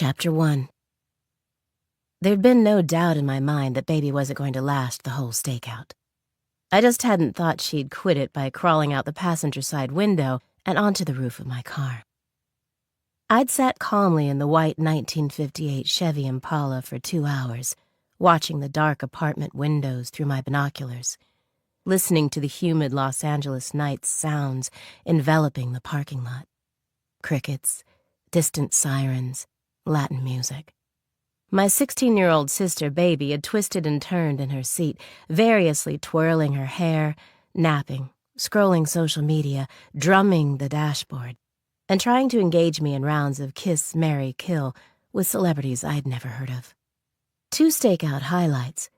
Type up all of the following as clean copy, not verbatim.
Chapter 1. There'd been no doubt in my mind that Baby wasn't going to last the whole stakeout. I just hadn't thought she'd quit it by crawling out the passenger side window and onto the roof of my car. I'd sat calmly in the white 1958 Chevy Impala for 2 hours, watching the dark apartment windows through my binoculars, listening to the humid Los Angeles night's sounds enveloping the parking lot. Crickets, distant sirens, Latin music. My 16-year-old sister, Baby, had twisted and turned in her seat, variously twirling her hair, napping, scrolling social media, drumming the dashboard, and trying to engage me in rounds of kiss, marry, kill with celebrities I'd never heard of. 2 stakeout highlights.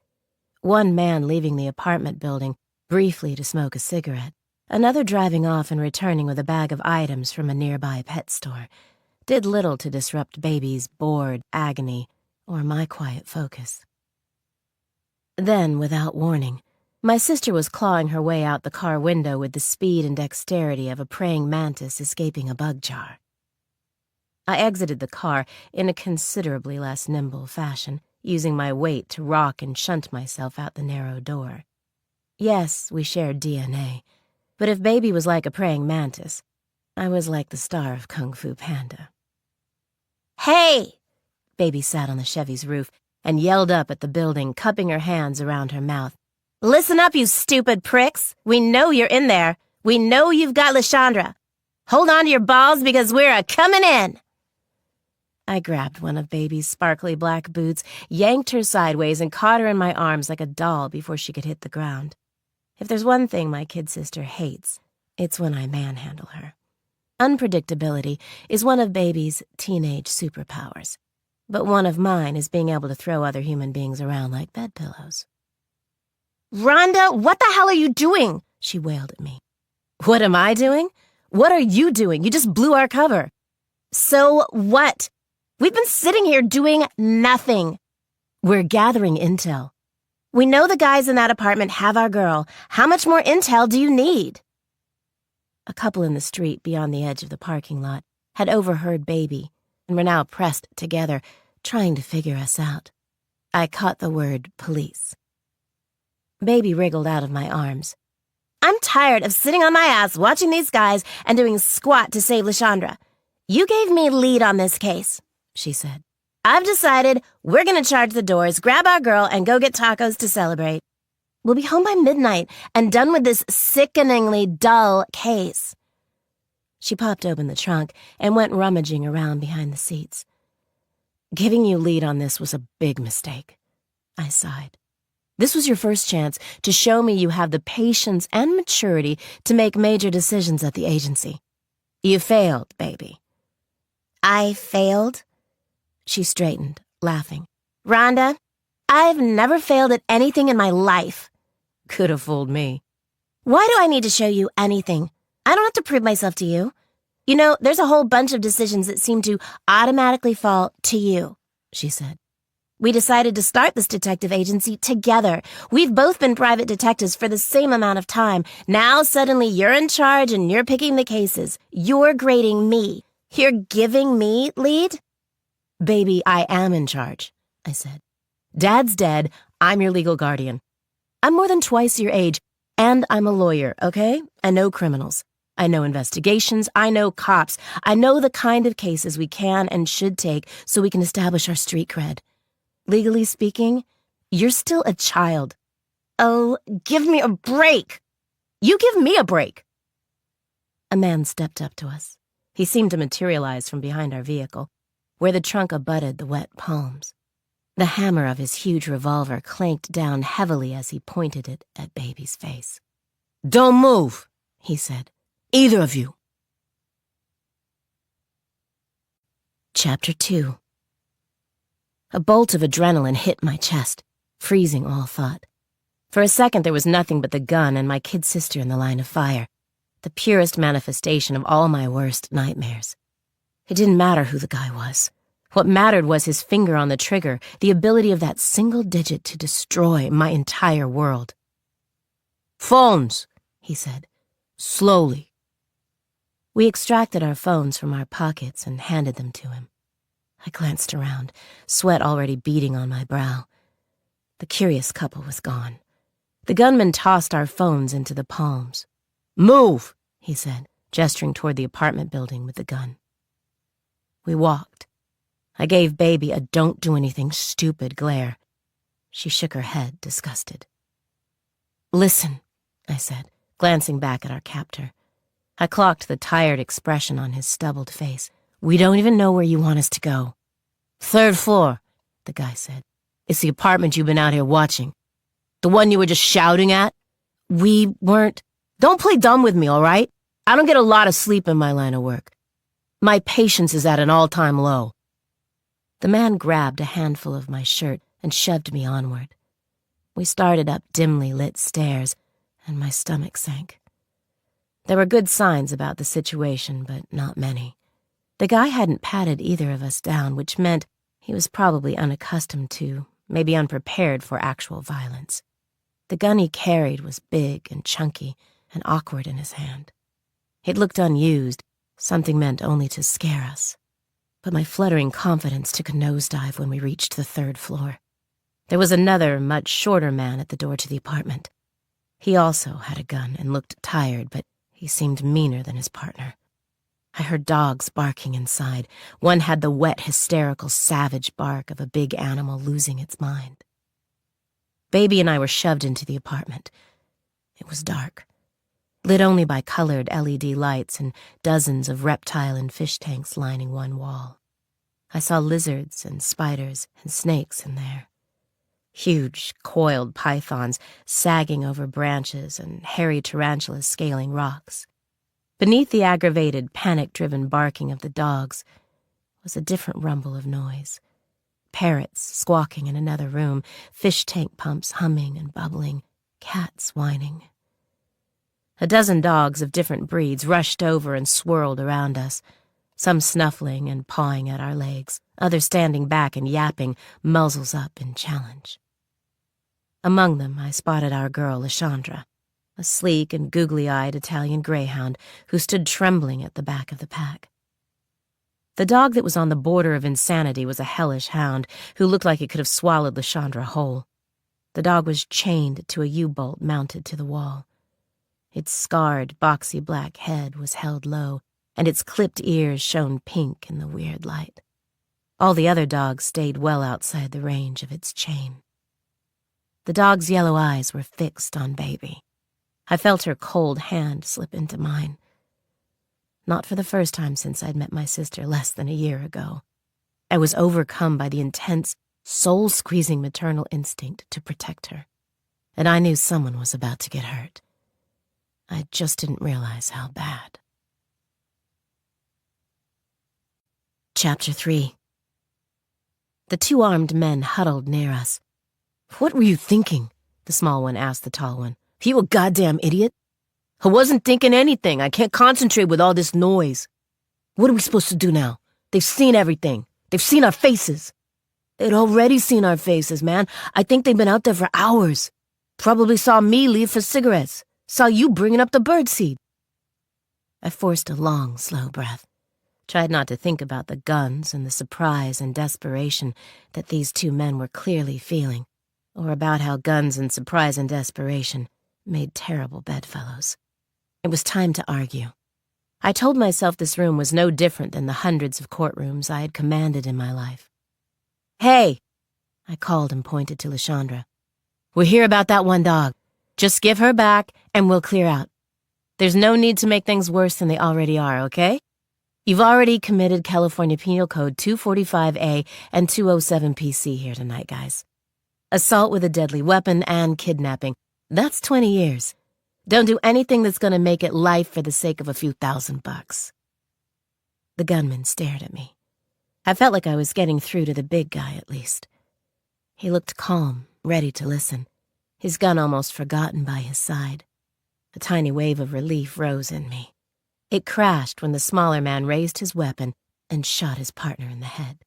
One man leaving the apartment building briefly to smoke a cigarette, another driving off and returning with a bag of items from a nearby pet store, did little to disrupt Baby's bored agony or my quiet focus. Then, without warning, my sister was clawing her way out the car window with the speed and dexterity of a praying mantis escaping a bug jar. I exited the car in a considerably less nimble fashion, using my weight to rock and shunt myself out the narrow door. Yes, we shared DNA, but if Baby was like a praying mantis, I was like the star of Kung Fu Panda. "Hey!" Baby sat on the Chevy's roof and yelled up at the building, cupping her hands around her mouth. "Listen up, you stupid pricks! We know you're in there. We know you've got Lashandra. Hold on to your balls because we're a-comin' in!" I grabbed one of Baby's sparkly black boots, yanked her sideways, and caught her in my arms like a doll before she could hit the ground. If there's one thing my kid sister hates, it's when I manhandle her. Unpredictability is one of Baby's teenage superpowers, but one of mine is being able to throw other human beings around like bedpillows. "Rhonda, what the hell are you doing?" she wailed at me. "What am I doing? What are you doing? You just blew our cover." "So what? We've been sitting here doing nothing." "We're gathering intel." "We know the guys in that apartment have our girl. How much more intel do you need?" A couple in the street beyond the edge of the parking lot had overheard Baby and were now pressed together, trying to figure us out. I caught the word police. Baby wriggled out of my arms. "I'm tired of sitting on my ass watching these guys and doing squat to save Lashandra. You gave me lead on this case," she said. "I've decided we're going to charge the doors, grab our girl, and go get tacos to celebrate. We'll be home by midnight and done with this sickeningly dull case." She popped open the trunk and went rummaging around behind the seats. "Giving you lead on this was a big mistake," I sighed. "This was your first chance to show me you have the patience and maturity to make major decisions at the agency. You failed, Baby." "I failed?" She straightened, laughing. "Rhonda, I've never failed at anything in my life." "Could have fooled me." "Why do I need to show you anything? I don't have to prove myself to you. You know, there's a whole bunch of decisions that seem to automatically fall to you," she said. "We decided to start this detective agency together. We've both been private detectives for the same amount of time. Now suddenly you're in charge and you're picking the cases. You're grading me. You're giving me lead?" "Baby, I am in charge," I said. "Dad's dead. I'm your legal guardian. I'm more than twice your age, and I'm a lawyer, okay? I know criminals. I know investigations. I know cops. I know the kind of cases we can and should take so we can establish our street cred. Legally speaking, you're still a child." "Oh, give me a break." "You give me a break." A man stepped up to us. He seemed to materialize from behind our vehicle, where the trunk abutted the wet palms. The hammer of his huge revolver clanked down heavily as he pointed it at Baby's face. "Don't move," he said. "Either of you." Chapter 2. A bolt of adrenaline hit my chest, freezing all thought. For a second there was nothing but the gun and my kid sister in the line of fire, the purest manifestation of all my worst nightmares. It didn't matter who the guy was. What mattered was his finger on the trigger, the ability of that single digit to destroy my entire world. "Phones," he said, slowly. We extracted our phones from our pockets and handed them to him. I glanced around, sweat already beading on my brow. The curious couple was gone. The gunman tossed our phones into the palms. "Move," he said, gesturing toward the apartment building with the gun. We walked. I gave Baby a "don't do anything stupid" glare. She shook her head, disgusted. "Listen," I said, glancing back at our captor. I clocked the tired expression on his stubbled face. "We don't even know where you want us to go." "Third floor," the guy said. "It's the apartment you've been out here watching. The one you were just shouting at." "We weren't—" "Don't play dumb with me, all right? I don't get a lot of sleep in my line of work. My patience is at an all-time low." The man grabbed a handful of my shirt and shoved me onward. We started up dimly lit stairs, and my stomach sank. There were good signs about the situation, but not many. The guy hadn't patted either of us down, which meant he was probably unaccustomed to, maybe unprepared for actual violence. The gun he carried was big and chunky and awkward in his hand. It looked unused, something meant only to scare us. But my fluttering confidence took a nosedive when we reached the third floor. There was another, much shorter man at the door to the apartment. He also had a gun and looked tired, but he seemed meaner than his partner. I heard dogs barking inside. One had the wet, hysterical, savage bark of a big animal losing its mind. Baby and I were shoved into the apartment. It was dark, lit only by colored LED lights and dozens of reptile and fish tanks lining one wall. I saw lizards and spiders and snakes in there. Huge, coiled pythons sagging over branches and hairy tarantulas scaling rocks. Beneath the aggravated, panic-driven barking of the dogs was a different rumble of noise. Parrots squawking in another room, fish tank pumps humming and bubbling, cats whining. A dozen dogs of different breeds rushed over and swirled around us, some snuffling and pawing at our legs, others standing back and yapping, muzzles up in challenge. Among them, I spotted our girl, Lashandra, a sleek and googly-eyed Italian greyhound who stood trembling at the back of the pack. The dog that was on the border of insanity was a hellish hound who looked like it could have swallowed Lashandra whole. The dog was chained to a U-bolt mounted to the wall. Its scarred, boxy black head was held low, and its clipped ears shone pink in the weird light. All the other dogs stayed well outside the range of its chain. The dog's yellow eyes were fixed on Baby. I felt her cold hand slip into mine. Not for the first time since I'd met my sister less than a year ago. I was overcome by the intense, soul-squeezing maternal instinct to protect her, and I knew someone was about to get hurt. I just didn't realize how bad. Chapter 3. The two armed men huddled near us. "What were you thinking?" the small one asked the tall one. "Are you a goddamn idiot?" "I wasn't thinking anything. I can't concentrate with all this noise." "What are we supposed to do now? They've seen everything. They've seen our faces." "They'd already seen our faces, man. I think they've been out there for hours. Probably saw me leave for cigarettes. Saw you bringing up the birdseed." I forced a long, slow breath. Tried not to think about the guns and the surprise and desperation that these two men were clearly feeling, or about how guns and surprise and desperation made terrible bedfellows. It was time to argue. I told myself this room was no different than the hundreds of courtrooms I had commanded in my life. "Hey!" I called and pointed to Lashandra. "We're here about that one dog. Just give her back and we'll clear out. There's no need to make things worse than they already are, okay? You've already committed California Penal Code 245A and 207 PC here tonight, guys. Assault with a deadly weapon and kidnapping. That's 20 years. Don't do anything that's going to make it life for the sake of a few $1,000. The gunman stared at me. I felt like I was getting through to the big guy, at least. He looked calm, ready to listen, his gun almost forgotten by his side. A tiny wave of relief rose in me. It crashed when the smaller man raised his weapon and shot his partner in the head.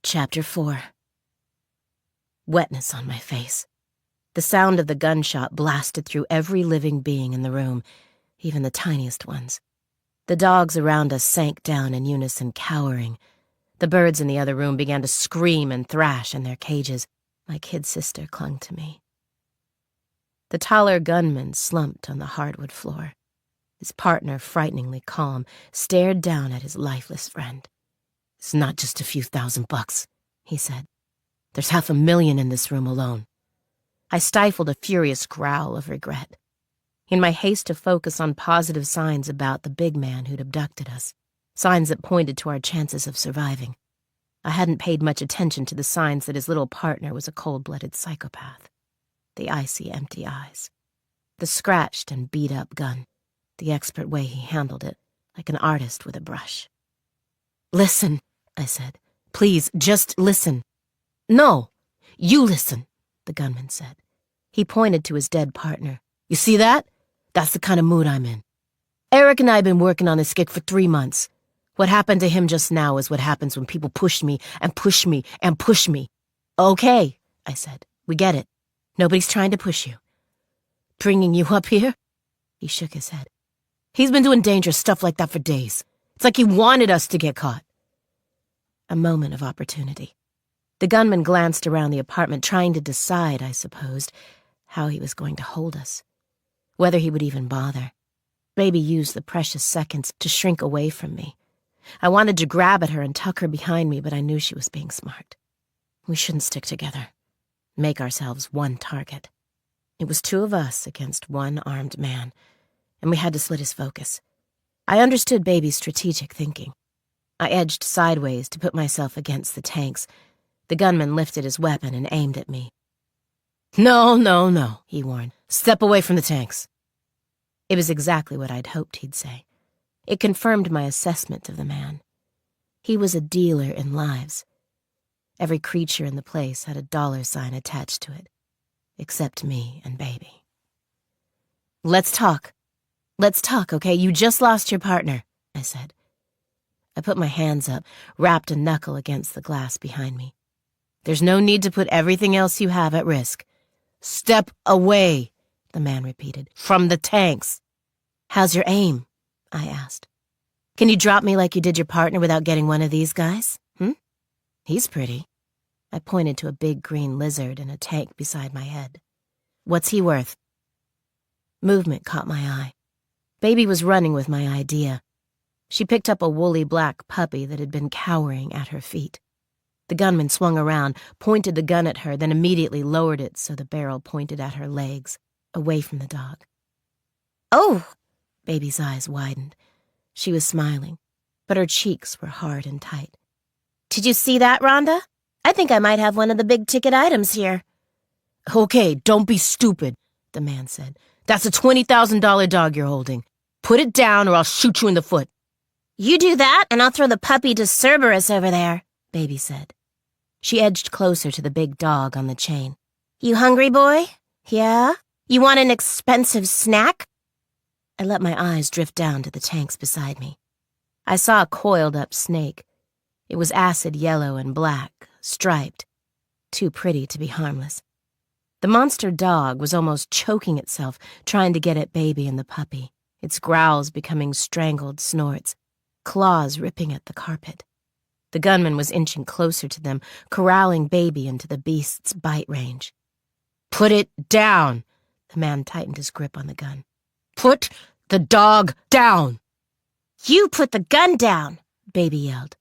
Chapter 4. Wetness on my face. The sound of the gunshot blasted through every living being in the room, even the tiniest ones. The dogs around us sank down in unison, cowering. The birds in the other room began to scream and thrash in their cages. My kid sister clung to me. The taller gunman slumped on the hardwood floor. His partner, frighteningly calm, stared down at his lifeless friend. "It's not just a few $1,000, he said. "There's $500,000 in this room alone." I stifled a furious growl of regret. In my haste to focus on positive signs about the big man who'd abducted us, signs that pointed to our chances of surviving, I hadn't paid much attention to the signs that his little partner was a cold-blooded psychopath. The icy, empty eyes. The scratched and beat-up gun. The expert way he handled it, like an artist with a brush. "Listen," I said. "Please, just listen." "No, you listen," the gunman said. He pointed to his dead partner. "You see that? That's the kind of mood I'm in. Eric and I have been working on this gig for 3 months. What happened to him just now is what happens when people push me and push me and push me." "Okay," I said. "We get it. Nobody's trying to push you." "Bringing you up here?" He shook his head. "He's been doing dangerous stuff like that for days. It's like he wanted us to get caught." A moment of opportunity. The gunman glanced around the apartment, trying to decide, I supposed, how he was going to hold us. Whether he would even bother. Baby used the precious seconds to shrink away from me. I wanted to grab at her and tuck her behind me, but I knew she was being smart. We shouldn't stick together. Make ourselves one target. It was 2 of us against 1 armed man, and we had to split his focus. I understood Baby's strategic thinking. I edged sideways to put myself against the tanks. The gunman lifted his weapon and aimed at me. No, he warned. "Step away from the tanks." It was exactly what I'd hoped he'd say. It confirmed my assessment of the man. He was a dealer in lives. Every creature in the place had a $sign attached to it, except me and Baby. Let's talk, okay? You just lost your partner," I said. I put my hands up, wrapped a knuckle against the glass behind me. "There's no need to put everything else you have at risk." "Step away," the man repeated, "from the tanks." "How's your aim?" I asked. "Can you drop me like you did your partner without getting one of these guys? He's pretty." I pointed to a big green lizard in a tank beside my head. "What's he worth?" Movement caught my eye. Baby was running with my idea. She picked up a woolly black puppy that had been cowering at her feet. The gunman swung around, pointed the gun at her, then immediately lowered it so the barrel pointed at her legs, away from the dog. "Oh!" Baby's eyes widened. She was smiling, but her cheeks were hard and tight. "Did you see that, Rhonda? I think I might have one of the big-ticket items here." "Okay, don't be stupid," the man said. "That's a $20,000 dog you're holding. Put it down or I'll shoot you in the foot." "You do that and I'll throw the puppy to Cerberus over there," Baby said. She edged closer to the big dog on the chain. "You hungry, boy? Yeah? You want an expensive snack?" I let my eyes drift down to the tanks beside me. I saw a coiled-up snake. It was acid yellow and black, striped. Too pretty to be harmless. The monster dog was almost choking itself, trying to get at Baby and the puppy, its growls becoming strangled snorts, claws ripping at the carpet. The gunman was inching closer to them, corralling Baby into the beast's bite range. "Put it down!" The man tightened his grip on the gun. "Put the dog down!" "You put the gun down!" Baby yelled.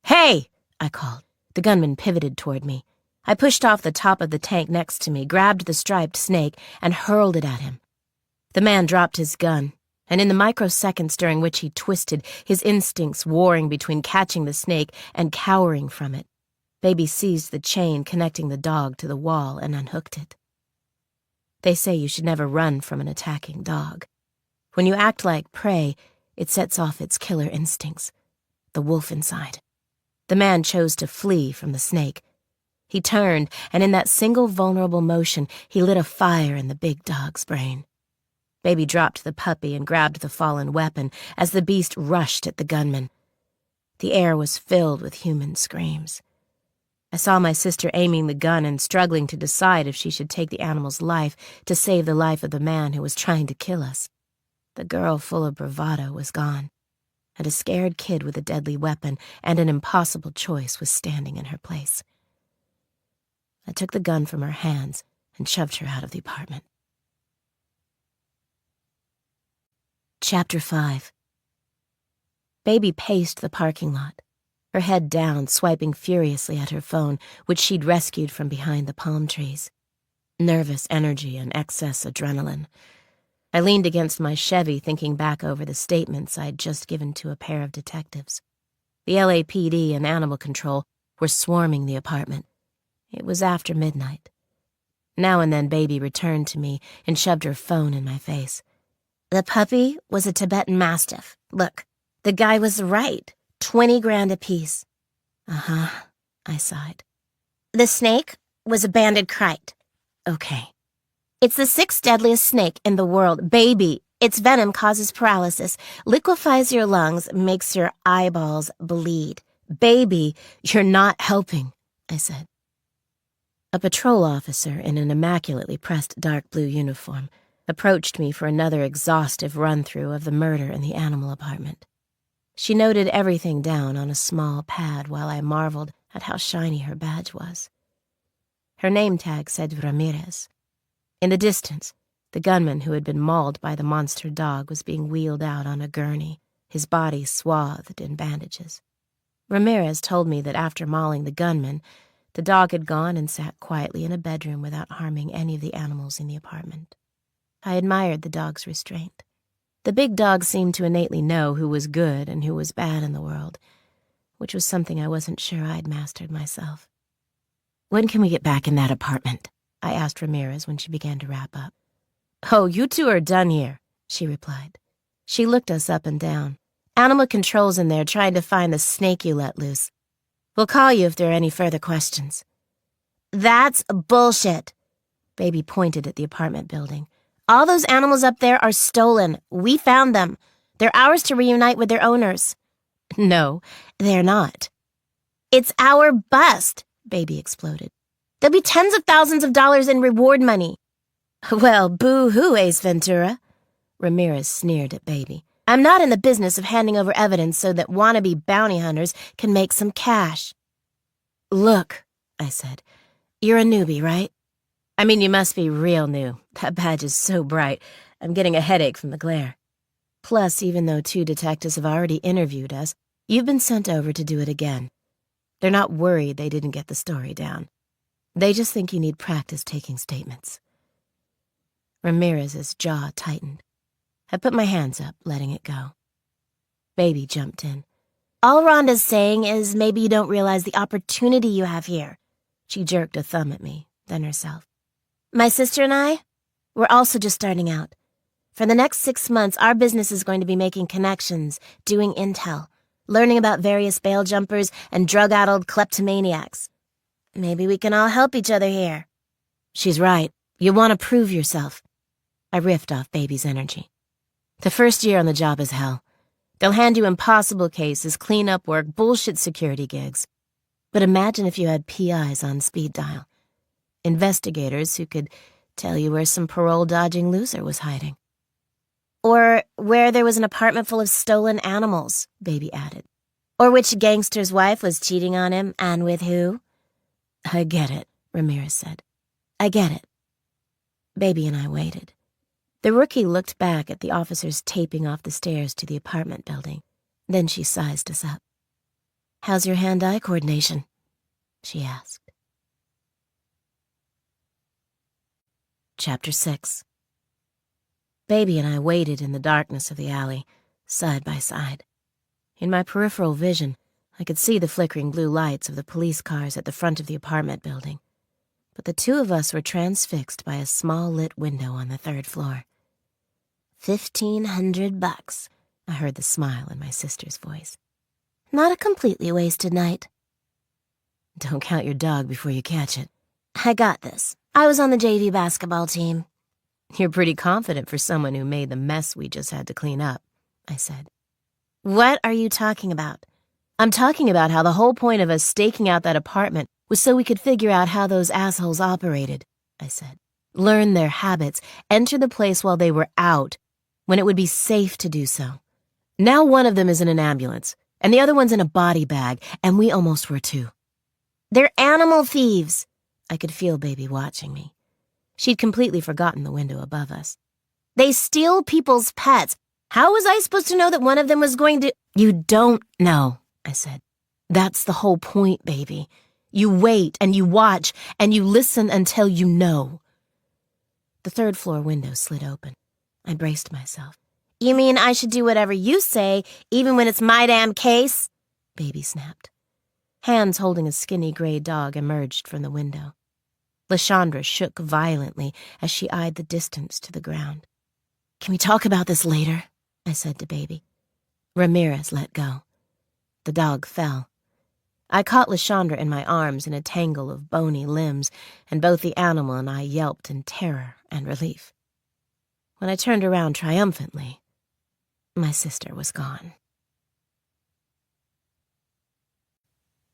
"Hey!" I called. The gunman pivoted toward me. I pushed off the top of the tank next to me, grabbed the striped snake, and hurled it at him. The man dropped his gun, and in the microseconds during which he twisted, his instincts warring between catching the snake and cowering from it, Baby seized the chain connecting the dog to the wall and unhooked it. They say you should never run from an attacking dog. When you act like prey, it sets off its killer instincts, the wolf inside. The man chose to flee from the snake. He turned, and in that single vulnerable motion, he lit a fire in the big dog's brain. Baby dropped the puppy and grabbed the fallen weapon as the beast rushed at the gunman. The air was filled with human screams. I saw my sister aiming the gun and struggling to decide if she should take the animal's life to save the life of the man who was trying to kill us. The girl full of bravado was gone, and a scared kid with a deadly weapon and an impossible choice was standing in her place. I took the gun from her hands and shoved her out of the apartment. Chapter 5. Baby paced the parking lot, her head down, swiping furiously at her phone, which she'd rescued from behind the palm trees. Nervous energy and excess adrenaline. I leaned against my Chevy, thinking back over the statements I'd just given to a pair of detectives. The LAPD and Animal Control were swarming the apartment. It was after midnight. Now and then Baby returned to me and shoved her phone in my face. The puppy was a Tibetan Mastiff. Look, the guy was right. 20 grand apiece. Uh-huh, I sighed. The snake was a banded kite. Okay. It's the 6th deadliest snake in the world. Baby, its venom causes paralysis, liquefies your lungs, makes your eyeballs bleed. Baby, you're not helping, I said. A patrol officer in an immaculately pressed dark blue uniform approached me for another exhaustive run-through of the murder in the animal apartment. She noted everything down on a small pad while I marveled at how shiny her badge was. Her name tag said Ramirez. In the distance, the gunman who had been mauled by the monster dog was being wheeled out on a gurney, his body swathed in bandages. Ramirez told me that after mauling the gunman, the dog had gone and sat quietly in a bedroom without harming any of the animals in the apartment. I admired the dog's restraint. The big dog seemed to innately know who was good and who was bad in the world, which was something I wasn't sure I'd mastered myself. When can we get back in that apartment? I asked Ramirez when she began to wrap up. Oh, you two are done here, she replied. She looked us up and down. Animal Control's in there trying to find the snake you let loose. We'll call you if there are any further questions. That's bullshit. Baby pointed at the apartment building. All those animals up there are stolen. We found them. They're ours to reunite with their owners. No, they're not. It's our bust, Baby exploded. There'll be tens of thousands of dollars in reward money. Well, boo-hoo, Ace Ventura. Ramirez sneered at Baby. I'm not in the business of handing over evidence so that wannabe bounty hunters can make some cash. Look, I said, you're a newbie, right? I mean, you must be real new. That badge is so bright, I'm getting a headache from the glare. Plus, even though 2 detectives have already interviewed us, you've been sent over to do it again. They're not worried they didn't get the story down. They just think you need practice taking statements. Ramirez's jaw tightened. I put my hands up, letting it go. Baby jumped in. All Rhonda's saying is maybe you don't realize the opportunity you have here. She jerked a thumb at me, then herself. My sister and I, we're also just starting out. For the next 6 months, our business is going to be making connections, doing intel, learning about various bail jumpers and drug-addled kleptomaniacs. Maybe we can all help each other here. She's right. You want to prove yourself. I riffed off Baby's energy. The first year on the job is hell. They'll hand you impossible cases, cleanup work, bullshit security gigs. But imagine if you had PIs on speed dial. Investigators who could tell you where some parole-dodging loser was hiding. Or where there was an apartment full of stolen animals, Baby added. Or which gangster's wife was cheating on him, and with who. I get it, Ramirez said. I get it. Baby and I waited. The rookie looked back at the officers taping off the stairs to the apartment building. Then she sized us up. How's your hand-eye coordination? She asked. Chapter 6. Baby and I waited in the darkness of the alley, side by side. In my peripheral vision, I could see the flickering blue lights of the police cars at the front of the apartment building. But the 2 of us were transfixed by a small lit window on the 3rd floor. $1,500, I heard the smile in my sister's voice. Not a completely wasted night. Don't count your dog before you catch it. I got this. I was on the JV basketball team. You're pretty confident for someone who made the mess we just had to clean up, I said. What are you talking about? I'm talking about how the whole point of us staking out that apartment was so we could figure out how those assholes operated, I said. Learn their habits, enter the place while they were out. when it would be safe to do so. Now one of them is in an ambulance, and the other one's in a body bag, and we almost were too. They're animal thieves. I could feel Baby watching me. She'd completely forgotten the window above us. They steal people's pets. How was I supposed to know that one of them was going to— You don't know, I said. That's the whole point, Baby. You wait, and you watch, and you listen until you know. The third-floor window slid open. I braced myself. You mean I should do whatever you say, even when it's my damn case? Baby snapped. Hands holding a skinny gray dog emerged from the window. Lashandra shook violently as she eyed the distance to the ground. Can we talk about this later? I said to Baby. Ramirez let go. The dog fell. I caught Lashandra in my arms in a tangle of bony limbs, and both the animal and I yelped in terror and relief. When I turned around triumphantly, my sister was gone.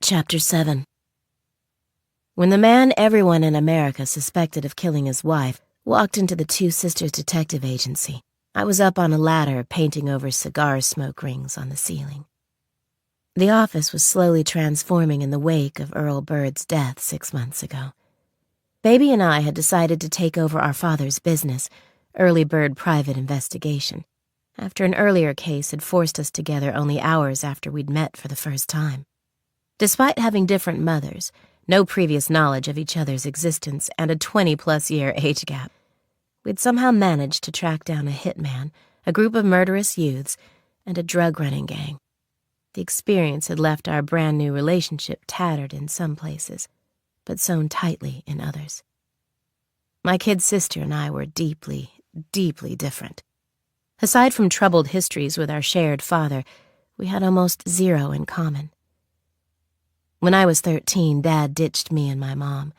Chapter 7. When the man everyone in America suspected of killing his wife walked into the Two Sisters Detective Agency, I was up on a ladder painting over cigar smoke rings on the ceiling. The office was slowly transforming in the wake of Earl Bird's death 6 months ago. Baby and I had decided to take over our father's business, Early Bird Private Investigation, after an earlier case had forced us together only hours after we'd met for the first time. Despite having different mothers, no previous knowledge of each other's existence, and a 20-plus-year age gap, we'd somehow managed to track down a hitman, a group of murderous youths, and a drug-running gang. The experience had left our brand-new relationship tattered in some places, but sewn tightly in others. My kid sister and I were deeply, deeply different. Aside from troubled histories with our shared father, we had almost zero in common. When I was 13, Dad ditched me and my mom.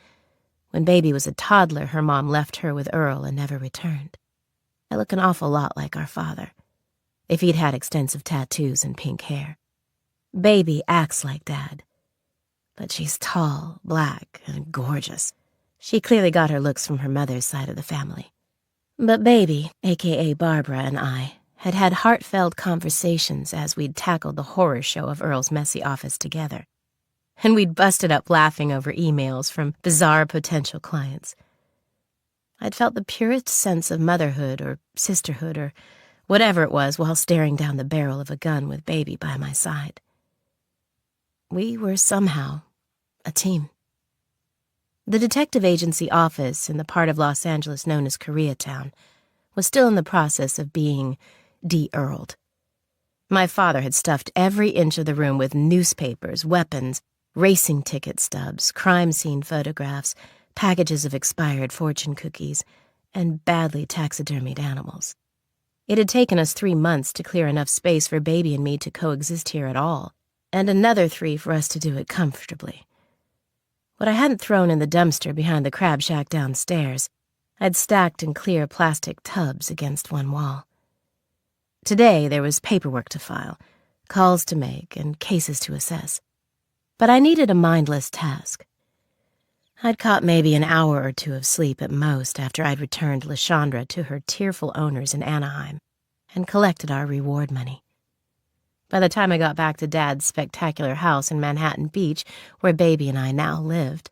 When Baby was a toddler, her mom left her with Earl and never returned. I look an awful lot like our father, if he'd had extensive tattoos and pink hair. Baby acts like Dad, but she's tall, black, and gorgeous. She clearly got her looks from her mother's side of the family. But Baby, a.k.a. Barbara, and I had had heartfelt conversations as we'd tackled the horror show of Earl's messy office together. And we'd busted up laughing over emails from bizarre potential clients. I'd felt the purest sense of motherhood or sisterhood or whatever it was while staring down the barrel of a gun with Baby by my side. We were somehow a team. The detective agency office in the part of Los Angeles known as Koreatown was still in the process of being de-Earled. My father had stuffed every inch of the room with newspapers, weapons, racing ticket stubs, crime scene photographs, packages of expired fortune cookies, and badly taxidermied animals. It had taken us 3 months to clear enough space for Baby and me to coexist here at all, and another 3 for us to do it comfortably. What I hadn't thrown in the dumpster behind the crab shack downstairs, I'd stacked in clear plastic tubs against one wall. Today there was paperwork to file, calls to make, and cases to assess. But I needed a mindless task. I'd caught maybe an hour or 2 of sleep at most after I'd returned Lashandra to her tearful owners in Anaheim and collected our reward money. By the time I got back to Dad's spectacular house in Manhattan Beach, where Baby and I now lived,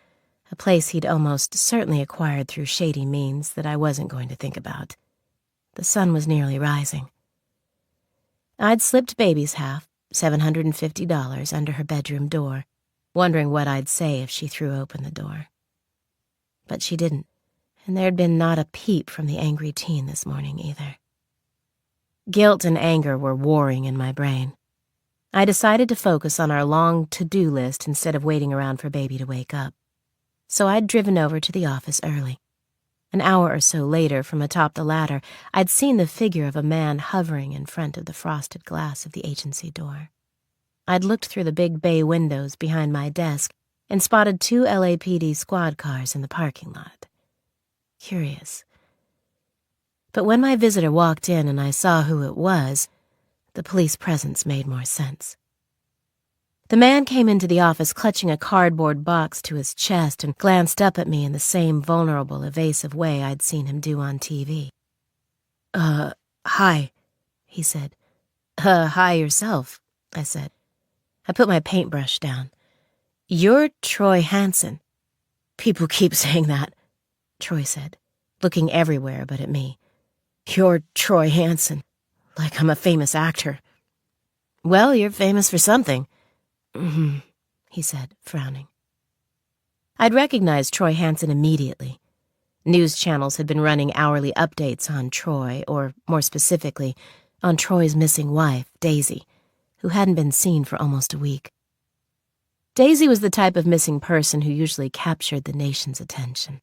a place he'd almost certainly acquired through shady means that I wasn't going to think about, the sun was nearly rising. I'd slipped Baby's half, $750, under her bedroom door, wondering what I'd say if she threw open the door. But she didn't, and there'd been not a peep from the angry teen this morning either. Guilt and anger were warring in my brain. I decided to focus on our long to-do list instead of waiting around for Baby to wake up. So I'd driven over to the office early. An hour or so later, from atop the ladder, I'd seen the figure of a man hovering in front of the frosted glass of the agency door. I'd looked through the big bay windows behind my desk and spotted 2 LAPD squad cars in the parking lot. Curious. But when my visitor walked in and I saw who it was, the police presence made more sense. The man came into the office clutching a cardboard box to his chest and glanced up at me in the same vulnerable, evasive way I'd seen him do on TV. Hi, he said. Hi yourself, I said. I put my paintbrush down. You're Troy Hansen. People keep saying that, Troy said, looking everywhere but at me. You're Troy Hansen, like I'm a famous actor. Well, you're famous for something, he said, frowning. I'd recognized Troy Hansen immediately. News channels had been running hourly updates on Troy, or more specifically, on Troy's missing wife, Daisy, who hadn't been seen for almost a week. Daisy was the type of missing person who usually captured the nation's attention.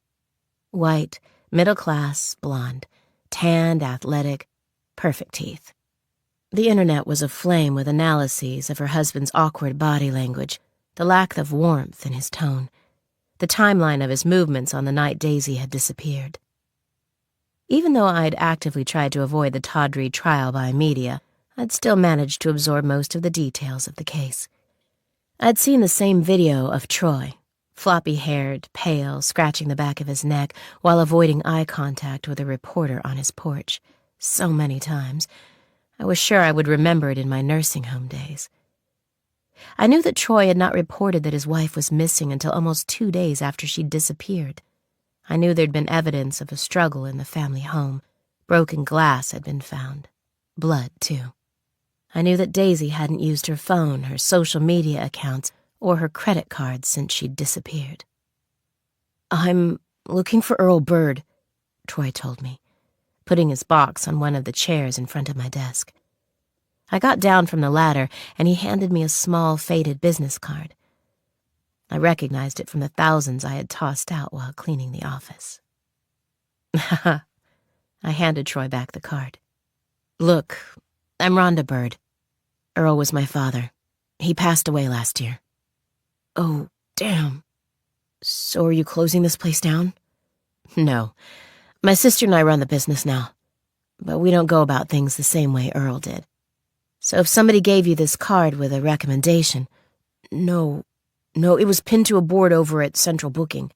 White, middle-class, blonde, tanned, athletic, perfect teeth. The internet was aflame with analyses of her husband's awkward body language, the lack of warmth in his tone, the timeline of his movements on the night Daisy had disappeared. Even though I'd actively tried to avoid the tawdry trial by media, I'd still managed to absorb most of the details of the case. I'd seen the same video of Troy, floppy-haired, pale, scratching the back of his neck while avoiding eye contact with a reporter on his porch, so many times. I was sure I would remember it in my nursing home days. I knew that Troy had not reported that his wife was missing until almost 2 days after she'd disappeared. I knew there'd been evidence of a struggle in the family home. Broken glass had been found. Blood, too. I knew that Daisy hadn't used her phone, her social media accounts, or her credit cards since she'd disappeared. I'm looking for Earl Bird, Troy told me, putting his box on one of the chairs in front of my desk. I got down from the ladder, and he handed me a small, faded business card. I recognized it from the thousands I had tossed out while cleaning the office. I handed Troy back the card. Look, I'm Rhonda Bird. Earl was my father. He passed away last year. Oh, damn. So are you closing this place down? No. My sister and I run the business now. But we don't go about things the same way Earl did. So if somebody gave you this card with a recommendation... No, it was pinned to a board over at Central Booking.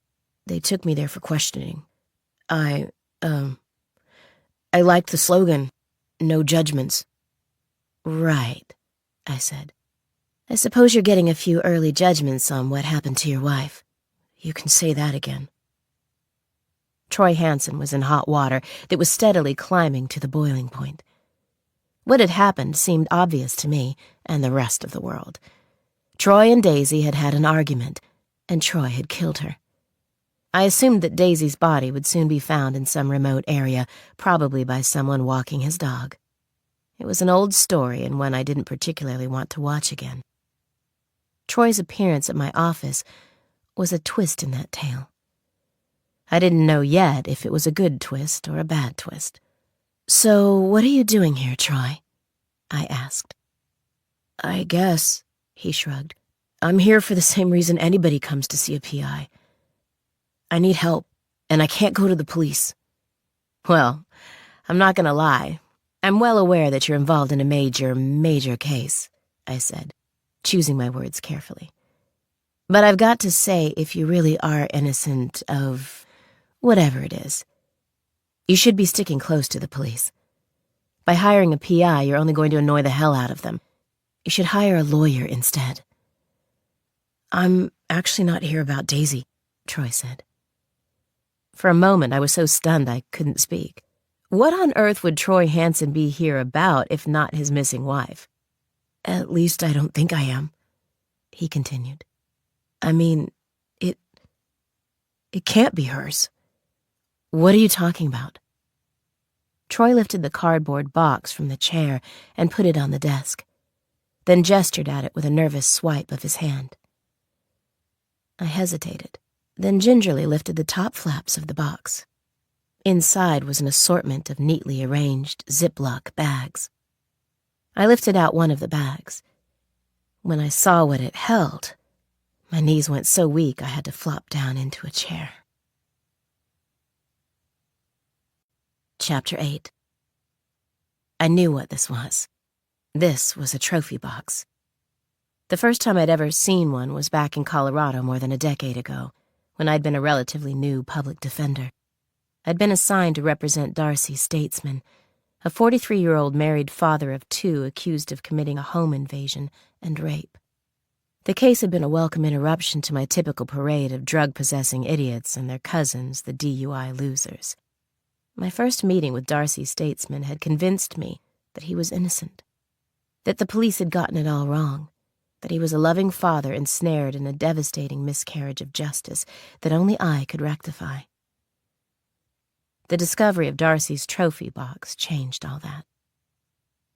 They took me there for questioning. I liked the slogan, no judgments. Right, I said. I suppose you're getting a few early judgments on what happened to your wife. You can say that again. Troy Hansen was in hot water that was steadily climbing to the boiling point. What had happened seemed obvious to me and the rest of the world. Troy and Daisy had had an argument, and Troy had killed her. I assumed that Daisy's body would soon be found in some remote area, probably by someone walking his dog. It was an old story and one I didn't particularly want to watch again. Troy's appearance at my office was a twist in that tale. I didn't know yet if it was a good twist or a bad twist. So what are you doing here, Troy? I asked. I guess, he shrugged. I'm here for the same reason anybody comes to see a PI. I need help, and I can't go to the police. Well, I'm not gonna lie. I'm well aware that you're involved in a major case, I said, choosing my words carefully. But I've got to say, if you really are innocent of whatever it is, you should be sticking close to the police. By hiring a PI, you're only going to annoy the hell out of them. You should hire a lawyer instead. I'm actually not here about Daisy, Troy said. For a moment, I was so stunned I couldn't speak. What on earth would Troy Hansen be here about if not his missing wife? At least I don't think I am, he continued. I mean, it can't be hers. What are you talking about? Troy lifted the cardboard box from the chair and put it on the desk, then gestured at it with a nervous swipe of his hand. I hesitated, then gingerly lifted the top flaps of the box. Inside was an assortment of neatly arranged Ziploc bags. I lifted out one of the bags. When I saw what it held, my knees went so weak I had to flop down into a chair. Chapter 8. I knew what this was. This was a trophy box. The first time I'd ever seen one was back in Colorado more than a decade ago, when I'd been a relatively new public defender. I'd been assigned to represent Darcy's statesman, a 43-year-old married father of 2 accused of committing a home invasion and rape. The case had been a welcome interruption to my typical parade of drug-possessing idiots and their cousins, the DUI losers. My first meeting with Darcy's statesman had convinced me that he was innocent, that the police had gotten it all wrong, that he was a loving father ensnared in a devastating miscarriage of justice that only I could rectify. The discovery of Darcy's trophy box changed all that.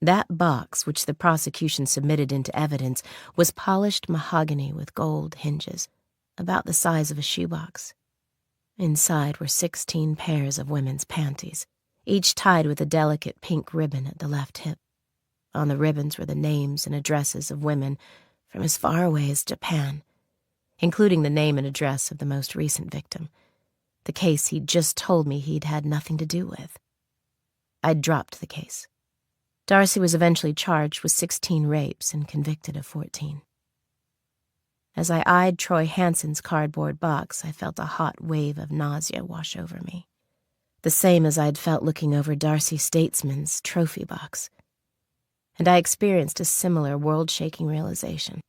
That box, which the prosecution submitted into evidence, was polished mahogany with gold hinges, about the size of a shoebox. Inside were 16 pairs of women's panties, each tied with a delicate pink ribbon at the left hip. On the ribbons were the names and addresses of women from as far away as Japan, including the name and address of the most recent victim, the case he'd just told me he'd had nothing to do with. I'd dropped the case. Darcy was eventually charged with 16 rapes and convicted of 14. As I eyed Troy Hansen's cardboard box, I felt a hot wave of nausea wash over me, the same as I'd felt looking over Darcy Statesman's trophy box. And I experienced a similar world-shaking realization.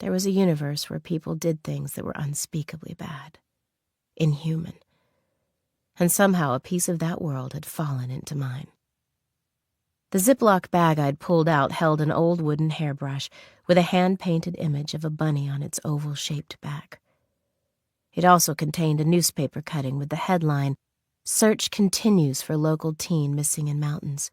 There was a universe where people did things that were unspeakably bad, inhuman, and somehow a piece of that world had fallen into mine. The Ziploc bag I'd pulled out held an old wooden hairbrush with a hand-painted image of a bunny on its oval-shaped back. It also contained a newspaper cutting with the headline, "Search Continues for Local Teen Missing in Mountains,"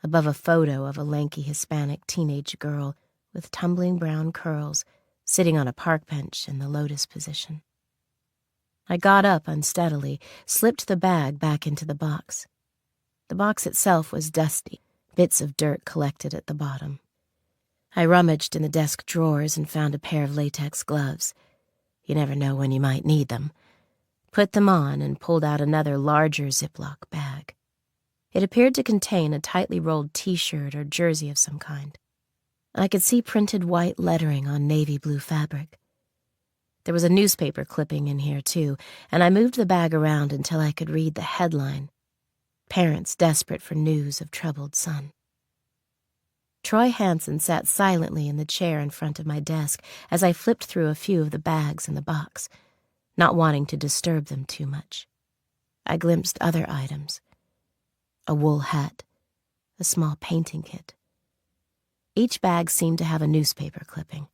above a photo of a lanky Hispanic teenage girl with tumbling brown curls sitting on a park bench in the lotus position. I got up unsteadily, slipped the bag back into the box. The box itself was dusty, bits of dirt collected at the bottom. I rummaged in the desk drawers and found a pair of latex gloves. You never know when you might need them. Put them on and pulled out another larger Ziploc bag. It appeared to contain a tightly rolled T-shirt or jersey of some kind. I could see printed white lettering on navy blue fabric. There was a newspaper clipping in here, too, and I moved the bag around until I could read the headline, "Parents Desperate for News of Troubled Son." Troy Hansen sat silently in the chair in front of my desk as I flipped through a few of the bags in the box, not wanting to disturb them too much. I glimpsed other items. A wool hat, a small painting kit. Each bag seemed to have a newspaper clipping.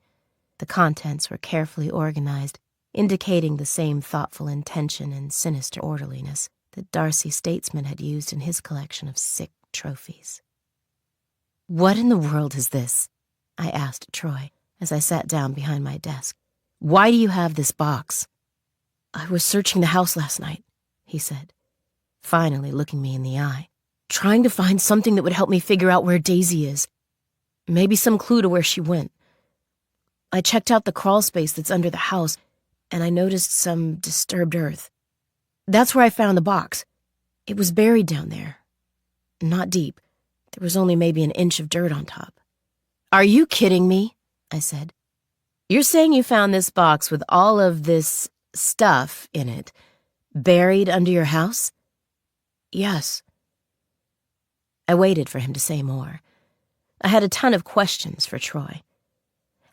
The contents were carefully organized, indicating the same thoughtful intention and sinister orderliness that Darcy Statesman had used in his collection of sick trophies. "What in the world is this?" I asked Troy as I sat down behind my desk. "Why do you have this box?" "I was searching the house last night," he said, finally looking me in the eye, "trying to find something that would help me figure out where Daisy is. Maybe some clue to where she went. I checked out the crawl space that's under the house, and I noticed some disturbed earth. That's where I found the box. It was buried down there. Not deep. There was only maybe an inch of dirt on top." "Are you kidding me?" I said. "You're saying you found this box with all of this stuff in it, buried under your house?" "Yes." I waited for him to say more. I had a ton of questions for Troy.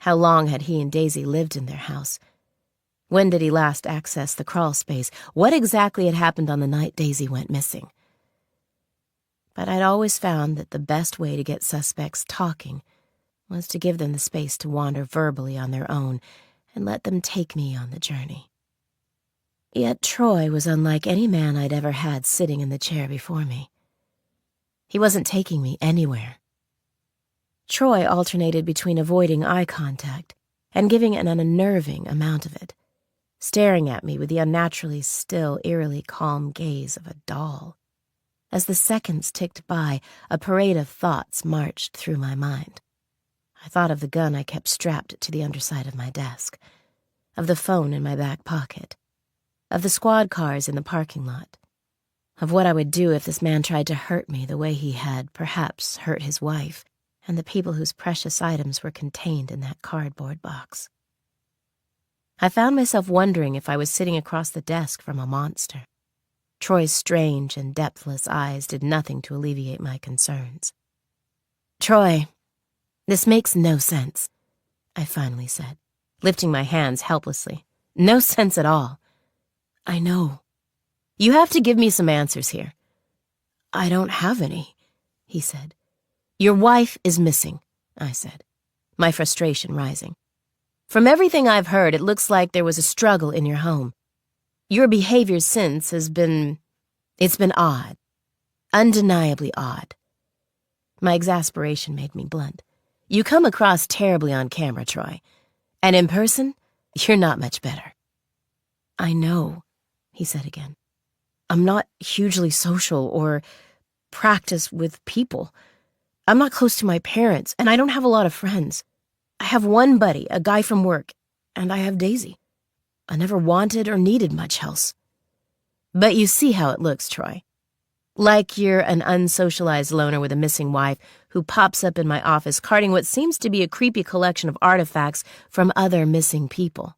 How long had he and Daisy lived in their house? When did he last access the crawl space? What exactly had happened on the night Daisy went missing? But I'd always found that the best way to get suspects talking was to give them the space to wander verbally on their own and let them take me on the journey. Yet Troy was unlike any man I'd ever had sitting in the chair before me. He wasn't taking me anywhere. Troy alternated between avoiding eye contact and giving an unnerving amount of it, staring at me with the unnaturally still, eerily calm gaze of a doll. As the seconds ticked by, a parade of thoughts marched through my mind. I thought of the gun I kept strapped to the underside of my desk, of the phone in my back pocket, of the squad cars in the parking lot, of what I would do if this man tried to hurt me the way he had, perhaps, hurt his wife and the people whose precious items were contained in that cardboard box. I found myself wondering if I was sitting across the desk from a monster. Troy's strange and depthless eyes did nothing to alleviate my concerns. "Troy, this makes no sense," I finally said, lifting my hands helplessly. "No sense at all." "I know. You have to give me some answers here." "I don't have any," he said. "Your wife is missing," I said, my frustration rising. "From everything I've heard, it looks like there was a struggle in your home. Your behavior since has been... it's been odd. Undeniably odd." My exasperation made me blunt. "You come across terribly on camera, Troy. And in person, you're not much better." "I know," he said again. "I'm not hugely social or practice with people. I'm not close to my parents, and I don't have a lot of friends. I have one buddy, a guy from work, and I have Daisy. I never wanted or needed much else." "But you see how it looks, Troy. Like you're an unsocialized loner with a missing wife who pops up in my office carting what seems to be a creepy collection of artifacts from other missing people."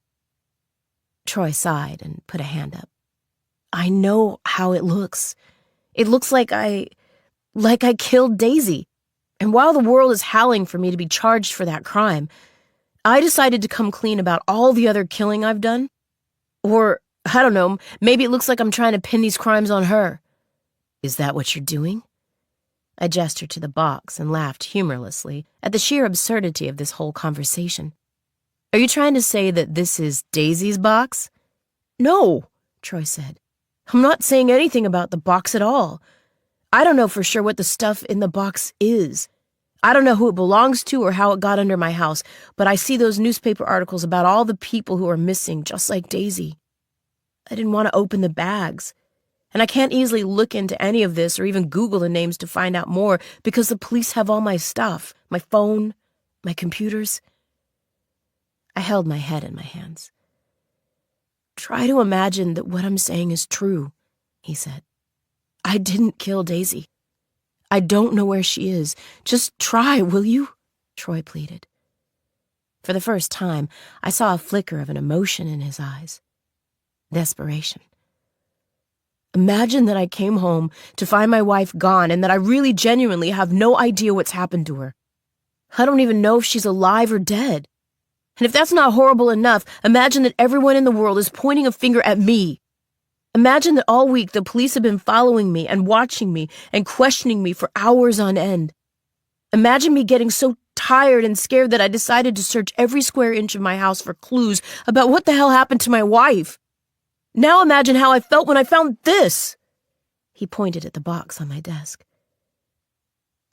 Troy sighed and put a hand up. "I know how it looks. It looks like I killed Daisy. And while the world is howling for me to be charged for that crime, I decided to come clean about all the other killing I've done. Or, I don't know, maybe it looks like I'm trying to pin these crimes on her." "Is that what you're doing?" I gestured to the box and laughed humorlessly at the sheer absurdity of this whole conversation. "Are you trying to say that this is Daisy's box?" "No," Troy said. "I'm not saying anything about the box at all. I don't know for sure what the stuff in the box is. I don't know who it belongs to or how it got under my house, but I see those newspaper articles about all the people who are missing, just like Daisy. I didn't want to open the bags. And I can't easily look into any of this or even Google the names to find out more because the police have all my stuff, my phone, my computers." I held my head in my hands. "Try to imagine that what I'm saying is true," he said. "I didn't kill Daisy. I don't know where she is. Just try, will you?" Troy pleaded. For the first time, I saw a flicker of an emotion in his eyes. Desperation. "Imagine that I came home to find my wife gone and that I really genuinely have no idea what's happened to her. I don't even know if she's alive or dead. And if that's not horrible enough, imagine that everyone in the world is pointing a finger at me. Imagine that all week the police have been following me and watching me and questioning me for hours on end. Imagine me getting so tired and scared that I decided to search every square inch of my house for clues about what the hell happened to my wife. Now imagine how I felt when I found this." He pointed at the box on my desk.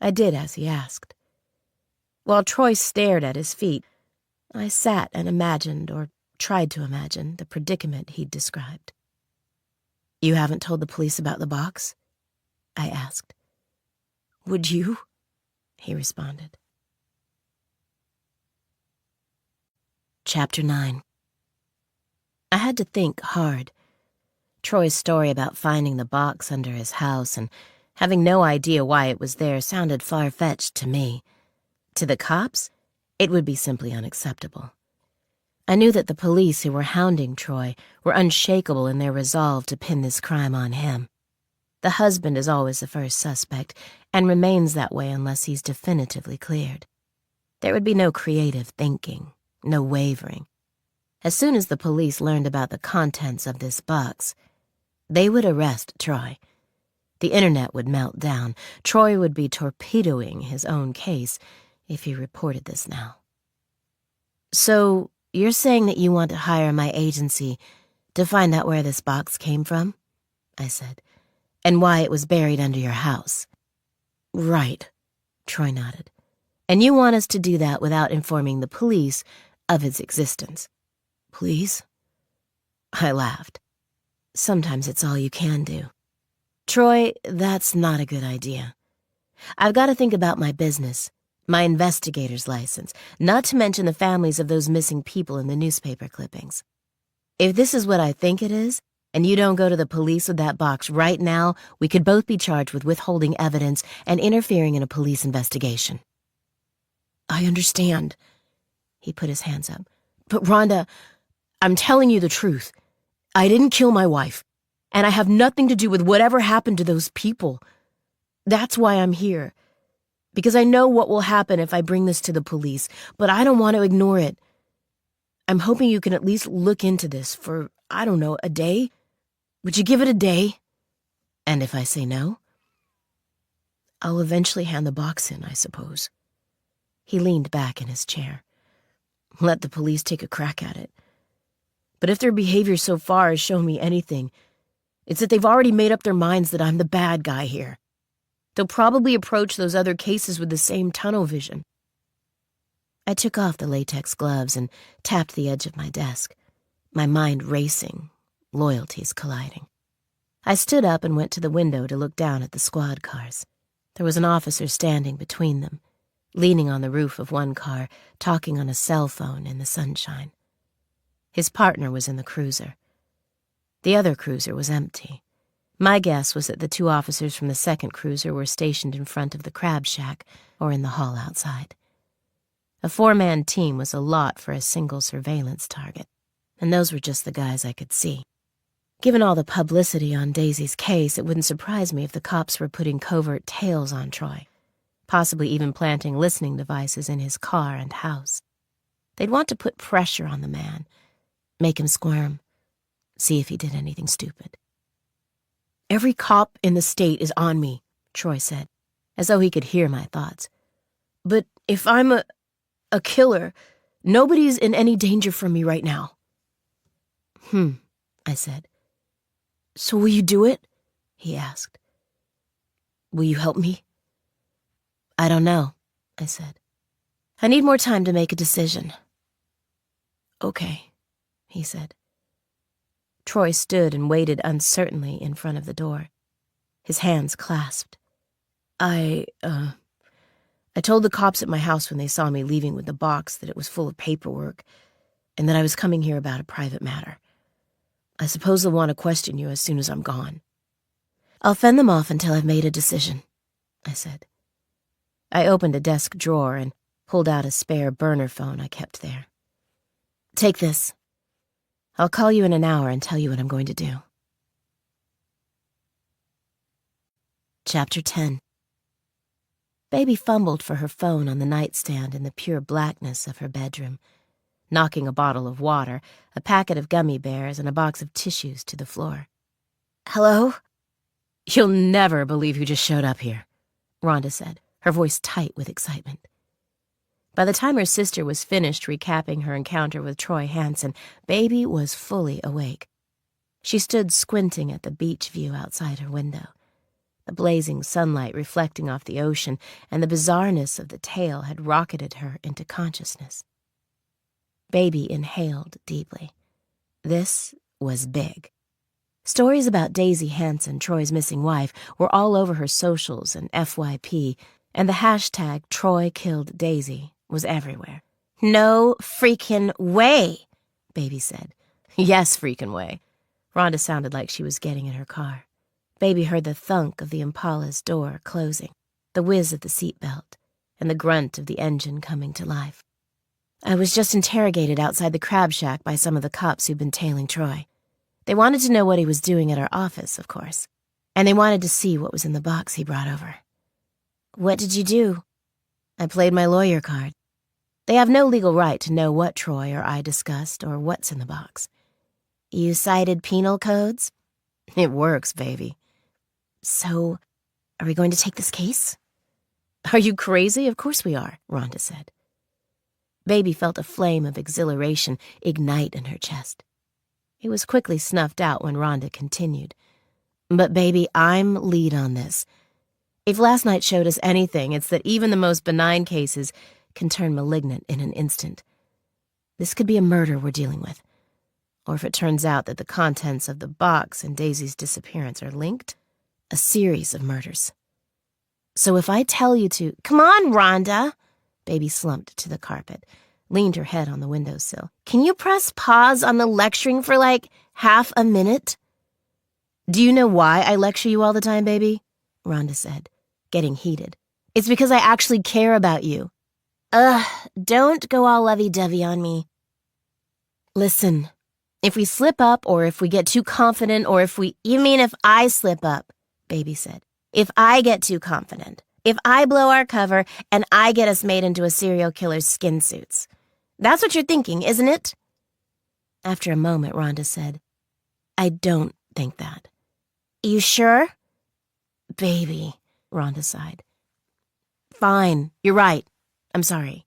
I did as he asked. While Troy stared at his feet, I sat and imagined, or tried to imagine, the predicament he'd described. "You haven't told the police about the box?" I asked. "Would you?" he responded. Chapter 9. I had to think hard. Troy's story about finding the box under his house and having no idea why it was there sounded far-fetched to me. To the cops, it would be simply unacceptable. I knew that the police who were hounding Troy were unshakable in their resolve to pin this crime on him. The husband is always the first suspect, and remains that way unless he's definitively cleared. There would be no creative thinking, no wavering. As soon as the police learned about the contents of this box, they would arrest Troy. The internet would melt down. Troy would be torpedoing his own case if he reported this now. "So, you're saying that you want to hire my agency to find out where this box came from?" I said, "and why it was buried under your house." "Right," Troy nodded. "And you want us to do that without informing the police of its existence?" "Please?" I laughed. "Sometimes it's all you can do." "Troy, that's not a good idea. I've got to think about my business, my investigator's license, not to mention the families of those missing people in the newspaper clippings. If this is what I think it is, and you don't go to the police with that box right now, we could both be charged with withholding evidence and interfering in a police investigation." "I understand." He put his hands up. "But Rhonda, I'm telling you the truth. I didn't kill my wife. And I have nothing to do with whatever happened to those people. That's why I'm here. Because I know what will happen if I bring this to the police, but I don't want to ignore it. I'm hoping you can at least look into this for, I don't know, a day? Would you give it a day? And if I say no? I'll eventually hand the box in, I suppose. He leaned back in his chair. Let the police take a crack at it. But if their behavior so far has shown me anything, it's that they've already made up their minds that I'm the bad guy here. They'll probably approach those other cases with the same tunnel vision. I took off the latex gloves and tapped the edge of my desk, my mind racing, loyalties colliding. I stood up and went to the window to look down at the squad cars. There was an officer standing between them, leaning on the roof of one car, talking on a cell phone in the sunshine. His partner was in the cruiser. The other cruiser was empty. My guess was that the two officers from the second cruiser were stationed in front of the crab shack or in the hall outside. A 4-man team was a lot for a single surveillance target, and those were just the guys I could see. Given all the publicity on Daisy's case, it wouldn't surprise me if the cops were putting covert tails on Troy, possibly even planting listening devices in his car and house. They'd want to put pressure on the man, make him squirm, see if he did anything stupid. Every cop in the state is on me, Troy said, as though he could hear my thoughts. But if I'm a killer, nobody's in any danger from me right now. I said. So will you do it? He asked. Will you help me? I don't know, I said. I need more time to make a decision. Okay, he said. Troy stood and waited uncertainly in front of the door, his hands clasped. I told the cops at my house when they saw me leaving with the box that it was full of paperwork and that I was coming here about a private matter. I suppose they'll want to question you as soon as I'm gone. I'll fend them off until I've made a decision, I said. I opened a desk drawer and pulled out a spare burner phone I kept there. Take this. I'll call you in an hour and tell you what I'm going to do. Chapter 10. Baby fumbled for her phone on the nightstand in the pure blackness of her bedroom, knocking a bottle of water, a packet of gummy bears, and a box of tissues to the floor. Hello? You'll never believe who just showed up here, Rhonda said, her voice tight with excitement. By the time her sister was finished recapping her encounter with Troy Hansen, Baby was fully awake. She stood squinting at the beach view outside her window, the blazing sunlight reflecting off the ocean, and the bizarreness of the tale had rocketed her into consciousness. Baby inhaled deeply. This was big. Stories about Daisy Hansen, Troy's missing wife, were all over her socials and FYP, and the hashtag #TroyKilledDaisy was everywhere. No freaking way, Baby said. Yes, freaking way. Rhonda sounded like she was getting in her car. Baby heard the thunk of the Impala's door closing, the whiz of the seatbelt, and the grunt of the engine coming to life. I was just interrogated outside the crab shack by some of the cops who'd been tailing Troy. They wanted to know what he was doing at our office, of course, and they wanted to see what was in the box he brought over. What did you do? I played my lawyer card. They have no legal right to know what Troy or I discussed or what's in the box. You cited penal codes? It works, baby. So, are we going to take this case? Are you crazy? Of course we are, Rhonda said. Baby felt a flame of exhilaration ignite in her chest. It was quickly snuffed out when Rhonda continued. But baby, I'm lead on this. If last night showed us anything, it's that even the most benign cases can turn malignant in an instant. This could be a murder we're dealing with. Or if it turns out that the contents of the box and Daisy's disappearance are linked, a series of murders. So if I tell you to... Come on, Rhonda! Baby slumped to the carpet, leaned her head on the windowsill. Can you press pause on the lecturing for like half a minute? Do you know why I lecture you all the time, baby? Rhonda said, getting heated. It's because I actually care about you. Don't go all lovey-dovey on me. Listen, If we slip up, or if we get too confident, or if we— You mean if I slip up, Baby said. If I get too confident. If I blow our cover and I get us made into a serial killer's skin suits. That's what you're thinking, isn't it? After a moment, Rhonda said, I don't think that. You sure? Baby, Rhonda sighed. Fine, you're right. I'm sorry.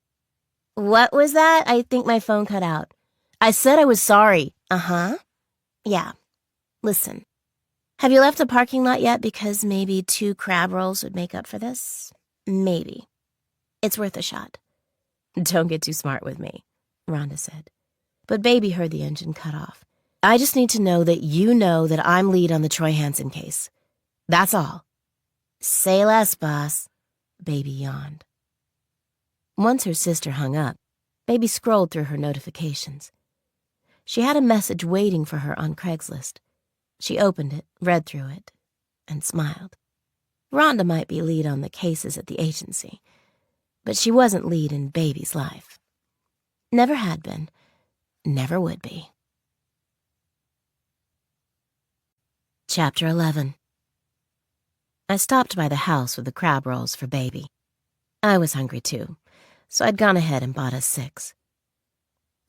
What was that? I think my phone cut out. I said I was sorry. Uh-huh. Yeah. Listen. Have you left the parking lot yet? Because maybe 2 crab rolls would make up for this. Maybe. It's worth a shot. Don't get too smart with me, Rhonda said. But Baby heard the engine cut off. I just need to know that you know that I'm lead on the Troy Hansen case. That's all. Say less, boss. Baby yawned. Once her sister hung up, Baby scrolled through her notifications. She had a message waiting for her on Craigslist. She opened it, read through it, and smiled. Rhonda might be lead on the cases at the agency, but she wasn't lead in Baby's life. Never had been, never would be. Chapter 11. I stopped by the house with the crab rolls for Baby. I was hungry too, so I'd gone ahead and bought us 6.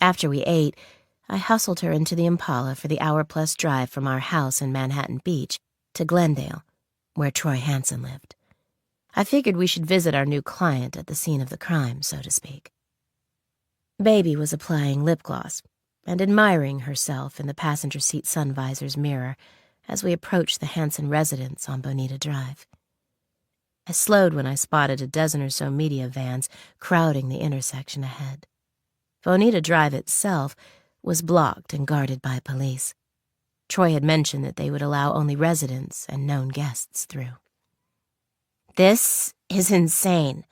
After we ate, I hustled her into the Impala for the hour-plus drive from our house in Manhattan Beach to Glendale, where Troy Hansen lived. I figured we should visit our new client at the scene of the crime, so to speak. Baby was applying lip gloss and admiring herself in the passenger seat sun visor's mirror as we approached the Hansen residence on Bonita Drive. I slowed when I spotted a dozen or so media vans crowding the intersection ahead. Bonita Drive itself was blocked and guarded by police. Troy had mentioned that they would allow only residents and known guests through. This is insane.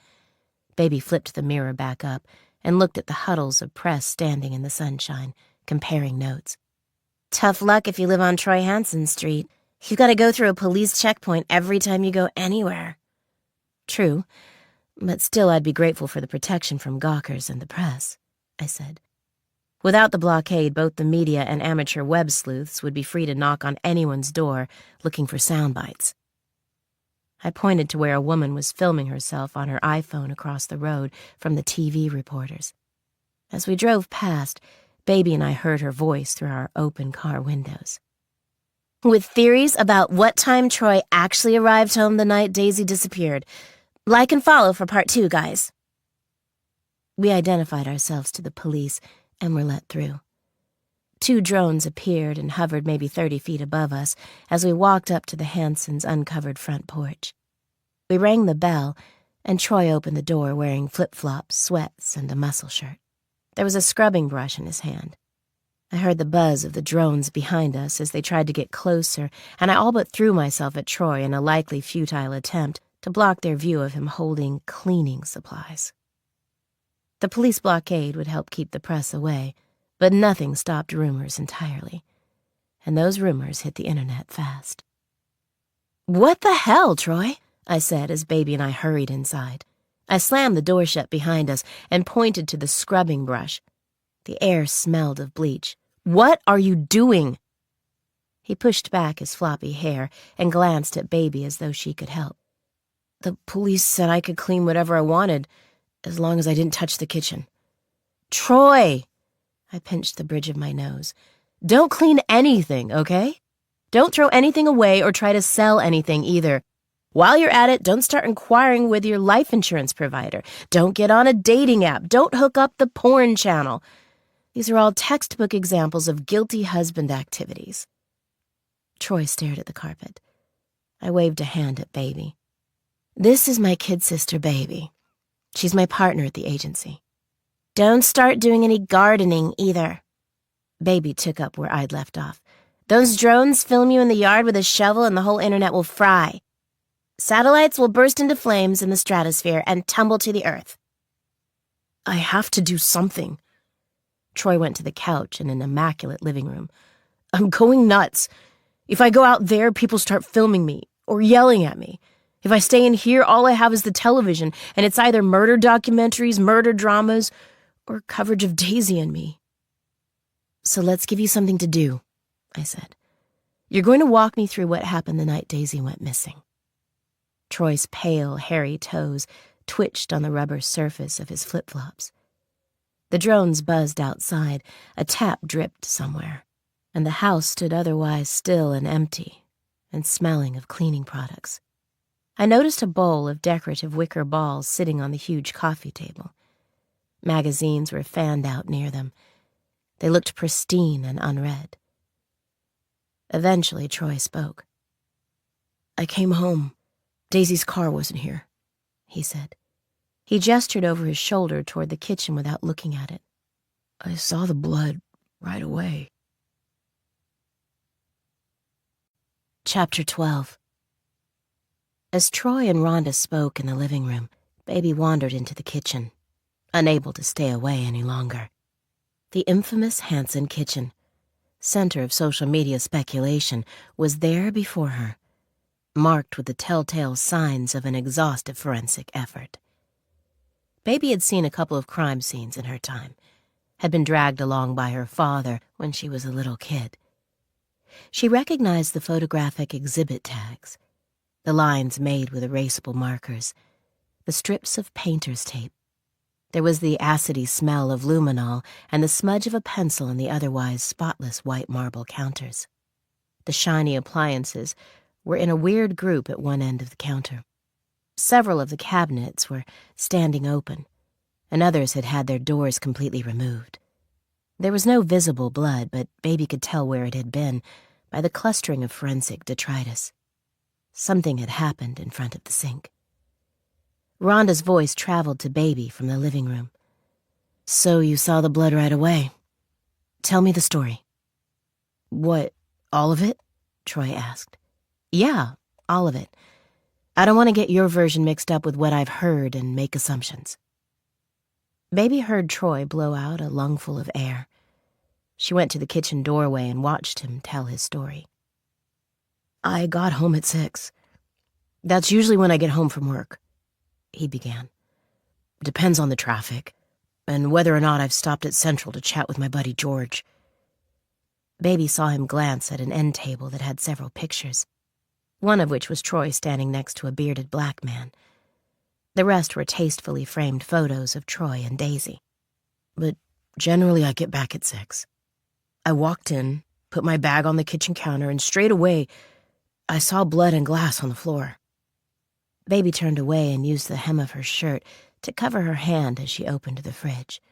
Baby flipped the mirror back up and looked at the huddles of press standing in the sunshine, comparing notes. Tough luck if you live on Troy Hansen Street. You've got to go through a police checkpoint every time you go anywhere. True, but still I'd be grateful for the protection from gawkers and the press, I said. Without the blockade, both the media and amateur web sleuths would be free to knock on anyone's door looking for sound bites. I pointed to where a woman was filming herself on her iPhone across the road from the TV reporters. As we drove past, Baby and I heard her voice through our open car windows. With theories about what time Troy actually arrived home the night Daisy disappeared. Like and follow for part 2, guys. We identified ourselves to the police and were let through. 2 drones appeared and hovered maybe 30 feet above us as we walked up to the Hansens' uncovered front porch. We rang the bell, and Troy opened the door wearing flip-flops, sweats, and a muscle shirt. There was a scrubbing brush in his hand. I heard the buzz of the drones behind us as they tried to get closer, and I all but threw myself at Troy in a likely futile attempt to block their view of him holding cleaning supplies. The police blockade would help keep the press away, but nothing stopped rumors entirely. And those rumors hit the internet fast. "What the hell, Troy?" I said as Baby and I hurried inside. I slammed the door shut behind us and pointed to the scrubbing brush. The air smelled of bleach. "What are you doing?" He pushed back his floppy hair and glanced at Baby as though she could help. "The police said I could clean whatever I wanted, as long as I didn't touch the kitchen." "Troy!" I pinched the bridge of my nose. "Don't clean anything, okay? Don't throw anything away or try to sell anything either. While you're at it, don't start inquiring with your life insurance provider. Don't get on a dating app. Don't hook up the porn channel. These are all textbook examples of guilty husband activities." Troy stared at the carpet. I waved a hand at Baby. "This is my kid sister, Baby. She's my partner at the agency." "Don't start doing any gardening either." Baby took up where I'd left off. "Those drones film you in the yard with a shovel and the whole internet will fry. Satellites will burst into flames in the stratosphere and tumble to the earth." "I have to do something." Troy went to the couch in an immaculate living room. "I'm going nuts. If I go out there, people start filming me or yelling at me. If I stay in here, all I have is the television, and it's either murder documentaries, murder dramas, or coverage of Daisy and me." So let's give you something to do, I said. You're going to walk me through what happened the night Daisy went missing. Troy's pale, hairy toes twitched on the rubber surface of his flip-flops. The drones buzzed outside, a tap dripped somewhere, and the house stood otherwise still and empty, and smelling of cleaning products. I noticed a bowl of decorative wicker balls sitting on the huge coffee table. Magazines were fanned out near them. They looked pristine and unread. Eventually, Troy spoke. I came home. Daisy's car wasn't here, he said. He gestured over his shoulder toward the kitchen without looking at it. I saw the blood right away. Chapter 12. As Troy and Rhonda spoke in the living room, Baby wandered into the kitchen, unable to stay away any longer. The infamous Hanson kitchen, center of social media speculation, was there before her, marked with the telltale signs of an exhaustive forensic effort. Baby had seen a couple of crime scenes in her time, had been dragged along by her father when she was a little kid. She recognized the photographic exhibit tags, the lines made with erasable markers, the strips of painter's tape. There was the acidy smell of luminol and the smudge of a pencil on the otherwise spotless white marble counters. The shiny appliances were in a weird group at one end of the counter. Several of the cabinets were standing open, and others had had their doors completely removed. There was no visible blood, but Baby could tell where it had been by the clustering of forensic detritus. Something had happened in front of the sink. Rhonda's voice traveled to Baby from the living room. So you saw the blood right away. Tell me the story. What, all of it? Troy asked. Yeah, all of it. I don't want to get your version mixed up with what I've heard and make assumptions. Baby heard Troy blow out a lungful of air. She went to the kitchen doorway and watched him tell his story. I got home at 6. That's usually when I get home from work, he began. Depends on the traffic, and whether or not I've stopped at Central to chat with my buddy George. Baby saw him glance at an end table that had several pictures, one of which was Troy standing next to a bearded black man. The rest were tastefully framed photos of Troy and Daisy. But generally I get back at 6. I walked in, put my bag on the kitchen counter, and straight away I saw blood and glass on the floor. Baby turned away and used the hem of her shirt to cover her hand as she opened the fridge.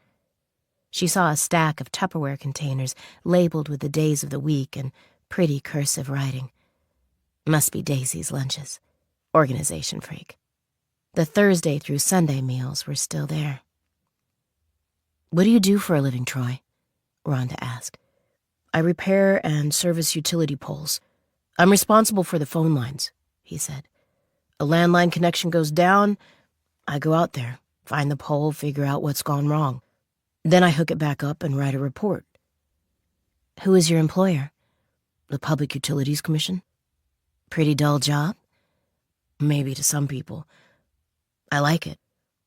She saw a stack of Tupperware containers labeled with the days of the week and pretty cursive writing. Must be Daisy's lunches. Organization freak. The Thursday through Sunday meals were still there. What do you do for a living, Troy? Rhonda asked. I repair and service utility poles. I'm responsible for the phone lines, he said. A landline connection goes down, I go out there, find the pole, figure out what's gone wrong. Then I hook it back up and write a report. Who is your employer? The Public Utilities Commission. Pretty dull job? Maybe to some people. I like it.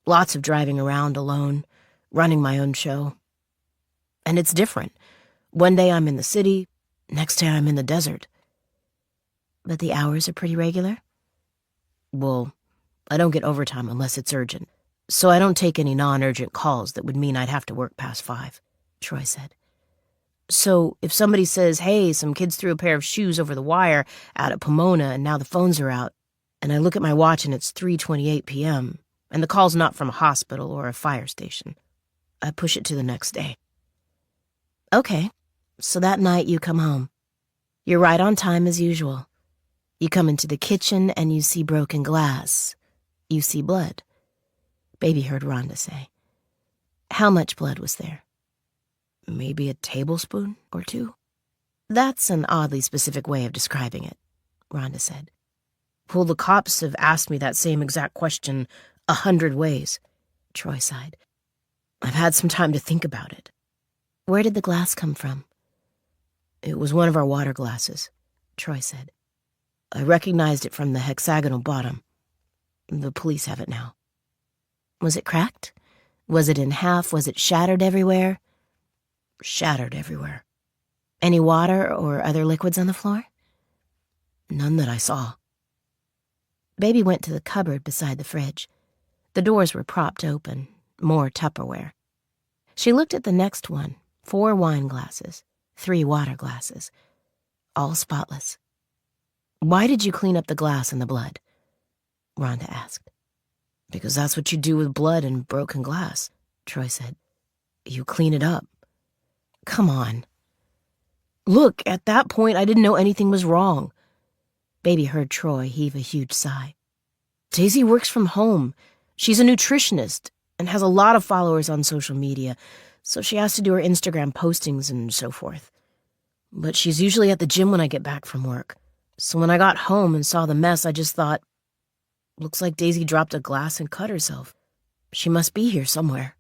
Lots of driving around alone, running my own show. And it's different. One day I'm in the city, next day I'm in the desert. But the hours are pretty regular? Well, I don't get overtime unless it's urgent, so I don't take any non-urgent calls that would mean I'd have to work past 5, Troy said. So if somebody says, hey, some kids threw a pair of shoes over the wire out at Pomona and now the phones are out, and I look at my watch and it's 3:28 p.m., and the call's not from a hospital or a fire station, I push it to the next day. Okay, so that night you come home. You're right on time as usual. You come into the kitchen and you see broken glass. You see blood. Baby heard Rhonda say. How much blood was there? Maybe a tablespoon or 2? That's an oddly specific way of describing it, Rhonda said. Well, the cops have asked me that same exact question 100 ways, Troy sighed. I've had some time to think about it. Where did the glass come from? It was one of our water glasses, Troy said. I recognized it from the hexagonal bottom. The police have it now. Was it cracked? Was it in half? Was it shattered everywhere? Shattered everywhere, Any water or other liquids on the floor? None that I saw. Baby went to the cupboard beside the fridge. The doors were propped open, more Tupperware. She looked at the next one, 4 wine glasses, 3 water glasses, all spotless. Why did you clean up the glass and the blood? Rhonda asked. Because that's what you do with blood and broken glass, Troy said. You clean it up. Come on. Look, at that point, I didn't know anything was wrong. Baby heard Troy heave a huge sigh. Daisy works from home. She's a nutritionist and has a lot of followers on social media, so she has to do her Instagram postings and so forth. But she's usually at the gym when I get back from work. So when I got home and saw the mess, I just thought, looks like Daisy dropped a glass and cut herself. She must be here somewhere.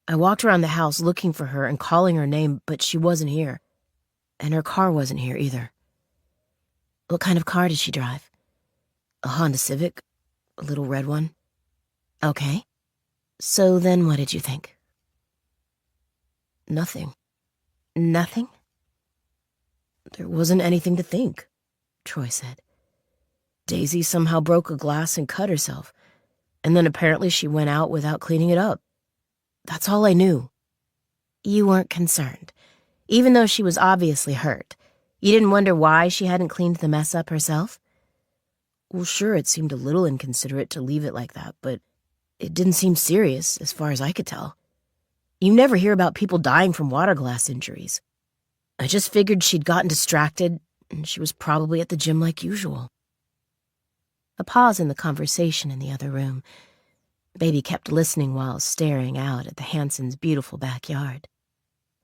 I walked around the house looking for her and calling her name, but she wasn't here. And her car wasn't here either. What kind of car did she drive? A Honda Civic, a little red one. Okay. So then what did you think? Nothing. Nothing? There wasn't anything to think, Troy said. Daisy somehow broke a glass and cut herself, and then apparently she went out without cleaning it up. That's all I knew. You weren't concerned, even though she was obviously hurt. You didn't wonder why she hadn't cleaned the mess up herself? Well, sure, it seemed a little inconsiderate to leave it like that, but it didn't seem serious, as far as I could tell. You never hear about people dying from water glass injuries. I just figured she'd gotten distracted, and she was probably at the gym like usual. A pause in the conversation in the other room. Baby kept listening while staring out at the Hansons' beautiful backyard.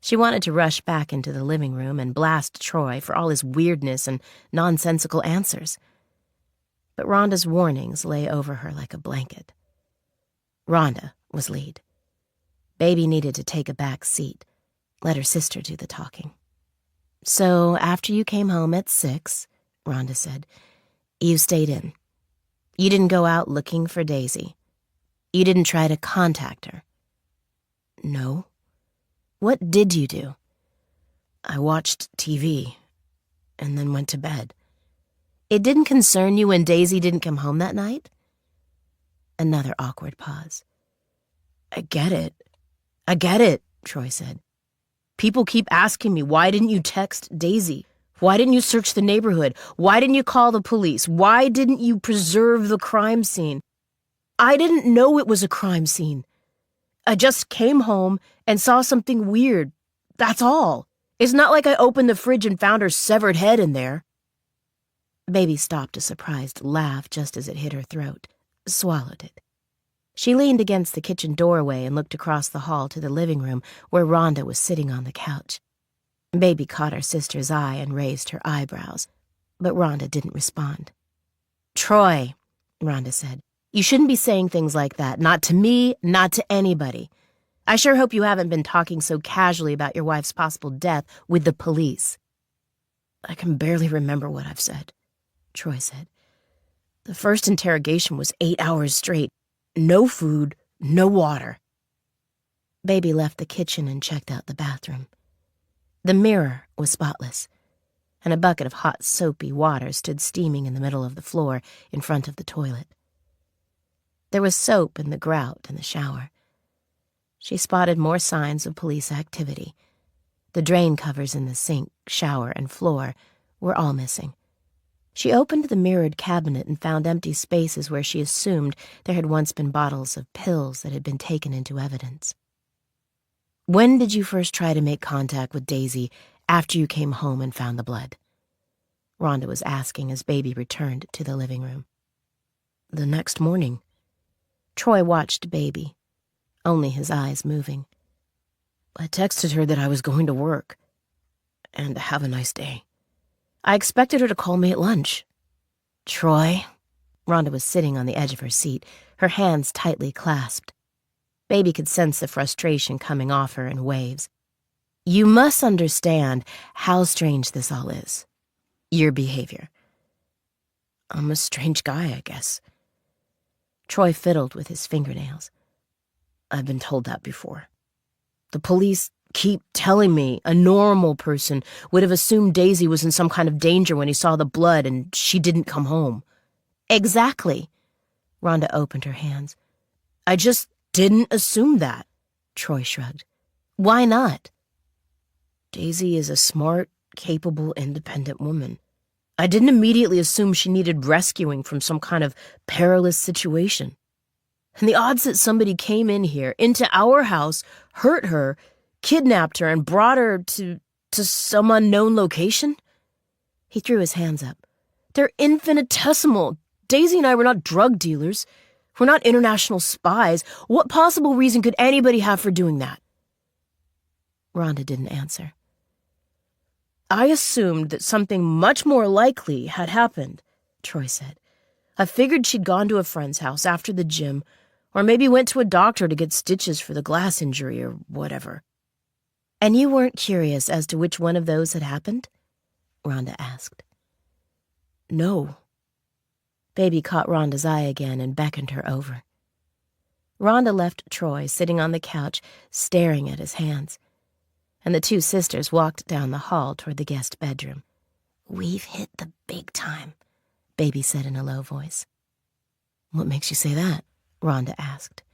She wanted to rush back into the living room and blast Troy for all his weirdness and nonsensical answers. But Rhonda's warnings lay over her like a blanket. Rhonda was lead. Baby needed to take a back seat, let her sister do the talking. So after you came home at 6, Rhonda said, you stayed in. You didn't go out looking for Daisy. You didn't try to contact her. No. What did you do? I watched TV and then went to bed. It didn't concern you when Daisy didn't come home that night? Another awkward pause. I get it, Troy said. People keep asking me, why didn't you text Daisy? Why didn't you search the neighborhood? Why didn't you call the police? Why didn't you preserve the crime scene? I didn't know it was a crime scene. I just came home and saw something weird. That's all. It's not like I opened the fridge and found her severed head in there. Baby stopped a surprised laugh just as it hit her throat, swallowed it. She leaned against the kitchen doorway and looked across the hall to the living room where Rhonda was sitting on the couch. Baby caught her sister's eye and raised her eyebrows, but Rhonda didn't respond. Troy, Rhonda said, you shouldn't be saying things like that, not to me, not to anybody. I sure hope you haven't been talking so casually about your wife's possible death with the police. I can barely remember what I've said, Troy said. The first interrogation was 8 hours straight. No food, no water. Baby left the kitchen and checked out the bathroom. The mirror was spotless, and a bucket of hot, soapy water stood steaming in the middle of the floor in front of the toilet. There was soap in the grout in the shower. She spotted more signs of police activity. The drain covers in the sink, shower, and floor were all missing. She opened the mirrored cabinet and found empty spaces where she assumed there had once been bottles of pills that had been taken into evidence. When did you first try to make contact with Daisy after you came home and found the blood? Rhonda was asking as Baby returned to the living room. The next morning. Troy watched Baby, only his eyes moving. I texted her that I was going to work and to have a nice day. I expected her to call me at lunch. Troy, Rhonda was sitting on the edge of her seat, her hands tightly clasped. Baby could sense the frustration coming off her in waves. You must understand how strange this all is. Your behavior. I'm a strange guy, I guess. Troy fiddled with his fingernails. I've been told that before. The police, keep telling me a normal person would have assumed Daisy was in some kind of danger when he saw the blood and she didn't come home. Exactly. Rhonda opened her hands. I just didn't assume that, Troy shrugged. Why not? Daisy is a smart, capable, independent woman. I didn't immediately assume she needed rescuing from some kind of perilous situation. And the odds that somebody came in here, into our house, hurt her, kidnapped her, and brought her to some unknown location? He threw his hands up. They're infinitesimal. Daisy and I were not drug dealers. We're not international spies. What possible reason could anybody have for doing that? Rhonda didn't answer. I assumed that something much more likely had happened, Troy said. I figured she'd gone to a friend's house after the gym, or maybe went to a doctor to get stitches for the glass injury or whatever. And you weren't curious as to which one of those had happened? Rhonda asked. No. Baby caught Rhonda's eye again and beckoned her over. Rhonda left Troy sitting on the couch, staring at his hands, and the two sisters walked down the hall toward the guest bedroom. We've hit the big time, Baby said in a low voice. What makes you say that? Rhonda asked.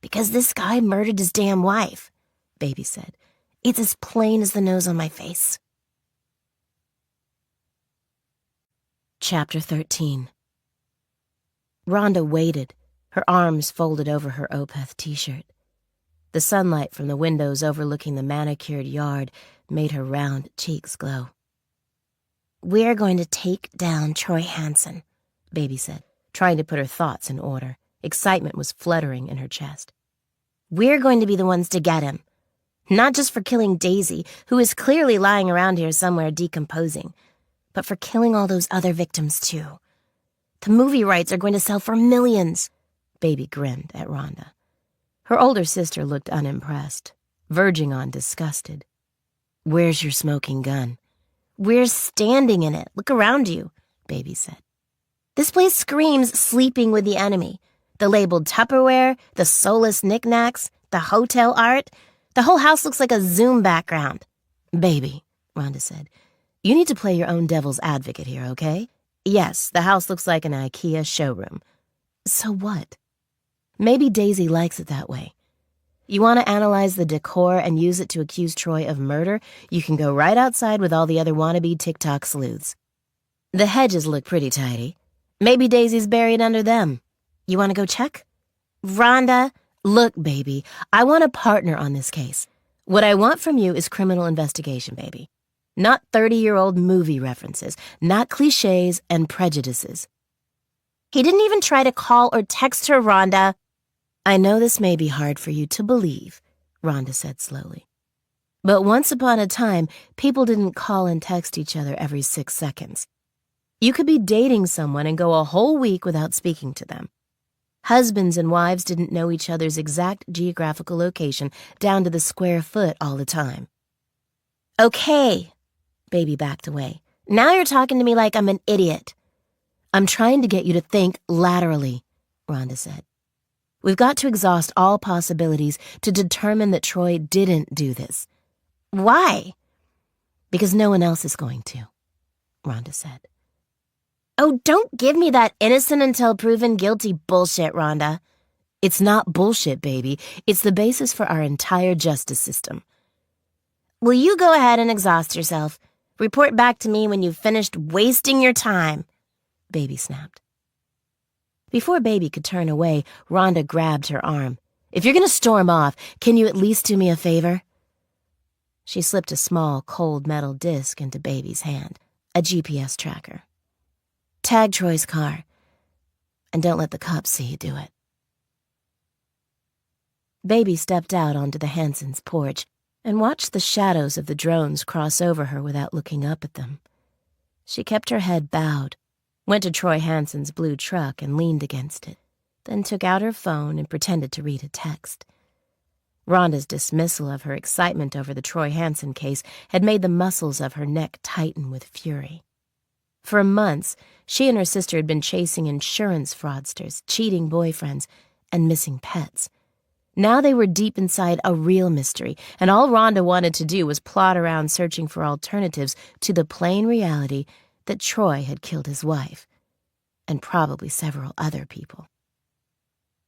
Because this guy murdered his damn wife, Baby said. It's as plain as the nose on my face. Chapter 13. Rhonda waited, her arms folded over her Opeth t-shirt. The sunlight from the windows overlooking the manicured yard made her round cheeks glow. We're going to take down Troy Hansen, Baby said, trying to put her thoughts in order. Excitement was fluttering in her chest. We're going to be the ones to get him. Not just for killing Daisy, who is clearly lying around here somewhere decomposing, but for killing all those other victims too. The movie rights are going to sell for millions. Baby grinned at Rhonda. Her older sister looked unimpressed, verging on disgusted. Where's your smoking gun? We're standing in it. Look around you, Baby said. This place screams sleeping with the enemy. The labeled Tupperware, the soulless knickknacks, the hotel art. The whole house looks like a Zoom background. Baby, Rhonda said, you need to play your own devil's advocate here, okay? Yes, the house looks like an IKEA showroom. So what? Maybe Daisy likes it that way. You want to analyze the decor and use it to accuse Troy of murder? You can go right outside with all the other wannabe TikTok sleuths. The hedges look pretty tidy. Maybe Daisy's buried under them. You want to go check? Rhonda, look, baby, I want a partner on this case. What I want from you is criminal investigation, baby. Not 30-year-old movie references, not cliches and prejudices. He didn't even try to call or text her, Rhonda. I know this may be hard for you to believe, Rhonda said slowly. But once upon a time, people didn't call and text each other every 6 seconds. You could be dating someone and go a whole week without speaking to them. Husbands and wives didn't know each other's exact geographical location down to the square foot all the time. Okay. Baby backed away. Now you're talking to me like I'm an idiot. I'm trying to get you to think laterally, Rhonda said. We've got to exhaust all possibilities to determine that Troy didn't do this. Why? Because no one else is going to, Rhonda said. Oh, don't give me that innocent until proven guilty bullshit, Rhonda. It's not bullshit, baby. It's the basis for our entire justice system. Will you go ahead and exhaust yourself? Report back to me when you've finished wasting your time, Baby snapped. Before Baby could turn away, Rhonda grabbed her arm. If you're going to storm off, can you at least do me a favor? She slipped a small, cold metal disc into Baby's hand, a GPS tracker. Tag Troy's car, and don't let the cops see you do it. Baby stepped out onto the Hansons' porch and watched the shadows of the drones cross over her without looking up at them. She kept her head bowed, went to Troy Hanson's blue truck and leaned against it, then took out her phone and pretended to read a text. Rhonda's dismissal of her excitement over the Troy Hanson case had made the muscles of her neck tighten with fury. For months, she and her sister had been chasing insurance fraudsters, cheating boyfriends, and missing pets. Now they were deep inside a real mystery, and all Rhonda wanted to do was plod around searching for alternatives to the plain reality that Troy had killed his wife, and probably several other people.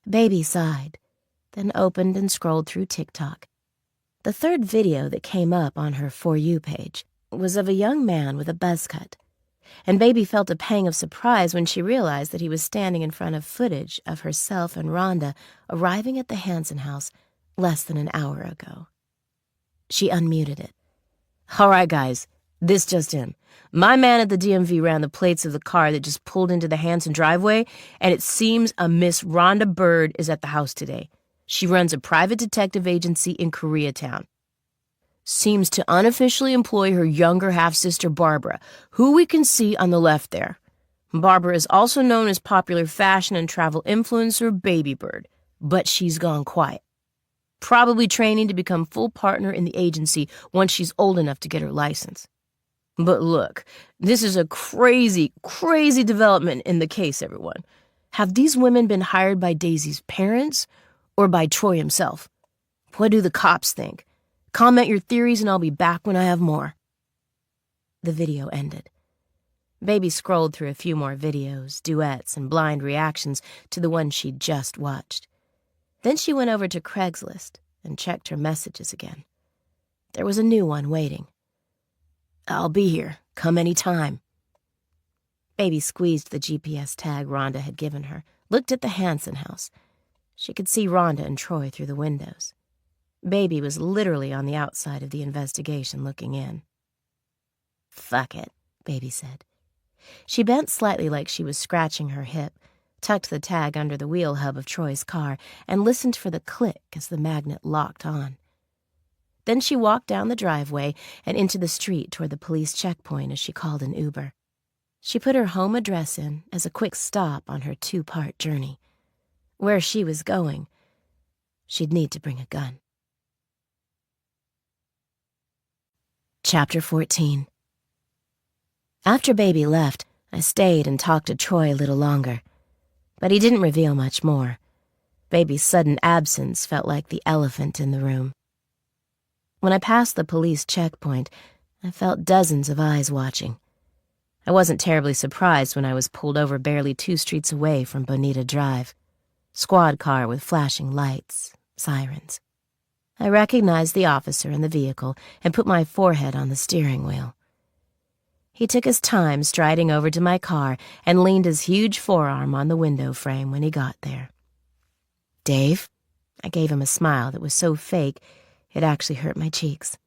Baby sighed, then opened and scrolled through TikTok. The third video that came up on her For You page was of a young man with a buzz cut, and Baby felt a pang of surprise when she realized that he was standing in front of footage of herself and Rhonda arriving at the Hansen house less than an hour ago. She unmuted it. "All right, guys, this just in. My man at the DMV ran the plates of the car that just pulled into the Hansen driveway, and it seems a Miss Rhonda Bird is at the house today. She runs a private detective agency in Koreatown. Seems to unofficially employ her younger half-sister Barbara, who we can see on the left there. Barbara is also known as popular fashion and travel influencer Baby Bird, but she's gone quiet. Probably training to become full partner in the agency once she's old enough to get her license. But look, this is a crazy, crazy development in the case, everyone. Have these women been hired by Daisy's parents or by Troy himself? What do the cops think? Comment your theories and I'll be back when I have more." The video ended. Baby scrolled through a few more videos, duets, and blind reactions to the one she'd just watched. Then she went over to Craigslist and checked her messages again. There was a new one waiting. "I'll be here. Come any time." Baby squeezed the GPS tag Rhonda had given her, looked at the Hansen house. She could see Rhonda and Troy through the windows. Baby was literally on the outside of the investigation looking in. "Fuck it," Baby said. She bent slightly like she was scratching her hip, tucked the tag under the wheel hub of Troy's car, and listened for the click as the magnet locked on. Then she walked down the driveway and into the street toward the police checkpoint as she called an Uber. She put her home address in as a quick stop on her 2-part journey. Where she was going, she'd need to bring a gun. Chapter 14. After Baby left, I stayed and talked to Troy a little longer, but he didn't reveal much more. Baby's sudden absence felt like the elephant in the room. When I passed the police checkpoint, I felt dozens of eyes watching. I wasn't terribly surprised when I was pulled over barely 2 streets away from Bonita Drive. Squad car with flashing lights, sirens. I recognized the officer in the vehicle and put my forehead on the steering wheel. He took his time striding over to my car and leaned his huge forearm on the window frame when he got there. "Dave?" I gave him a smile that was so fake it actually hurt my cheeks.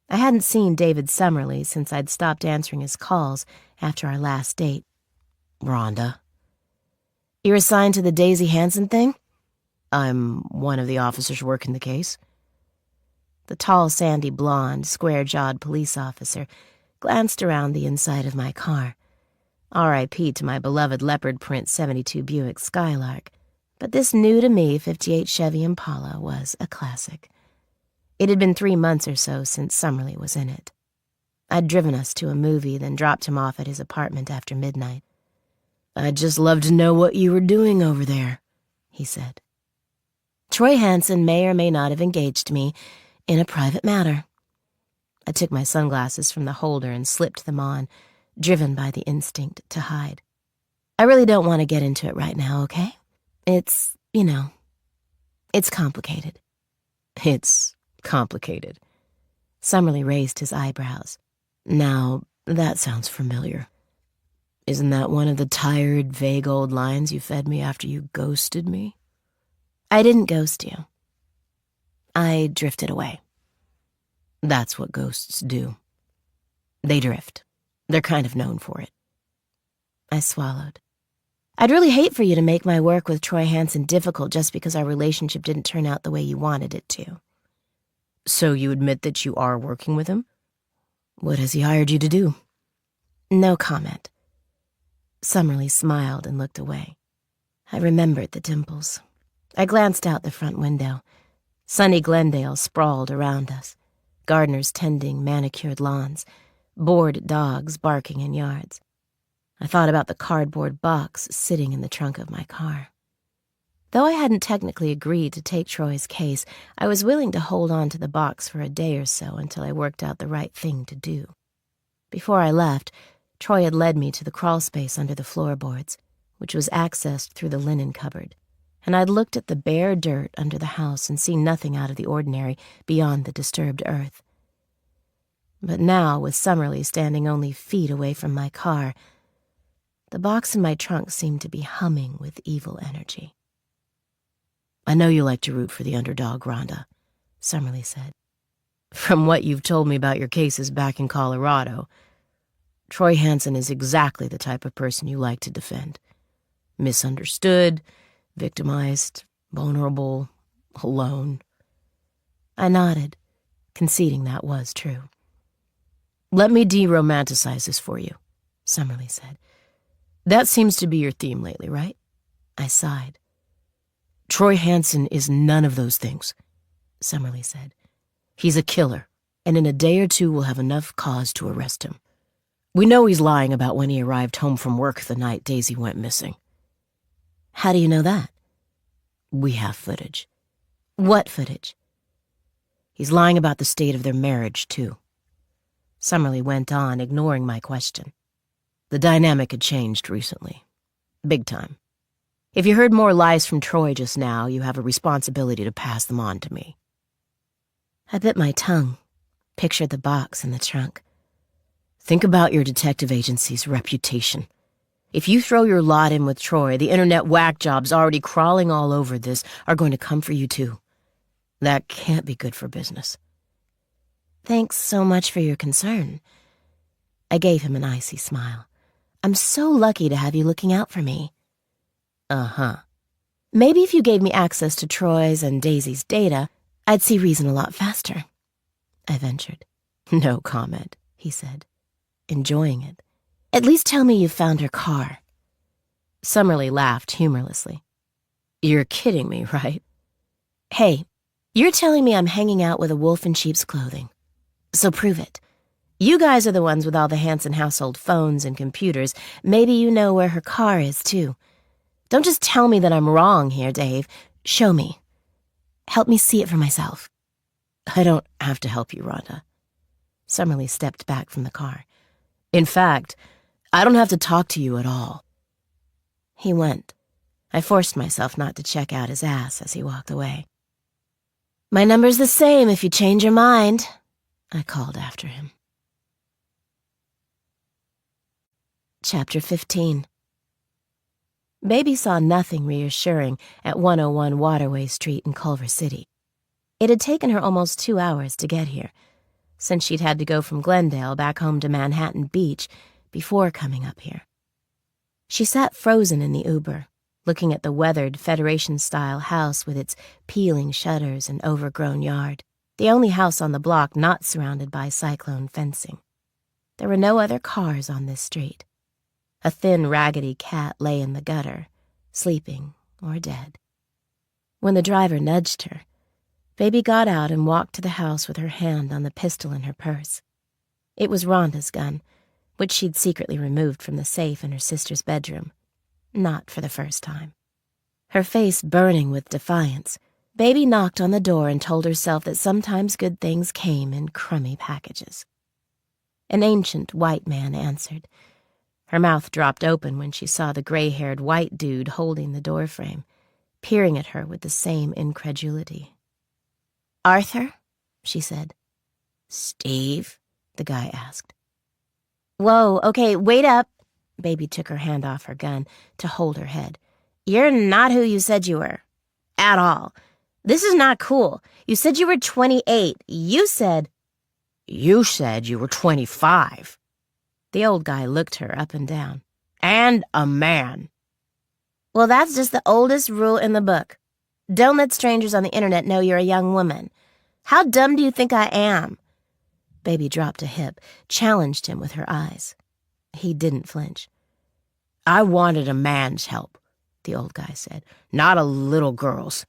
I hadn't seen David Summerlee since I'd stopped answering his calls after our last date. "Rhonda." "You're assigned to the Daisy Hansen thing?" "I'm one of the officers working the case." The tall, sandy, blonde, square-jawed police officer glanced around the inside of my car. R.I.P. to my beloved leopard print 72 Buick Skylark, but this new-to-me 58 Chevy Impala was a classic. It had been 3 months or so since Summerlee was in it. I'd driven us to a movie, then dropped him off at his apartment after midnight. "I'd just love to know what you were doing over there," he said. Troy Hansen may or may not have engaged me in a private matter. I took my sunglasses from the holder and slipped them on, driven by the instinct to hide. "I really don't want to get into it right now, okay? It's complicated." "It's complicated." Summerlee raised his eyebrows. "Now, that sounds familiar. Isn't that one of the tired, vague old lines you fed me after you ghosted me?" "I didn't ghost you. I drifted away." "That's what ghosts do. They drift. They're kind of known for it." I swallowed. "I'd really hate for you to make my work with Troy Hansen difficult just because our relationship didn't turn out the way you wanted it to." "So you admit that you are working with him? What has he hired you to do?" No comment. Summerlee smiled and looked away. I remembered the dimples. I glanced out the front window. Sunny Glendale sprawled around us. Gardeners tending manicured lawns. Bored dogs barking in yards. I thought about the cardboard box sitting in the trunk of my car. Though I hadn't technically agreed to take Troy's case, I was willing to hold on to the box for a day or so until I worked out the right thing to do. Before I left, Troy had led me to the crawl space under the floorboards, which was accessed through the linen cupboard, and I'd looked at the bare dirt under the house and seen nothing out of the ordinary beyond the disturbed earth. But now, with Summerlee standing only feet away from my car, the box in my trunk seemed to be humming with evil energy. "I know you like to root for the underdog, Rhonda," Summerlee said. "From what you've told me about your cases back in Colorado, Troy Hansen is exactly the type of person you like to defend. Misunderstood, victimized, vulnerable, alone." I nodded, conceding that was true. "Let me de-romanticize this for you," Summerlee said. "That seems to be your theme lately, right?" I sighed. "Troy Hansen is none of those things," Summerlee said. "He's a killer, and in a day or two we'll have enough cause to arrest him. We know he's lying about when he arrived home from work the night Daisy went missing." "How do you know that?" "We have footage." "What footage?" "He's lying about the state of their marriage, too." Summerlee went on, ignoring my question. "The dynamic had changed recently. Big time. If you heard more lies from Troy just now, you have a responsibility to pass them on to me." I bit my tongue, pictured the box in the trunk. "Think about your detective agency's reputation. If you throw your lot in with Troy, the internet whack jobs already crawling all over this are going to come for you too. That can't be good for business." "Thanks so much for your concern." I gave him an icy smile. "I'm so lucky to have you looking out for me." "Uh-huh. Maybe if you gave me access to Troy's and Daisy's data, I'd see reason a lot faster," I ventured. "No comment," he said, enjoying it. "At least tell me you've found her car." Summerlee laughed humorlessly. "You're kidding me, right?" "Hey, you're telling me I'm hanging out with a wolf in sheep's clothing. So prove it. You guys are the ones with all the Hansen household phones and computers. Maybe you know where her car is, too. Don't just tell me that I'm wrong here, Dave. Show me. Help me see it for myself." "I don't have to help you, Rhonda." Summerlee stepped back from the car. "In fact, I don't have to talk to you at all." He went. I forced myself not to check out his ass as he walked away. "My number's the same if you change your mind," I called after him. Chapter 15. Baby saw nothing reassuring at 101 Waterway Street in Culver City. It had taken her almost 2 hours to get here, since she'd had to go from Glendale back home to Manhattan Beach before coming up here. She sat frozen in the Uber, looking at the weathered Federation-style house with its peeling shutters and overgrown yard, the only house on the block not surrounded by cyclone fencing. There were no other cars on this street. A thin, raggedy cat lay in the gutter, sleeping or dead. When the driver nudged her, Baby got out and walked to the house with her hand on the pistol in her purse. It was Rhonda's gun, which she'd secretly removed from the safe in her sister's bedroom. Not for the first time. Her face burning with defiance, Baby knocked on the door and told herself that sometimes good things came in crummy packages. An ancient white man answered. Her mouth dropped open when she saw the gray-haired white dude holding the doorframe, peering at her with the same incredulity. "Arthur?" she said. "Steve?" the guy asked. "Whoa, okay, wait up." Baby took her hand off her gun to hold her head. "You're not who you said you were. At all. This is not cool. You said you were 28. You said you were 25. The old guy looked her up and down. "And a man." "Well, that's just the oldest rule in the book. Don't let strangers on the internet know you're a young woman. How dumb do you think I am?" Baby dropped a hip, challenged him with her eyes. He didn't flinch. "I wanted a man's help," the old guy said, "not a little girl's.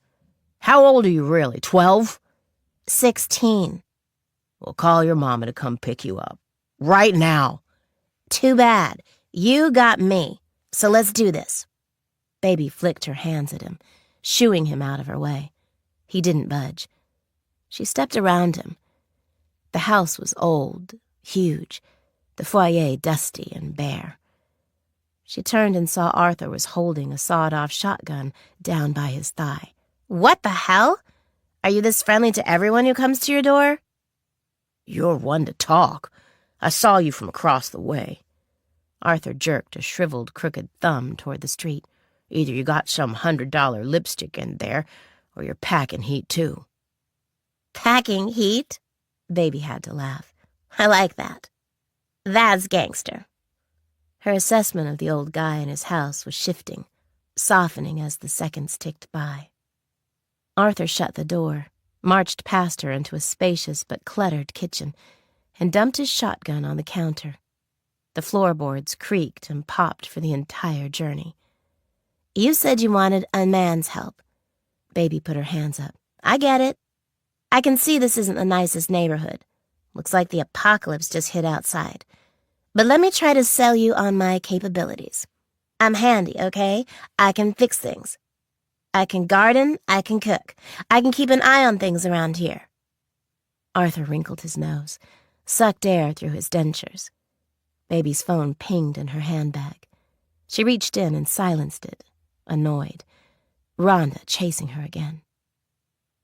How old are you really, 12? 16. Well, call your mama to come pick you up. Right now." Too bad. You got me. So let's do this. Baby flicked her hands at him. shooing him out of her way. He didn't budge. She stepped around him. The house was old, huge, the foyer dusty and bare. She turned and saw Arthur was holding a sawed-off shotgun down by his thigh. What the hell? Are you this friendly to everyone who comes to your door? You're one to talk. I saw you from across the way. Arthur jerked a shriveled, crooked thumb toward the street. Either you got some $100 lipstick in there, or you're packing heat, too. Packing heat? Baby had to laugh. I like that. That's gangster. Her assessment of the old guy in his house was shifting, softening as the seconds ticked by. Arthur shut the door, marched past her into a spacious but cluttered kitchen, and dumped his shotgun on the counter. The floorboards creaked and popped for the entire journey. You said you wanted a man's help. Baby put her hands up. I get it. I can see this isn't the nicest neighborhood. Looks like the apocalypse just hit outside. But let me try to sell you on my capabilities. I'm handy, okay? I can fix things. I can garden, I can cook. I can keep an eye on things around here. Arthur wrinkled his nose, sucked air through his dentures. Baby's phone pinged in her handbag. She reached in and silenced it, annoyed. Rhonda chasing her again.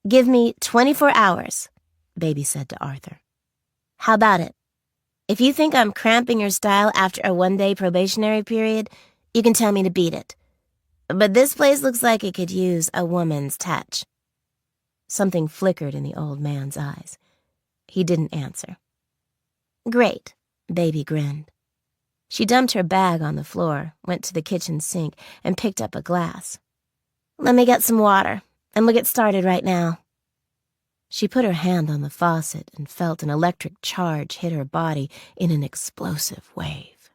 Give me 24 hours, Baby said to Arthur. How about it? If you think I'm cramping your style after a one-day probationary period, you can tell me to beat it. But this place looks like it could use a woman's touch. Something flickered in the old man's eyes. He didn't answer. Great, Baby grinned. She dumped her bag on the floor, went to the kitchen sink, and picked up a glass. Let me get some water, and we'll get started right now. She put her hand on the faucet and felt an electric charge hit her body in an explosive wave.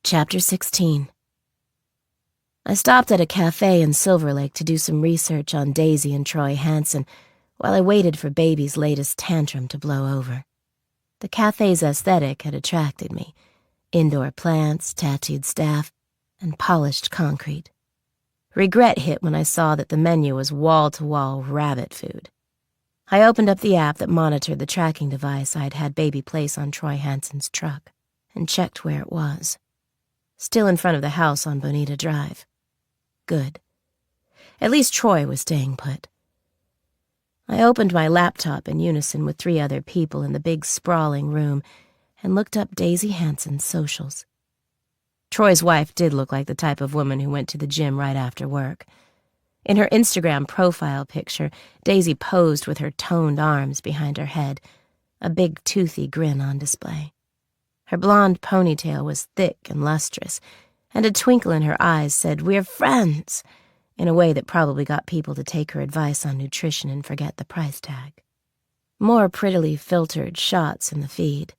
Chapter 16. I stopped at a cafe in Silver Lake to do some research on Daisy and Troy Hansen while I waited for Baby's latest tantrum to blow over. The cafe's aesthetic had attracted me. Indoor plants, tattooed staff, and polished concrete. Regret hit when I saw that the menu was wall-to-wall rabbit food. I opened up the app that monitored the tracking device I'd had Baby place on Troy Hansen's truck and checked where it was. Still in front of the house on Bonita Drive. Good. At least Troy was staying put. I opened my laptop in unison with 3 other people in the big sprawling room and looked up Daisy Hansen's socials. Troy's wife did look like the type of woman who went to the gym right after work. In her Instagram profile picture, Daisy posed with her toned arms behind her head, a big toothy grin on display. Her blonde ponytail was thick and lustrous, and a twinkle in her eyes said, "We're friends," in a way that probably got people to take her advice on nutrition and forget the price tag. More prettily filtered shots in the feed.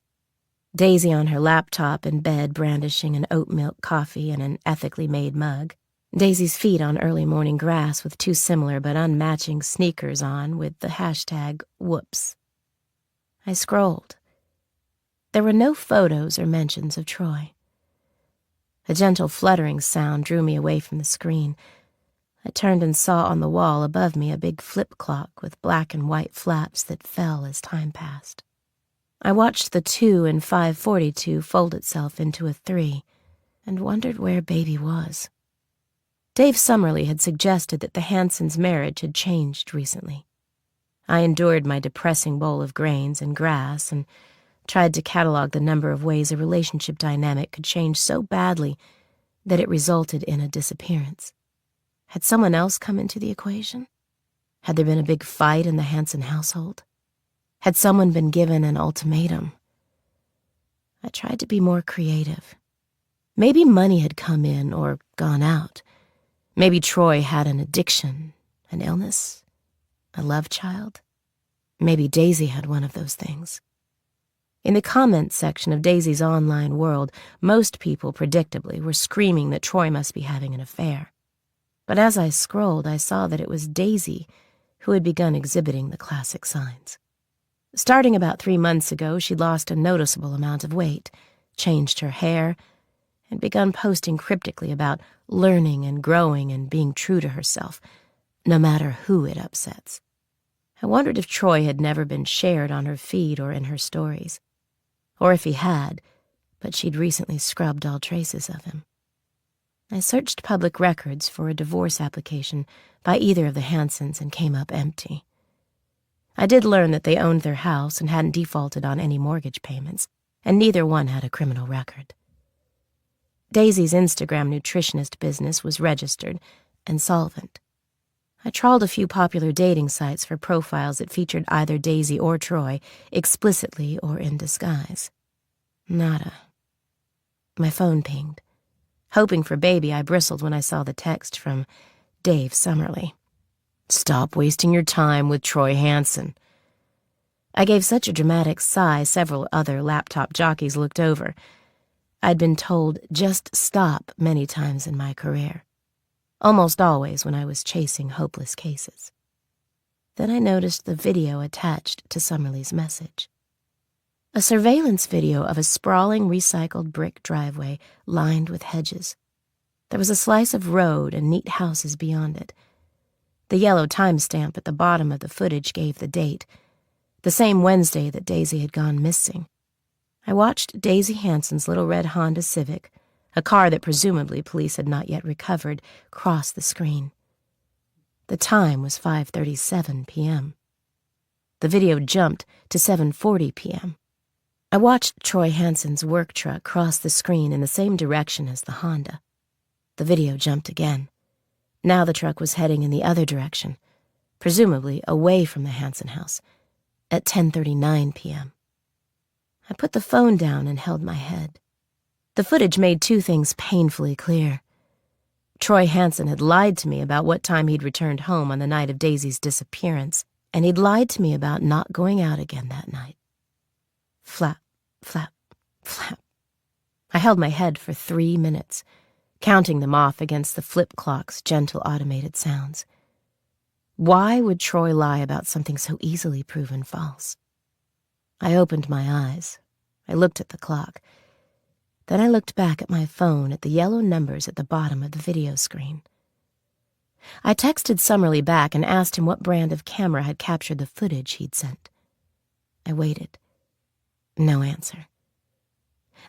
Daisy on her laptop in bed brandishing an oat milk coffee in an ethically made mug. Daisy's feet on early morning grass with 2 similar but unmatching sneakers on with the hashtag whoops. I scrolled. There were no photos or mentions of Troy. A gentle fluttering sound drew me away from the screen. I turned and saw on the wall above me a big flip clock with black and white flaps that fell as time passed. I watched the 2 and 5:42 fold itself into a 3 and wondered where Baby was. Dave Summerly had suggested that the Hansens' marriage had changed recently. I endured my depressing bowl of grains and grass and tried to catalog the number of ways a relationship dynamic could change so badly that it resulted in a disappearance. Had someone else come into the equation? Had there been a big fight in the Hansen household? Had someone been given an ultimatum? I tried to be more creative. Maybe money had come in or gone out. Maybe Troy had an addiction, an illness, a love child. Maybe Daisy had one of those things. In the comments section of Daisy's online world, most people, predictably, were screaming that Troy must be having an affair. But as I scrolled, I saw that it was Daisy who had begun exhibiting the classic signs. Starting about 3 months ago, she'd lost a noticeable amount of weight, changed her hair, and begun posting cryptically about learning and growing and being true to herself, no matter who it upsets. I wondered if Troy had never been shared on her feed or in her stories, or if he had, but she'd recently scrubbed all traces of him. I searched public records for a divorce application by either of the Hansons and came up empty. I did learn that they owned their house and hadn't defaulted on any mortgage payments, and neither one had a criminal record. Daisy's Instagram nutritionist business was registered and solvent. I trawled a few popular dating sites for profiles that featured either Daisy or Troy, explicitly or in disguise. Nada. My phone pinged. Hoping for baby, I bristled when I saw the text from Dave Summerly. "Stop wasting your time with Troy Hanson." I gave such a dramatic sigh several other laptop jockeys looked over. I'd been told just stop many times in my career, almost always when I was chasing hopeless cases. Then I noticed the video attached to Summerly's message. A surveillance video of a sprawling recycled brick driveway lined with hedges. There was a slice of road and neat houses beyond it. The yellow timestamp at the bottom of the footage gave the date, the same Wednesday that Daisy had gone missing. I watched Daisy Hanson's little red Honda Civic, a car that presumably police had not yet recovered, cross the screen. The time was 5:37 p.m. The video jumped to 7:40 p.m. I watched Troy Hanson's work truck cross the screen in the same direction as the Honda. The video jumped again. Now the truck was heading in the other direction, presumably away from the Hanson house, at 10:39 p.m. I put the phone down and held my head. The footage made two things painfully clear. Troy Hanson had lied to me about what time he'd returned home on the night of Daisy's disappearance, and he'd lied to me about not going out again that night. Flap, flap, flap. I held my head for 3 minutes, counting them off against the flip clock's gentle automated sounds. Why would Troy lie about something so easily proven false? I opened my eyes. I looked at the clock. Then I looked back at my phone at the yellow numbers at the bottom of the video screen. I texted Summerly back and asked him what brand of camera had captured the footage he'd sent. I waited. No answer.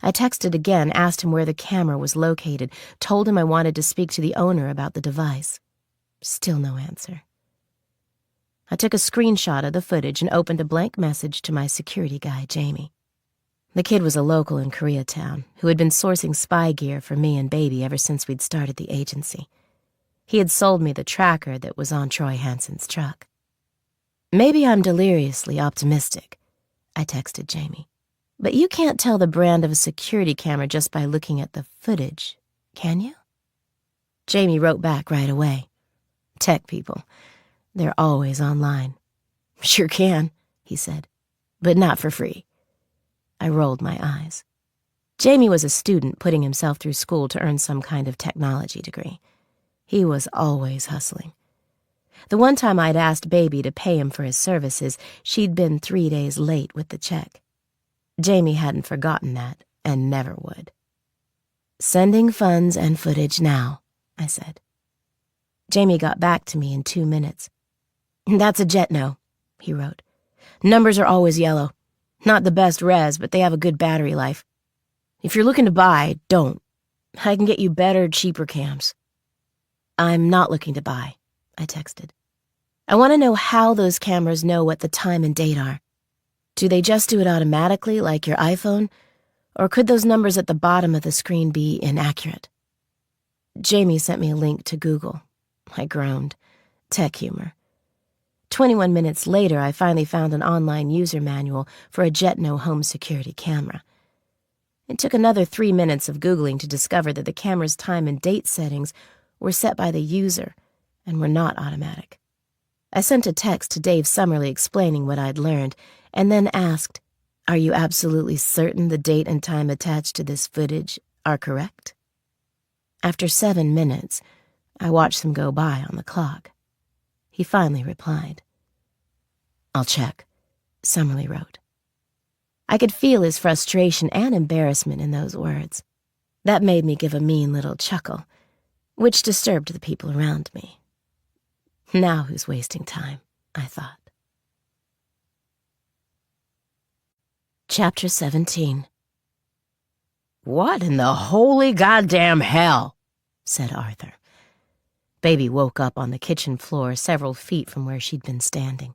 I texted again, asked him where the camera was located, told him I wanted to speak to the owner about the device. Still no answer. I took a screenshot of the footage and opened a blank message to my security guy, Jamie. The kid was a local in Koreatown who had been sourcing spy gear for me and baby ever since we'd started the agency. He had sold me the tracker that was on Troy Hanson's truck. "Maybe I'm deliriously optimistic," I texted Jamie. "But you can't tell the brand of a security camera just by looking at the footage, can you?" Jamie wrote back right away. "Tech people. They're always online." "Sure can," he said, "but not for free." I rolled my eyes. Jamie was a student putting himself through school to earn some kind of technology degree. He was always hustling. The one time I'd asked Baby to pay him for his services, she'd been 3 days late with the check. Jamie hadn't forgotten that, and never would. "Sending funds and footage now," I said. Jamie got back to me in 2 minutes. "That's a Jetno," he wrote. "Numbers are always yellow. Not the best res, but they have a good battery life. If you're looking to buy, don't. I can get you better, cheaper cams." "I'm not looking to buy," I texted. "I want to know how those cameras know what the time and date are. Do they just do it automatically, like your iPhone? Or could those numbers at the bottom of the screen be inaccurate?" Jamie sent me a link to Google. I groaned. Tech humor. 21 minutes later, I finally found an online user manual for a Jetno home security camera. It took another 3 minutes of Googling to discover that the camera's time and date settings were set by the user and were not automatic. I sent a text to Dave Summerly explaining what I'd learned, and then asked, "Are you absolutely certain the date and time attached to this footage are correct?" After 7 minutes, I watched them go by on the clock. He finally replied. "I'll check," Summerly wrote. I could feel his frustration and embarrassment in those words. That made me give a mean little chuckle, which disturbed the people around me. Now who's wasting time, I thought. Chapter 17. "What in the holy goddamn hell?" said Arthur. Baby woke up on the kitchen floor several feet from where she'd been standing.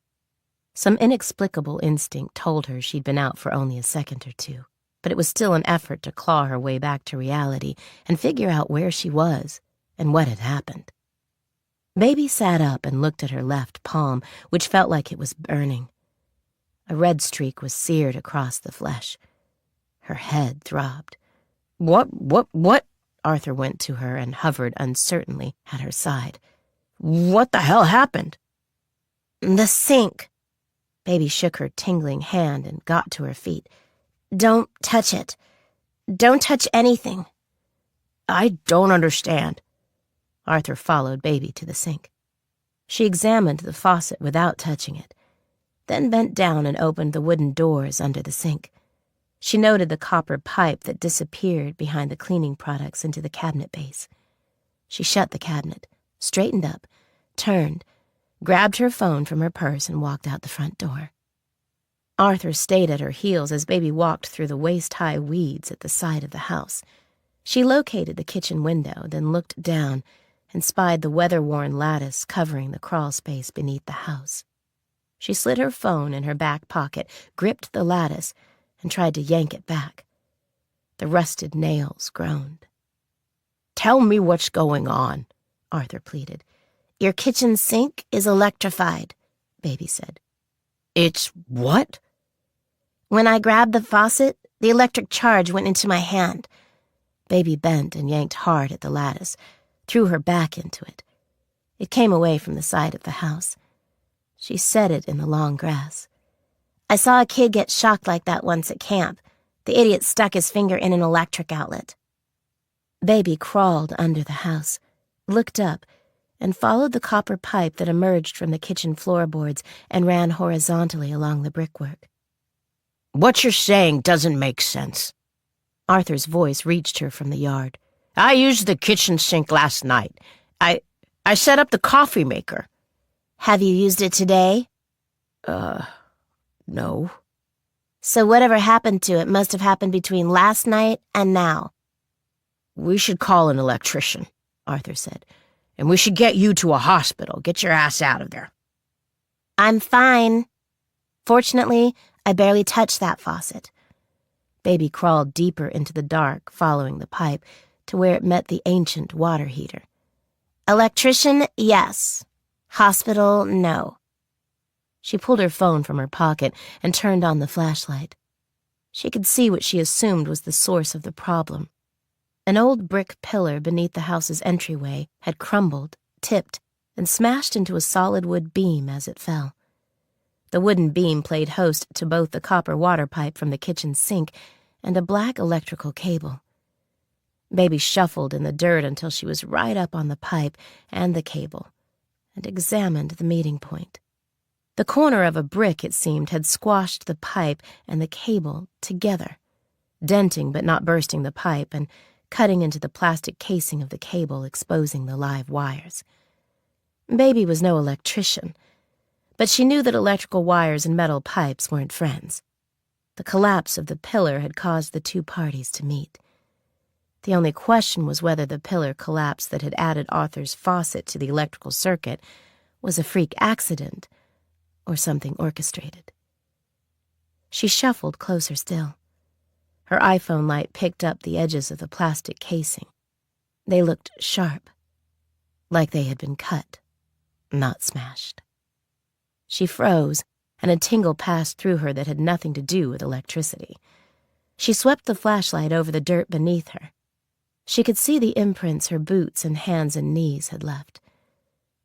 Some inexplicable instinct told her she'd been out for only a second or two, but it was still an effort to claw her way back to reality and figure out where she was and what had happened. Baby sat up and looked at her left palm, which felt like it was burning. A red streak was seared across the flesh. Her head throbbed. What? Arthur went to her and hovered uncertainly at her side. "What the hell happened?" "The sink." Baby shook her tingling hand and got to her feet. "Don't touch it. Don't touch anything." "I don't understand." Arthur followed Baby to the sink. She examined the faucet without touching it, then bent down and opened the wooden doors under the sink. She noted the copper pipe that disappeared behind the cleaning products into the cabinet base. She shut the cabinet, straightened up, turned, grabbed her phone from her purse, and walked out the front door. Arthur stayed at her heels as Baby walked through the waist-high weeds at the side of the house. She located the kitchen window, then looked down and spied the weather-worn lattice covering the crawl space beneath the house. She slid her phone in her back pocket, gripped the lattice, and tried to yank it back. The rusted nails groaned. "Tell me what's going on," Arthur pleaded. "Your kitchen sink is electrified," Baby said. "It's what?" "When I grabbed the faucet, the electric charge went into my hand." Baby bent and yanked hard at the lattice, threw her back into it. It came away from the side of the house. She set it in the long grass. "I saw a kid get shocked like that once at camp. The idiot stuck his finger in an electric outlet." Baby crawled under the house, looked up, and followed the copper pipe that emerged from the kitchen floorboards and ran horizontally along the brickwork. "What you're saying doesn't make sense." Arthur's voice reached her from the yard. "I used the kitchen sink last night. I set up the coffee maker." "Have you used it today?" No." "So whatever happened to it must have happened between last night and now." "We should call an electrician," Arthur said. "And we should get you to a hospital. Get your ass out of there." "I'm fine. Fortunately, I barely touched that faucet." Baby crawled deeper into the dark, following the pipe, to where it met the ancient water heater. "Electrician, yes. Hospital, no." She pulled her phone from her pocket and turned on the flashlight. She could see what she assumed was the source of the problem. An old brick pillar beneath the house's entryway had crumbled, tipped, and smashed into a solid wood beam as it fell. The wooden beam played host to both the copper water pipe from the kitchen sink and a black electrical cable. Baby shuffled in the dirt until she was right up on the pipe and the cable, and examined the meeting point. The corner of a brick, it seemed, had squashed the pipe and the cable together, denting but not bursting the pipe and cutting into the plastic casing of the cable, exposing the live wires. Baby was no electrician, but she knew that electrical wires and metal pipes weren't friends. The collapse of the pillar had caused the two parties to meet. The only question was whether the pillar collapse that had added Arthur's faucet to the electrical circuit was a freak accident or something orchestrated. She shuffled closer still. Her iPhone light picked up the edges of the plastic casing. They looked sharp, like they had been cut, not smashed. She froze, and a tingle passed through her that had nothing to do with electricity. She swept the flashlight over the dirt beneath her. She could see the imprints her boots and hands and knees had left.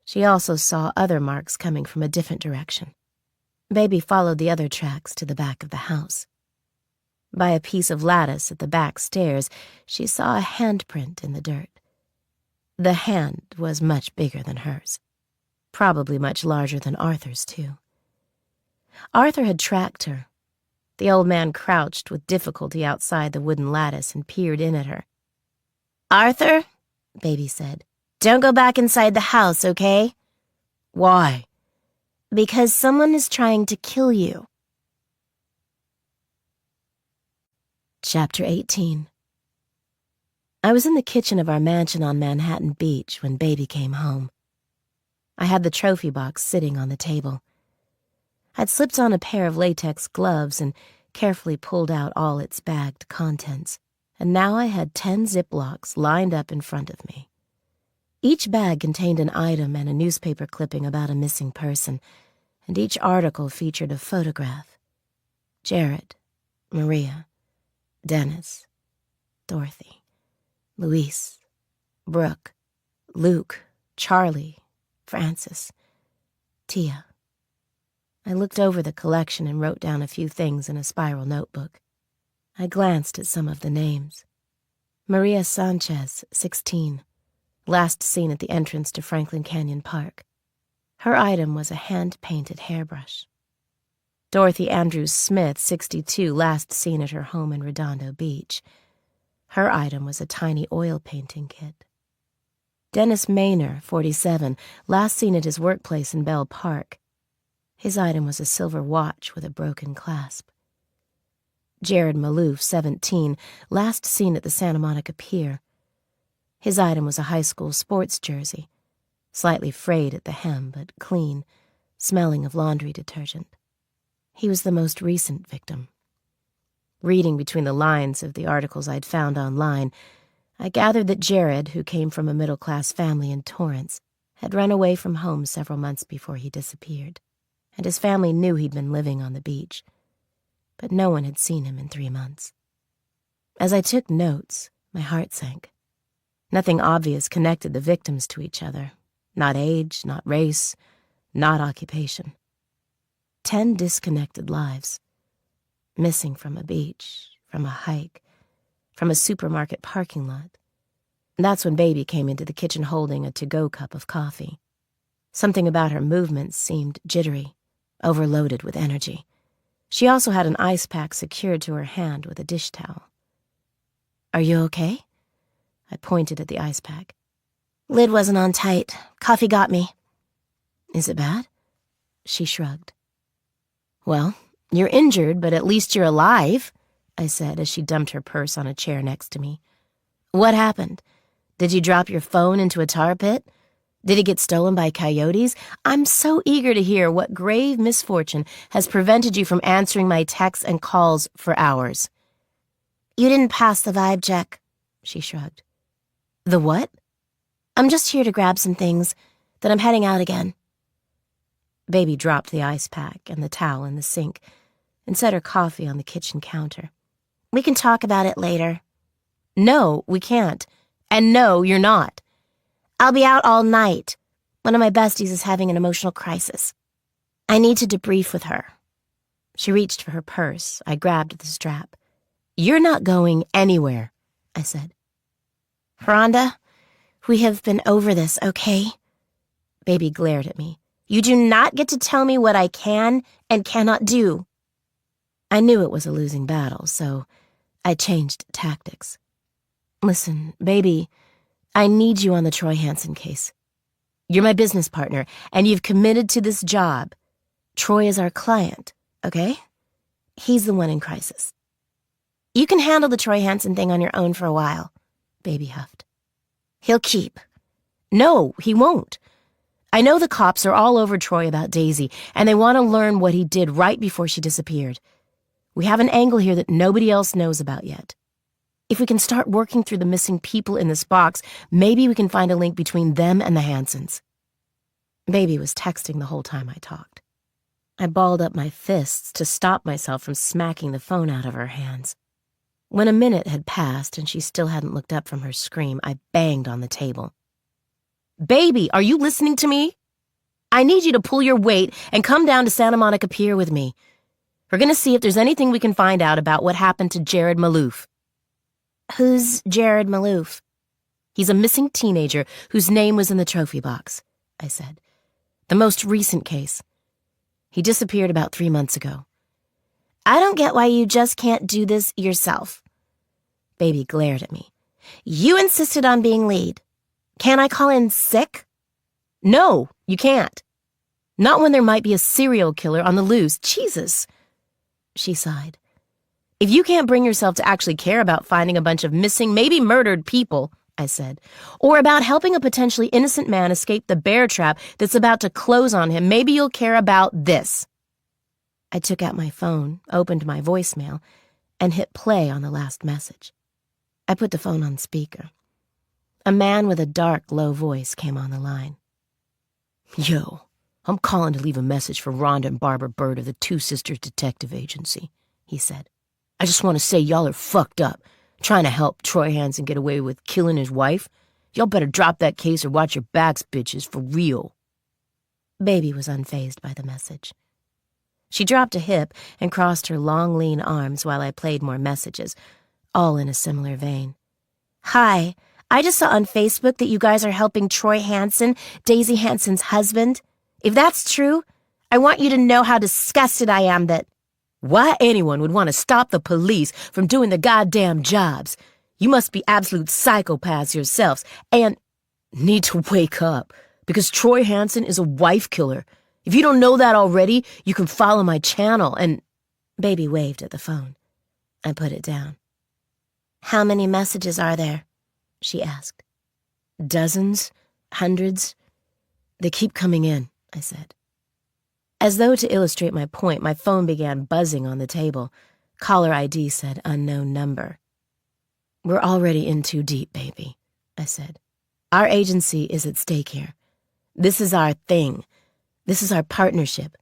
She also saw other marks coming from a different direction. Baby followed the other tracks to the back of the house. By a piece of lattice at the back stairs, she saw a handprint in the dirt. The hand was much bigger than hers, probably much larger than Arthur's, too. Arthur had tracked her. The old man crouched with difficulty outside the wooden lattice and peered in at her. Arthur, Baby said, don't go back inside the house, okay? Why? Because someone is trying to kill you. Chapter 18. I was in the kitchen of our mansion on Manhattan Beach when Baby came home. I had the trophy box sitting on the table. I'd slipped on a pair of latex gloves and carefully pulled out all its bagged contents, and now I had 10 Ziplocs lined up in front of me. Each bag contained an item and a newspaper clipping about a missing person, and each article featured a photograph. Jared, Maria, Dennis, Dorothy, Luis, Brooke, Luke, Charlie, Francis, Tia. I looked over the collection and wrote down a few things in a spiral notebook. I glanced at some of the names. Maria Sanchez, 16, last seen at the entrance to Franklin Canyon Park. Her item was a hand-painted hairbrush. Dorothy Andrews Smith, 62, last seen at her home in Redondo Beach. Her item was a tiny oil painting kit. Dennis Maynor, 47, last seen at his workplace in Bell Park. His item was a silver watch with a broken clasp. Jared Malouf, 17, last seen at the Santa Monica Pier. His item was a high school sports jersey, slightly frayed at the hem but clean, smelling of laundry detergent. He was the most recent victim. Reading between the lines of the articles I'd found online, I gathered that Jared, who came from a middle-class family in Torrance, had run away from home several months before he disappeared, and his family knew he'd been living on the beach, but no one had seen him in 3 months. As I took notes, my heart sank. Nothing obvious connected the victims to each other. Not age, not race, not occupation. 10 disconnected lives. Missing from a beach, from a hike, from a supermarket parking lot. That's when Baby came into the kitchen holding a to-go cup of coffee. Something about her movements seemed jittery, overloaded with energy. She also had an ice pack secured to her hand with a dish towel. "Are you okay?" I pointed at the ice pack. Lid wasn't on tight. Coffee got me. "Is it bad?" She shrugged. "Well, you're injured, but at least you're alive," I said as she dumped her purse on a chair next to me. "What happened? Did you drop your phone into a tar pit? Did it get stolen by coyotes? I'm so eager to hear what grave misfortune has prevented you from answering my texts and calls for hours." You didn't pass the vibe check, she shrugged. "The what?" I'm just here to grab some things, then I'm heading out again. Baby dropped the ice pack and the towel in the sink and set her coffee on the kitchen counter. We can talk about it later. "No, we can't. And no, you're not." I'll be out all night. One of my besties is having an emotional crisis. I need to debrief with her. She reached for her purse. I grabbed the strap. "You're not going anywhere," I said. Rhonda, we have been over this, okay? Baby glared at me. You do not get to tell me what I can and cannot do. I knew it was a losing battle, so I changed tactics. "Listen, Baby, I need you on the Troy Hansen case. You're my business partner, and you've committed to this job. Troy is our client, okay? He's the one in crisis." You can handle the Troy Hansen thing on your own for a while, Baby huffed. He'll keep. "No, he won't. I know the cops are all over Troy about Daisy, and they want to learn what he did right before she disappeared. We have an angle here that nobody else knows about yet. If we can start working through the missing people in this box, maybe we can find a link between them and the Hansens." Baby was texting the whole time I talked. I balled up my fists to stop myself from smacking the phone out of her hands. When a minute had passed and she still hadn't looked up from her scream, I banged on the table. "Baby, are you listening to me? I need you to pull your weight and come down to Santa Monica Pier with me. We're going to see if there's anything we can find out about what happened to Jared Malouf." Who's Jared Malouf? "He's a missing teenager whose name was in the trophy box," I said. "The most recent case. He disappeared about 3 months ago." I don't get why you just can't do this yourself. Baby glared at me. You insisted on being lead. Can I call in sick? No, you can't. Not when there might be a serial killer on the loose. Jesus. She sighed. If you can't bring yourself to actually care about finding a bunch of missing, maybe murdered people, I said, or about helping a potentially innocent man escape the bear trap that's about to close on him, maybe you'll care about this. I took out my phone, opened my voicemail, and hit play on the last message. I put the phone on speaker. A man with a dark, low voice came on the line. Yo, I'm calling to leave a message for Rhonda and Barbara Bird of the Two Sisters Detective Agency, he said. I just want to say y'all are fucked up, trying to help Troy Hansen get away with killing his wife. Y'all better drop that case or watch your backs, bitches, for real. Baby was unfazed by the message. She dropped a hip and crossed her long, lean arms while I played more messages, all in a similar vein. Hi, I just saw on Facebook that you guys are helping Troy Hansen, Daisy Hansen's husband. If that's true, I want you to know how disgusted I am that... Why anyone would want to stop the police from doing the goddamn jobs? You must be absolute psychopaths yourselves and need to wake up, because Troy Hansen is a wife killer. If you don't know that already, you can follow my channel and... Baby waved at the phone. I put it down. How many messages are there? She asked. Dozens, hundreds. They keep coming in, I said. As though to illustrate my point, my phone began buzzing on the table. Caller ID said unknown number. We're already in too deep, baby, I said. Our agency is at stake here. This is our thing. This is our partnership.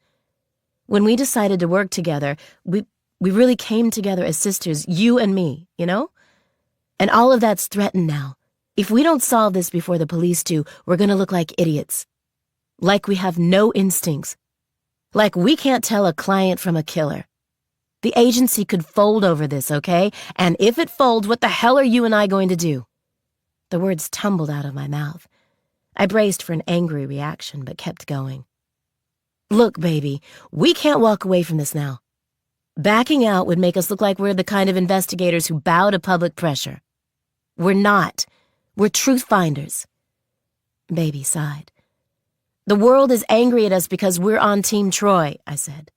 When we decided to work together, we really came together as sisters, you and me, you know? And all of that's threatened now. If we don't solve this before the police do, we're gonna look like idiots. Like we have no instincts. Like we can't tell a client from a killer. The agency could fold over this, okay? And if it folds, what the hell are you and I going to do? The words tumbled out of my mouth. I braced for an angry reaction, but kept going. Look, baby, we can't walk away from this now. Backing out would make us look like we're the kind of investigators who bow to public pressure. We're not. We're truth finders. Baby sighed. The world is angry at us because we're on Team Troy, I said.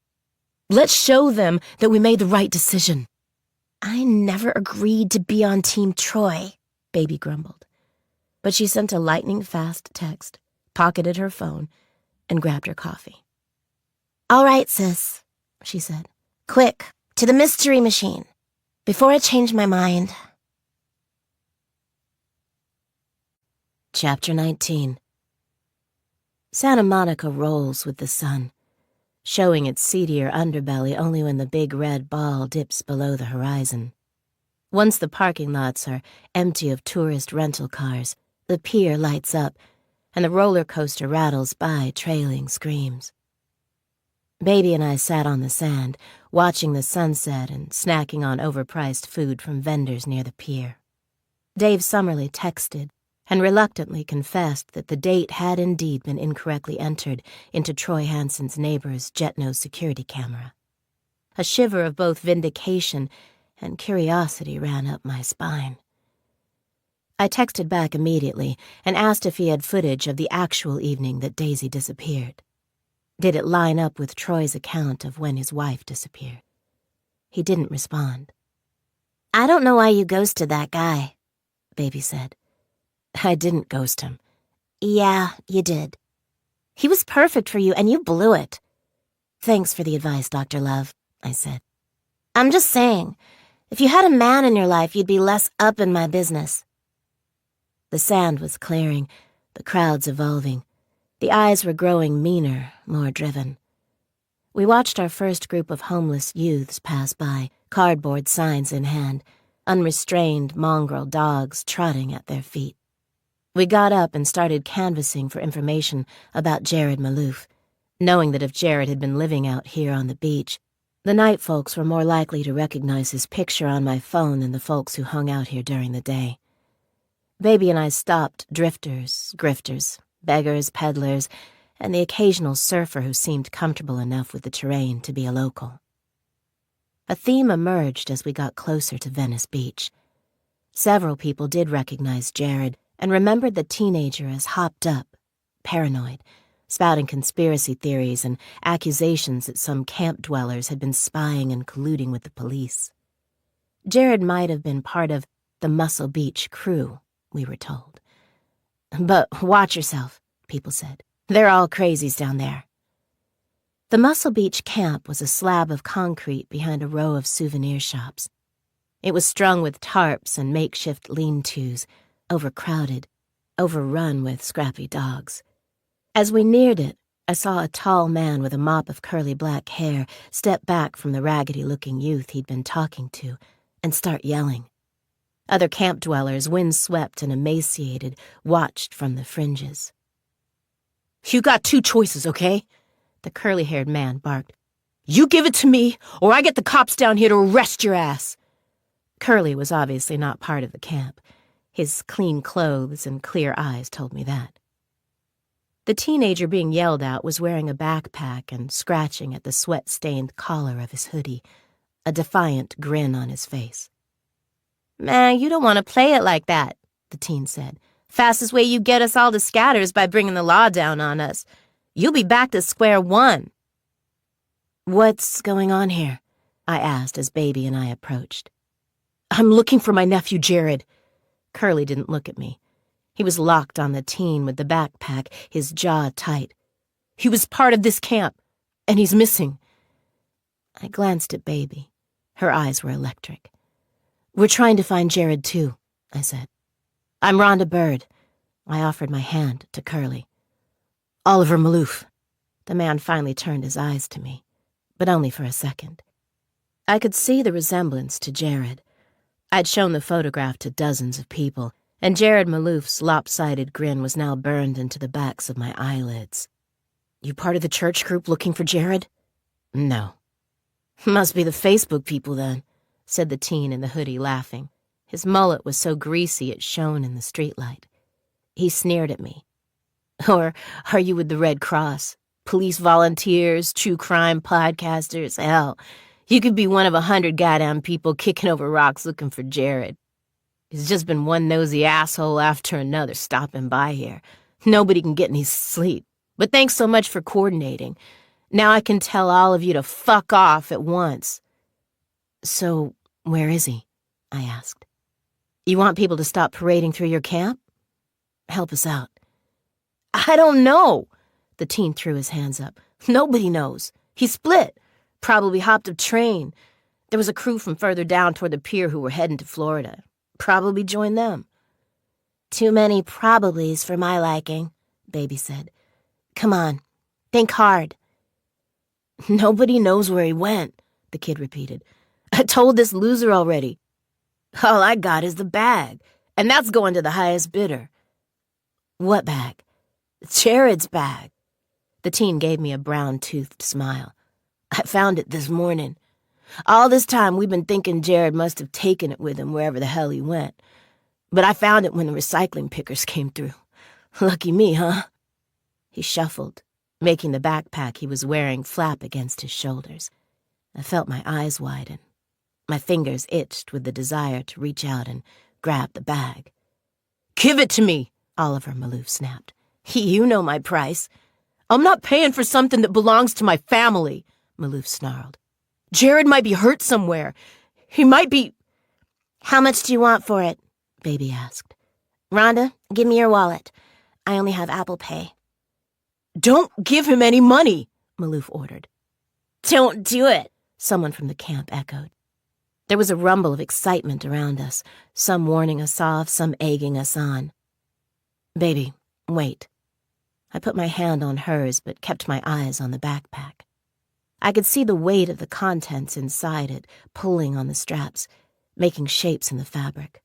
Let's show them that we made the right decision. I never agreed to be on Team Troy, Baby grumbled. But she sent a lightning-fast text, pocketed her phone, and grabbed her coffee. All right, sis, she said. Quick, to the mystery machine, before I change my mind. Chapter 19. Santa Monica rolls with the sun, showing its seedier underbelly only when the big red ball dips below the horizon. Once the parking lots are empty of tourist rental cars, the pier lights up, and the roller coaster rattles by trailing screams. Baby and I sat on the sand, watching the sunset and snacking on overpriced food from vendors near the pier. Dave Summerly texted and reluctantly confessed that the date had indeed been incorrectly entered into Troy Hansen's neighbor's Jetno security camera. A shiver of both vindication and curiosity ran up my spine. I texted back immediately and asked if he had footage of the actual evening that Daisy disappeared. Did it line up with Troy's account of when his wife disappeared? He didn't respond. I don't know why you ghosted that guy, Baby said. I didn't ghost him. Yeah, you did. He was perfect for you, and you blew it. Thanks for the advice, Dr. Love, I said. I'm just saying, if you had a man in your life, you'd be less up in my business. The sand was clearing, the crowds evolving. The eyes were growing meaner, more driven. We watched our first group of homeless youths pass by, cardboard signs in hand, unrestrained mongrel dogs trotting at their feet. We got up and started canvassing for information about Jared Maloof, knowing that if Jared had been living out here on the beach, the night folks were more likely to recognize his picture on my phone than the folks who hung out here during the day. Baby and I stopped drifters, grifters, beggars, peddlers, and the occasional surfer who seemed comfortable enough with the terrain to be a local. A theme emerged as we got closer to Venice Beach. Several people did recognize Jared and remembered the teenager as hopped up, paranoid, spouting conspiracy theories and accusations that some camp dwellers had been spying and colluding with the police. Jared might have been part of the Muscle Beach crew, we were told. But watch yourself, people said. They're all crazies down there. The Muscle Beach camp was a slab of concrete behind a row of souvenir shops. It was strung with tarps and makeshift lean-tos, overcrowded, overrun with scrappy dogs. As we neared it, I saw a tall man with a mop of curly black hair step back from the raggedy-looking youth he'd been talking to and start yelling. Other camp dwellers, windswept and emaciated, watched from the fringes. "You got two choices, okay?" the curly-haired man barked. "You give it to me, or I get the cops down here to arrest your ass." Curly was obviously not part of the camp. His clean clothes and clear eyes told me that. The teenager being yelled at was wearing a backpack and scratching at the sweat-stained collar of his hoodie, a defiant grin on his face. "Man, you don't want to play it like that," the teen said. "Fastest way you get us all to scatter is by bringing the law down on us. You'll be back to square one." "What's going on here?" I asked as Baby and I approached. "I'm looking for my nephew, Jared." Curly didn't look at me. He was locked on the teen with the backpack, his jaw tight. "He was part of this camp, and he's missing." I glanced at Baby. Her eyes were electric. "We're trying to find Jared, too," I said. "I'm Rhonda Bird." I offered my hand to Curly. "Oliver Maloof." The man finally turned his eyes to me, but only for a second. I could see the resemblance to Jared. I'd shown the photograph to dozens of people, and Jared Maloof's lopsided grin was now burned into the backs of my eyelids. "You part of the church group looking for Jared?" "No." "Must be the Facebook people, then," said the teen in the hoodie, laughing. His mullet was so greasy it shone in the streetlight. He sneered at me. "Or are you with the Red Cross? Police volunteers, true crime podcasters? Hell, you could be one of 100 goddamn people kicking over rocks looking for Jared. It's just been one nosy asshole after another stopping by here. Nobody can get any sleep. But thanks so much for coordinating. Now I can tell all of you to fuck off at once." "So, where is he?" I asked. "You want people to stop parading through your camp? Help us out." "I don't know." The teen threw his hands up. "Nobody knows. He split. Probably hopped a train. There was a crew from further down toward the pier who were heading to Florida. Probably joined them." "Too many probablys for my liking," Baby said. "Come on. Think hard." "Nobody knows where he went," the kid repeated. "I told this loser already. All I got is the bag, and that's going to the highest bidder." "What bag?" "Jared's bag." The teen gave me a brown-toothed smile. "I found it this morning. All this time we've been thinking Jared must have taken it with him wherever the hell he went. But I found it when the recycling pickers came through. Lucky me, huh?" He shuffled, making the backpack he was wearing flap against his shoulders. I felt my eyes widen. My fingers itched with the desire to reach out and grab the bag. "Give it to me," Oliver Maloof snapped. "You know my price." "I'm not paying for something that belongs to my family," Maloof snarled. "Jared might be hurt somewhere. He might be—" "How much do you want for it?" Baby asked. "Rhonda, give me your wallet. I only have Apple Pay." "Don't give him any money," Maloof ordered. "Don't do it," someone from the camp echoed. There was a rumble of excitement around us, some warning us off, some egging us on. "Baby, wait." I put my hand on hers, but kept my eyes on the backpack. I could see the weight of the contents inside it, pulling on the straps, making shapes in the fabric.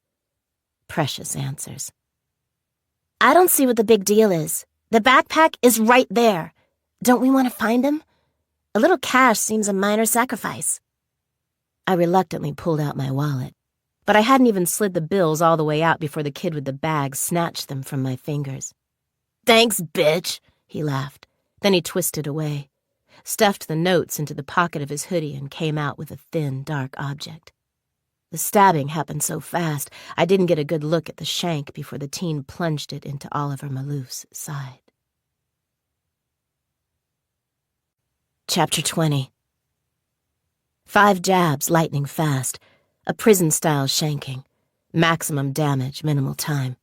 Precious answers. "I don't see what the big deal is. The backpack is right there. Don't we want to find him? A little cash seems a minor sacrifice." I reluctantly pulled out my wallet, but I hadn't even slid the bills all the way out before the kid with the bag snatched them from my fingers. "Thanks, bitch," he laughed. Then he twisted away, stuffed the notes into the pocket of his hoodie, and came out with a thin, dark object. The stabbing happened so fast, I didn't get a good look at the shank before the teen plunged it into Oliver Malouf's side. Chapter 20. 5 jabs, lightning fast. A prison-style shanking. Maximum damage, minimal time.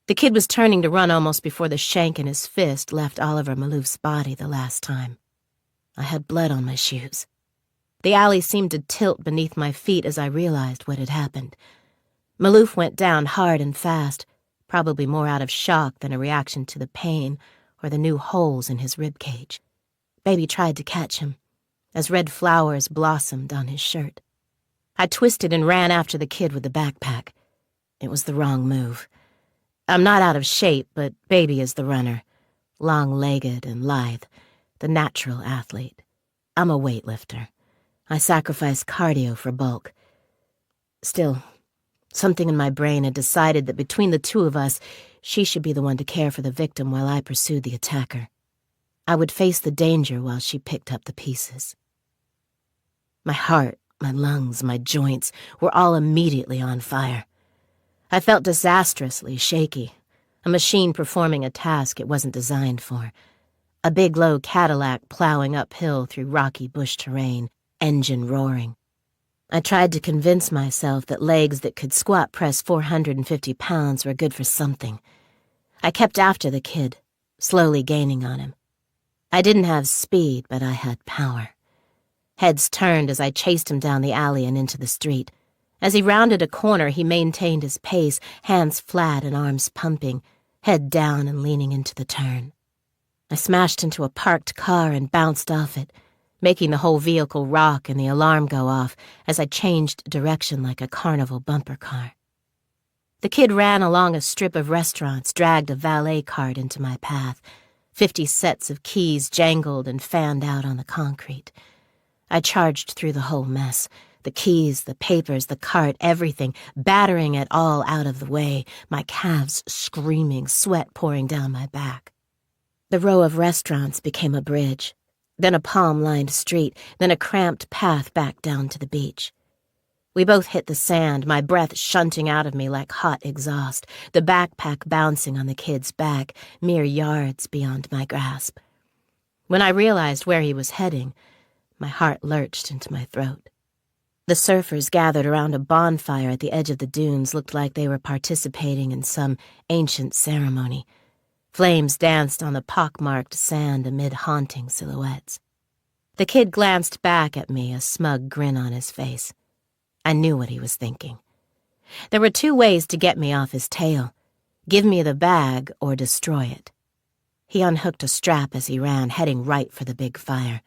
The kid was turning to run almost before the shank in his fist left Oliver Malouf's body the last time. I had blood on my shoes. The alley seemed to tilt beneath my feet as I realized what had happened. Malouf went down hard and fast, probably more out of shock than a reaction to the pain or the new holes in his ribcage. Baby tried to catch him, as red flowers blossomed on his shirt. I twisted and ran after the kid with the backpack. It was the wrong move. I'm not out of shape, but Baby is the runner, long-legged and lithe, the natural athlete. I'm a weightlifter. I sacrifice cardio for bulk. Still, something in my brain had decided that between the two of us, she should be the one to care for the victim while I pursued the attacker. I would face the danger while she picked up the pieces. My heart, my lungs, my joints were all immediately on fire. I felt disastrously shaky, a machine performing a task it wasn't designed for. A big, low Cadillac plowing uphill through rocky bush terrain, engine roaring. I tried to convince myself that legs that could squat press 450 pounds were good for something. I kept after the kid, slowly gaining on him. I didn't have speed, but I had power. Heads turned as I chased him down the alley and into the street. As he rounded a corner, he maintained his pace, hands flat and arms pumping, head down and leaning into the turn. I smashed into a parked car and bounced off it, making the whole vehicle rock and the alarm go off as I changed direction like a carnival bumper car. The kid ran along a strip of restaurants, dragged a valet cart into my path. 50 sets of keys jangled and fanned out on the concrete. I charged through the whole mess, the keys, the papers, the cart, everything, battering it all out of the way, my calves screaming, sweat pouring down my back. The row of restaurants became a bridge, then a palm-lined street, then a cramped path back down to the beach. We both hit the sand, my breath shunting out of me like hot exhaust, the backpack bouncing on the kid's back, mere yards beyond my grasp. When I realized where he was heading, my heart lurched into my throat. The surfers gathered around a bonfire at the edge of the dunes looked like they were participating in some ancient ceremony. Flames danced on the pockmarked sand amid haunting silhouettes. The kid glanced back at me, a smug grin on his face. I knew what he was thinking. There were 2 ways to get me off his tail: give me the bag or destroy it. He unhooked a strap as he ran, heading right for the big fire.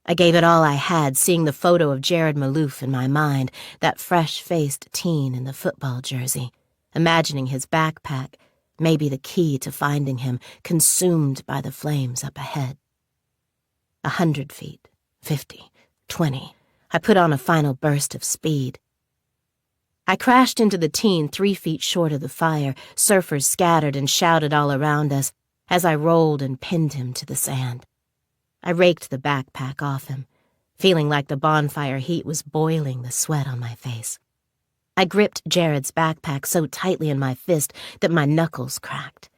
I gave it all I had, seeing the photo of Jared Malouf in my mind, that fresh-faced teen in the football jersey, imagining his backpack, maybe the key to finding him, consumed by the flames up ahead. 100 feet, 50, 20. I put on a final burst of speed. I crashed into the teen 3 feet short of the fire. Surfers scattered and shouted all around us as I rolled and pinned him to the sand. I raked the backpack off him, feeling like the bonfire heat was boiling the sweat on my face. I gripped Jared's backpack so tightly in my fist that my knuckles cracked.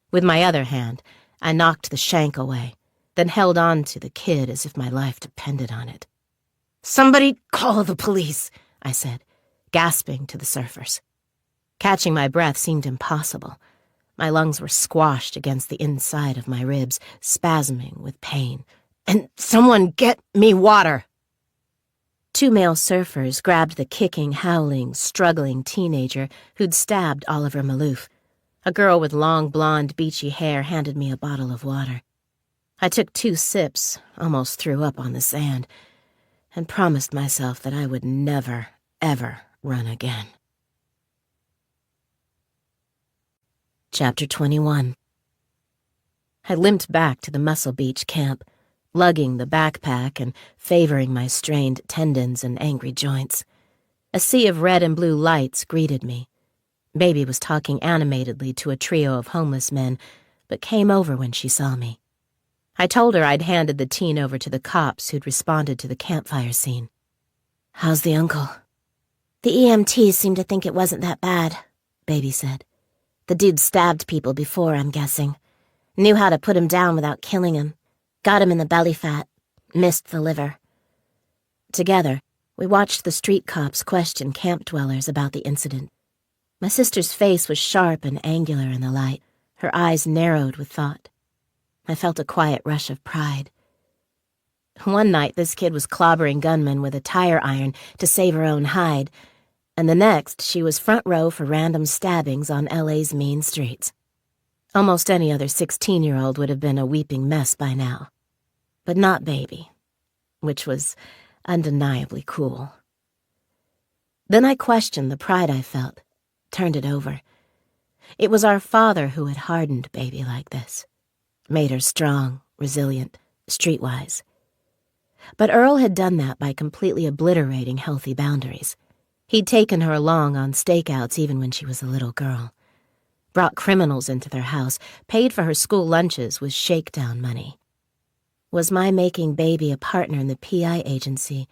With my other hand, I knocked the shank away, then held on to the kid as if my life depended on it. "Somebody call the police," I said, gasping to the surfers. Catching my breath seemed impossible. My lungs were squashed against the inside of my ribs, spasming with pain. "And someone get me water!" 2 male surfers grabbed the kicking, howling, struggling teenager who'd stabbed Oliver Malouf. A girl with long, blonde, beachy hair handed me a bottle of water. I took 2 sips, almost threw up on the sand, and promised myself that I would never, ever run again. Chapter 21. I limped back to the Muscle Beach camp, lugging the backpack and favoring my strained tendons and angry joints. A sea of red and blue lights greeted me. Baby was talking animatedly to a trio of homeless men, but came over when she saw me. I told her I'd handed the teen over to the cops who'd responded to the campfire scene. "How's the uncle?" The EMTs seem to think it wasn't that bad, Baby said. The dude stabbed people before, I'm guessing. Knew how to put him down without killing him. Got him in the belly fat. Missed the liver. Together, we watched the street cops question camp dwellers about the incident. My sister's face was sharp and angular in the light, her eyes narrowed with thought. I felt a quiet rush of pride. One night, this kid was clobbering gunmen with a tire iron to save her own hide, and the next, she was front row for random stabbings on LA's mean streets. Almost any other 16-year-old would have been a weeping mess by now. But not Baby, which was undeniably cool. Then I questioned the pride I felt, turned it over. It was our father who had hardened Baby like this, made her strong, resilient, streetwise. But Earl had done that by completely obliterating healthy boundaries. He'd taken her along on stakeouts even when she was a little girl, brought criminals into their house, paid for her school lunches with shakedown money. Was my making Baby a partner in the PI agency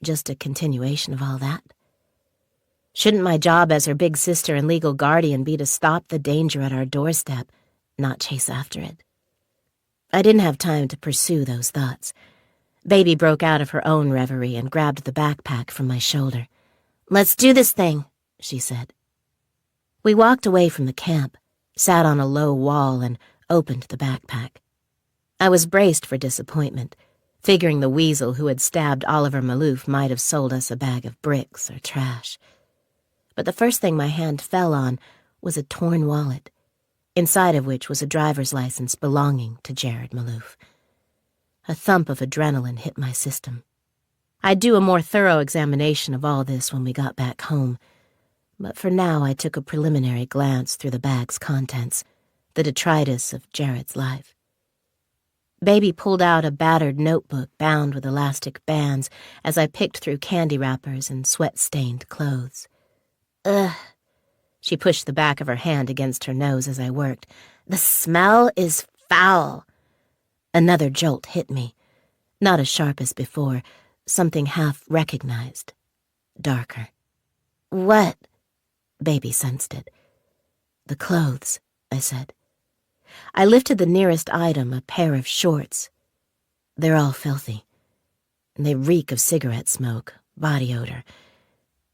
just a continuation of all that? Shouldn't my job as her big sister and legal guardian be to stop the danger at our doorstep, not chase after it? I didn't have time to pursue those thoughts. Baby broke out of her own reverie and grabbed the backpack from my shoulder. "Let's do this thing," she said. We walked away from the camp, sat on a low wall, and opened the backpack. I was braced for disappointment, figuring the weasel who had stabbed Oliver Maloof might have sold us a bag of bricks or trash. But the first thing my hand fell on was a torn wallet, inside of which was a driver's license belonging to Jared Maloof. A thump of adrenaline hit my system. I'd do a more thorough examination of all this when we got back home, but for now I took a preliminary glance through the bag's contents, the detritus of Jared's life. Baby pulled out a battered notebook bound with elastic bands as I picked through candy wrappers and sweat-stained clothes. "Ugh." She pushed the back of her hand against her nose as I worked. "The smell is foul." Another jolt hit me, not as sharp as before, something half recognized, darker. "What?" Baby sensed it. "The clothes," I said. I lifted the nearest item, a pair of shorts. They're all filthy. They reek of cigarette smoke, body odor.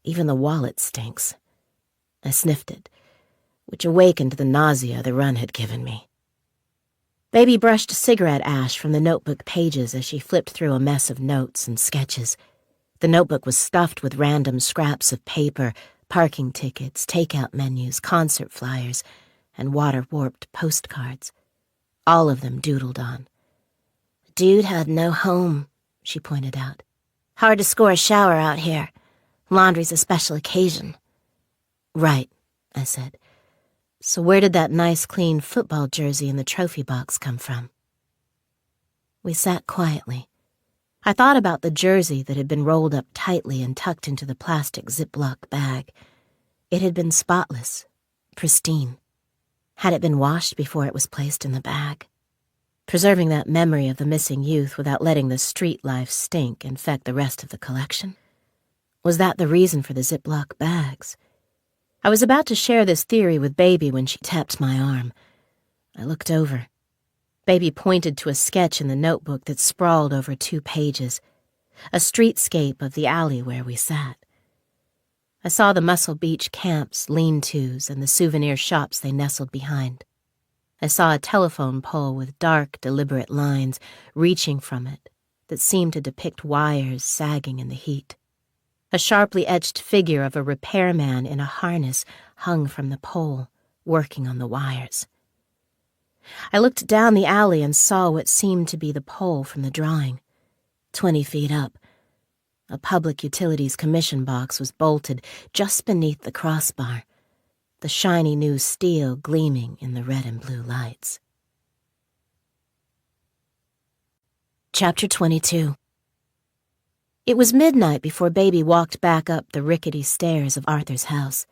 Even the wallet stinks. I sniffed it, which awakened the nausea the run had given me. Baby brushed cigarette ash from the notebook pages as she flipped through a mess of notes and sketches. The notebook was stuffed with random scraps of paper, parking tickets, takeout menus, concert flyers, and water-warped postcards. All of them doodled on. "Dude had no home," she pointed out. "Hard to score a shower out here. Laundry's a special occasion." "Right," I said. "So where did that nice, clean football jersey in the trophy box come from?" We sat quietly. I thought about the jersey that had been rolled up tightly and tucked into the plastic Ziploc bag. It had been spotless, pristine. Had it been washed before it was placed in the bag? Preserving that memory of the missing youth without letting the street life stink infect the rest of the collection? Was that the reason for the Ziploc bags? I was about to share this theory with Baby when she tapped my arm. I looked over. Baby pointed to a sketch in the notebook that sprawled over 2 pages, a streetscape of the alley where we sat. I saw the Muscle Beach camps, lean-tos, and the souvenir shops they nestled behind. I saw a telephone pole with dark, deliberate lines reaching from it that seemed to depict wires sagging in the heat. A sharply etched figure of a repairman in a harness hung from the pole, working on the wires. I looked down the alley and saw what seemed to be the pole from the drawing. 20 feet up, a Public Utilities Commission box was bolted just beneath the crossbar, the shiny new steel gleaming in the red and blue lights. Chapter 22. It was midnight before Baby walked back up the rickety stairs of Arthur's house.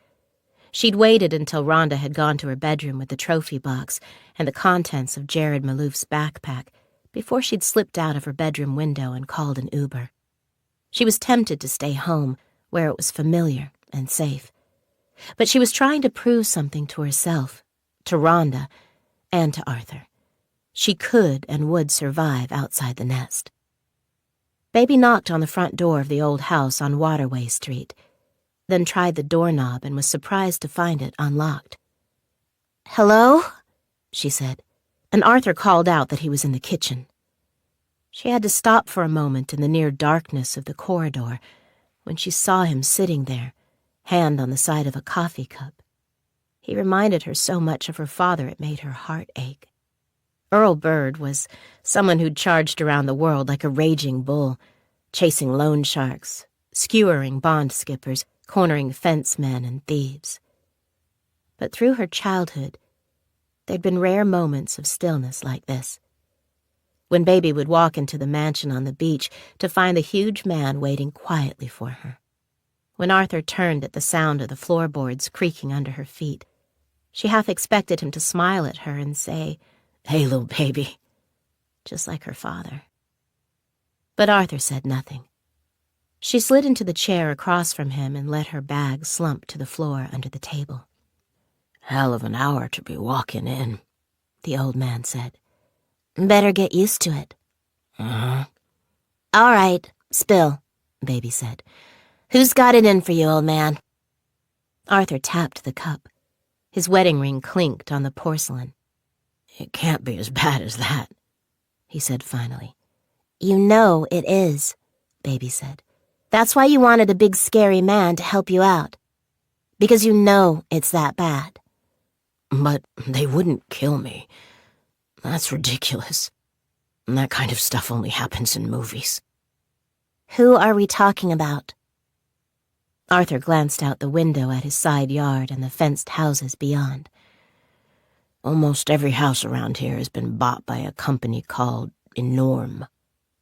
She'd waited until Rhonda had gone to her bedroom with the trophy box and the contents of Jared Maloof's backpack before she'd slipped out of her bedroom window and called an Uber. She was tempted to stay home, where it was familiar and safe. But she was trying to prove something to herself, to Rhonda, and to Arthur. She could and would survive outside the nest. Baby knocked on the front door of the old house on Waterway Street, then tried the doorknob and was surprised to find it unlocked. "Hello?" she said, and Arthur called out that he was in the kitchen. She had to stop for a moment in the near darkness of the corridor when she saw him sitting there, hand on the side of a coffee cup. He reminded her so much of her father it made her heart ache. Earl Bird was someone who'd charged around the world like a raging bull, chasing loan sharks, skewering bond skippers, cornering fence men and thieves. But through her childhood, there'd been rare moments of stillness like this. When Baby would walk into the mansion on the beach to find the huge man waiting quietly for her. When Arthur turned at the sound of the floorboards creaking under her feet, she half expected him to smile at her and say, "Hey, little baby," just like her father. But Arthur said nothing. She slid into the chair across from him and let her bag slump to the floor under the table. "Hell of an hour to be walking in," the old man said. "Better get used to it." "Uh-huh." "All right, spill," Baby said. "Who's got it in for you, old man?" Arthur tapped the cup. His wedding ring clinked on the porcelain. "It can't be as bad as that," he said finally. "You know it is," Baby said. "That's why you wanted a big scary man to help you out. Because you know it's that bad." "But they wouldn't kill me. That's ridiculous. That kind of stuff only happens in movies." "Who are we talking about?" Arthur glanced out the window at his side yard and the fenced houses beyond. "Almost every house around here has been bought by a company called Enorm,"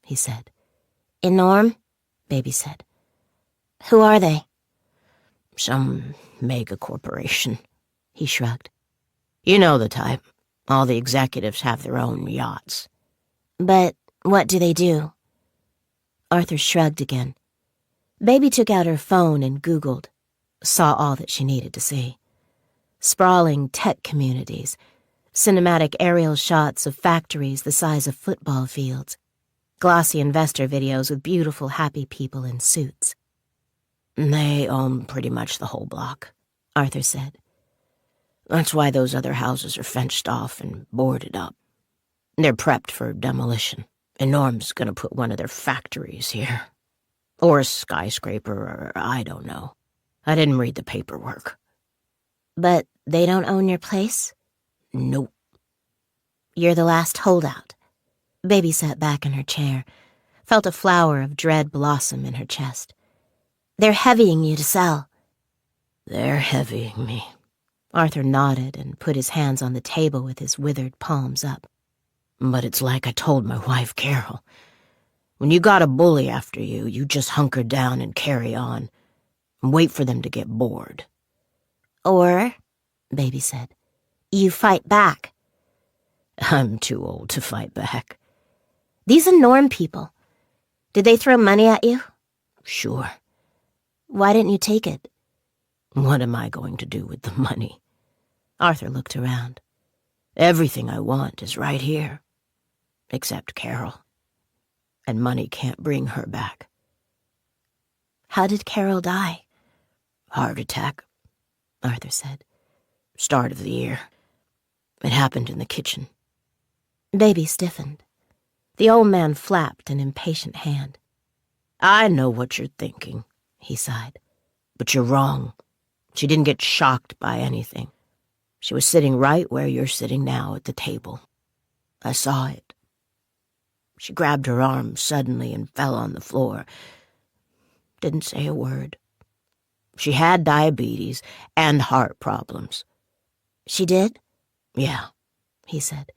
he said. "Enorm?" Baby said. "Who are they?" "Some mega corporation," he shrugged. "You know the type. All the executives have their own yachts." "But what do they do?" Arthur shrugged again. Baby took out her phone and Googled, saw all that she needed to see. Sprawling tech communities, cinematic aerial shots of factories the size of football fields, glossy investor videos with beautiful, happy people in suits. "They own pretty much the whole block," Arthur said. "That's why those other houses are fenced off and boarded up. They're prepped for demolition. Enorm's gonna put one of their factories here. Or a skyscraper, or I don't know. I didn't read the paperwork." "But they don't own your place?" "Nope." "You're the last holdout." Baby sat back in her chair, felt a flower of dread blossom in her chest. "They're heavying you to sell." "They're heavying me." Arthur nodded and put his hands on the table with his withered palms up. "But it's like I told my wife, Carol. When you got a bully after you, you just hunker down and carry on, and wait for them to get bored." "Or," Baby said, "you fight back." "I'm too old to fight back." "These Enorm people, did they throw money at you?" "Sure." "Why didn't you take it?" "What am I going to do with the money?" Arthur looked around. "Everything I want is right here, except Carol. And money can't bring her back." "How did Carol die?" "Heart attack," Arthur said. "Start of the year. It happened in the kitchen." Baby stiffened. The old man flapped an impatient hand. "I know what you're thinking," he sighed. "But you're wrong. She didn't get shocked by anything. She was sitting right where you're sitting now at the table. I saw it. She grabbed her arm suddenly and fell on the floor. Didn't say a word. She had diabetes and heart problems." "She did?" "Yeah," he said.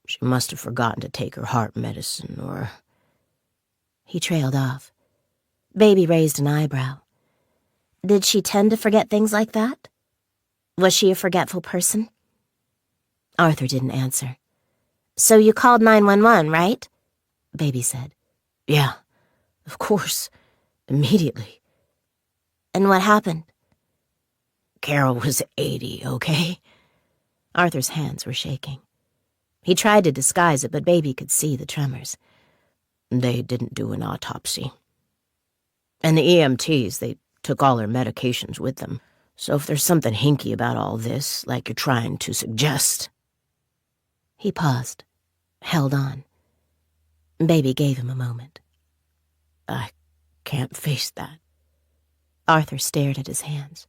"She must have forgotten to take her heart medicine, or—" He trailed off. Baby raised an eyebrow. "Did she tend to forget things like that? Was she a forgetful person?" Arthur didn't answer. "So you called 911, right?" Baby said. "Yeah, of course. Immediately. And what happened? Carol was 80, okay? Arthur's hands were shaking. He tried to disguise it, but Baby could see the tremors. They didn't do an autopsy. And the EMTs, they took all her medications with them. So if there's something hinky about all this, like you're trying to suggest... He paused, held on. Baby gave him a moment. I can't face that. Arthur stared at his hands.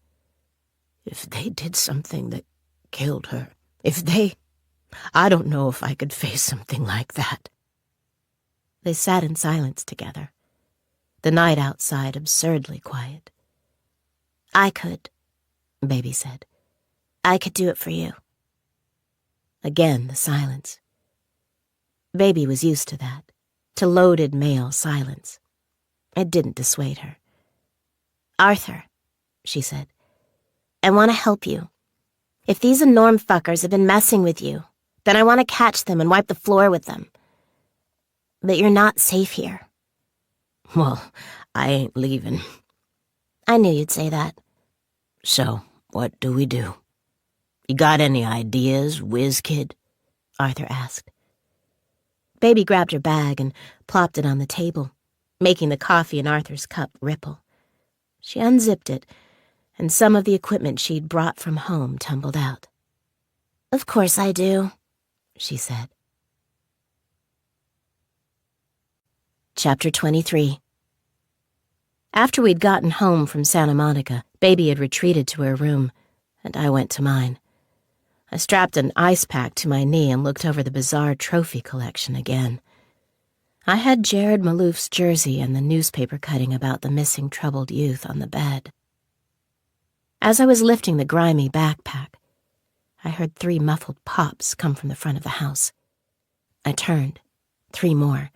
If they did something that killed her, I don't know if I could face something like that. They sat in silence together, the night outside absurdly quiet. I could, Baby said. I could do it for you. Again, the silence. Baby was used to that, to loaded male silence. It didn't dissuade her. Arthur, she said, I want to help you. If these enorm fuckers have been messing with you, then I want to catch them and wipe the floor with them. But you're not safe here. Well, I ain't leaving. I knew you'd say that. So, what do we do? You got any ideas, whiz kid? Arthur asked. Baby grabbed her bag and plopped it on the table, making the coffee in Arthur's cup ripple. She unzipped it, and some of the equipment she'd brought from home tumbled out. Of course I do, she said. Chapter 23. After we'd gotten home from Santa Monica, Baby had retreated to her room, and I went to mine. I strapped an ice pack to my knee and looked over the bizarre trophy collection again. I had Jared Malouf's jersey and the newspaper cutting about the missing troubled youth on the bed. As I was lifting the grimy backpack, I heard 3 muffled pops come from the front of the house. I turned. 3 more.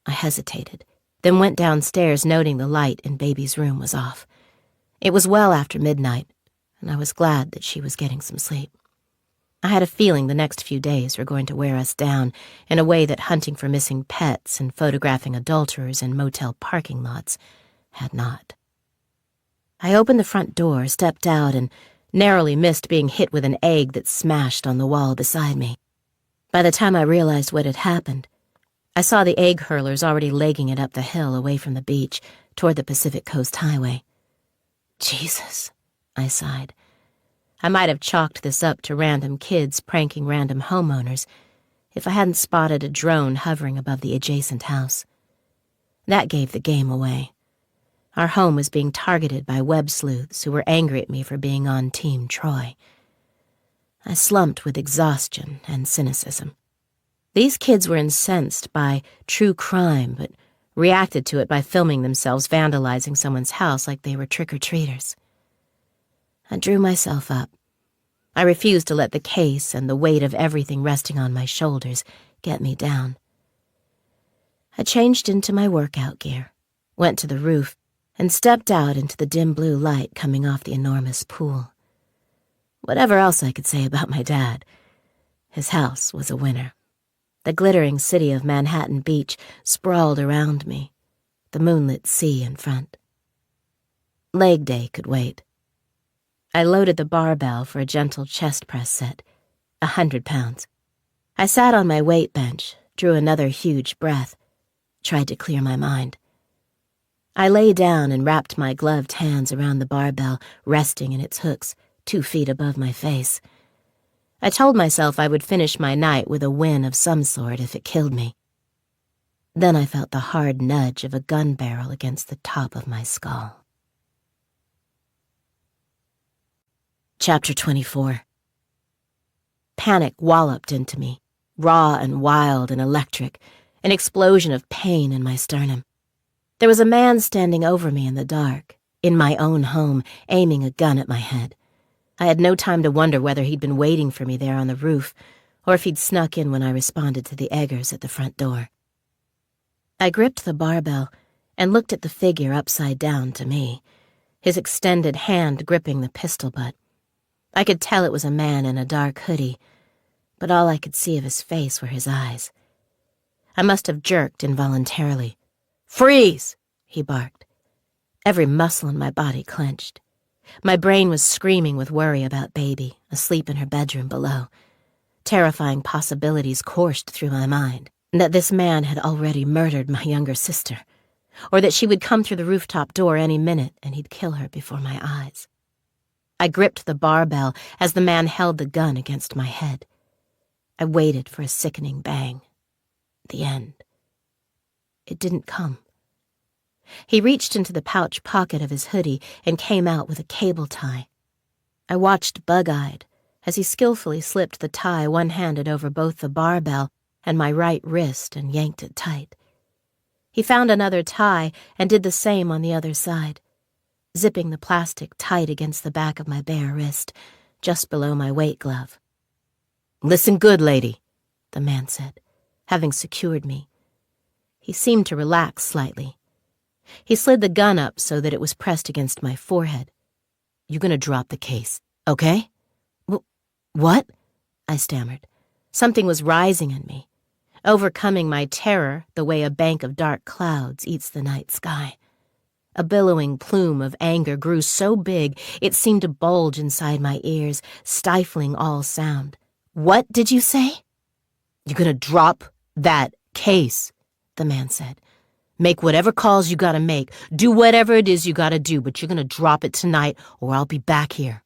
I hesitated, then went downstairs, noting the light in Baby's room was off. It was well after midnight, and I was glad that she was getting some sleep. I had a feeling the next few days were going to wear us down in a way that hunting for missing pets and photographing adulterers in motel parking lots had not. I opened the front door, stepped out, and narrowly missed being hit with an egg that smashed on the wall beside me. By the time I realized what had happened, I saw the egg hurlers already legging it up the hill away from the beach toward the Pacific Coast Highway. Jesus, I sighed. I might have chalked this up to random kids pranking random homeowners if I hadn't spotted a drone hovering above the adjacent house. That gave the game away. Our home was being targeted by web sleuths who were angry at me for being on Team Troy. I slumped with exhaustion and cynicism. These kids were incensed by true crime, but reacted to it by filming themselves vandalizing someone's house like they were trick-or-treaters. I drew myself up. I refused to let the case and the weight of everything resting on my shoulders get me down. I changed into my workout gear, went to the roof, and stepped out into the dim blue light coming off the enormous pool. Whatever else I could say about my dad, his house was a winner. The glittering city of Manhattan Beach sprawled around me, the moonlit sea in front. Leg day could wait. I loaded the barbell for a gentle chest press set, 100 pounds. I sat on my weight bench, drew another huge breath, tried to clear my mind. I lay down and wrapped my gloved hands around the barbell, resting in its hooks, 2 feet above my face. I told myself I would finish my night with a win of some sort if it killed me. Then I felt the hard nudge of a gun barrel against the top of my skull. Chapter 24. Panic walloped into me, raw and wild and electric, an explosion of pain in my sternum. There was a man standing over me in the dark, in my own home, aiming a gun at my head. I had no time to wonder whether he'd been waiting for me there on the roof, or if he'd snuck in when I responded to the eggers at the front door. I gripped the barbell and looked at the figure upside down to me, his extended hand gripping the pistol butt. I could tell it was a man in a dark hoodie, but all I could see of his face were his eyes. I must have jerked involuntarily. "Freeze!" he barked. Every muscle in my body clenched. My brain was screaming with worry about Baby, asleep in her bedroom below. Terrifying possibilities coursed through my mind, that this man had already murdered my younger sister, or that she would come through the rooftop door any minute and he'd kill her before my eyes. I gripped the barbell as the man held the gun against my head. I waited for a sickening bang. The end. It didn't come. He reached into the pouch pocket of his hoodie and came out with a cable tie. I watched bug-eyed as he skillfully slipped the tie one-handed over both the barbell and my right wrist and yanked it tight. He found another tie and did the same on the other side, zipping the plastic tight against the back of my bare wrist, just below my weight glove. "Listen good, lady," the man said, having secured me. He seemed to relax slightly. He slid the gun up so that it was pressed against my forehead. "You're gonna drop the case, okay?" "What?" I stammered. Something was rising in me, overcoming my terror the way a bank of dark clouds eats the night sky. A billowing plume of anger grew so big it seemed to bulge inside my ears, stifling all sound. "What did you say?" "You're gonna drop that case," the man said. "Make whatever calls you gotta make, do whatever it is you gotta do, but you're gonna drop it tonight or I'll be back here."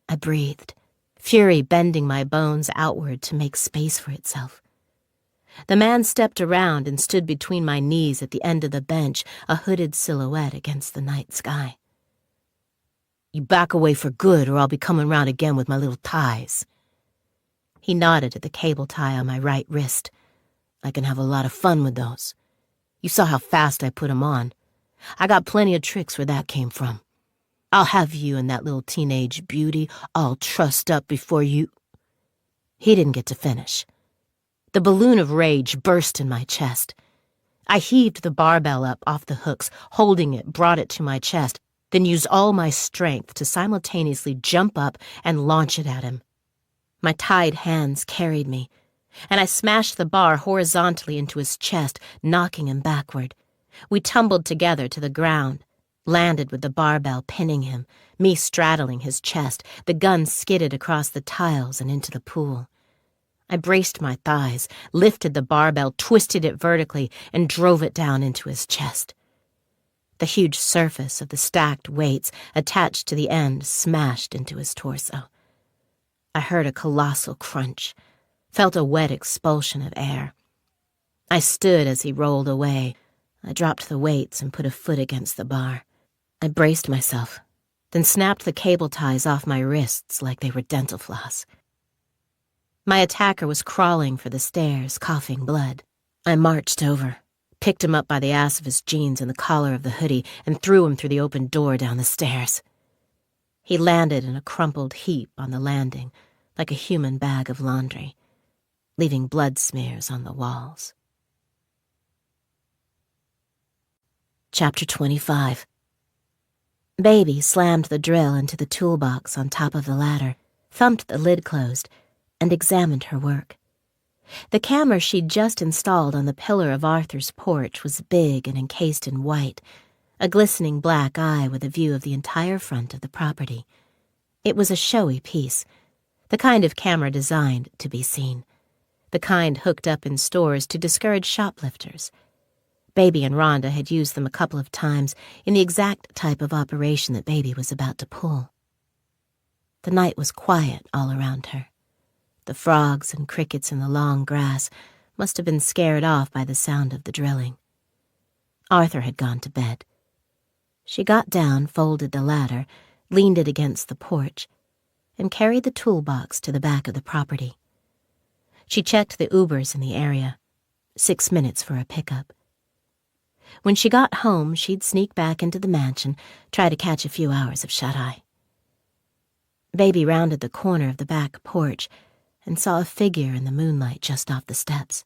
I breathed, fury bending my bones outward to make space for itself. The man stepped around and stood between my knees at the end of the bench, a hooded silhouette against the night sky. "You back away for good or I'll be coming round again with my little ties." He nodded at the cable tie on my right wrist. "I can have a lot of fun with those. You saw how fast I put 'em on. I got plenty of tricks where that came from. I'll have you and that little teenage beauty all trussed up before you—" He didn't get to finish. The balloon of rage burst in my chest. I heaved the barbell up off the hooks, holding it, brought it to my chest, then used all my strength to simultaneously jump up and launch it at him. My tied hands carried me, and I smashed the bar horizontally into his chest, knocking him backward. We tumbled together to the ground, landed with the barbell pinning him, me straddling his chest. The gun skidded across the tiles and into the pool. I braced my thighs, lifted the barbell, twisted it vertically, and drove it down into his chest. The huge surface of the stacked weights attached to the end smashed into his torso. I heard a colossal crunch, felt a wet expulsion of air. I stood as he rolled away. I dropped the weights and put a foot against the bar. I braced myself, then snapped the cable ties off my wrists like they were dental floss. My attacker was crawling for the stairs, coughing blood. I marched over, picked him up by the ass of his jeans and the collar of the hoodie, and threw him through the open door down the stairs. He landed in a crumpled heap on the landing, like a human bag of laundry, leaving blood smears on the walls. Chapter 25. Baby slammed the drill into the toolbox on top of the ladder, thumped the lid closed, and examined her work. The camera she'd just installed on the pillar of Arthur's porch was big and encased in white, a glistening black eye with a view of the entire front of the property. It was a showy piece, the kind of camera designed to be seen, the kind hooked up in stores to discourage shoplifters. Baby and Rhonda had used them a couple of times in the exact type of operation that Baby was about to pull. The night was quiet all around her. The frogs and crickets in the long grass must have been scared off by the sound of the drilling. Arthur had gone to bed. She got down, folded the ladder, leaned it against the porch, and carried the toolbox to the back of the property. She checked the Ubers in the area. 6 minutes for a pickup. When she got home, she'd sneak back into the mansion, try to catch a few hours of shut-eye. Baby rounded the corner of the back porch and saw a figure in the moonlight just off the steps.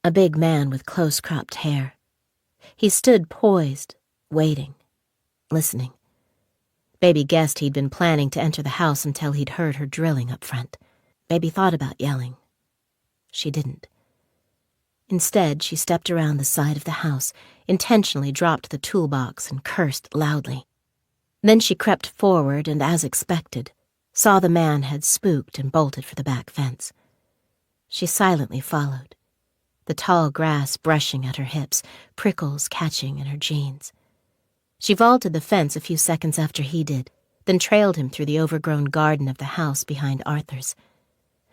A big man with close-cropped hair. He stood poised, waiting, listening. Baby guessed he'd been planning to enter the house until he'd heard her drilling up front. Baby thought about yelling. She didn't. Instead, she stepped around the side of the house, intentionally dropped the toolbox, and cursed loudly. Then she crept forward and, as expected, saw the man had spooked and bolted for the back fence. She silently followed, the tall grass brushing at her hips, prickles catching in her jeans. She vaulted the fence a few seconds after he did, then trailed him through the overgrown garden of the house behind Arthur's.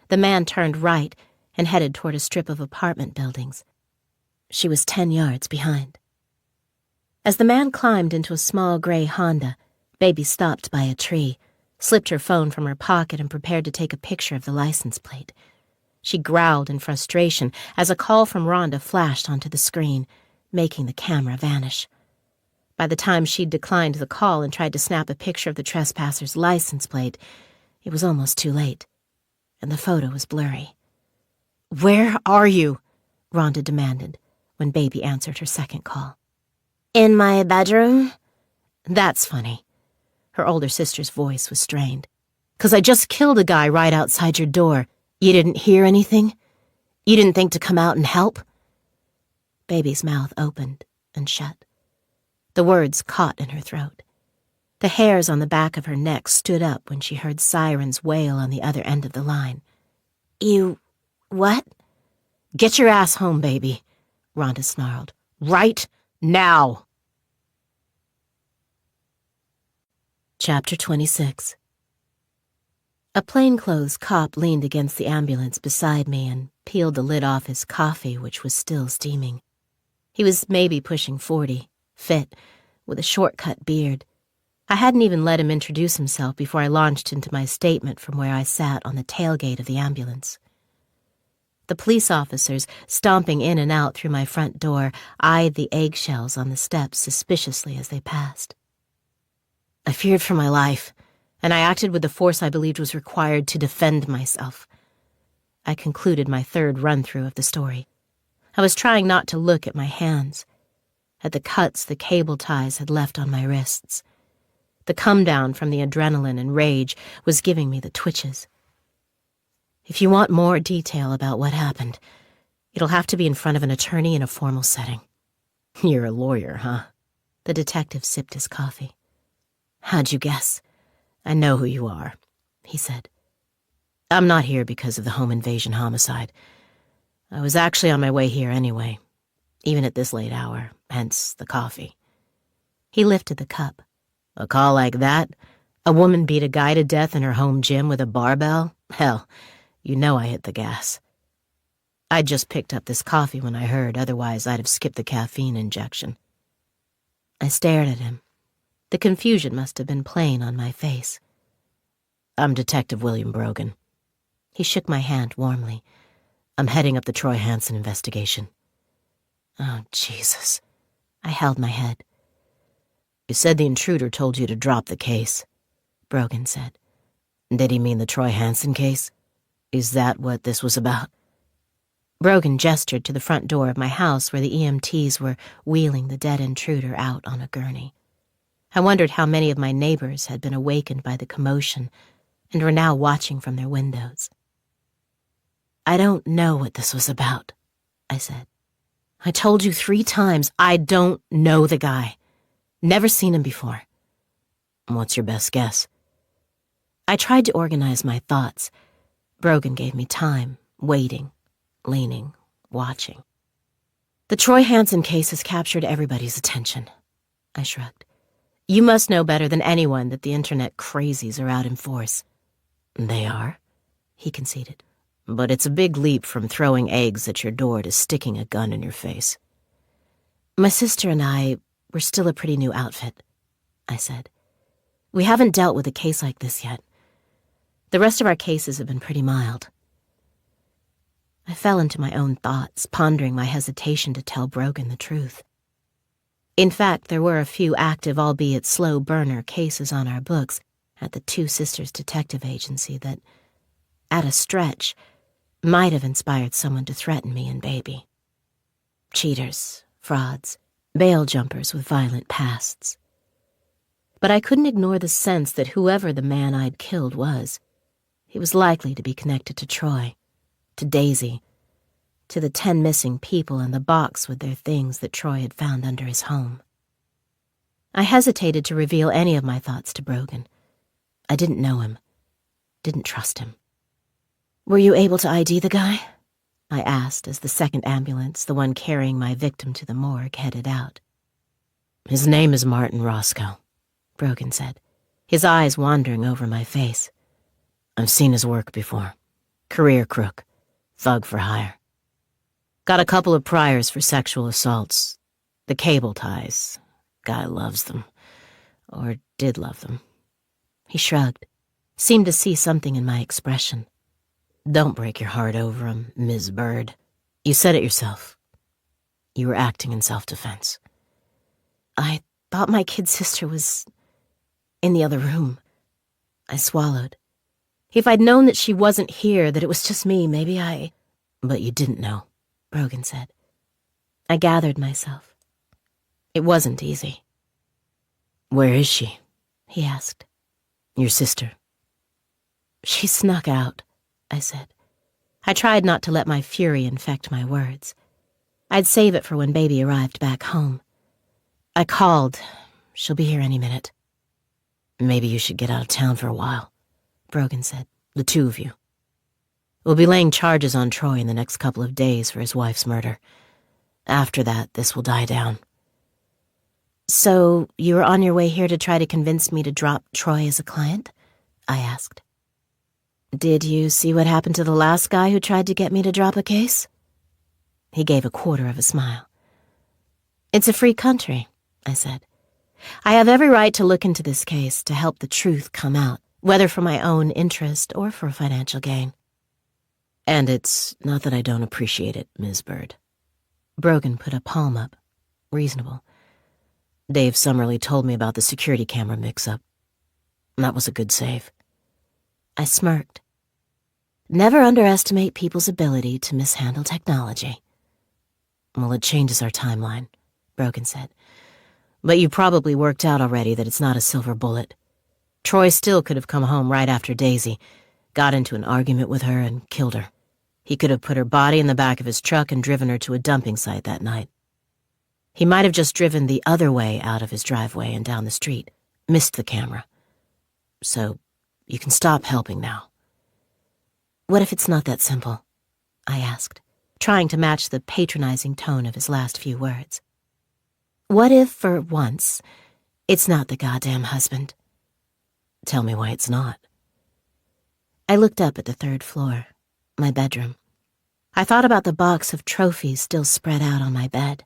The man turned right and headed toward a strip of apartment buildings. She was 10 yards behind. As the man climbed into a small gray Honda, Baby stopped by a tree, slipped her phone from her pocket and prepared to take a picture of the license plate. She growled in frustration as a call from Rhonda flashed onto the screen, making the camera vanish. By the time she'd declined the call and tried to snap a picture of the trespasser's license plate, it was almost too late, and the photo was blurry. "Where are you?" Rhonda demanded when Baby answered her second call. In my bedroom? "That's funny." Her older sister's voice was strained. "'Cause I just killed a guy right outside your door. You didn't hear anything? You didn't think to come out and help?" Baby's mouth opened and shut. The words caught in her throat. The hairs on the back of her neck stood up when she heard sirens wail on the other end of the line. You... what? "Get your ass home, Baby," Rhonda snarled. "Right now!" Chapter 26. A plainclothes cop leaned against the ambulance beside me and peeled the lid off his coffee, which was still steaming. He was maybe pushing 40, fit, with a short-cut beard. I hadn't even let him introduce himself before I launched into my statement from where I sat on the tailgate of the ambulance. The police officers, stomping in and out through my front door, eyed the eggshells on the steps suspiciously as they passed. I feared for my life, and I acted with the force I believed was required to defend myself. I concluded my third run-through of the story. I was trying not to look at my hands, at the cuts the cable ties had left on my wrists. The come-down from the adrenaline and rage was giving me the twitches. If you want more detail about what happened, it'll have to be in front of an attorney in a formal setting. "You're a lawyer, huh?" The detective sipped his coffee. "How'd you guess?" "I know who you are," he said. "I'm not here because of the home invasion homicide. I was actually on my way here anyway, even at this late hour, hence the coffee." He lifted the cup. "A call like that? A woman beat a guy to death in her home gym with a barbell? Hell, you know I hit the gas. I'd just picked up this coffee when I heard, otherwise I'd have skipped the caffeine injection." I stared at him. The confusion must have been plain on my face. "I'm Detective William Brogan." He shook my hand warmly. "I'm heading up the Troy Hansen investigation." "Oh, Jesus." I held my head. "You said the intruder told you to drop the case," Brogan said. "Did he mean the Troy Hansen case? Is that what this was about?" Brogan gestured to the front door of my house where the EMTs were wheeling the dead intruder out on a gurney. I wondered how many of my neighbors had been awakened by the commotion and were now watching from their windows. "I don't know what this was about," I said. "I told you 3 times I don't know the guy. Never seen him before." "What's your best guess?" I tried to organize my thoughts. Brogan gave me time, waiting, leaning, watching. "The Troy Hansen case has captured everybody's attention," I shrugged. "You must know better than anyone that the internet crazies are out in force." "They are," he conceded. "But it's a big leap from throwing eggs at your door to sticking a gun in your face." "My sister and I were still a pretty new outfit," I said. "We haven't dealt with a case like this yet. The rest of our cases have been pretty mild." I fell into my own thoughts, pondering my hesitation to tell Brogan the truth. In fact, there were a few active, albeit slow-burner, cases on our books at the Two Sisters Detective Agency that, at a stretch, might have inspired someone to threaten me and Baby. Cheaters, frauds, bail jumpers with violent pasts. But I couldn't ignore the sense that whoever the man I'd killed was, he was likely to be connected to Troy, to Daisy, to the 10 missing people and the box with their things that Troy had found under his home. I hesitated to reveal any of my thoughts to Brogan. I didn't know him, didn't trust him. "Were you able to ID the guy?" I asked as the second ambulance, the one carrying my victim to the morgue, headed out. "His name is Martin Roscoe," Brogan said, his eyes wandering over my face. "I've seen his work before. Career crook, thug for hire. Got a couple of priors for sexual assaults. The cable ties. Guy loves them. Or did love them." He shrugged, seemed to see something in my expression. "Don't break your heart over him, Ms. Bird. You said it yourself. You were acting in self-defense." "I thought my kid sister was in the other room." I swallowed. If I'd known that she wasn't here, that it was just me, maybe I... "But you didn't know," Brogan said. I gathered myself. It wasn't easy. "Where is she?" he asked. "Your sister?" "She snuck out," I said. I tried not to let my fury infect my words. I'd save it for when Baby arrived back home. "I called. She'll be here any minute." "Maybe you should get out of town for a while," Brogan said. "The two of you. We'll be laying charges on Troy in the next couple of days for his wife's murder. After that, this will die down." "So you were on your way here to try to convince me to drop Troy as a client?" I asked. "Did you see what happened to the last guy who tried to get me to drop a case?" He gave a quarter of a smile. "It's a free country," I said. "I have every right to look into this case to help the truth come out, whether for my own interest or for financial gain." "And it's not that I don't appreciate it, Ms. Bird." Brogan put a palm up. Reasonable. "Dave Summerly told me about the security camera mix-up. That was a good save." I smirked. "Never underestimate people's ability to mishandle technology." "Well, it changes our timeline," Brogan said. "But you probably worked out already that it's not a silver bullet. Troy still could have come home right after Daisy, got into an argument with her, and killed her. He could have put her body in the back of his truck and driven her to a dumping site that night. He might have just driven the other way out of his driveway and down the street, missed the camera. So, you can stop helping now." "What if it's not that simple?" I asked, trying to match the patronizing tone of his last few words. "What if, for once, it's not the goddamn husband?" "Tell me why it's not." I looked up at the 3rd floor, my bedroom. I thought about the box of trophies still spread out on my bed,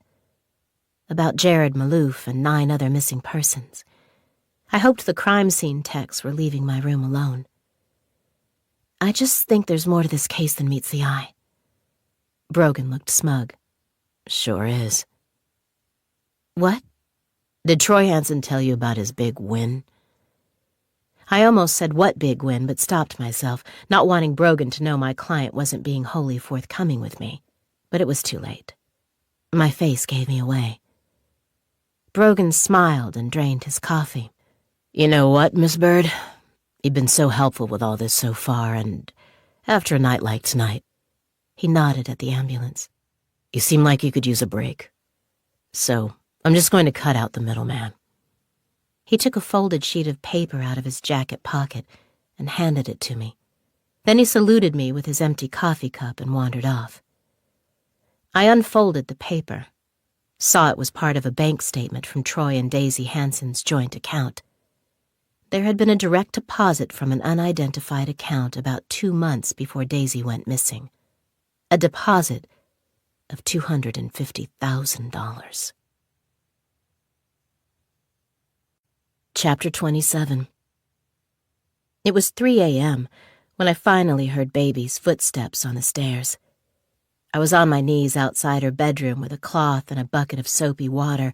about Jared Maloof and 9 other missing persons. I hoped the crime scene techs were leaving my room alone. "I just think there's more to this case than meets the eye." Brogan looked smug. "Sure is." "What?" "Did Troy Hansen tell you about his big win?" I almost said what big win, but stopped myself, not wanting Brogan to know my client wasn't being wholly forthcoming with me. But it was too late. My face gave me away. Brogan smiled and drained his coffee. "You know what, Miss Bird? You've been so helpful with all this so far, and after a night like tonight," he nodded at the ambulance, "you seem like you could use a break. So, I'm just going to cut out the middleman." He took a folded sheet of paper out of his jacket pocket and handed it to me. Then he saluted me with his empty coffee cup and wandered off. I unfolded the paper, saw it was part of a bank statement from Troy and Daisy Hansen's joint account. There had been a direct deposit from an unidentified account about 2 months before Daisy went missing. A deposit of $250,000. Chapter 27. It was 3 a.m. when I finally heard Baby's footsteps on the stairs. I was on my knees outside her bedroom with a cloth and a bucket of soapy water,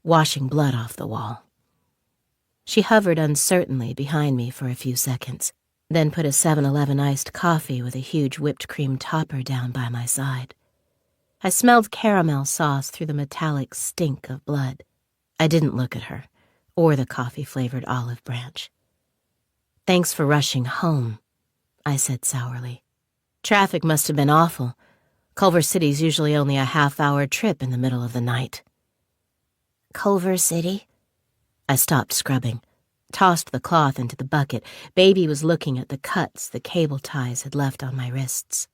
washing blood off the wall. She hovered uncertainly behind me for a few seconds, then put a 7-Eleven iced coffee with a huge whipped cream topper down by my side. I smelled caramel sauce through the metallic stink of blood. I didn't look at her, or the coffee-flavored olive branch. "Thanks for rushing home," I said sourly. "Traffic must have been awful. Culver City's usually only a half-hour trip in the middle of the night. Culver City? I stopped scrubbing, tossed the cloth into the bucket. Baby was looking at the cuts the cable ties had left on my wrists.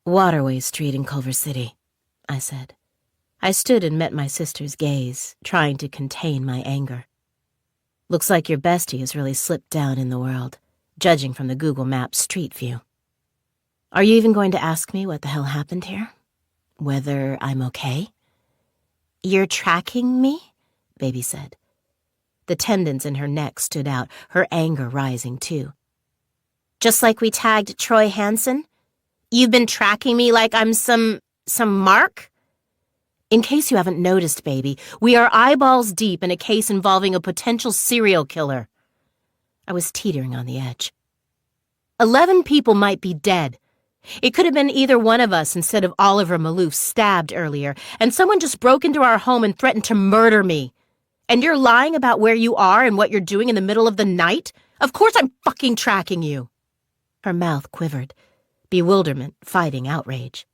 Waterway Street in Culver City, I said. I stood and met my sister's gaze, trying to contain my anger. Looks like your bestie has really slipped down in the world, judging from the Google Maps street view. Are you even going to ask me what the hell happened here? Whether I'm okay? You're tracking me? Baby said. The tendons in her neck stood out, her anger rising too. Just like we tagged Troy Hansen? You've been tracking me like I'm some mark? In case you haven't noticed, baby, we are eyeballs deep in a case involving a potential serial killer. I was teetering on the edge. 11 people might be dead. It could have been either one of us instead of Oliver Maloof stabbed earlier, and someone just broke into our home and threatened to murder me. And you're lying about where you are and what you're doing in the middle of the night? Of course I'm fucking tracking you. Her mouth quivered, bewilderment fighting outrage.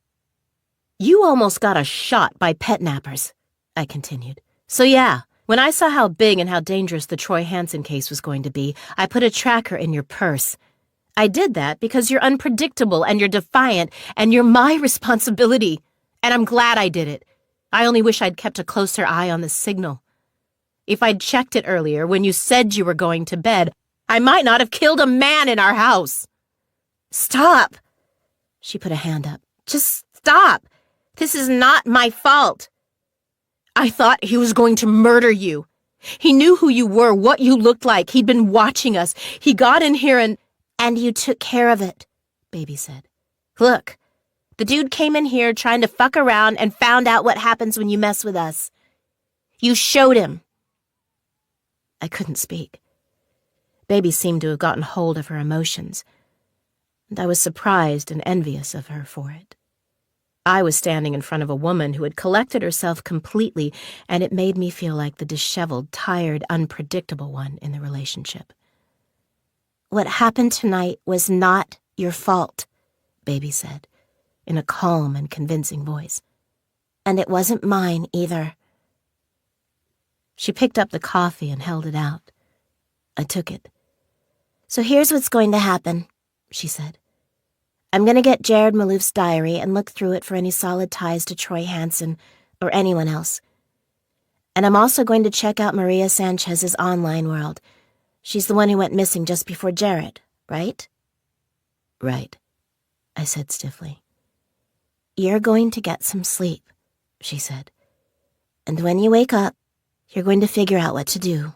You almost got a shot by pet nappers, I continued. So yeah, when I saw how big and how dangerous the Troy Hansen case was going to be, I put a tracker in your purse. I did that because you're unpredictable and you're defiant and you're my responsibility. And I'm glad I did it. I only wish I'd kept a closer eye on the signal. If I'd checked it earlier when you said you were going to bed, I might not have killed a man in our house. Stop. She put a hand up. Just stop. This is not my fault. I thought he was going to murder you. He knew who you were, what you looked like. He'd been watching us. He got in here and... And you took care of it, Baby said. Look, the dude came in here trying to fuck around and found out what happens when you mess with us. You showed him. I couldn't speak. Baby seemed to have gotten hold of her emotions, and I was surprised and envious of her for it. I was standing in front of a woman who had collected herself completely, and it made me feel like the disheveled, tired, unpredictable one in the relationship. What happened tonight was not your fault, Baby said, in a calm and convincing voice. And it wasn't mine either. She picked up the coffee and held it out. I took it. So here's what's going to happen, she said. I'm going to get Jared Maloof's diary and look through it for any solid ties to Troy Hansen or anyone else. And I'm also going to check out Maria Sanchez's online world. She's the one who went missing just before Jared, right? Right, I said stiffly. You're going to get some sleep, she said. And when you wake up, you're going to figure out what to do.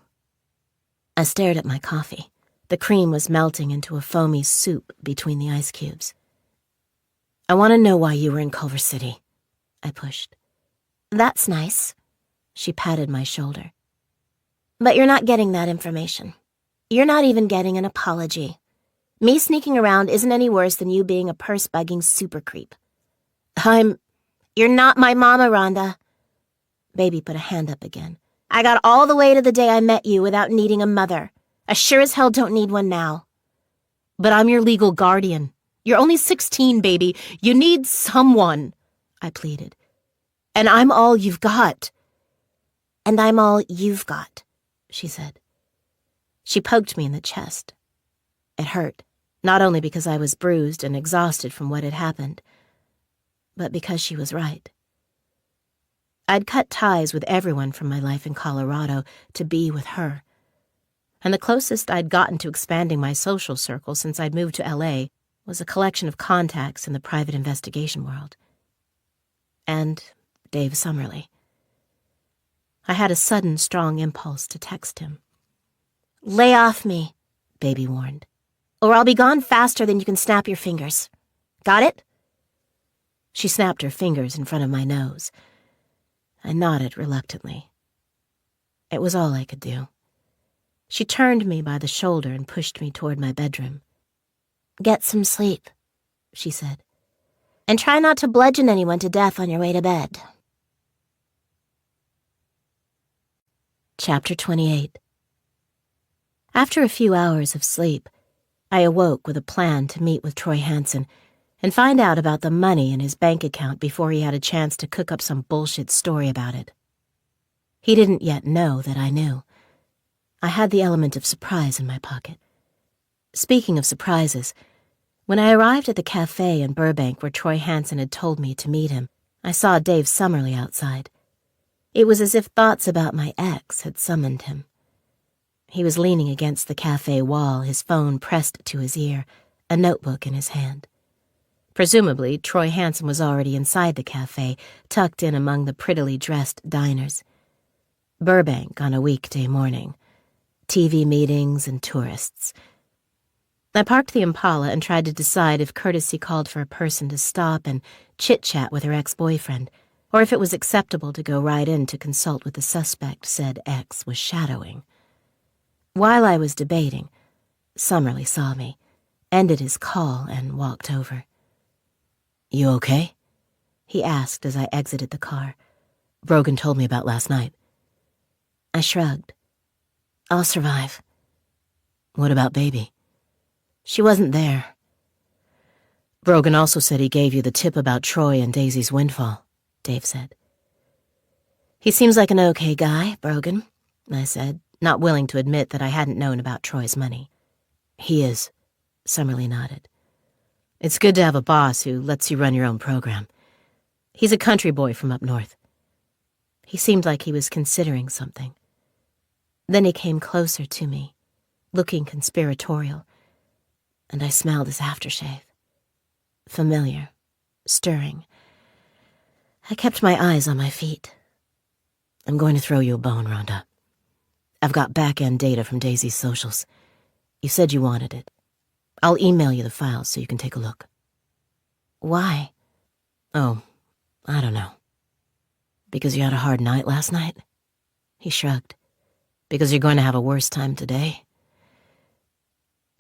I stared at my coffee. The cream was melting into a foamy soup between the ice cubes. I want to know why you were in Culver City, I pushed. That's nice. She patted my shoulder. But you're not getting that information. You're not even getting an apology. Me sneaking around isn't any worse than you being a purse-bugging super creep. You're not my mama, Rhonda. Baby put a hand up again. I got all the way to the day I met you without needing a mother. I sure as hell don't need one now. But I'm your legal guardian. You're only 16, baby. You need someone, I pleaded. And I'm all you've got. And I'm all you've got, she said. She poked me in the chest. It hurt, not only because I was bruised and exhausted from what had happened, but because she was right. I'd cut ties with everyone from my life in Colorado to be with her. And the closest I'd gotten to expanding my social circle since I'd moved to LA was a collection of contacts in the private investigation world. And Dave Summerly. I had a sudden, strong impulse to text him. Lay off me, Baby warned, or I'll be gone faster than you can snap your fingers. Got it? She snapped her fingers in front of my nose. I nodded reluctantly. It was all I could do. She turned me by the shoulder and pushed me toward my bedroom. Get some sleep, she said, and try not to bludgeon anyone to death on your way to bed. Chapter 28. After a few hours of sleep, I awoke with a plan to meet with Troy Hansen and find out about the money in his bank account before he had a chance to cook up some bullshit story about it. He didn't yet know that I knew. I had the element of surprise in my pocket. Speaking of surprises, when I arrived at the cafe in Burbank where Troy Hansen had told me to meet him, I saw Dave Summerly outside. It was as if thoughts about my ex had summoned him. He was leaning against the cafe wall, his phone pressed to his ear, a notebook in his hand. Presumably, Troy Hansen was already inside the cafe, tucked in among the prettily dressed diners. Burbank on a weekday morning. TV meetings and tourists. I parked the Impala and tried to decide if courtesy called for a person to stop and chit-chat with her ex-boyfriend, or if it was acceptable to go right in to consult with the suspect said ex was shadowing. While I was debating, Summerly saw me, ended his call, and walked over. "You okay?" he asked as I exited the car. "Brogan told me about last night." I shrugged. "I'll survive." "What about baby?" "She wasn't there." "Brogan also said he gave you the tip about Troy and Daisy's windfall," Dave said. "He seems like an okay guy, Brogan," I said, not willing to admit that I hadn't known about Troy's money. "He is," Summerly nodded. "It's good to have a boss who lets you run your own program. He's a country boy from up north." He seemed like he was considering something. Then he came closer to me, looking conspiratorial, and I smelled his aftershave. Familiar, stirring. I kept my eyes on my feet. "I'm going to throw you a bone, Rhonda. I've got back-end data from Daisy's socials. You said you wanted it. I'll email you the files so you can take a look." "Why?" "Oh, I don't know. Because you had a hard night last night?" He shrugged. "Because you're going to have a worse time today?"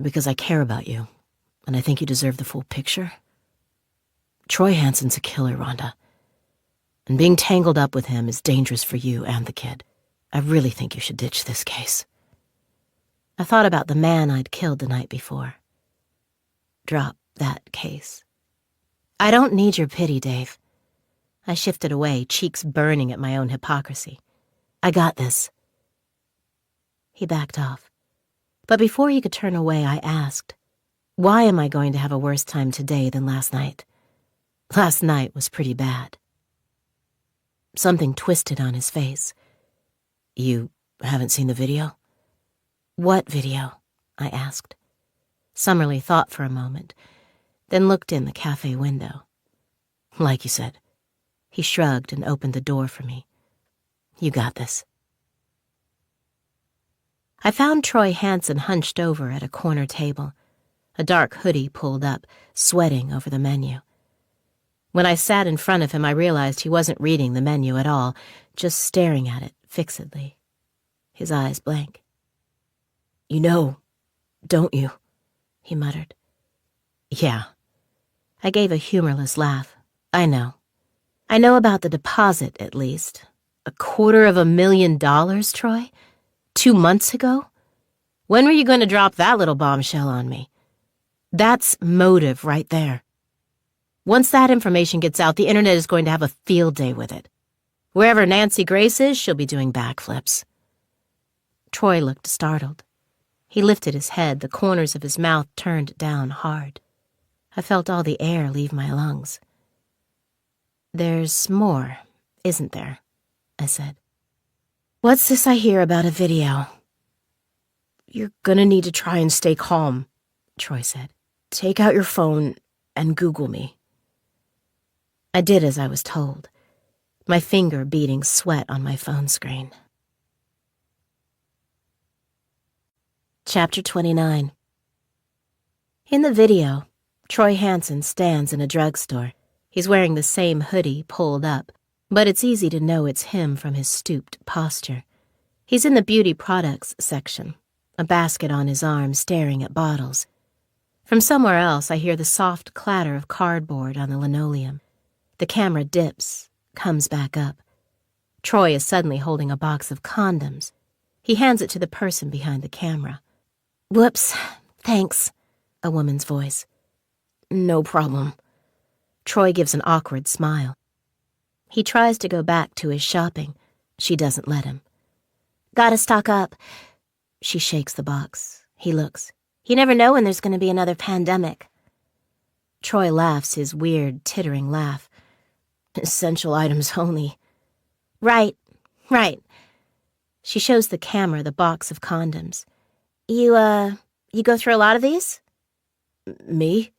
"Because I care about you, and I think you deserve the full picture. Troy Hansen's a killer, Rhonda. And being tangled up with him is dangerous for you and the kid. I really think you should ditch this case." I thought about the man I'd killed the night before. Drop that case. "I don't need your pity, Dave." I shifted away, cheeks burning at my own hypocrisy. "I got this." He backed off. But before he could turn away, I asked, "Why am I going to have a worse time today than last night? Last night was pretty bad." Something twisted on his face. "You haven't seen the video?" "What video?" I asked. Summerly thought for a moment, then looked in the cafe window. "Like you said." He shrugged and opened the door for me. "You got this." I found Troy Hansen hunched over at a corner table, a dark hoodie pulled up, sweating over the menu. When I sat in front of him, I realized he wasn't reading the menu at all, just staring at it fixedly, his eyes blank. "You know, don't you?" he muttered. "Yeah." I gave a humorless laugh. "I know. I know about the deposit, at least. $250,000, Troy? 2 months ago? When were you going to drop that little bombshell on me? That's motive right there. Once that information gets out, the internet is going to have a field day with it. Wherever Nancy Grace is, she'll be doing backflips." Troy looked startled. He lifted his head, the corners of his mouth turned down hard. I felt all the air leave my lungs. "There's more, isn't there?" I said. "What's this I hear about a video?" "You're gonna need to try and stay calm," Troy said. "Take out your phone and Google me." I did as I was told, my finger beading sweat on my phone screen. Chapter 29. In the video, Troy Hansen stands in a drugstore. He's wearing the same hoodie pulled up, but it's easy to know it's him from his stooped posture. He's in the beauty products section, a basket on his arm staring at bottles. From somewhere else, I hear the soft clatter of cardboard on the linoleum. The camera dips, comes back up. Troy is suddenly holding a box of condoms. He hands it to the person behind the camera. "Whoops, thanks," a woman's voice. "No problem," Troy gives an awkward smile. He tries to go back to his shopping. She doesn't let him. Gotta stock up. She shakes the box. He looks. You never know when there's gonna be another pandemic. Troy laughs his weird, tittering laugh. Essential items only. Right. She shows the camera the box of condoms. You go through a lot of these? Me?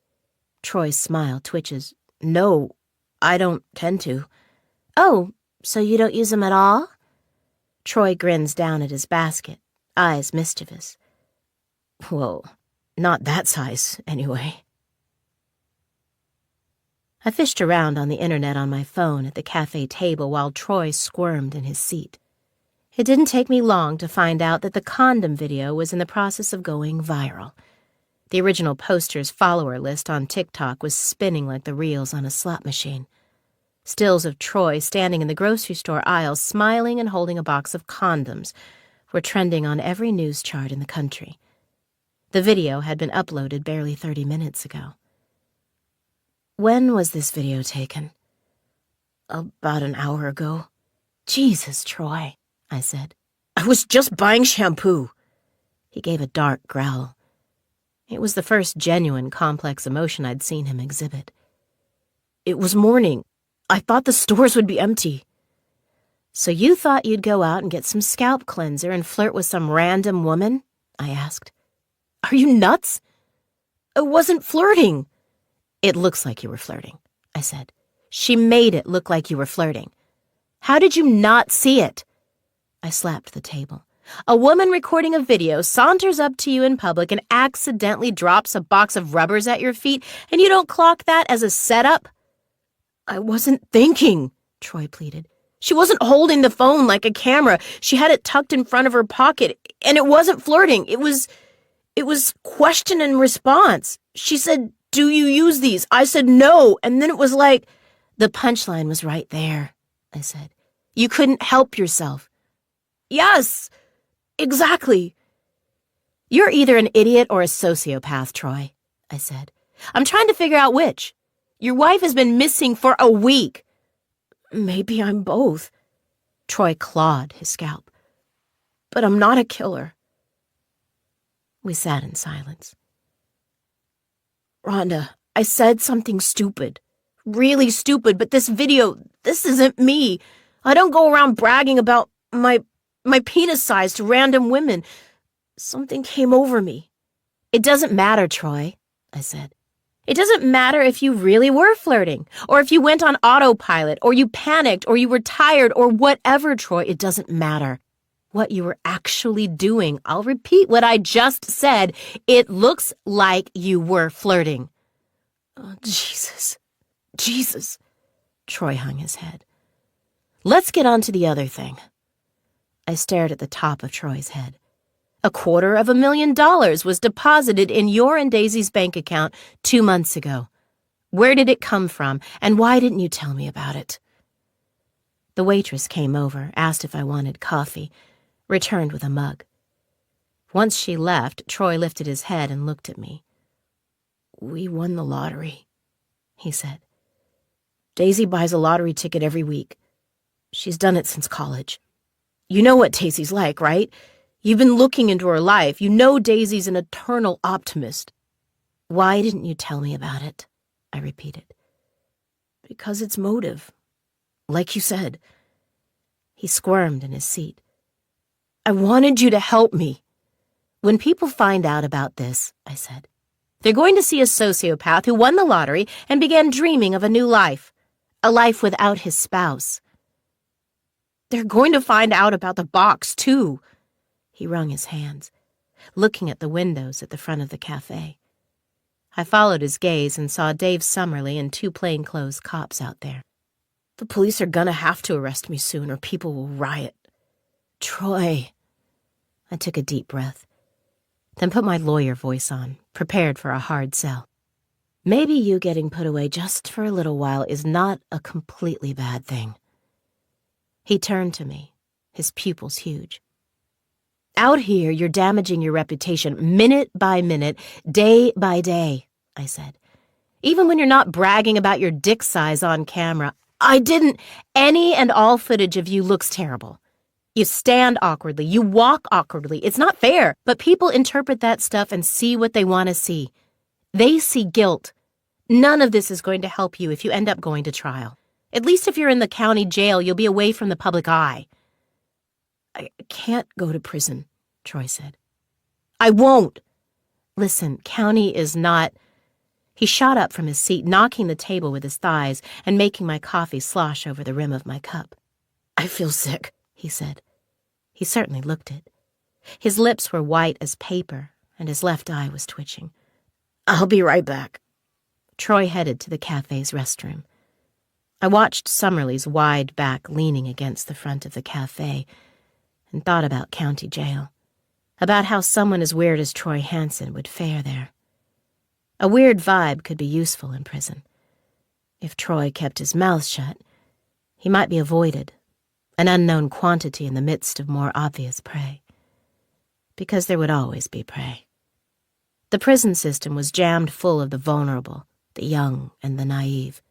Troy's smile twitches. No, I don't tend to. Oh, so you don't use them at all? Troy grins down at his basket, eyes mischievous. Well, not that size, anyway. I fished around on the internet on my phone at the cafe table while Troy squirmed in his seat. It didn't take me long to find out that the condom video was in the process of going viral. The original poster's follower list on TikTok was spinning like the reels on a slot machine. Stills of Troy standing in the grocery store aisle smiling and holding a box of condoms were trending on every news chart in the country. The video had been uploaded barely 30 minutes ago. When was this video taken? About an hour ago. Jesus, Troy, I said. I was just buying shampoo. He gave a dark growl. It was the first genuine complex emotion I'd seen him exhibit. It was morning. I thought the stores would be empty. So you thought you'd go out and get some scalp cleanser and flirt with some random woman? I asked. Are you nuts? I wasn't flirting. It looks like you were flirting, I said. She made it look like you were flirting. How did you not see it? I slapped the table. A woman recording a video saunters up to you in public and accidentally drops a box of rubbers at your feet, and you don't clock that as a setup? I wasn't thinking, Troy pleaded. She wasn't holding the phone like a camera. She had it tucked in front of her pocket, and it wasn't flirting. It was question and response. She said, "Do you use these?" I said, "No," and then it was like, the punchline was right there, I said. You couldn't help yourself. Yes, exactly. You're either an idiot or a sociopath, Troy, I said. I'm trying to figure out which. Your wife has been missing for a week. Maybe I'm both. Troy clawed his scalp. But I'm not a killer. We sat in silence. Rhonda, I said something stupid. Really stupid, but this video, this isn't me. I don't go around bragging about my penis size to random women. Something came over me. It doesn't matter, Troy, I said. It doesn't matter if you really were flirting, or if you went on autopilot, or you panicked, or you were tired, or whatever, Troy. It doesn't matter what you were actually doing. I'll repeat what I just said. It looks like you were flirting. Oh, Jesus. Troy hung his head. Let's get on to the other thing. I stared at the top of Troy's head. $250,000 was deposited in your and Daisy's bank account 2 months ago. Where did it come from, and why didn't you tell me about it? The waitress came over, asked if I wanted coffee, returned with a mug. Once she left, Troy lifted his head and looked at me. We won the lottery, he said. Daisy buys a lottery ticket every week. She's done it since college. You know what Daisy's like, right? You've been looking into her life. You know Daisy's an eternal optimist. Why didn't you tell me about it? I repeated. Because it's motive. Like you said. He squirmed in his seat. I wanted you to help me. When people find out about this, I said, they're going to see a sociopath who won the lottery and began dreaming of a new life. A life without his spouse. They're going to find out about the box, too. He wrung his hands, looking at the windows at the front of the cafe. I followed his gaze and saw Dave Summerly and 2 plainclothes cops out there. The police are gonna have to arrest me soon or people will riot. Troy. I took a deep breath, then put my lawyer voice on, prepared for a hard sell. Maybe you getting put away just for a little while is not a completely bad thing. He turned to me, his pupils huge. Out here, you're damaging your reputation minute by minute, day by day, I said. Even when you're not bragging about your dick size on camera. I didn't. Any and all footage of you looks terrible. You stand awkwardly. You walk awkwardly. It's not fair. But people interpret that stuff and see what they want to see. They see guilt. None of this is going to help you if you end up going to trial. At least if you're in the county jail, you'll be away from the public eye. I can't go to prison, Troy said. I won't. Listen, county is not... He shot up from his seat, knocking the table with his thighs and making my coffee slosh over the rim of my cup. I feel sick, he said. He certainly looked it. His lips were white as paper, and his left eye was twitching. I'll be right back. Troy headed to the cafe's restroom. I watched Summerlee's wide back leaning against the front of the cafe and thought about county jail, about how someone as weird as Troy Hansen would fare there. A weird vibe could be useful in prison. If Troy kept his mouth shut, he might be avoided, an unknown quantity in the midst of more obvious prey. Because there would always be prey. The prison system was jammed full of the vulnerable, the young, and the naive.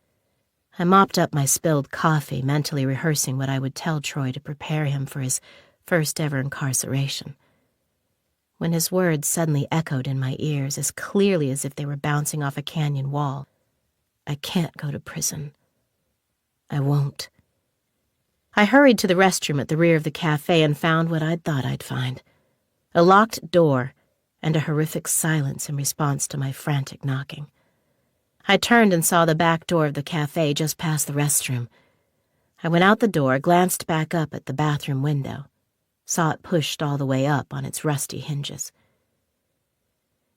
I mopped up my spilled coffee, mentally rehearsing what I would tell Troy to prepare him for his first ever incarceration. When his words suddenly echoed in my ears as clearly as if they were bouncing off a canyon wall, I can't go to prison. I won't. I hurried to the restroom at the rear of the cafe and found what I'd thought I'd find. A locked door and a horrific silence in response to my frantic knocking. I turned and saw the back door of the cafe just past the restroom. I went out the door, glanced back up at the bathroom window, saw it pushed all the way up on its rusty hinges.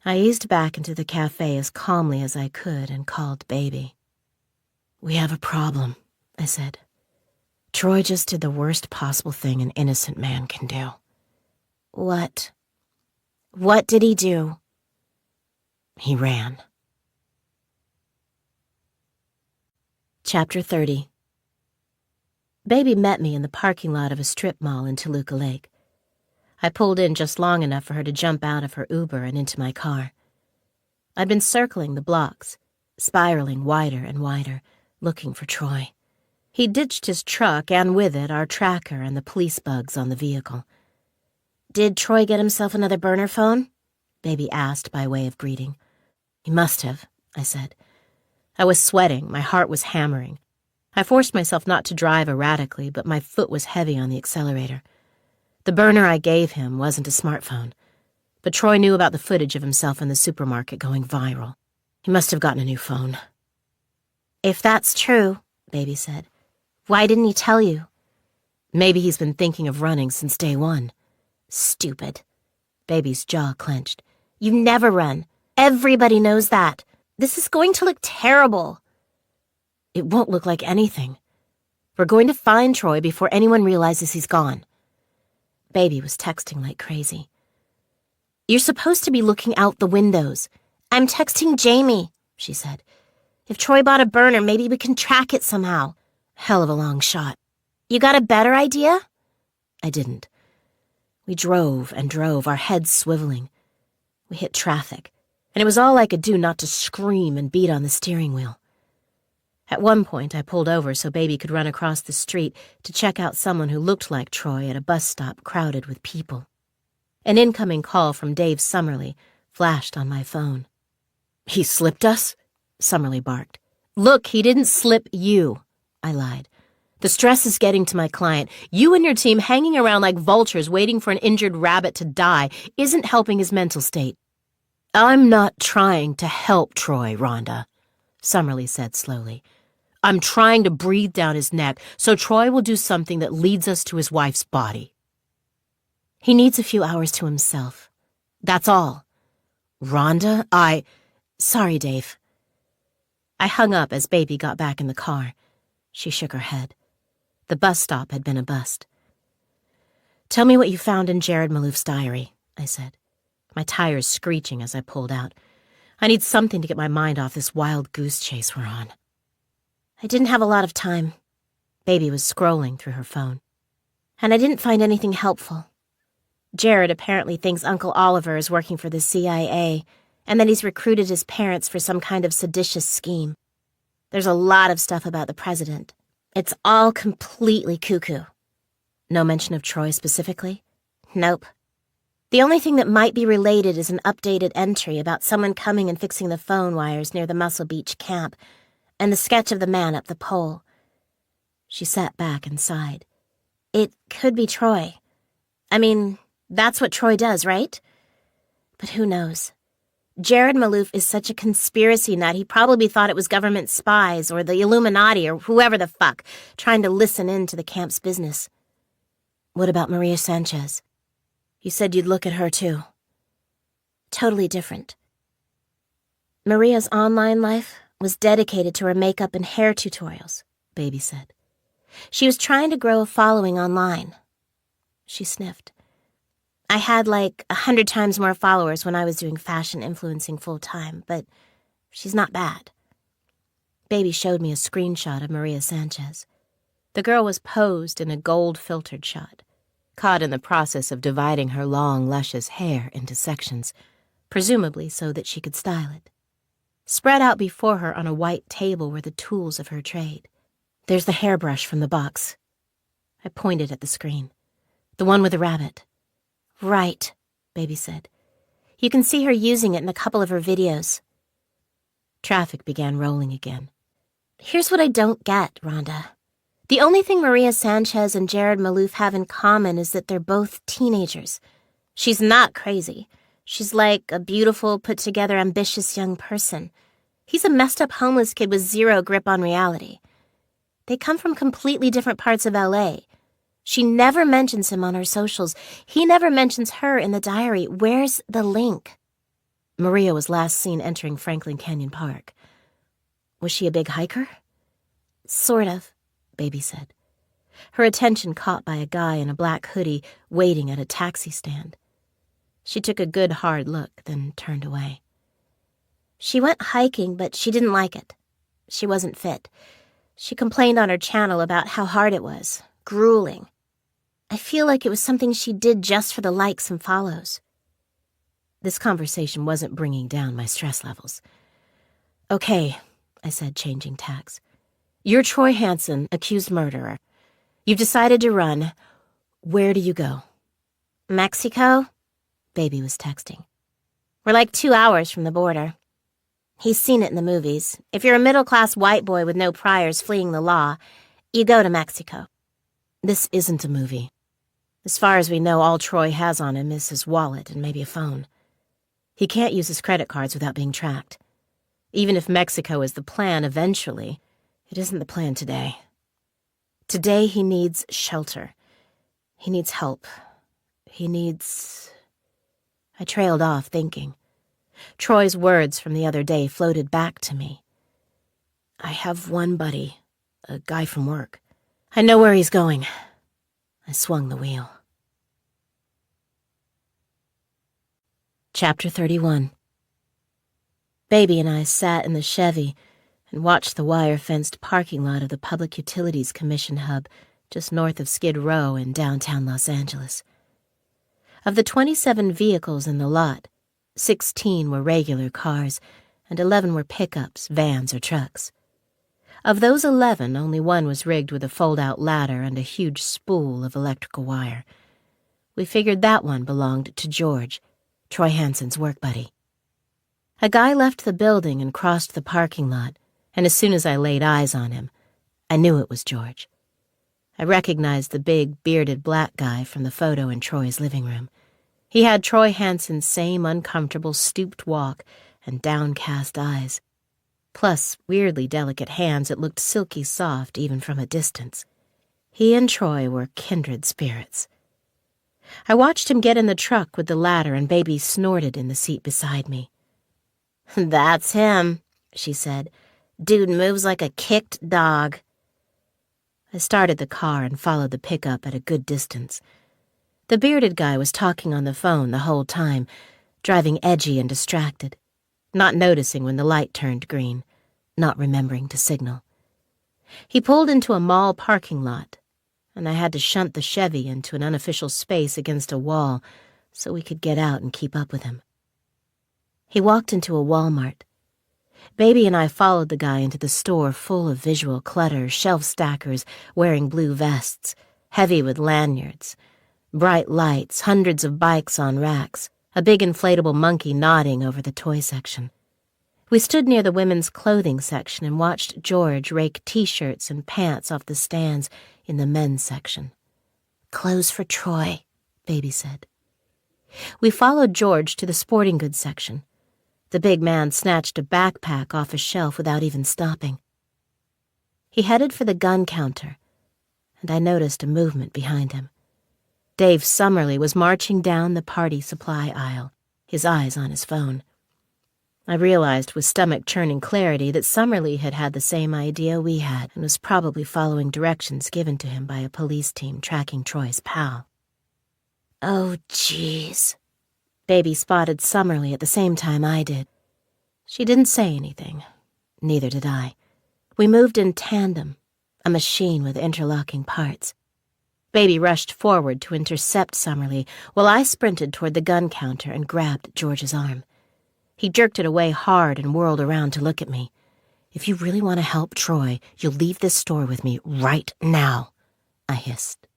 I eased back into the cafe as calmly as I could and called Baby. We have a problem, I said. Troy just did the worst possible thing an innocent man can do. What? What did he do? He ran. Chapter 30. Baby met me in the parking lot of a strip mall in Toluca Lake. I pulled in just long enough for her to jump out of her Uber and into my car. I'd been circling the blocks, spiraling wider and wider, looking for Troy. He ditched his truck, and with it our tracker and the police bugs on the vehicle. Did Troy get himself another burner phone? Baby asked by way of greeting. He must have, I said. I was sweating, my heart was hammering. I forced myself not to drive erratically, but my foot was heavy on the accelerator. The burner I gave him wasn't a smartphone, but Troy knew about the footage of himself in the supermarket going viral. He must have gotten a new phone. If that's true, Baby said, why didn't he tell you? Maybe he's been thinking of running since day one. Stupid. Baby's jaw clenched. You never run. Everybody knows that. This is going to look terrible. It won't look like anything. We're going to find Troy before anyone realizes he's gone. Baby was texting like crazy. You're supposed to be looking out the windows. I'm texting Jamie, she said. If Troy bought a burner, maybe we can track it somehow. Hell of a long shot. You got a better idea? I didn't. We drove and drove, our heads swiveling. We hit traffic, and it was all I could do not to scream and beat on the steering wheel. At one point, I pulled over so Baby could run across the street to check out someone who looked like Troy at a bus stop crowded with people. An incoming call from Dave Summerlee flashed on my phone. He slipped us? Summerlee barked. Look, he didn't slip you, I lied. The stress is getting to my client. You and your team hanging around like vultures waiting for an injured rabbit to die isn't helping his mental state. I'm not trying to help Troy, Rhonda, Summerlee said slowly. I'm trying to breathe down his neck so Troy will do something that leads us to his wife's body. He needs a few hours to himself. That's all. Rhonda, Sorry, Dave. I hung up as Baby got back in the car. She shook her head. The bus stop had been a bust. Tell me what you found in Jared Malouf's diary, I said, my tires screeching as I pulled out. I need something to get my mind off this wild goose chase we're on. I didn't have a lot of time. Baby was scrolling through her phone. And I didn't find anything helpful. Jared apparently thinks Uncle Oliver is working for the CIA, and that he's recruited his parents for some kind of seditious scheme. There's a lot of stuff about the president. It's all completely cuckoo. No mention of Troy specifically? Nope. The only thing that might be related is an updated entry about someone coming and fixing the phone wires near the Muscle Beach camp, and the sketch of the man up the pole. She sat back and sighed. It could be Troy. I mean, that's what Troy does, right? But who knows? Jared Maloof is such a conspiracy nut, he probably thought it was government spies or the Illuminati or whoever the fuck trying to listen in to the camp's business. What about Maria Sanchez? You said you'd look at her too. Totally different. Maria's online life was dedicated to her makeup and hair tutorials, Baby said. She was trying to grow a following online. She sniffed. I had like 100 times more followers when I was doing fashion influencing full-time, but she's not bad. Baby showed me a screenshot of Maria Sanchez. The girl was posed in a gold-filtered shot, caught in the process of dividing her long, luscious hair into sections, presumably so that she could style it. Spread out before her on a white table were the tools of her trade. There's the hairbrush from the box. I pointed at the screen. The one with the rabbit. Right, Baby said. You can see her using it in a couple of her videos. Traffic began rolling again. Here's what I don't get, Rhonda. The only thing Maria Sanchez and Jared Maloof have in common is that they're both teenagers. She's not crazy. She's like a beautiful, put-together, ambitious young person. He's a messed-up homeless kid with zero grip on reality. They come from completely different parts of L.A. She never mentions him on her socials. He never mentions her in the diary. Where's the link? Maria was last seen entering Franklin Canyon Park. Was she a big hiker? Sort of, Baby said. Her attention caught by a guy in a black hoodie waiting at a taxi stand. She took a good hard look, then turned away. She went hiking, but she didn't like it. She wasn't fit. She complained on her channel about how hard it was, grueling. I feel like it was something she did just for the likes and follows. This conversation wasn't bringing down my stress levels. Okay, I said, changing tacks. You're Troy Hansen, accused murderer. You've decided to run. Where do you go? Mexico? Baby was texting. We're like 2 hours from the border. He's seen it in the movies. If you're a middle-class white boy with no priors fleeing the law, you go to Mexico. This isn't a movie. As far as we know, all Troy has on him is his wallet and maybe a phone. He can't use his credit cards without being tracked. Even if Mexico is the plan eventually, it isn't the plan today. Today he needs shelter. He needs help. He needs... I trailed off, thinking. Troy's words from the other day floated back to me. I have one buddy, a guy from work. I know where he's going. I swung the wheel. Chapter 31. Baby and I sat in the Chevy and watched the wire-fenced parking lot of the Public Utilities Commission hub just north of Skid Row in downtown Los Angeles. Of the 27 vehicles in the lot, 16 were regular cars and 11 were pickups, vans, or trucks. Of those 11, only one was rigged with a fold-out ladder and a huge spool of electrical wire. We figured that one belonged to George, Troy Hansen's work buddy. A guy left the building and crossed the parking lot, and as soon as I laid eyes on him, I knew it was George. I recognized the big, bearded black guy from the photo in Troy's living room. He had Troy Hansen's same uncomfortable stooped walk and downcast eyes, plus weirdly delicate hands that looked silky soft even from a distance. He and Troy were kindred spirits. I watched him get in the truck with the ladder, and Baby snorted in the seat beside me. "That's him," she said. "Dude moves like a kicked dog." I started the car and followed the pickup at a good distance. The bearded guy was talking on the phone the whole time, driving edgy and distracted, not noticing when the light turned green, not remembering to signal. He pulled into a mall parking lot, and I had to shunt the Chevy into an unofficial space against a wall so we could get out and keep up with him. He walked into a Walmart. Baby and I followed the guy into the store full of visual clutter, shelf stackers wearing blue vests, heavy with lanyards, bright lights, hundreds of bikes on racks, a big inflatable monkey nodding over the toy section. We stood near the women's clothing section and watched George rake T-shirts and pants off the stands in the men's section. "Clothes for Troy," Baby said. We followed George to the sporting goods section. The big man snatched a backpack off a shelf without even stopping. He headed for the gun counter, and I noticed a movement behind him. Dave Summerlee was marching down the party supply aisle, his eyes on his phone. I realized with stomach-churning clarity that Summerlee had had the same idea we had and was probably following directions given to him by a police team tracking Troy's pal. "Oh, jeez." Baby spotted Summerlee at the same time I did. She didn't say anything. Neither did I. We moved in tandem, a machine with interlocking parts. Baby rushed forward to intercept Summerlee while I sprinted toward the gun counter and grabbed George's arm. He jerked it away hard and whirled around to look at me. "If you really want to help Troy, you'll leave this store with me right now," I hissed.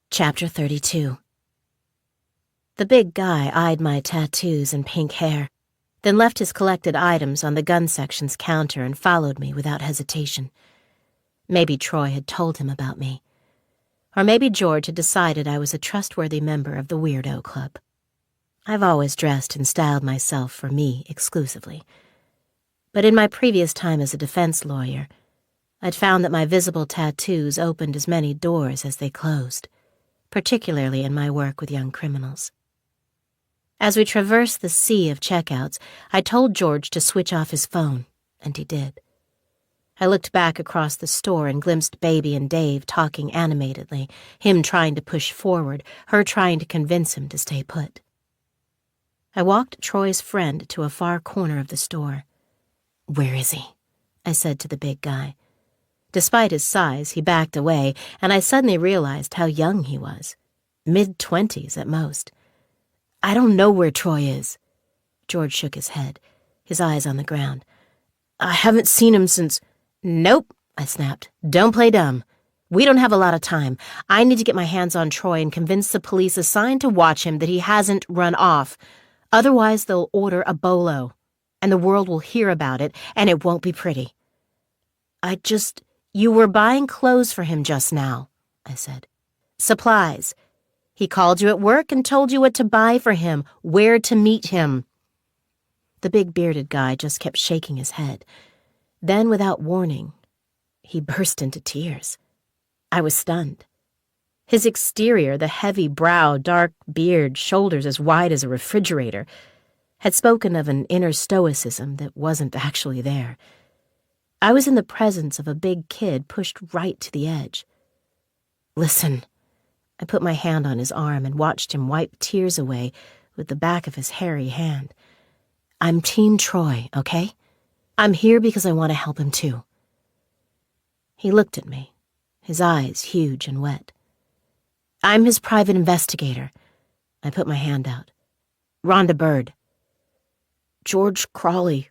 Chapter 32. The big guy eyed my tattoos and pink hair, then left his collected items on the gun section's counter and followed me without hesitation. Maybe Troy had told him about me. Or maybe George had decided I was a trustworthy member of the Weirdo Club. I've always dressed and styled myself for me exclusively. But in my previous time as a defense lawyer, I'd found that my visible tattoos opened as many doors as they closed, particularly in my work with young criminals. As we traversed the sea of checkouts, I told George to switch off his phone, and he did. I looked back across the store and glimpsed Baby and Dave talking animatedly, him trying to push forward, her trying to convince him to stay put. I walked Troy's friend to a far corner of the store. "Where is he?" I said to the big guy. Despite his size, he backed away, and I suddenly realized how young he was. Mid-20s at most. "I don't know where Troy is." George shook his head, his eyes on the ground. "I haven't seen him since—" "Nope," I snapped. "Don't play dumb. We don't have a lot of time. I need to get my hands on Troy and convince the police assigned to watch him that he hasn't run off. Otherwise, they'll order a bolo, and the world will hear about it, and it won't be pretty." "You were buying clothes for him just now," I said. "Supplies. He called you at work and told you what to buy for him, where to meet him." The big bearded guy just kept shaking his head. Then, without warning, he burst into tears. I was stunned. His exterior, the heavy brow, dark beard, shoulders as wide as a refrigerator, had spoken of an inner stoicism that wasn't actually there. I was in the presence of a big kid pushed right to the edge. "Listen." I put my hand on his arm and watched him wipe tears away with the back of his hairy hand. "I'm Team Troy, okay? I'm here because I want to help him too." He looked at me, his eyes huge and wet. "I'm his private investigator." I put my hand out. "Rhonda Bird." "George Crawley.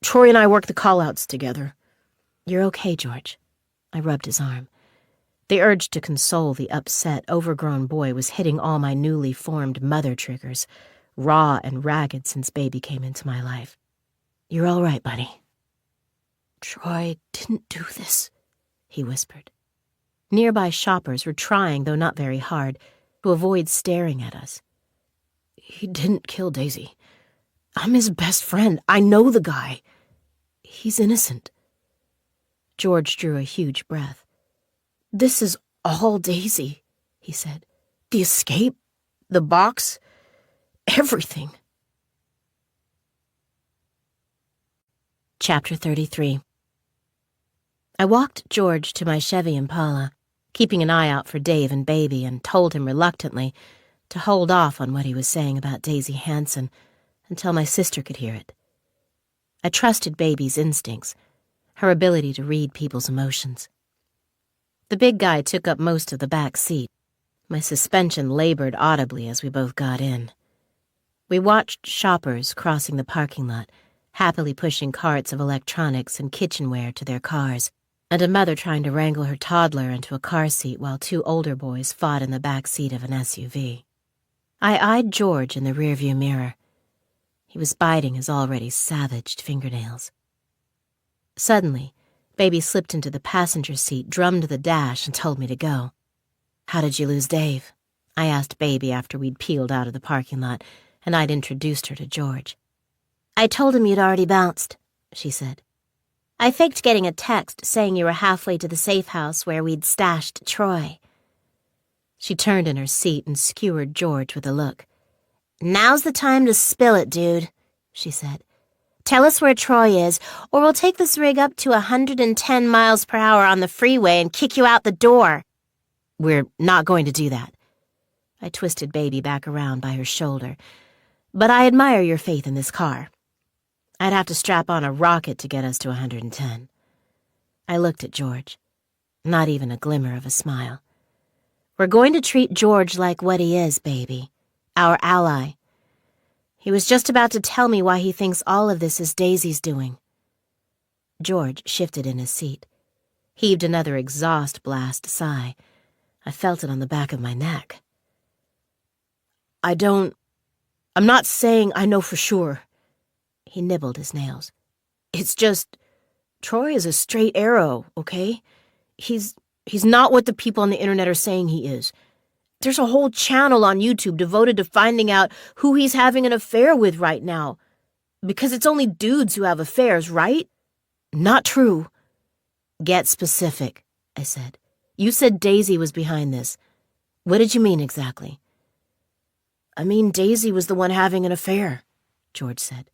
Troy and I work the call-outs together." "You're okay, George." I rubbed his arm. The urge to console the upset, overgrown boy was hitting all my newly formed mother triggers, raw and ragged since Baby came into my life. "You're all right, buddy." "Troy didn't do this," he whispered. Nearby shoppers were trying, though not very hard, to avoid staring at us. "He didn't kill Daisy. I'm his best friend. I know the guy. He's innocent." George drew a huge breath. "This is all Daisy," he said. "The escape, the box, everything." Chapter 33. I walked George to my Chevy Impala, keeping an eye out for Dave and Baby, and told him reluctantly to hold off on what he was saying about Daisy Hanson until my sister could hear it. I trusted Baby's instincts, her ability to read people's emotions. The big guy took up most of the back seat, My suspension labored audibly as we both got in. We watched shoppers crossing the parking lot, happily pushing carts of electronics and kitchenware to their cars, and a mother trying to wrangle her toddler into a car seat while two older boys fought in the back seat of an SUV. I eyed George in the rearview mirror. He was biting his already savaged fingernails. Suddenly, Baby slipped into the passenger seat, drummed the dash, and told me to go. "How did you lose Dave?" I asked Baby after we'd peeled out of the parking lot, and I'd introduced her to George. "I told him you'd already bounced," she said. "I faked getting a text saying you were halfway to the safe house where we'd stashed Troy." She turned in her seat and skewered George with a look. "Now's the time to spill it, dude," she said. "Tell us where Troy is, or we'll take this rig up to 110 miles per hour on the freeway and kick you out the door." "We're not going to do that." I twisted Baby back around by her shoulder. "But I admire your faith in this car. I'd have to strap on a rocket to get us to 110. I looked at George. Not even a glimmer of a smile. "We're going to treat George like what he is, Baby. Our ally. He was just about to tell me why he thinks all of this is Daisy's doing." George shifted in his seat, heaved another exhaust blast sigh. I felt it on the back of my neck. I'm not saying I know for sure." He nibbled his nails. "It's just, Troy is a straight arrow, okay? He's not what the people on the internet are saying he is. There's a whole channel on YouTube devoted to finding out who he's having an affair with right now. Because it's only dudes who have affairs, right? Not true." "Get specific," I said. "You said Daisy was behind this. What did you mean exactly?" "I mean, Daisy was the one having an affair," George said.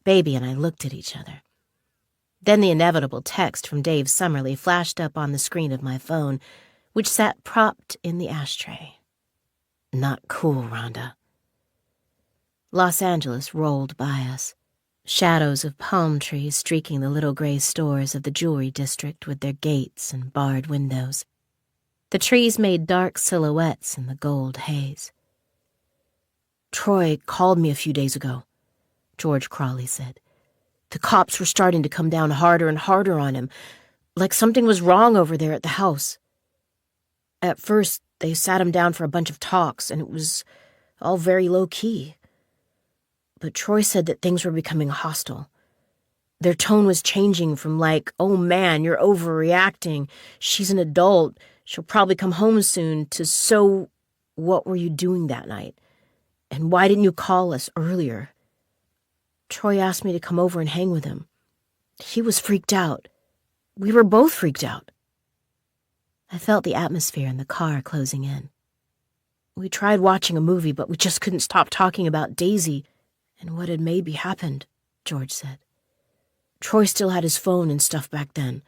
Baby and I looked at each other. Then the inevitable text from Dave Summerly flashed up on the screen of my phone, which sat propped in the ashtray. "Not cool, Rhonda." Los Angeles rolled by us, shadows of palm trees streaking the little gray stores of the jewelry district with their gates and barred windows. The trees made dark silhouettes in the gold haze. "Troy called me a few days ago," George Crawley said. "The cops were starting to come down harder and harder on him, like something was wrong over there at the house. At first, they sat him down for a bunch of talks, and it was all very low-key. But Troy said that things were becoming hostile. Their tone was changing from like, 'Oh man, you're overreacting. She's an adult. She'll probably come home soon,' to 'So, what were you doing that night? And why didn't you call us earlier?' Troy asked me to come over and hang with him. He was freaked out. We were both freaked out." I felt the atmosphere in the car closing in. "We tried watching a movie, but we just couldn't stop talking about Daisy and what had maybe happened," George said. "Troy still had his phone and stuff back then,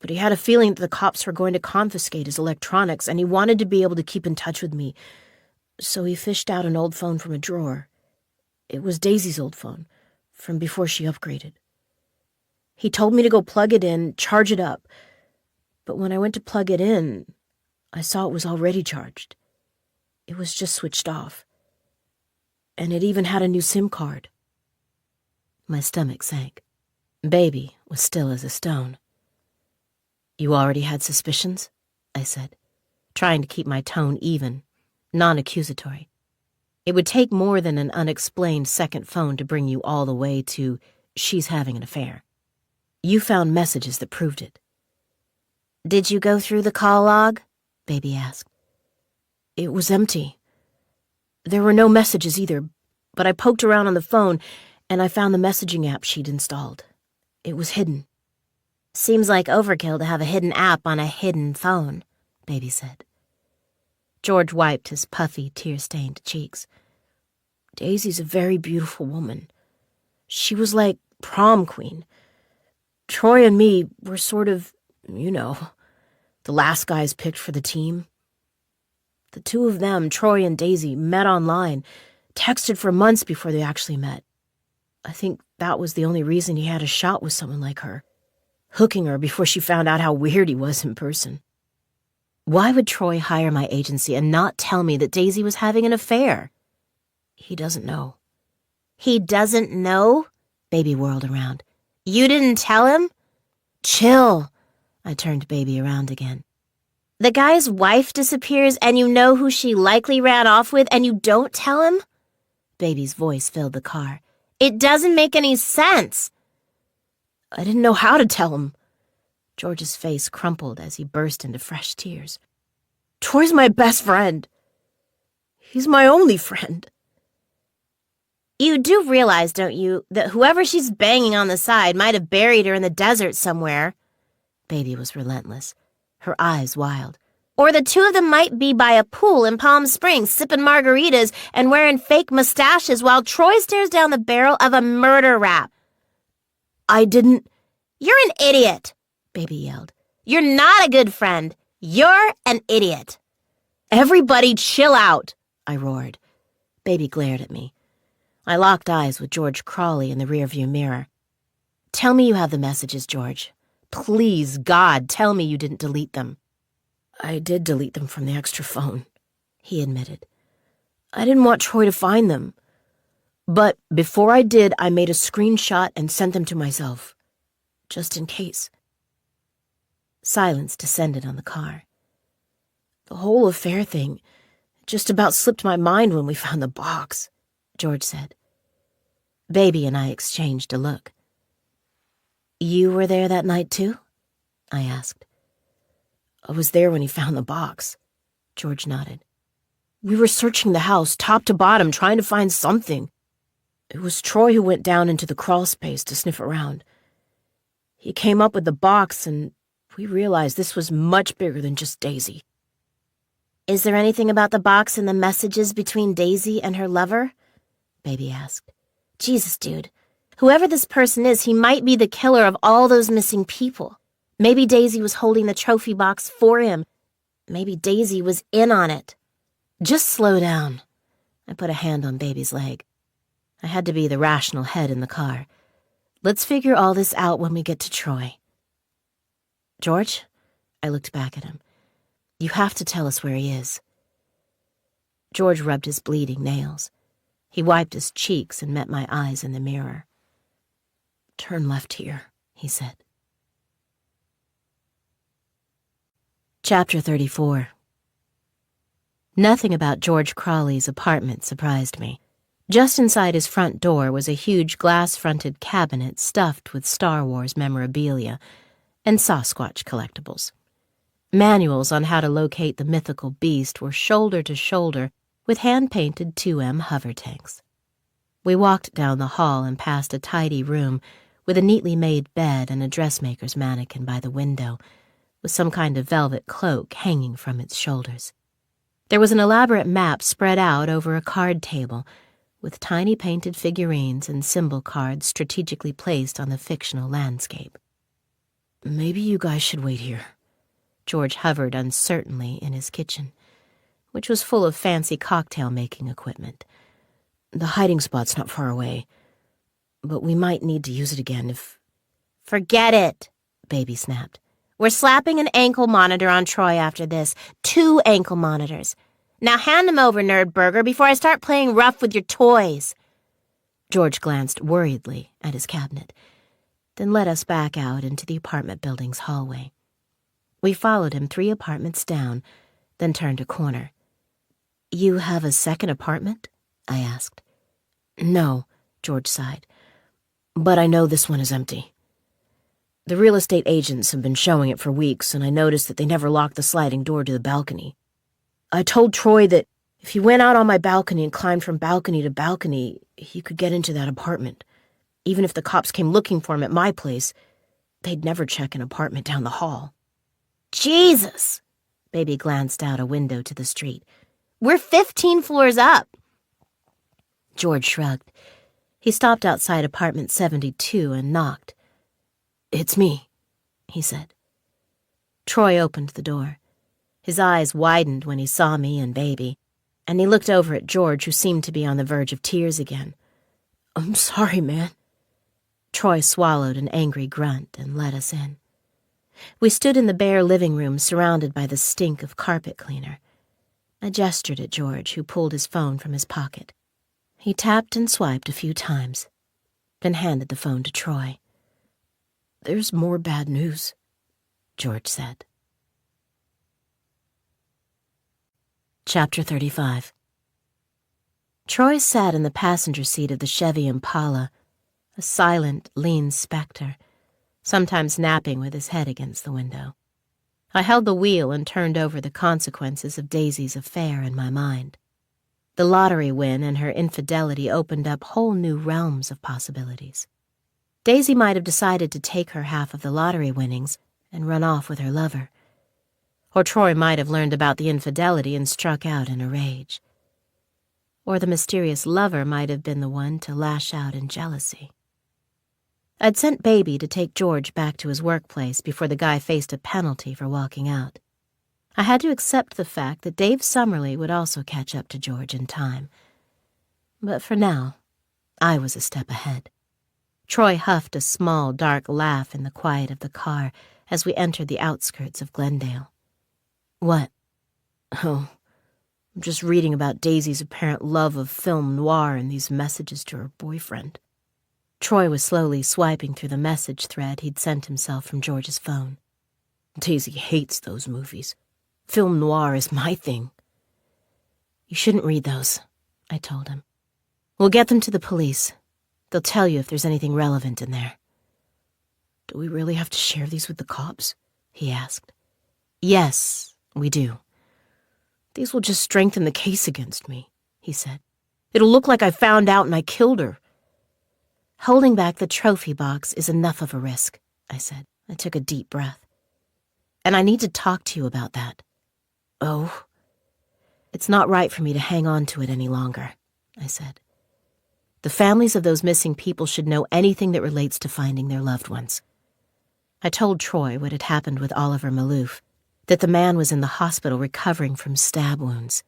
but he had a feeling that the cops were going to confiscate his electronics, and he wanted to be able to keep in touch with me, so he fished out an old phone from a drawer. It was Daisy's old phone, from before she upgraded. He told me to go plug it in, charge it up, but when I went to plug it in, I saw it was already charged. It was just switched off. And it even had a new SIM card." My stomach sank. Baby was still as a stone. "You already had suspicions?" I said, trying to keep my tone even, non-accusatory. It would take more than an unexplained second phone to bring you all the way to "she's having an affair." "You found messages that proved it." "Did you go through the call log?" Baby asked. "It was empty. There were no messages either, but I poked around on the phone and I found the messaging app she'd installed. It was hidden." "Seems like overkill to have a hidden app on a hidden phone," Baby said. George wiped his puffy, tear-stained cheeks. "Daisy's a very beautiful woman. She was like prom queen. Troy and me were sort of, the last guys picked for the team. The two of them, Troy and Daisy, met online, texted for months before they actually met. I think that was the only reason he had a shot with someone like her, hooking her before she found out how weird he was in person." Why would Troy hire my agency and not tell me that Daisy was having an affair? He doesn't know. He doesn't know? Baby whirled around. You didn't tell him? Chill. I turned Baby around again. The guy's wife disappears and you know who she likely ran off with and you don't tell him? Baby's voice filled the car. It doesn't make any sense. I didn't know how to tell him. George's face crumpled as he burst into fresh tears. Troy's my best friend. He's my only friend. You do realize, don't you, that whoever she's banging on the side might have buried her in the desert somewhere? Baby was relentless, her eyes wild. Or the two of them might be by a pool in Palm Springs sipping margaritas and wearing fake mustaches while Troy stares down the barrel of a murder rap. I didn't... You're an idiot, Baby yelled. You're not a good friend. You're an idiot. Everybody chill out, I roared. Baby glared at me. I locked eyes with George Crawley in the rearview mirror. Tell me you have the messages, George. Please, God, tell me you didn't delete them. I did delete them from the extra phone, he admitted. I didn't want Troy to find them. But before I did, I made a screenshot and sent them to myself. Just in case. Silence descended on the car. The whole affair thing just about slipped my mind when we found the box, George said. Baby and I exchanged a look. You were there that night too? I asked. I was there when he found the box, George nodded. We were searching the house, top to bottom, trying to find something. It was Troy who went down into the crawl space to sniff around. He came up with the box, and we realized this was much bigger than just Daisy. Is there anything about the box and the messages between Daisy and her lover? Baby asked. Jesus, dude. Whoever this person is, he might be the killer of all those missing people. Maybe Daisy was holding the trophy box for him. Maybe Daisy was in on it. Just slow down. I put a hand on Baby's leg. I had to be the rational head in the car. Let's figure all this out when we get to Troy. George? I looked back at him. You have to tell us where he is. George rubbed his bleeding nails. He wiped his cheeks and met my eyes in the mirror. Turn left here, he said. Chapter 34. Nothing about George Crawley's apartment surprised me. Just inside his front door was a huge glass-fronted cabinet stuffed with Star Wars memorabilia and Sasquatch collectibles. Manuals on how to locate the mythical beast were shoulder to shoulder with hand-painted 2M hover tanks. We walked down the hall and past a tidy room with a neatly made bed and a dressmaker's mannequin by the window, with some kind of velvet cloak hanging from its shoulders. There was an elaborate map spread out over a card table, with tiny painted figurines and symbol cards strategically placed on the fictional landscape. Maybe you guys should wait here. George hovered uncertainly in his kitchen, which was full of fancy cocktail-making equipment. The hiding spot's not far away, but we might need to use it again if... Forget it, Baby snapped. We're slapping an ankle monitor on Troy after this. 2 ankle monitors. Now hand them over, Nerdburger, before I start playing rough with your toys. George glanced worriedly at his cabinet, then led us back out into the apartment building's hallway. We followed him 3 apartments down, then turned a corner. You have a second apartment? I asked. No, George sighed. But I know this one is empty. The real estate agents have been showing it for weeks, and I noticed that they never locked the sliding door to the balcony. I told Troy that if he went out on my balcony and climbed from balcony to balcony, he could get into that apartment. Even if the cops came looking for him at my place, they'd never check an apartment down the hall. Jesus! Baby glanced out a window to the street. We're 15 floors up. George shrugged. He stopped outside apartment 72 and knocked. It's me, he said. Troy opened the door. His eyes widened when he saw me and Baby, and he looked over at George, who seemed to be on the verge of tears again. I'm sorry, man. Troy swallowed an angry grunt and let us in. We stood in the bare living room surrounded by the stink of carpet cleaner. I gestured at George, who pulled his phone from his pocket. He tapped and swiped a few times, then handed the phone to Troy. "There's more bad news," George said. Chapter 35. Troy sat in the passenger seat of the Chevy Impala, a silent, lean specter, sometimes napping with his head against the window. I held the wheel and turned over the consequences of Daisy's affair in my mind. The lottery win and her infidelity opened up whole new realms of possibilities. Daisy might have decided to take her half of the lottery winnings and run off with her lover. Or Troy might have learned about the infidelity and struck out in a rage. Or the mysterious lover might have been the one to lash out in jealousy. I'd sent Baby to take George back to his workplace before the guy faced a penalty for walking out. I had to accept the fact that Dave Summerlee would also catch up to George in time. But for now, I was a step ahead. Troy huffed a small, dark laugh in the quiet of the car as we entered the outskirts of Glendale. "What?" "Oh, I'm just reading about Daisy's apparent love of film noir and these messages to her boyfriend." Troy was slowly swiping through the message thread he'd sent himself from George's phone. "Daisy hates those movies. Film noir is my thing." "You shouldn't read those," I told him. "We'll get them to the police. They'll tell you if there's anything relevant in there." "Do we really have to share these with the cops?" he asked. "Yes, we do." "These will just strengthen the case against me," he said. "It'll look like I found out and I killed her." "Holding back the trophy box is enough of a risk," I said. I took a deep breath. "And I need to talk to you about that." "Oh?" "It's not right for me to hang on to it any longer," I said. "The families of those missing people should know anything that relates to finding their loved ones." I told Troy what had happened with Oliver Maloof, that the man was in the hospital recovering from stab wounds.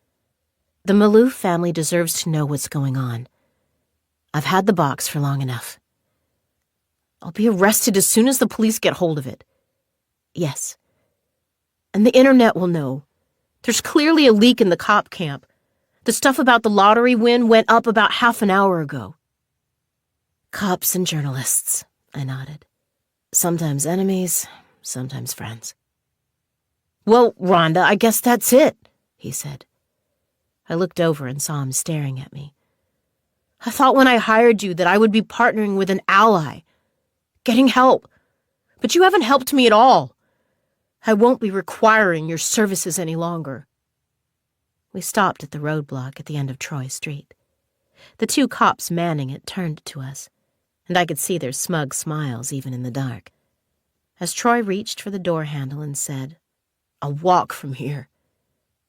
The Maloof family deserves to know what's going on. I've had the box for long enough. "I'll be arrested as soon as the police get hold of it." "Yes." "And the internet will know. There's clearly a leak in the cop camp. The stuff about the lottery win went up about half an hour ago." "Cops and journalists," I nodded. "Sometimes enemies, sometimes friends." "Well, Rhonda, I guess that's it," he said. I looked over and saw him staring at me. "I thought when I hired you that I would be partnering with an ally, getting help. But you haven't helped me at all. I won't be requiring your services any longer." We stopped at the roadblock at the end of Troy Street. The two cops manning it turned to us, and I could see their smug smiles even in the dark. As Troy reached for the door handle and said, "I'll walk from here,"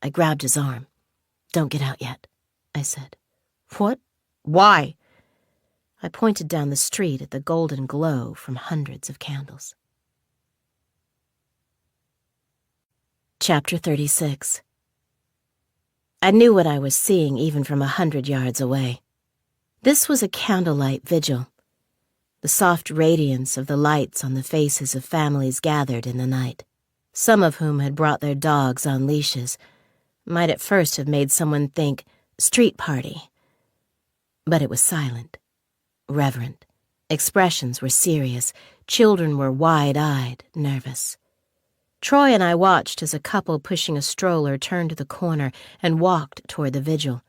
I grabbed his arm. "Don't get out yet," I said. "What? Why?" I pointed down the street at the golden glow from hundreds of candles. Chapter 36. I knew what I was seeing even from 100 yards away. This was a candlelight vigil. The soft radiance of the lights on the faces of families gathered in the night, some of whom had brought their dogs on leashes, might at first have made someone think street party. But it was silent, reverent. Expressions were serious. Children were wide-eyed, nervous. Troy and I watched as a couple pushing a stroller turned the corner and walked toward the vigil,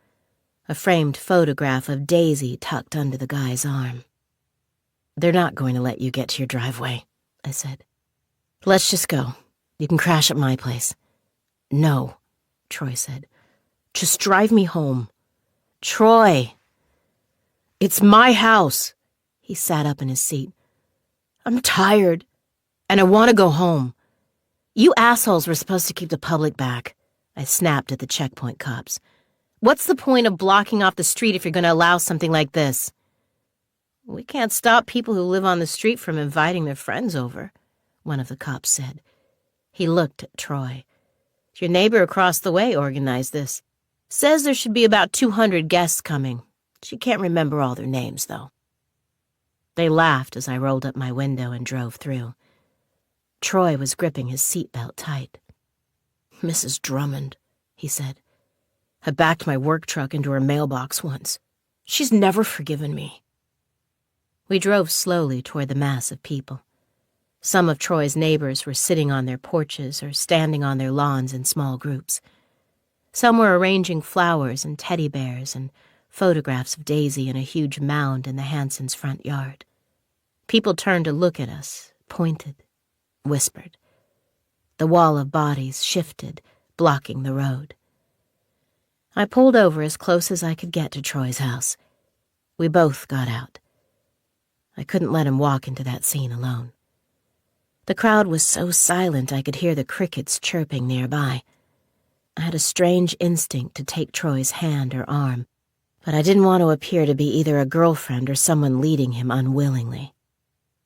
a framed photograph of Daisy tucked under the guy's arm. "They're not going to let you get to your driveway," I said. "Let's just go. You can crash at my place." "No," Troy said. "Just drive me home." "Troy!" "It's my house." He sat up in his seat. "I'm tired, and I want to go home." "You assholes were supposed to keep the public back," I snapped at the checkpoint cops. "What's the point of blocking off the street if you're going to allow something like this?" "We can't stop people who live on the street from inviting their friends over," one of the cops said. He looked at Troy. "Your neighbor across the way organized this. Says there should be about 200 guests coming. She can't remember all their names, though." They laughed as I rolled up my window and drove through. Troy was gripping his seatbelt tight. "Mrs. Drummond," he said. "I backed my work truck into her mailbox once. She's never forgiven me." We drove slowly toward the mass of people. Some of Troy's neighbors were sitting on their porches or standing on their lawns in small groups. Some were arranging flowers and teddy bears and photographs of Daisy in a huge mound in the Hansons' front yard. People turned to look at us, pointed, whispered. The wall of bodies shifted, blocking the road. I pulled over as close as I could get to Troy's house. We both got out. I couldn't let him walk into that scene alone. The crowd was so silent I could hear the crickets chirping nearby. I had a strange instinct to take Troy's hand or arm, but I didn't want to appear to be either a girlfriend or someone leading him unwillingly.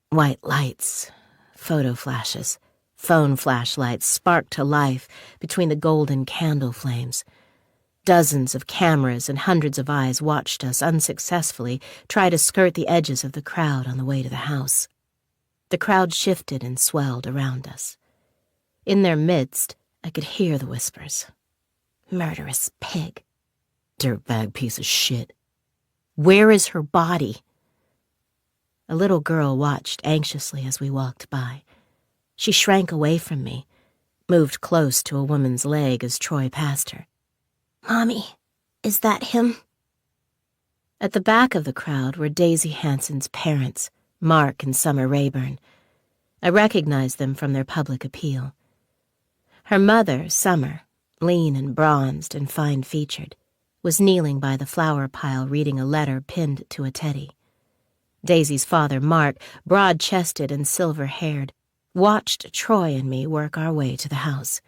White lights, photo flashes, phone flashlights sparked to life between the golden candle flames. Dozens of cameras and hundreds of eyes watched us unsuccessfully try to skirt the edges of the crowd on the way to the house. The crowd shifted and swelled around us. In their midst, I could hear the whispers. "Murderous pig. Dirtbag piece of shit. Where is her body?" A little girl watched anxiously as we walked by. She shrank away from me, moved close to a woman's leg as Troy passed her. Mommy, is that him? At the back of the crowd were Daisy Hanson's parents, Mark and Summer Rayburn. I recognized them from their public appeal. Her mother, Summer, lean and bronzed and fine-featured, was kneeling by the flower pile reading a letter pinned to a teddy. Daisy's father, Mark, broad-chested and silver-haired, watched Troy and me work our way to the house.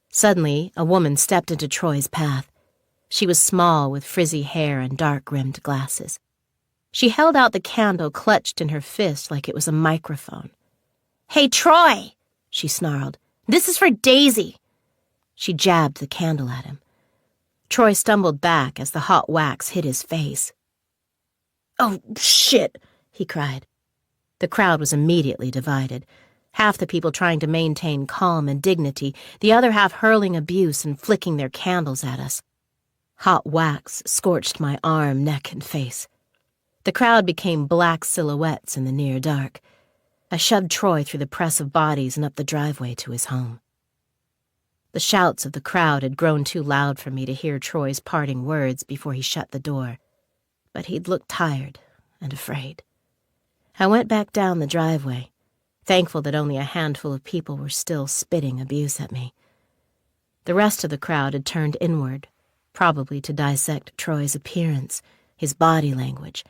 Suddenly, a woman stepped into Troy's path. She was small with frizzy hair and dark-rimmed glasses. She held out the candle clutched in her fist like it was a microphone. "Hey, Troy!" she snarled. "This is for Daisy!" She jabbed the candle at him. Troy stumbled back as the hot wax hit his face. "Oh, shit!" he cried. The crowd was immediately divided, half the people trying to maintain calm and dignity, the other half hurling abuse and flicking their candles at us. Hot wax scorched my arm, neck, and face. The crowd became black silhouettes in the near dark. I shoved Troy through the press of bodies and up the driveway to his home. The shouts of the crowd had grown too loud for me to hear Troy's parting words before he shut the door, but he'd looked tired and afraid. I went back down the driveway, thankful that only a handful of people were still spitting abuse at me. The rest of the crowd had turned inward, probably to dissect Troy's appearance, his body language,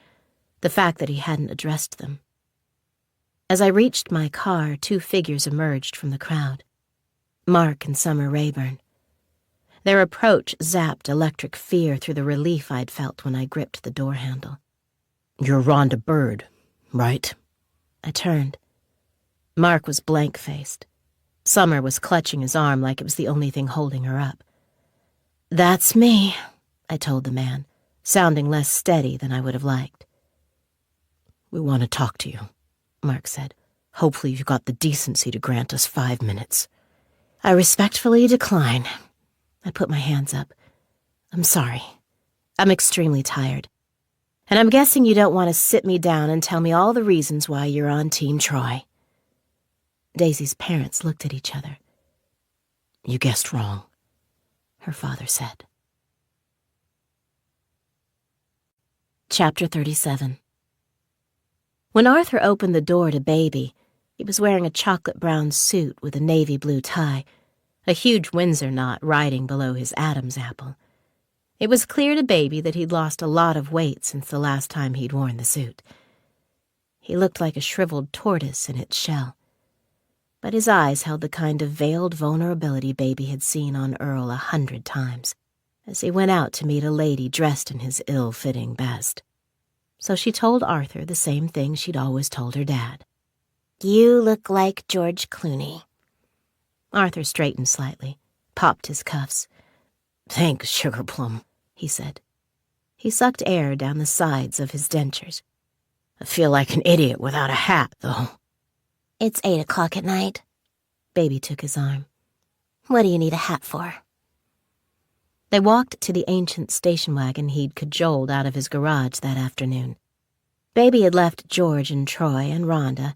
the fact that he hadn't addressed them. As I reached my car, two figures emerged from the crowd. Mark and Summer Rayburn. Their approach zapped electric fear through the relief I'd felt when I gripped the door handle. "You're Rhonda Bird, right?" I turned. Mark was blank-faced. Summer was clutching his arm like it was the only thing holding her up. "That's me," I told the man, sounding less steady than I would have liked. "We want to talk to you," Mark said. "Hopefully you've got the decency to grant us 5 minutes." I respectfully decline. I put my hands up. "I'm sorry. I'm extremely tired. And I'm guessing you don't want to sit me down and tell me all the reasons why you're on Team Troy." Daisy's parents looked at each other. "You guessed wrong," her father said. Chapter 37. When Arthur opened the door to Baby, he was wearing a chocolate-brown suit with a navy blue tie, a huge Windsor knot riding below his Adam's apple. It was clear to Baby that he'd lost a lot of weight since the last time he'd worn the suit. He looked like a shriveled tortoise in its shell, but his eyes held the kind of veiled vulnerability Baby had seen on Earl 100 times, as he went out to meet a lady dressed in his ill-fitting best. So she told Arthur the same thing she'd always told her dad. "You look like George Clooney." Arthur straightened slightly, popped his cuffs. "Thanks, Sugar Plum," he said. He sucked air down the sides of his dentures. "I feel like an idiot without a hat, though." It's 8 o'clock at night. Baby took his arm. What do you need a hat for? They walked to the ancient station wagon he'd cajoled out of his garage that afternoon. Baby had left George and Troy and Rhonda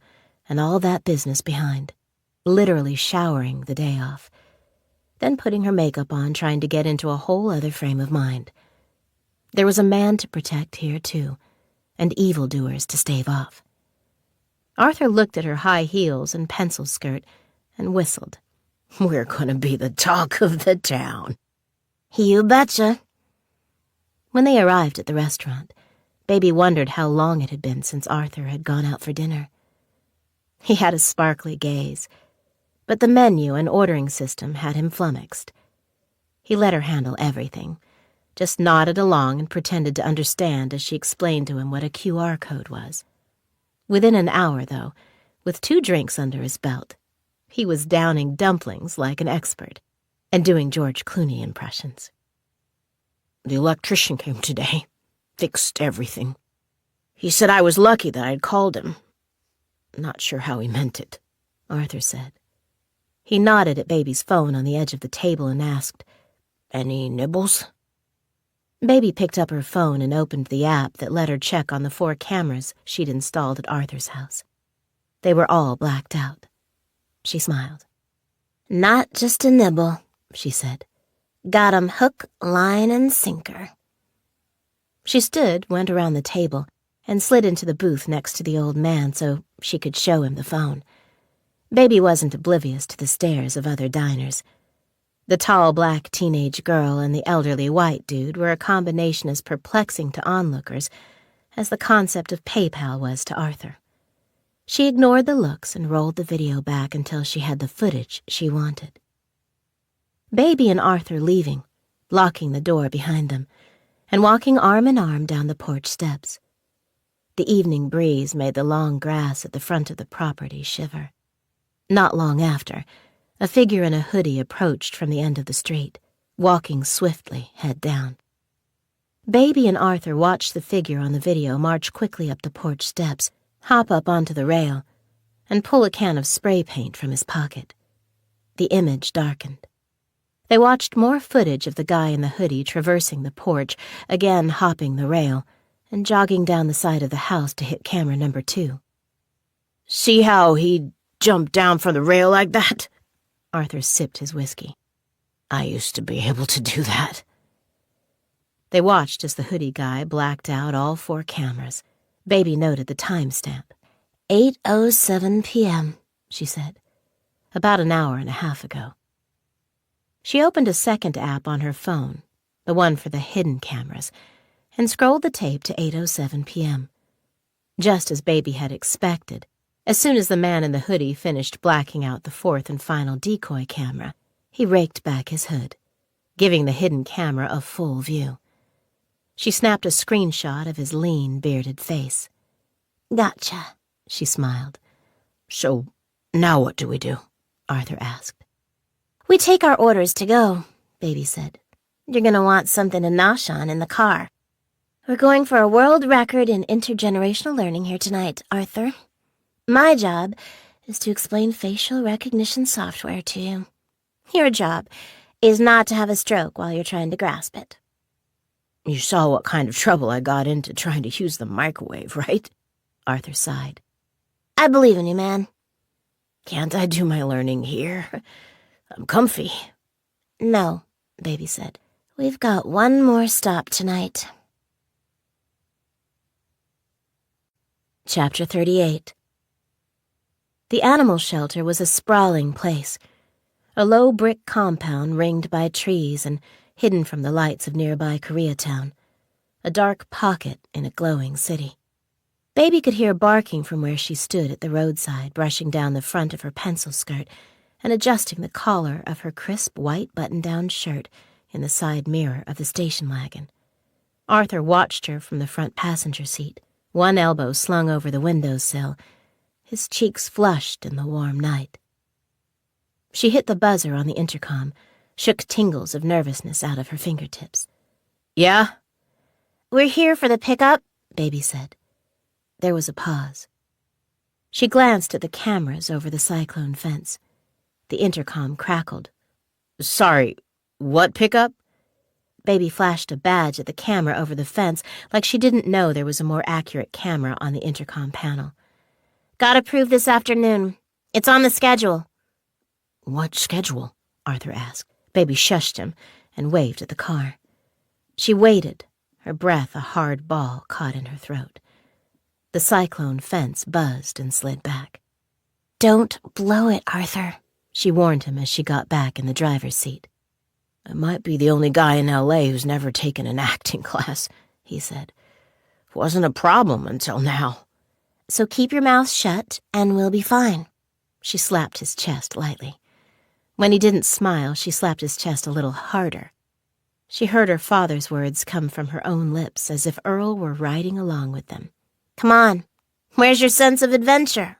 and all that business behind, literally showering the day off, then putting her makeup on, trying to get into a whole other frame of mind. There was a man to protect here, too, and evildoers to stave off. Arthur looked at her high heels and pencil skirt and whistled. "We're going to be the talk of the town." You betcha. When they arrived at the restaurant, Baby wondered how long it had been since Arthur had gone out for dinner. He had a sparkly gaze, but the menu and ordering system had him flummoxed. He let her handle everything, just nodded along and pretended to understand as she explained to him what a QR code was. Within an hour, though, with 2 drinks under his belt, he was downing dumplings like an expert and doing George Clooney impressions. "The electrician came today, fixed everything. He said I was lucky that I'd called him. Not sure how he meant it," Arthur said. He nodded at Baby's phone on the edge of the table and asked, "Any nibbles?" Baby picked up her phone and opened the app that let her check on the 4 cameras she'd installed at Arthur's house. They were all blacked out. She smiled. Not just a nibble, she said. Got 'em hook, line, and sinker. She stood, went around the table, and slid into the booth next to the old man so she could show him the phone. Baby wasn't oblivious to the stares of other diners. The tall black teenage girl and the elderly white dude were a combination as perplexing to onlookers as the concept of PayPal was to Arthur. She ignored the looks and rolled the video back until she had the footage she wanted. Baby and Arthur leaving, locking the door behind them, and walking arm in arm down the porch steps. The evening breeze made the long grass at the front of the property shiver. Not long after, a figure in a hoodie approached from the end of the street, walking swiftly, head down. Baby and Arthur watched the figure on the video march quickly up the porch steps, hop up onto the rail, and pull a can of spray paint from his pocket. The image darkened. They watched more footage of the guy in the hoodie traversing the porch, again hopping the rail, and jogging down the side of the house to hit camera number 2. "See how he jumped down from the rail like that?" Arthur sipped his whiskey. "I used to be able to do that." They watched as the hoodie guy blacked out all 4 cameras. Baby noted the timestamp. 8:07 p.m., she said. About an hour and a half ago. She opened a second app on her phone, the one for the hidden cameras, and scrolled the tape to 8:07 p.m. Just as Baby had expected, as soon as the man in the hoodie finished blacking out the 4th and final decoy camera, he raked back his hood, giving the hidden camera a full view. She snapped a screenshot of his lean, bearded face. Gotcha, she smiled. "So, now what do we do?" Arthur asked. We take our orders to go, Baby said. You're gonna want something to nosh on in the car. We're going for a world record in intergenerational learning here tonight, Arthur. My job is to explain facial recognition software to you. Your job is not to have a stroke while you're trying to grasp it. "You saw what kind of trouble I got into trying to use the microwave, right?" Arthur sighed. I believe in you, man. "Can't I do my learning here? I'm comfy." No, Baby said. We've got one more stop tonight. Chapter 38. The animal shelter was a sprawling place, a low brick compound ringed by trees and hidden from the lights of nearby Koreatown, a dark pocket in a glowing city. Baby could hear barking from where she stood at the roadside, brushing down the front of her pencil skirt and adjusting the collar of her crisp white button-down shirt in the side mirror of the station wagon. Arthur watched her from the front passenger seat, one elbow slung over the windowsill, his cheeks flushed in the warm night. She hit the buzzer on the intercom, shook tingles of nervousness out of her fingertips. "Yeah?" We're here for the pickup, Baby said. There was a pause. She glanced at the cameras over the cyclone fence. The intercom crackled. Sorry, what pickup? Baby flashed a badge at the camera over the fence like she didn't know there was a more accurate camera on the intercom panel. Got approved this afternoon. It's on the schedule. What schedule? Arthur asked. Baby shushed him and waved at the car. She waited, her breath a hard ball caught in her throat. The cyclone fence buzzed and slid back. Don't blow it, Arthur, she warned him as she got back in the driver's seat. I might be the only guy in L.A. who's never taken an acting class, he said. Wasn't a problem until now. So keep your mouth shut and we'll be fine. She slapped his chest lightly. When he didn't smile, she slapped his chest a little harder. She heard her father's words come from her own lips as if Earl were riding along with them. Come on, where's your sense of adventure?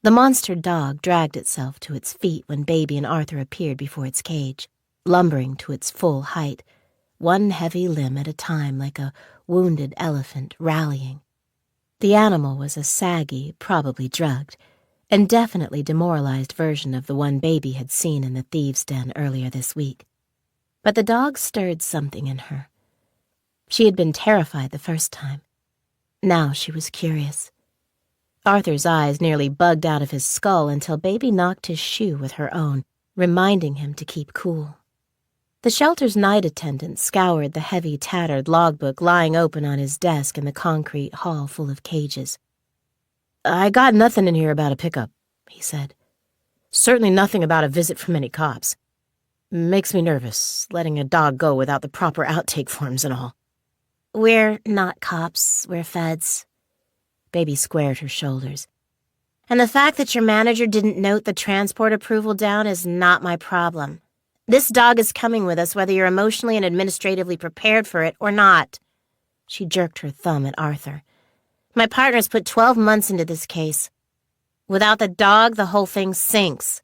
The monster dog dragged itself to its feet when Baby and Arthur appeared before its cage, lumbering to its full height, one heavy limb at a time like a wounded elephant rallying. The animal was a saggy, probably drugged, and definitely demoralized version of the one Baby had seen in the thieves' den earlier this week. But the dog stirred something in her. She had been terrified the first time. Now she was curious. Arthur's eyes nearly bugged out of his skull until Baby knocked his shoe with her own, reminding him to keep cool. The shelter's night attendant scoured the heavy, tattered logbook lying open on his desk in the concrete hall full of cages. I got nothing in here about a pickup, he said. Certainly nothing about a visit from any cops. Makes me nervous, letting a dog go without the proper outtake forms and all. We're not cops, we're feds. Baby squared her shoulders. And the fact that your manager didn't note the transport approval down is not my problem. This dog is coming with us whether you're emotionally and administratively prepared for it or not. She jerked her thumb at Arthur. My partner's put 12 months into this case. Without the dog, the whole thing sinks.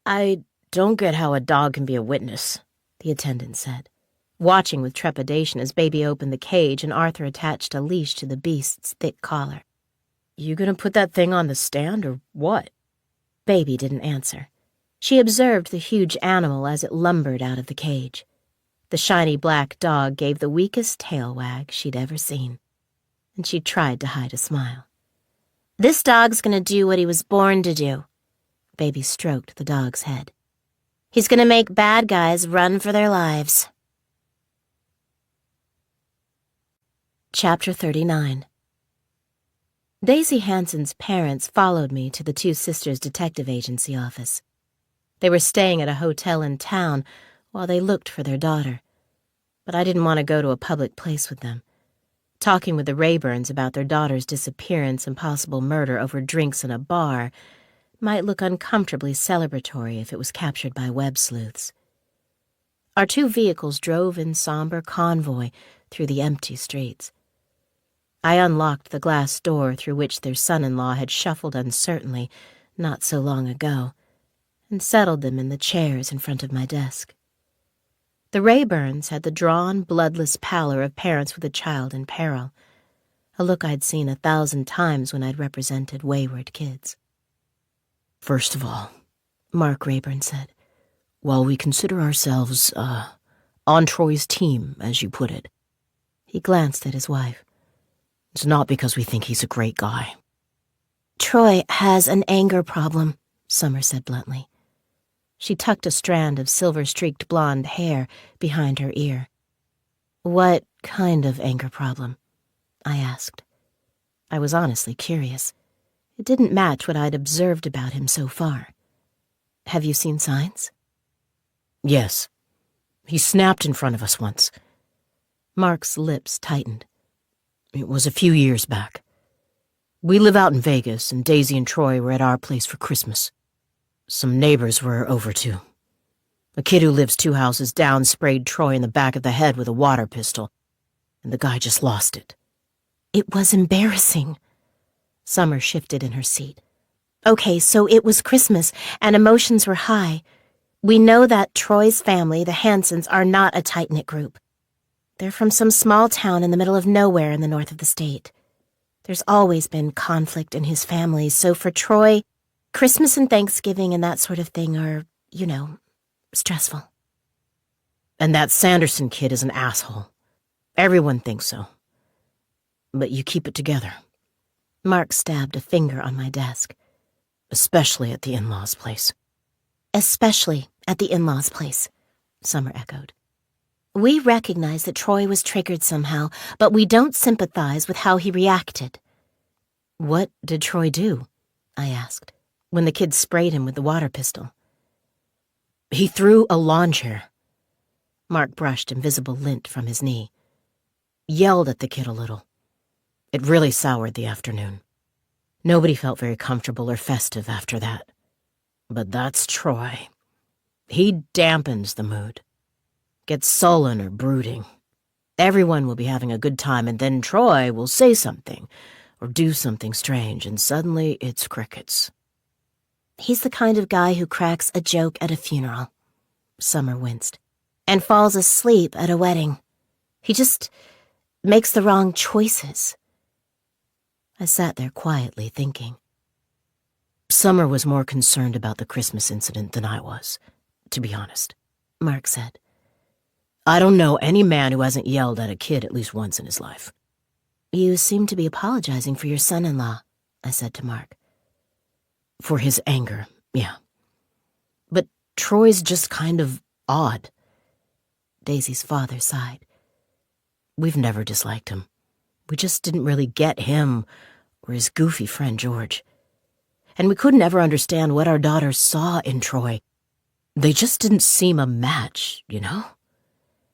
I don't get how a dog can be a witness, the attendant said, watching with trepidation as Baby opened the cage and Arthur attached a leash to the beast's thick collar. You gonna put that thing on the stand or what? Baby didn't answer. She observed the huge animal as it lumbered out of the cage. The shiny black dog gave the weakest tail wag she'd ever seen, and she tried to hide a smile. This dog's gonna do what he was born to do. Baby stroked the dog's head. He's gonna make bad guys run for their lives. Chapter 39. Daisy Hanson's parents followed me to the Two Sisters Detective Agency office. They were staying at a hotel in town while they looked for their daughter, but I didn't want to go to a public place with them. Talking with the Rayburns about their daughter's disappearance and possible murder over drinks in a bar might look uncomfortably celebratory if it was captured by web sleuths. Our two vehicles drove in somber convoy through the empty streets. I unlocked the glass door through which their son-in-law had shuffled uncertainly not so long ago, and settled them in the chairs in front of my desk. The Rayburns had the drawn, bloodless pallor of parents with a child in peril, a look I'd seen 1,000 times when I'd represented wayward kids. First of all, Mark Rayburn said, while we consider ourselves, on Troy's team, as you put it. He glanced at his wife. It's not because we think he's a great guy. Troy has an anger problem, Summer said bluntly. She tucked a strand of silver-streaked blonde hair behind her ear. What kind of anger problem? I asked. I was honestly curious. It didn't match what I'd observed about him so far. Have you seen signs? Yes. He snapped in front of us once. Mark's lips tightened. It was a few years back. We live out in Vegas, and Daisy and Troy were at our place for Christmas. Some neighbors were over too. A kid who lives 2 houses down sprayed Troy in the back of the head with a water pistol, and the guy just lost it. It was embarrassing. Summer shifted in her seat. Okay, so it was Christmas, and emotions were high. We know that Troy's family, the Hansons, are not a tight-knit group. They're from some small town in the middle of nowhere in the north of the state. There's always been conflict in his family, so for Troy, Christmas and Thanksgiving and that sort of thing are, stressful. And that Sanderson kid is an asshole. Everyone thinks so. But you keep it together. Mark stabbed a finger on my desk. Especially at the in-laws' place. Especially at the in-laws' place, Summer echoed. We recognize that Troy was triggered somehow, but we don't sympathize with how he reacted. What did Troy do? I asked, when the kid sprayed him with the water pistol. He threw a lawn chair. Mark brushed invisible lint from his knee. Yelled at the kid a little. It really soured the afternoon. Nobody felt very comfortable or festive after that. But that's Troy. He dampens the mood. Gets sullen or brooding. Everyone will be having a good time, and then Troy will say something or do something strange, and suddenly it's crickets. He's the kind of guy who cracks a joke at a funeral, Summer winced, and falls asleep at a wedding. He just makes the wrong choices. I sat there quietly thinking. Summer was more concerned about the Christmas incident than I was, to be honest, Mark said. I don't know any man who hasn't yelled at a kid at least once in his life. You seem to be apologizing for your son-in-law, I said to Mark. For his anger, yeah. But Troy's just kind of odd. Daisy's father sighed. We've never disliked him. We just didn't really get him or his goofy friend George. And we couldn't ever understand what our daughters saw in Troy. They just didn't seem a match, you know?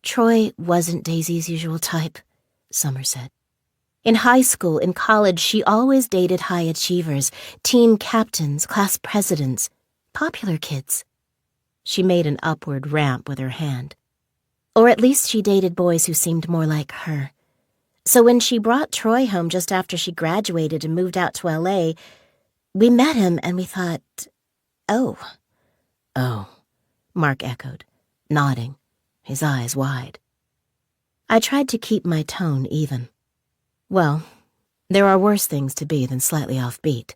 Troy wasn't Daisy's usual type, Summer said. In high school, in college, she always dated high achievers, teen captains, class presidents, popular kids. She made an upward ramp with her hand. Or at least she dated boys who seemed more like her. So when she brought Troy home just after she graduated and moved out to L.A., we met him and we thought, oh. Oh, Mark echoed, nodding, his eyes wide. I tried to keep my tone even. Well, there are worse things to be than slightly offbeat.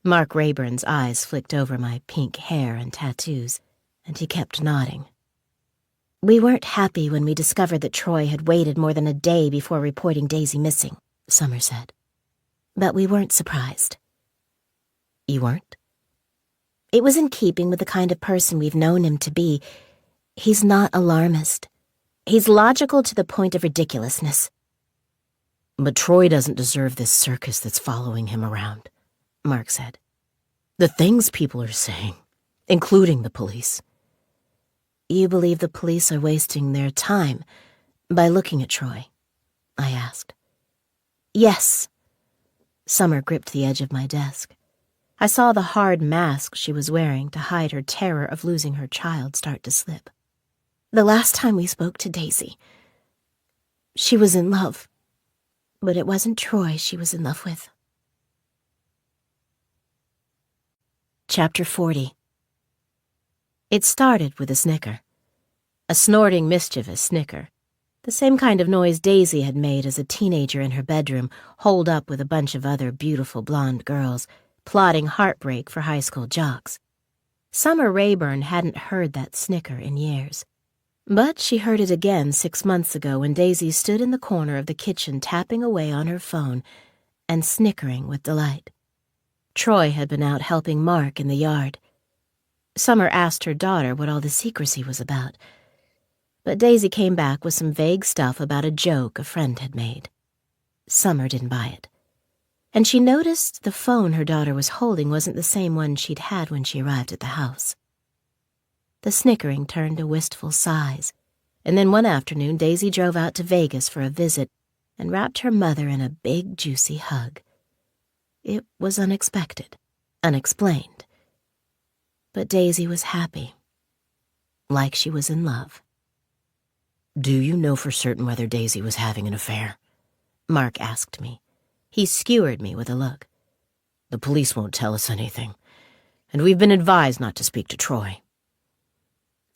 Mark Rayburn's eyes flicked over my pink hair and tattoos, and he kept nodding. We weren't happy when we discovered that Troy had waited more than a day before reporting Daisy missing, Summer said. But we weren't surprised. You weren't? It was in keeping with the kind of person we've known him to be. He's not alarmist. He's logical to the point of ridiculousness. But Troy doesn't deserve this circus that's following him around, Mark said. The things people are saying, including the police. You believe the police are wasting their time by looking at Troy? I asked. Yes. Summer gripped the edge of my desk. I saw the hard mask she was wearing to hide her terror of losing her child start to slip. The last time we spoke to Daisy, she was in love. But it wasn't Troy she was in love with. Chapter 40. It started with a snicker. A snorting, mischievous snicker. The same kind of noise Daisy had made as a teenager in her bedroom, holed up with a bunch of other beautiful blonde girls, plotting heartbreak for high school jocks. Summer Rayburn hadn't heard that snicker in years. But she heard it again 6 months ago when Daisy stood in the corner of the kitchen tapping away on her phone and snickering with delight. Troy had been out helping Mark in the yard. Summer asked her daughter what all the secrecy was about, but Daisy came back with some vague stuff about a joke a friend had made. Summer didn't buy it, and she noticed the phone her daughter was holding wasn't the same one she'd had when she arrived at the house. The snickering turned to wistful sighs, and then one afternoon Daisy drove out to Vegas for a visit and wrapped her mother in a big, juicy hug. It was unexpected, unexplained. But Daisy was happy, like she was in love. Do you know for certain whether Daisy was having an affair? Mark asked me. He skewered me with a look. The police won't tell us anything, and we've been advised not to speak to Troy.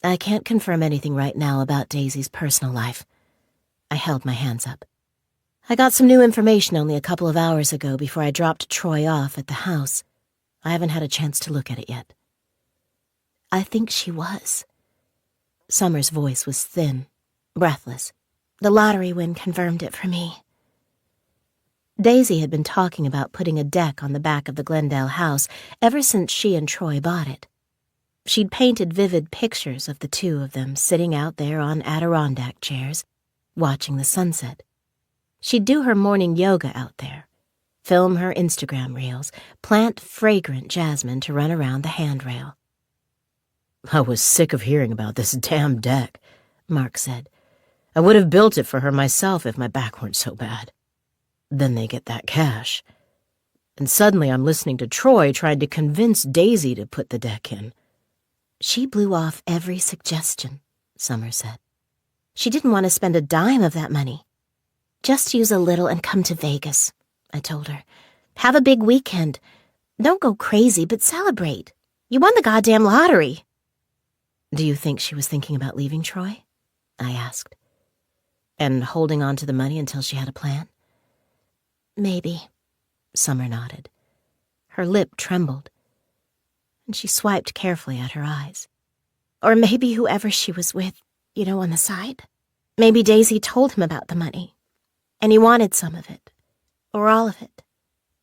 I can't confirm anything right now about Daisy's personal life. I held my hands up. I got some new information only a couple of hours ago before I dropped Troy off at the house. I haven't had a chance to look at it yet. I think she was. Summer's voice was thin, breathless. The lottery win confirmed it for me. Daisy had been talking about putting a deck on the back of the Glendale house ever since she and Troy bought it. She'd painted vivid pictures of the two of them sitting out there on Adirondack chairs, watching the sunset. She'd do her morning yoga out there, film her Instagram reels, plant fragrant jasmine to run around the handrail. I was sick of hearing about this damn deck, Mark said. I would have built it for her myself if my back weren't so bad. Then they get that cash. And suddenly I'm listening to Troy trying to convince Daisy to put the deck in. She blew off every suggestion, Summer said. She didn't want to spend a dime of that money. Just use a little and come to Vegas, I told her. Have a big weekend. Don't go crazy, but celebrate. You won the goddamn lottery. Do you think she was thinking about leaving Troy? I asked. And holding on to the money until she had a plan? Maybe, Summer nodded. Her lip trembled, and she swiped carefully at her eyes. Or maybe whoever she was with, on the side. Maybe Daisy told him about the money, and he wanted some of it, or all of it,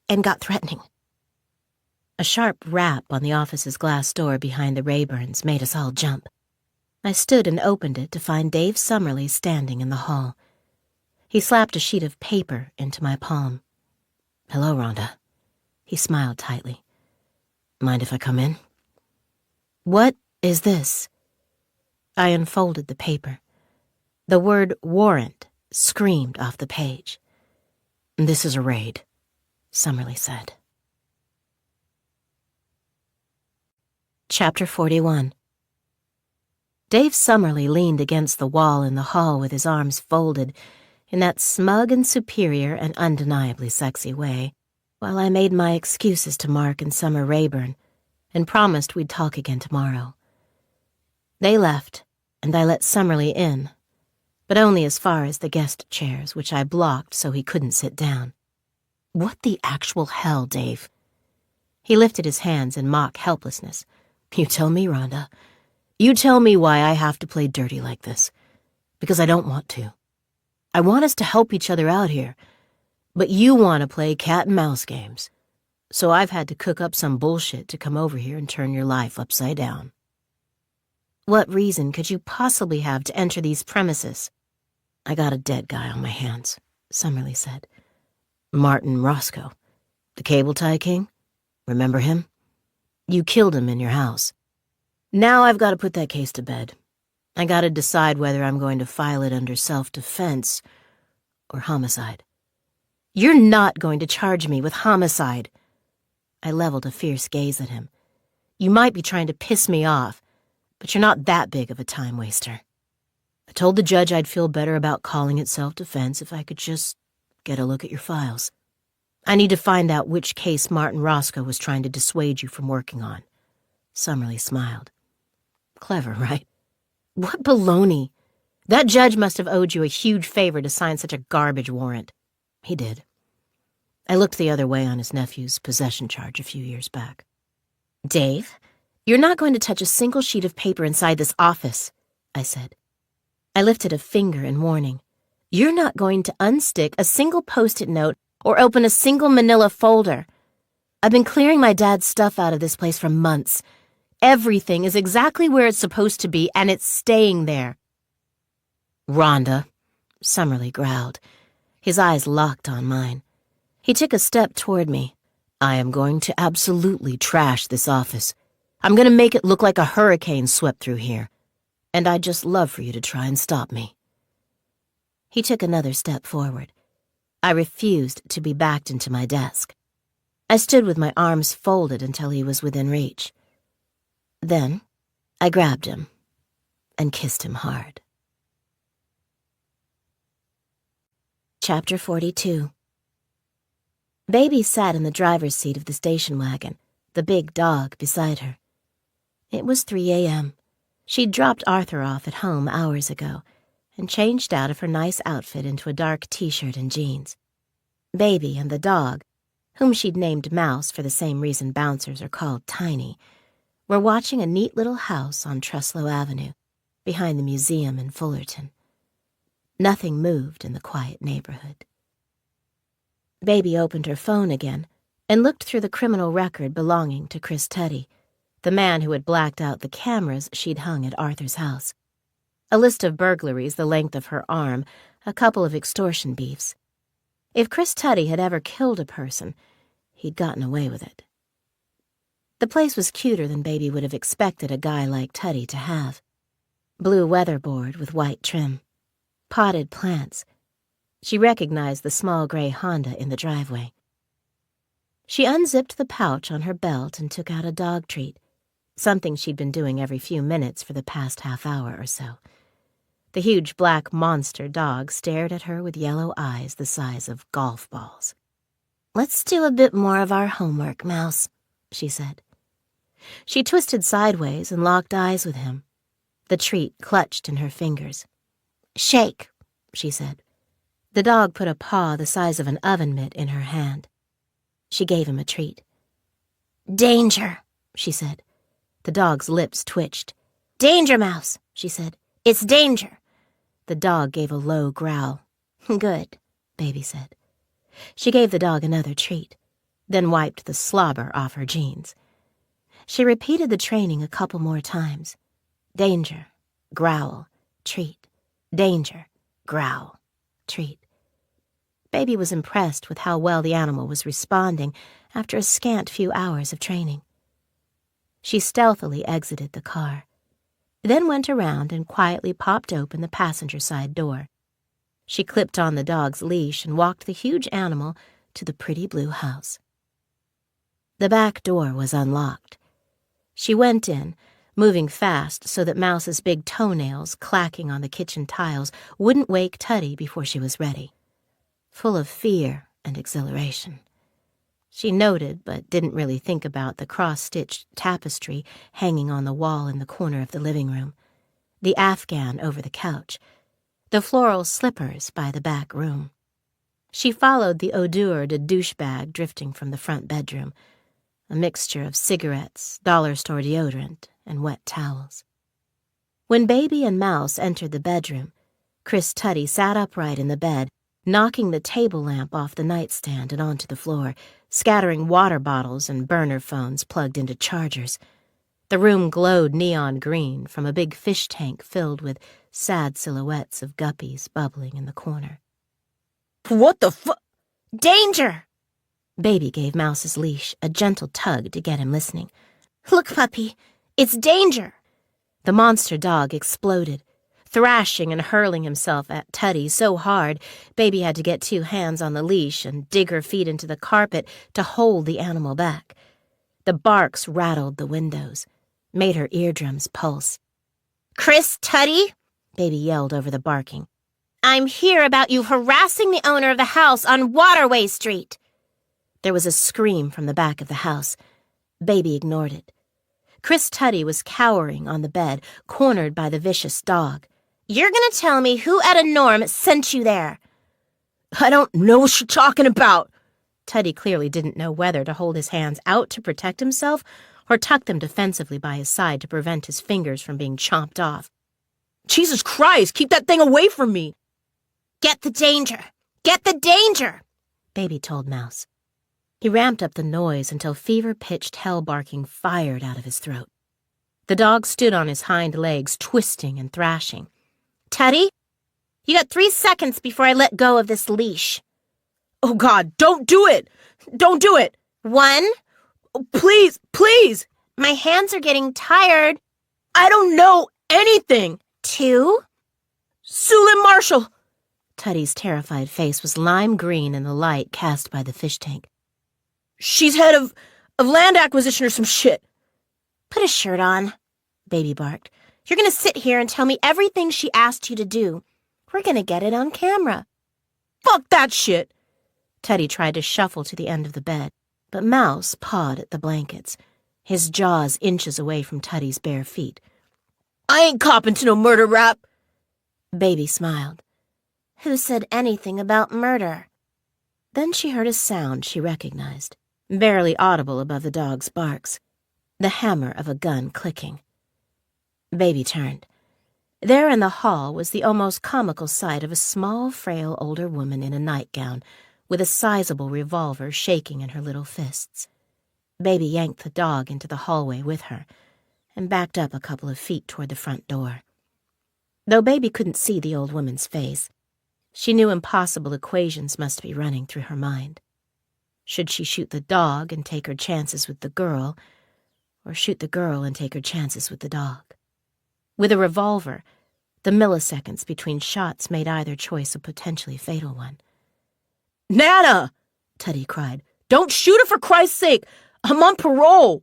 and got threatening. A sharp rap on the office's glass door behind the Rayburns made us all jump. I stood and opened it to find Dave Summerly standing in the hall. He slapped a sheet of paper into my palm. "Hello, Rhonda." He smiled tightly. "Mind if I come in?" "What is this?" I unfolded the paper. The word warrant screamed off the page. "This is a raid," Summerly said. Chapter 41. Dave Summerly leaned against the wall in the hall with his arms folded in that smug and superior and undeniably sexy way, while I made my excuses to Mark and Summer Rayburn and promised we'd talk again tomorrow. They left, and I let Summerly in, but only as far as the guest chairs, which I blocked so he couldn't sit down. "What the actual hell, Dave?" He lifted his hands in mock helplessness. "You tell me, Rhonda. You tell me why I have to play dirty like this. Because I don't want to. I want us to help each other out here. But you want to play cat and mouse games. So I've had to cook up some bullshit to come over here and turn your life upside down." "What reason could you possibly have to enter these premises?" "I got a dead guy on my hands," Summerly said. "Martin Roscoe, the cable tie king. Remember him? You killed him in your house. Now I've got to put that case to bed. I got to decide whether I'm going to file it under self-defense or homicide." "You're not going to charge me with homicide." I leveled a fierce gaze at him. "You might be trying to piss me off, but you're not that big of a time waster. I told the judge I'd feel better about calling it self-defense if I could just get a look at your files. I need to find out which case Martin Roscoe was trying to dissuade you from working on." Summerly smiled. "Clever, right? What baloney. That judge must have owed you a huge favor to sign such a garbage warrant." "He did." I looked the other way on his nephew's possession charge a few years back. "Dave, you're not going to touch a single sheet of paper inside this office," I said. I lifted a finger in warning. "You're not going to unstick a single Post-it note or open a single manila folder. I've been clearing my dad's stuff out of this place for months. Everything is exactly where it's supposed to be, and it's staying there." "Rhonda," Summerly growled. His eyes locked on mine. He took a step toward me. "I am going to absolutely trash this office. I'm going to make it look like a hurricane swept through here. And I'd just love for you to try and stop me." He took another step forward. I refused to be backed into my desk. I stood with my arms folded until he was within reach. Then I grabbed him and kissed him hard. Chapter 42. Baby sat in the driver's seat of the station wagon, the big dog beside her. It was 3 a.m. She'd dropped Arthur off at home hours ago, and changed out of her nice outfit into a dark t-shirt and jeans. Baby and the dog, whom she'd named Mouse for the same reason bouncers are called Tiny, were watching a neat little house on Truslow Avenue, behind the museum in Fullerton. Nothing moved in the quiet neighborhood. Baby opened her phone again and looked through the criminal record belonging to Chris Tuddy, the man who had blacked out the cameras she'd hung at Arthur's house. A list of burglaries the length of her arm, a couple of extortion beefs. If Chris Tuddy had ever killed a person, he'd gotten away with it. The place was cuter than Baby would have expected a guy like Tuddy to have. Blue weatherboard with white trim. Potted plants. She recognized the small gray Honda in the driveway. She unzipped the pouch on her belt and took out a dog treat, something she'd been doing every few minutes for the past half hour or so. The huge black monster dog stared at her with yellow eyes the size of golf balls. "Let's do a bit more of our homework, Mouse," she said. She twisted sideways and locked eyes with him. The treat clutched in her fingers. "Shake," she said. The dog put a paw the size of an oven mitt in her hand. She gave him a treat. "Danger," she said. The dog's lips twitched. "Danger, Mouse," she said. "It's danger." The dog gave a low growl. "Good," Baby said. She gave the dog another treat, then wiped the slobber off her jeans. She repeated the training a couple more times. Danger, growl, treat. Danger, growl, treat. Baby was impressed with how well the animal was responding after a scant few hours of training. She stealthily exited the car, then went around and quietly popped open the passenger side door. She clipped on the dog's leash and walked the huge animal to the pretty blue house. The back door was unlocked. She went in, moving fast so that Mouse's big toenails clacking on the kitchen tiles wouldn't wake Tuddy before she was ready, full of fear and exhilaration. She noted, but didn't really think about the cross-stitched tapestry hanging on the wall in the corner of the living room, the Afghan over the couch, the floral slippers by the back room. She followed the odeur de douchebag drifting from the front bedroom, a mixture of cigarettes, dollar store deodorant, and wet towels. When Baby and Mouse entered the bedroom, Chris Tuddy sat upright in the bed, knocking the table lamp off the nightstand and onto the floor, scattering water bottles and burner phones plugged into chargers. The room glowed neon green from a big fish tank filled with sad silhouettes of guppies bubbling in the corner. "What the fu—" "Danger!" Baby gave Mouse's leash a gentle tug to get him listening. "Look, puppy, it's danger." The monster dog exploded, thrashing and hurling himself at Tuddy so hard Baby had to get 2 hands on the leash and dig her feet into the carpet to hold the animal back. The barks rattled the windows, made her eardrums pulse. "Chris Tuddy," Baby yelled over the barking. "I'm here about you harassing the owner of the house on Waterway Street." There was a scream from the back of the house. Baby ignored it. Chris Tuddy was cowering on the bed, cornered by the vicious dog. "You're gonna tell me who at a Norm sent you there." "I don't know what you're talking about." Tuddy clearly didn't know whether to hold his hands out to protect himself or tuck them defensively by his side to prevent his fingers from being chomped off. "Jesus Christ, keep that thing away from me." "Get the danger! Get the danger!" Baby told Mouse. He ramped up the noise until fever-pitched hell barking fired out of his throat. The dog stood on his hind legs, twisting and thrashing. "Tuddy, you got 3 seconds before I let go of this leash." "Oh, God, don't do it! Don't do it!" 1. Oh, please, please! My hands are getting tired. I don't know anything. 2. Sulin Marshall! Tuddy's terrified face was lime green in the light cast by the fish tank. "She's head of land acquisition or some shit." "Put a shirt on," Baby barked. "You're gonna sit here and tell me everything she asked you to do. We're gonna get it on camera." "Fuck that shit." Tuddy tried to shuffle to the end of the bed, but Mouse pawed at the blankets, his jaws inches away from Tuddy's bare feet. "I ain't copping to no murder rap." Baby smiled. Who said anything about murder? Then she heard a sound she recognized, barely audible above the dog's barks, the hammer of a gun clicking. Baby turned. There in the hall was the almost comical sight of a small, frail older woman in a nightgown, with a sizable revolver shaking in her little fists. Baby yanked the dog into the hallway with her and backed up a couple of feet toward the front door. Though Baby couldn't see the old woman's face, she knew impossible equations must be running through her mind. Should she shoot the dog and take her chances with the girl, or shoot the girl and take her chances with the dog? With a revolver, the milliseconds between shots made either choice a potentially fatal one. "Nana!" Teddy cried. "Don't shoot her for Christ's sake! I'm on parole!"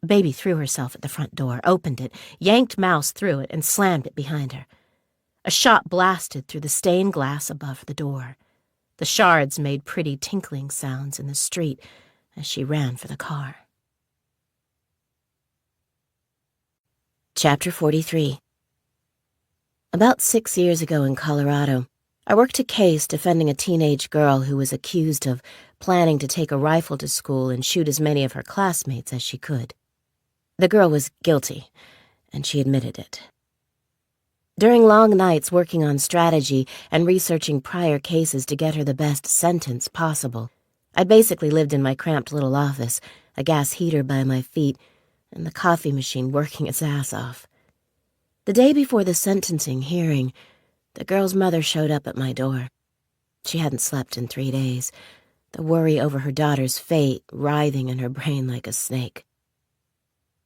Baby threw herself at the front door, opened it, yanked Mouse through it, and slammed it behind her. A shot blasted through the stained glass above the door. The shards made pretty tinkling sounds in the street as she ran for the car. Chapter 43. About 6 years ago in Colorado, I worked a case defending a teenage girl who was accused of planning to take a rifle to school and shoot as many of her classmates as she could. The girl was guilty, and she admitted it. During long nights working on strategy and researching prior cases to get her the best sentence possible, I basically lived in my cramped little office, a gas heater by my feet, and the coffee machine working its ass off. The day before the sentencing hearing, the girl's mother showed up at my door. She hadn't slept in 3 days, the worry over her daughter's fate writhing in her brain like a snake.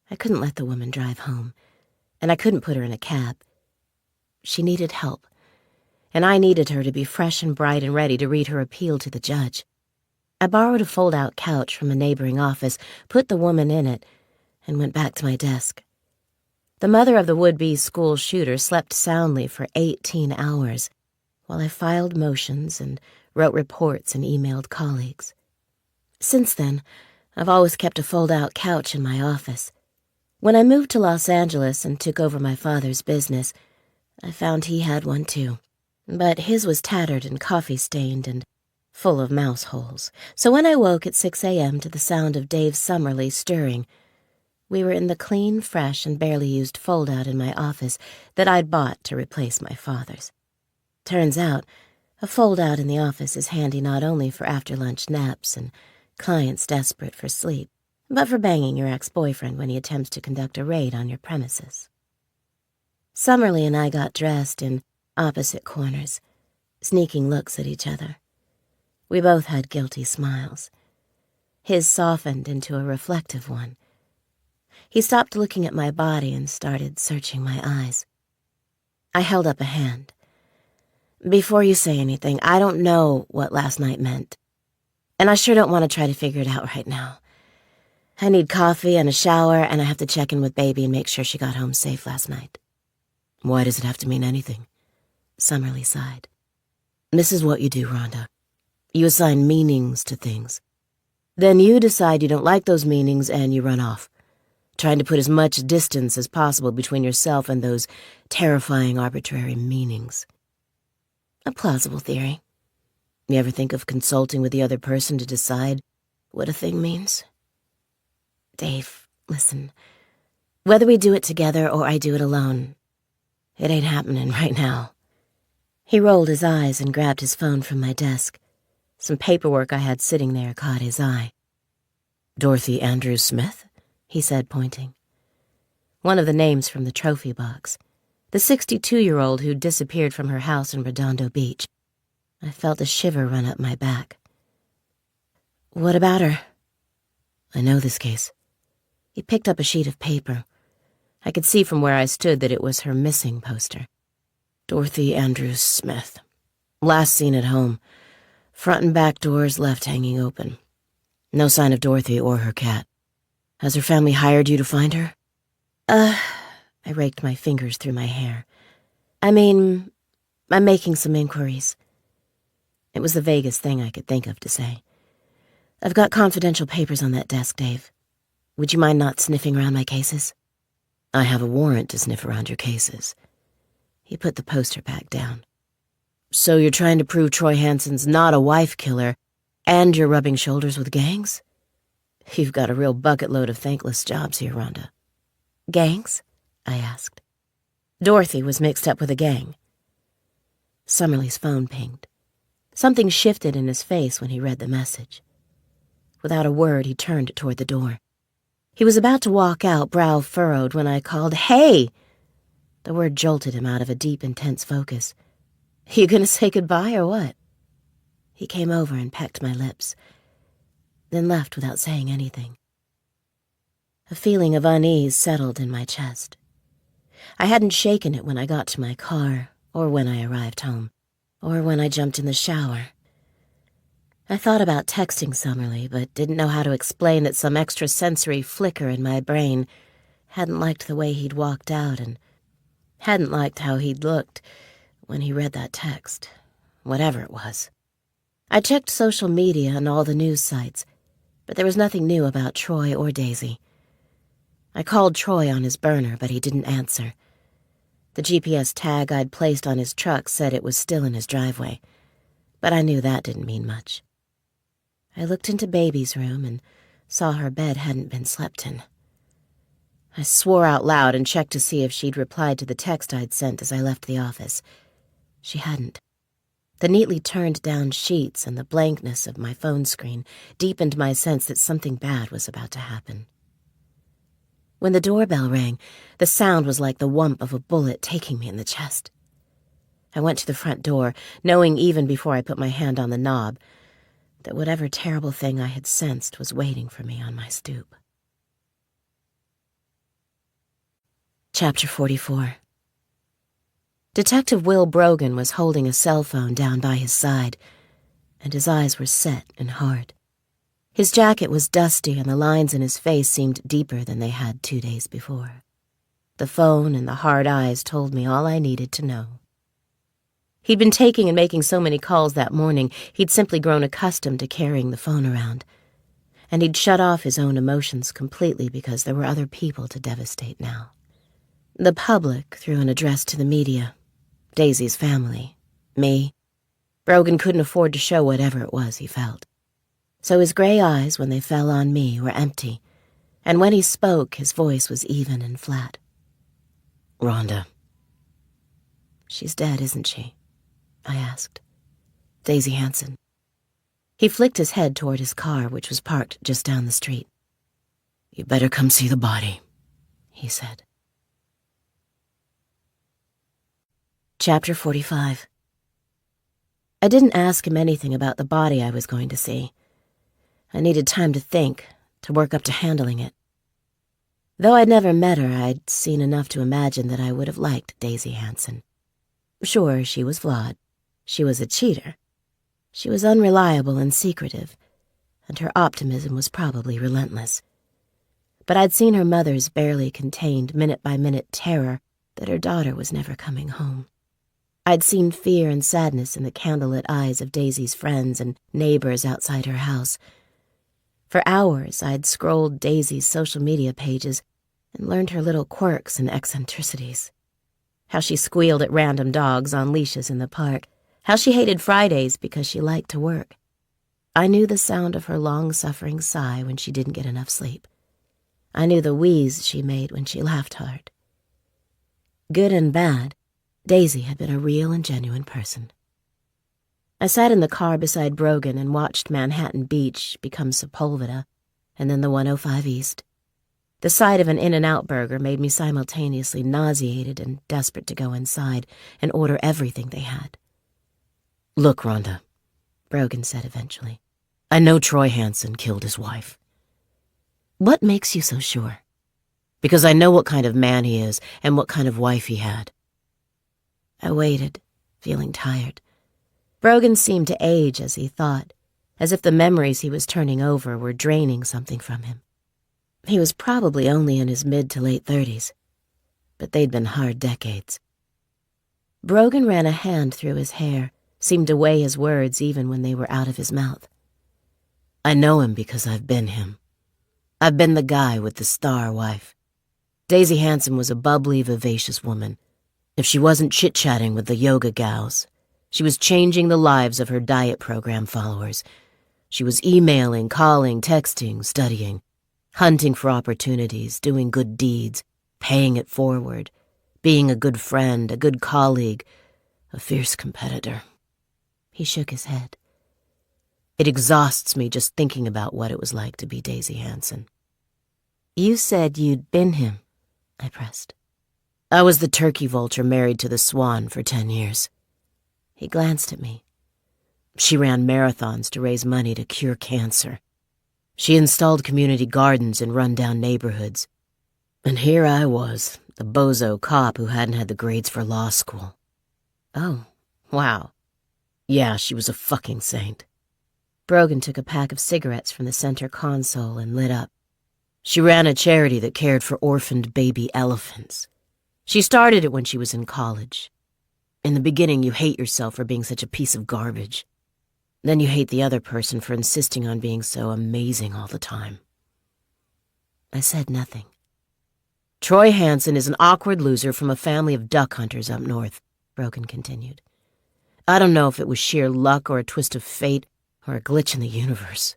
I couldn't let the woman drive home, and I couldn't put her in a cab. She needed help, and I needed her to be fresh and bright and ready to read her appeal to the judge. I borrowed a fold-out couch from a neighboring office, put the woman in it, and went back to my desk. The mother of the would-be school shooter slept soundly for 18 hours, while I filed motions and wrote reports and emailed colleagues. Since then, I've always kept a fold-out couch in my office. When I moved to Los Angeles and took over my father's business, I found he had one too, but his was tattered and coffee-stained and full of mouse holes. So when I woke at 6 a.m. to the sound of Dave Summerlee stirring, we were in the clean, fresh, and barely used fold-out in my office that I'd bought to replace my father's. Turns out, a fold-out in the office is handy not only for after-lunch naps and clients desperate for sleep, but for banging your ex-boyfriend when he attempts to conduct a raid on your premises. Summerlee and I got dressed in opposite corners, sneaking looks at each other. We both had guilty smiles. His softened into a reflective one. He stopped looking at my body and started searching my eyes. I held up a hand. "Before you say anything, I don't know what last night meant. And I sure don't want to try to figure it out right now. I need coffee and a shower, and I have to check in with Baby and make sure she got home safe last night." "Why does it have to mean anything?" Summerlee sighed. "This is what you do, Rhonda. You assign meanings to things. Then you decide you don't like those meanings and you run off, trying to put as much distance as possible between yourself and those terrifying arbitrary meanings." A plausible theory. You ever think of consulting with the other person to decide what a thing means? Dave, listen. Whether we do it together or I do it alone, it ain't happening right now. He rolled his eyes and grabbed his phone from my desk. Some paperwork I had sitting there caught his eye. "Dorothy Andrews Smith?" he said, pointing. One of the names from the trophy box. The 62-year-old who disappeared from her house in Redondo Beach. I felt a shiver run up my back. "What about her?" "I know this case." He picked up a sheet of paper. I could see from where I stood that it was her missing poster. "Dorothy Andrews Smith. Last seen at home. Front and back doors left hanging open. No sign of Dorothy or her cat. Has her family hired you to find her?" I raked my fingers through my hair. "I'm making some inquiries." It was the vaguest thing I could think of to say. "I've got confidential papers on that desk, Dave. Would you mind not sniffing around my cases?" "I have a warrant to sniff around your cases." He put the poster back down. So you're trying to prove Troy Hansen's not a wife killer, and you're rubbing shoulders with gangs? You've got a real bucket load of thankless jobs here, Rhonda. Gangs? I asked. Dorothy was mixed up with a gang. Summerlee's phone pinged. Something shifted in his face when he read the message. Without a word, he turned toward the door. He was about to walk out, brow furrowed, when I called, "Hey!" The word jolted him out of a deep, intense focus. You gonna say goodbye or what? He came over and pecked my lips, then left without saying anything. A feeling of unease settled in my chest. I hadn't shaken it when I got to my car, or when I arrived home, or when I jumped in the shower. I thought about texting Summerlee, but didn't know how to explain that some extrasensory flicker in my brain hadn't liked the way he'd walked out and hadn't liked how he'd looked when he read that text, whatever it was. I checked social media and all the news sites, but there was nothing new about Troy or Daisy. I called Troy on his burner, but he didn't answer. The GPS tag I'd placed on his truck said it was still in his driveway, but I knew that didn't mean much. I looked into Baby's room and saw her bed hadn't been slept in. I swore out loud and checked to see if she'd replied to the text I'd sent as I left the office. She hadn't. The neatly turned down sheets and the blankness of my phone screen deepened my sense that something bad was about to happen. When the doorbell rang, the sound was like the whump of a bullet taking me in the chest. I went to the front door, knowing even before I put my hand on the knob that whatever terrible thing I had sensed was waiting for me on my stoop. Chapter 44. Detective Will Brogan was holding a cell phone down by his side, and his eyes were set and hard. His jacket was dusty, and the lines in his face seemed deeper than they had 2 days before. The phone and the hard eyes told me all I needed to know. He'd been taking and making so many calls that morning, he'd simply grown accustomed to carrying the phone around. And he'd shut off his own emotions completely because there were other people to devastate now. The public, through an address to the media, Daisy's family, me. Brogan couldn't afford to show whatever it was he felt. So his gray eyes, when they fell on me, were empty, and when he spoke, his voice was even and flat. Rhonda. She's dead, isn't she? I asked. Daisy Hansen. He flicked his head toward his car, which was parked just down the street. You better come see the body, he said. Chapter 45. I didn't ask him anything about the body I was going to see. I needed time to think, to work up to handling it. Though I'd never met her, I'd seen enough to imagine that I would have liked Daisy Hansen. Sure, she was flawed. She was a cheater. She was unreliable and secretive, and her optimism was probably relentless. But I'd seen her mother's barely contained, minute-by-minute terror that her daughter was never coming home. I'd seen fear and sadness in the candlelit eyes of Daisy's friends and neighbors outside her house. For hours, I'd scrolled Daisy's social media pages and learned her little quirks and eccentricities. How she squealed at random dogs on leashes in the park. How she hated Fridays because she liked to work. I knew the sound of her long-suffering sigh when she didn't get enough sleep. I knew the wheeze she made when she laughed hard. Good and bad, Daisy had been a real and genuine person. I sat in the car beside Brogan and watched Manhattan Beach become Sepulveda, and then the 105 East. The sight of an In-N-Out burger made me simultaneously nauseated and desperate to go inside and order everything they had. Look, Rhonda, Brogan said eventually. I know Troy Hansen killed his wife. What makes you so sure? Because I know what kind of man he is and what kind of wife he had. I waited, feeling tired. Brogan seemed to age as he thought, as if the memories he was turning over were draining something from him. He was probably only in his mid to late 30s, but they'd been hard decades. Brogan ran a hand through his hair, seemed to weigh his words even when they were out of his mouth. I know him because I've been him. I've been the guy with the star wife. Daisy Hansen was a bubbly, vivacious woman. If she wasn't chit-chatting with the yoga gals, she was changing the lives of her diet program followers. She was emailing, calling, texting, studying, hunting for opportunities, doing good deeds, paying it forward, being a good friend, a good colleague, a fierce competitor. He shook his head. It exhausts me just thinking about what it was like to be Daisy Hanson. You said you'd been him, I pressed. I was the turkey vulture married to the swan for 10 years. He glanced at me. She ran marathons to raise money to cure cancer. She installed community gardens in rundown neighborhoods. And here I was, the bozo cop who hadn't had the grades for law school. Oh, wow. Yeah, she was a fucking saint. Brogan took a pack of cigarettes from the center console and lit up. She ran a charity that cared for orphaned baby elephants. She started it when she was in college. In the beginning, you hate yourself for being such a piece of garbage. Then you hate the other person for insisting on being so amazing all the time. I said nothing. Troy Hanson is an awkward loser from a family of duck hunters up north, Brogan continued. I don't know if it was sheer luck or a twist of fate or a glitch in the universe.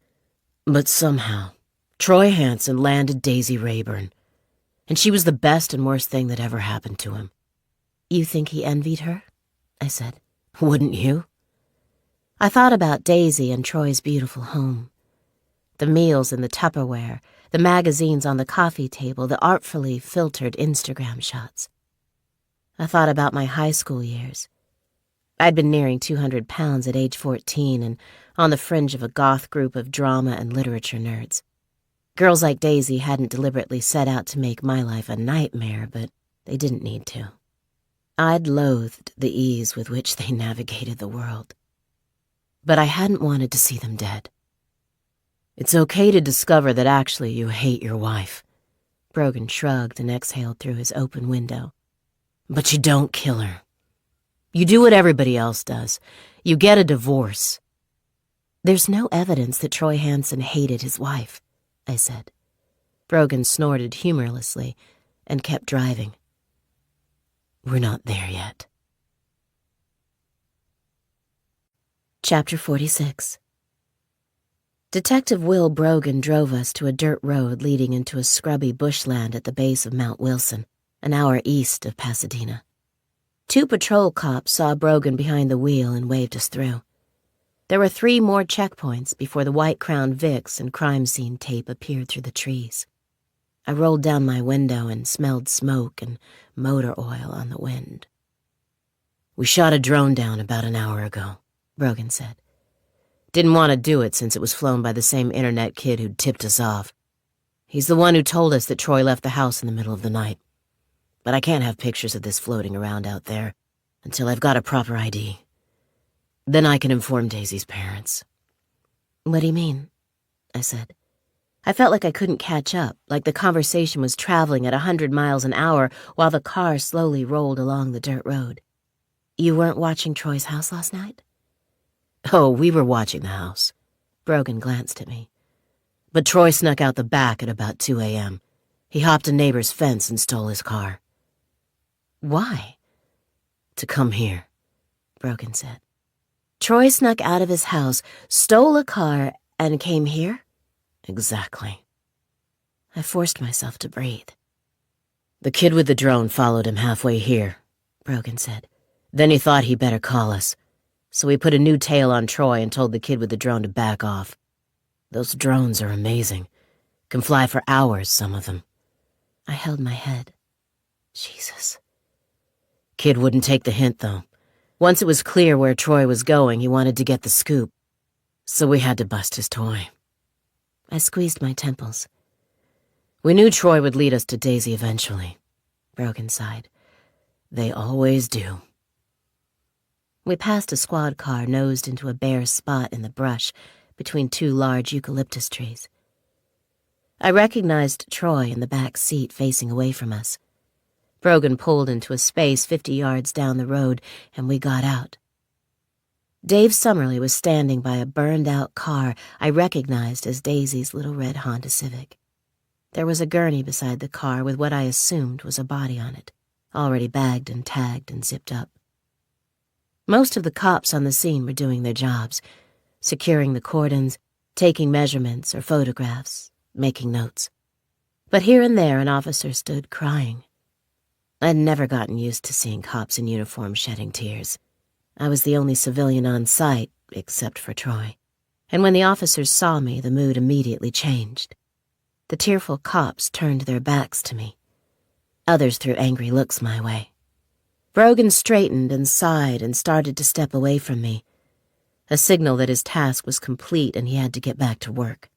But somehow, Troy Hanson landed Daisy Rayburn, and she was the best and worst thing that ever happened to him. You think he envied her? I said. Wouldn't you? I thought about Daisy and Troy's beautiful home. The meals in the Tupperware, the magazines on the coffee table, the artfully filtered Instagram shots. I thought about my high school years. I'd been nearing 200 pounds at age 14 and on the fringe of a goth group of drama and literature nerds. Girls like Daisy hadn't deliberately set out to make my life a nightmare, but they didn't need to. I'd loathed the ease with which they navigated the world. But I hadn't wanted to see them dead. It's okay to discover that actually you hate your wife. Brogan shrugged and exhaled through his open window. But you don't kill her. You do what everybody else does. You get a divorce. There's no evidence that Troy Hanson hated his wife, I said. Brogan snorted humorlessly and kept driving. We're not there yet. Chapter 46. Detective Will Brogan drove us to a dirt road leading into a scrubby bushland at the base of Mount Wilson, an hour east of Pasadena. 2 patrol cops saw Brogan behind the wheel and waved us through. There were 3 more checkpoints before the white-crowned Vicks and crime scene tape appeared through the trees. I rolled down my window and smelled smoke and motor oil on the wind. We shot a drone down about an hour ago, Brogan said. Didn't want to do it since it was flown by the same internet kid who'd tipped us off. He's the one who told us that Troy left the house in the middle of the night. But I can't have pictures of this floating around out there until I've got a proper ID. Then I can inform Daisy's parents. What do you mean? I said. I felt like I couldn't catch up, like the conversation was traveling at 100 miles an hour while the car slowly rolled along the dirt road. You weren't watching Troy's house last night? Oh, we were watching the house. Brogan glanced at me. But Troy snuck out the back at about 2 a.m. He hopped a neighbor's fence and stole his car. Why? To come here, Brogan said. Troy snuck out of his house, stole a car, and came here? Exactly. I forced myself to breathe. The kid with the drone followed him halfway here, Brogan said. Then he thought he better call us. So he put a new tail on Troy and told the kid with the drone to back off. Those drones are amazing. Can fly for hours, some of them. I held my head. Jesus. Kid wouldn't take the hint, though. Once it was clear where Troy was going, he wanted to get the scoop. So we had to bust his toy. I squeezed my temples. We knew Troy would lead us to Daisy eventually. Brogan sighed. They always do. We passed a squad car nosed into a bare spot in the brush between 2 large eucalyptus trees. I recognized Troy in the back seat facing away from us. Brogan pulled into a space 50 yards down the road, and we got out. Dave Summerly was standing by a burned-out car I recognized as Daisy's little red Honda Civic. There was a gurney beside the car with what I assumed was a body on it. already bagged and tagged and zipped up. Most of the cops on the scene were doing their jobs, securing the cordons, taking measurements or photographs, making notes. But here and there an officer stood crying. I'd never gotten used to seeing cops in uniform shedding tears. I was the only civilian on site, except for Troy. And when the officers saw me, the mood immediately changed. The tearful cops turned their backs to me. Others threw angry looks my way. Brogan straightened and sighed and started to step away from me, a signal that his task was complete and he had to get back to work.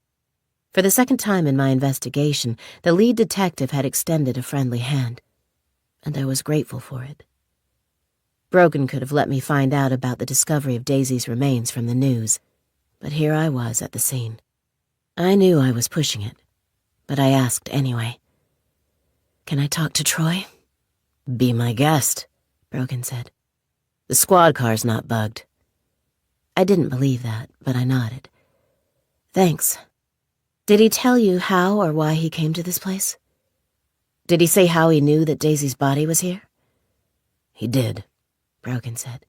For the second time in my investigation, the lead detective had extended a friendly hand, and I was grateful for it. Brogan could have let me find out about the discovery of Daisy's remains from the news, but here I was at the scene. I knew I was pushing it, but I asked anyway. "Can I talk to Troy?" "Be my guest," Brogan said. "The squad car's not bugged." I didn't believe that, but I nodded. "Thanks. Did he tell you how or why he came to this place? Did he say how he knew that Daisy's body was here?" "He did," Brogan said.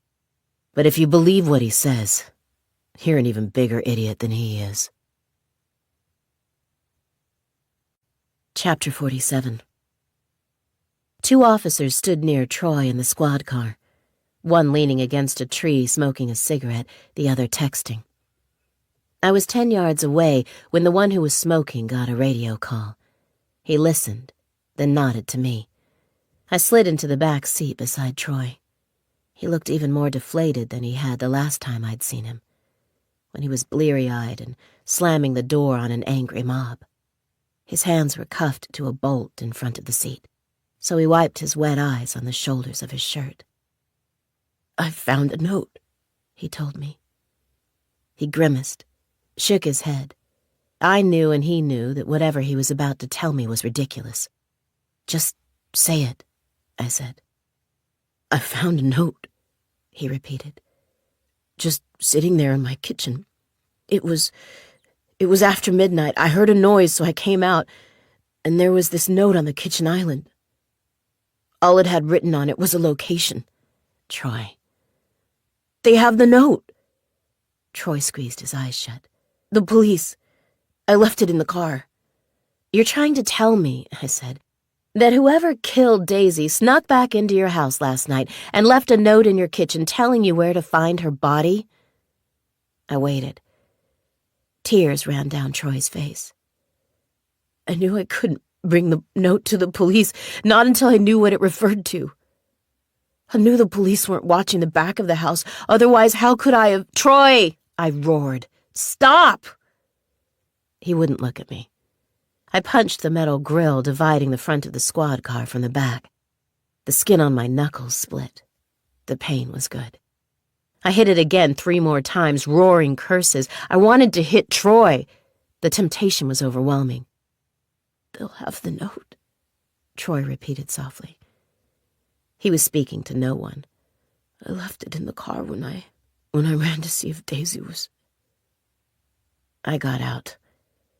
"But if you believe what he says, you're an even bigger idiot than he is." Chapter 47. 2 officers stood near Troy in the squad car, one leaning against a tree smoking a cigarette, the other texting. I was 10 yards away when the one who was smoking got a radio call. He listened, then nodded to me. I slid into the back seat beside Troy. He looked even more deflated than he had the last time I'd seen him, when he was bleary-eyed and slamming the door on an angry mob. His hands were cuffed to a bolt in front of the seat, so he wiped his wet eyes on the shoulders of his shirt. "I found a note," he told me. He grimaced, shook his head. I knew and he knew that whatever he was about to tell me was ridiculous. "Just say it," I said. "I found a note," he repeated. "Just sitting there in my kitchen. It was after midnight. I heard a noise, so I came out, and there was this note on the kitchen island. All it had written on it was a location." "Troy." "They have the note." Troy squeezed his eyes shut. "The police. I left it in the car." "You're trying to tell me," I said, "that whoever killed Daisy snuck back into your house last night and left a note in your kitchen telling you where to find her body?" I waited. Tears ran down Troy's face. "I knew I couldn't bring the note to the police, not until I knew what it referred to. I knew the police weren't watching the back of the house, otherwise how could I have—" "Troy!" I roared. "Stop!" He wouldn't look at me. I punched the metal grill dividing the front of the squad car from the back. The skin on my knuckles split. The pain was good. I hit it again 3 more times, roaring curses. I wanted to hit Troy. The temptation was overwhelming. "They'll have the note," Troy repeated softly. He was speaking to no one. "I left it in the car when I ran to see if Daisy was—" I got out.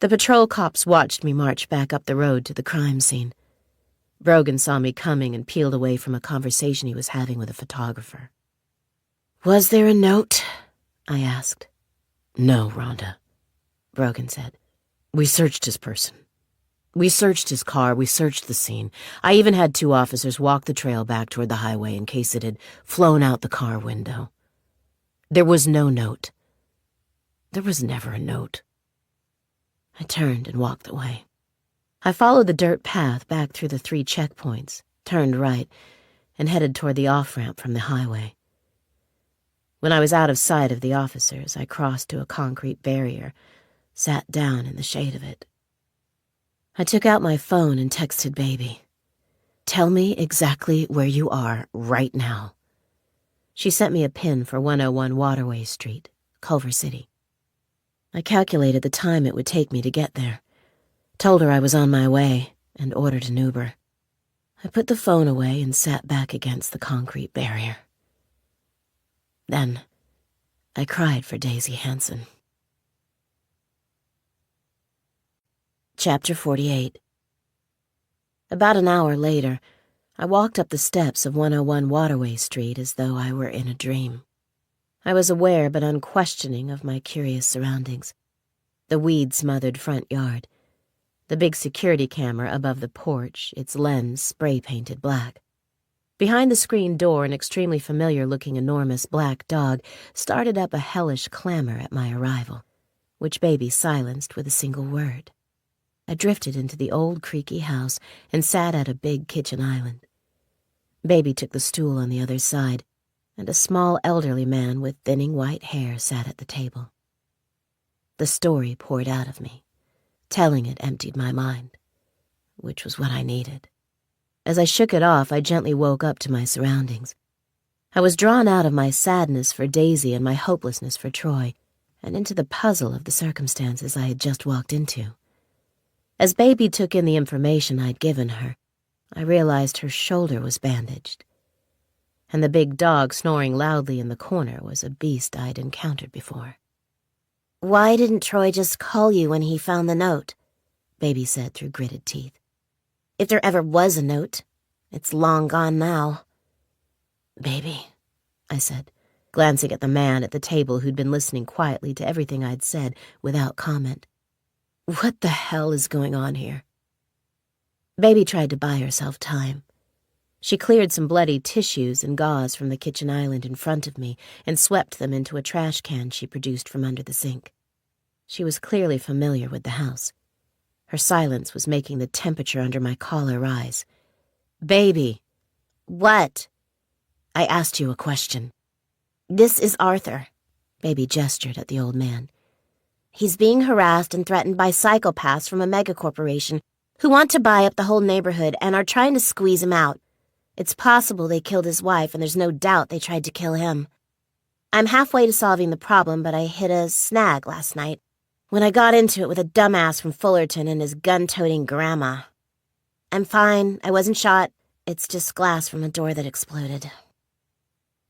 The patrol cops watched me march back up the road to the crime scene. Brogan saw me coming and peeled away from a conversation he was having with a photographer. "Was there a note?" I asked. "No, Rhonda," Brogan said. "We searched his person. We searched his car, we searched the scene. I even had 2 officers walk the trail back toward the highway in case it had flown out the car window. There was no note. There was never a note." I turned and walked away. I followed the dirt path back through the 3 checkpoints, turned right, and headed toward the off-ramp from the highway. When I was out of sight of the officers, I crossed to a concrete barrier, sat down in the shade of it. I took out my phone and texted Baby. "Tell me exactly where you are right now." She sent me a pin for 101 Waterway Street, Culver City. I calculated the time it would take me to get there, told her I was on my way, and ordered an Uber. I put the phone away and sat back against the concrete barrier. Then, I cried for Daisy Hanson. Chapter 48. About an hour later, I walked up the steps of 101 Waterway Street as though I were in a dream. I was aware but unquestioning of my curious surroundings. The weed-smothered front yard, the big security camera above the porch, its lens spray-painted black. Behind the screen door, an extremely familiar-looking enormous black dog started up a hellish clamor at my arrival, which Baby silenced with a single word. I drifted into the old creaky house and sat at a big kitchen island. Baby took the stool on the other side, and a small elderly man with thinning white hair sat at the table. The story poured out of me. Telling it emptied my mind, which was what I needed. As I shook it off, I gently woke up to my surroundings. I was drawn out of my sadness for Daisy and my hopelessness for Troy, and into the puzzle of the circumstances I had just walked into. As Baby took in the information I'd given her, I realized her shoulder was bandaged, and the big dog snoring loudly in the corner was a beast I'd encountered before. "Why didn't Troy just call you when he found the note?" Baby said through gritted teeth. "If there ever was a note, it's long gone now." "Baby," I said, glancing at the man at the table who'd been listening quietly to everything I'd said without comment. "What the hell is going on here?" Baby tried to buy herself time. She cleared some bloody tissues and gauze from the kitchen island in front of me and swept them into a trash can she produced from under the sink. She was clearly familiar with the house. Her silence was making the temperature under my collar rise. "Baby." "What?" "I asked you a question." "This is Arthur." Baby gestured at the old man. "He's being harassed and threatened by psychopaths from a megacorporation who want to buy up the whole neighborhood and are trying to squeeze him out. It's possible they killed his wife, and there's no doubt they tried to kill him. I'm halfway to solving the problem, but I hit a snag last night when I got into it with a dumbass from Fullerton and his gun-toting grandma. I'm fine. I wasn't shot. It's just glass from a door that exploded."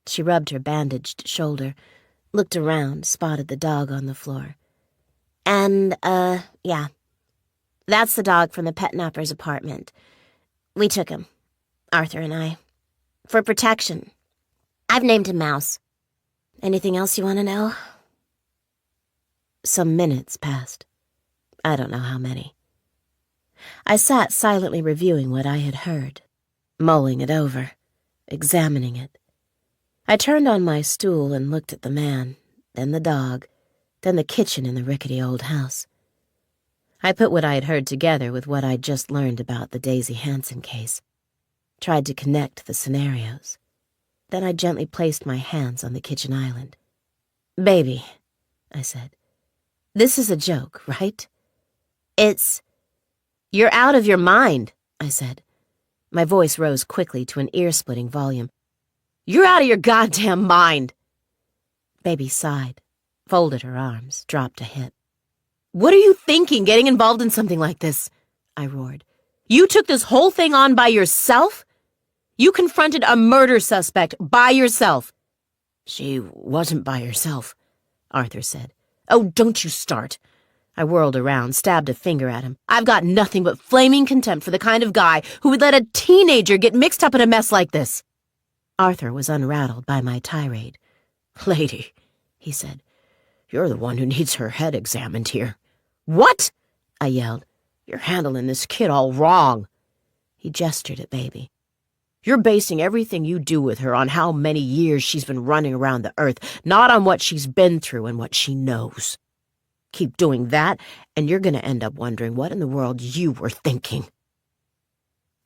She rubbed her bandaged shoulder, looked around, spotted the dog on the floor. "And, yeah. That's the dog from the Pet Napper's apartment. We took him, Arthur and I, for protection. I've named him Mouse. Anything else you want to know?" Some minutes passed. I don't know how many. I sat silently reviewing what I had heard, mulling it over, examining it. I turned on my stool and looked at the man, then the dog, then the kitchen in the rickety old house. I put what I had heard together with what I'd just learned about the Daisy Hansen case, tried to connect the scenarios. Then I gently placed my hands on the kitchen island. "Baby," I said, "this is a joke, right?" "You're out of your mind," I said. My voice rose quickly to an ear-splitting volume. "You're out of your goddamn mind." Baby sighed, folded her arms, dropped a hip. "What are you thinking, getting involved in something like this?" I roared. "You took this whole thing on by yourself? You confronted a murder suspect by yourself." "She wasn't by herself," Arthur said. "Oh, don't you start." I whirled around, stabbed a finger at him. "I've got nothing but flaming contempt for the kind of guy who would let a teenager get mixed up in a mess like this." Arthur was unrattled by my tirade. "Lady," he said, "you're the one who needs her head examined here." "What?" I yelled. "You're handling this kid all wrong." He gestured at Baby. "You're basing everything you do with her on how many years she's been running around the earth, not on what she's been through and what she knows. Keep doing that, and you're going to end up wondering what in the world you were thinking."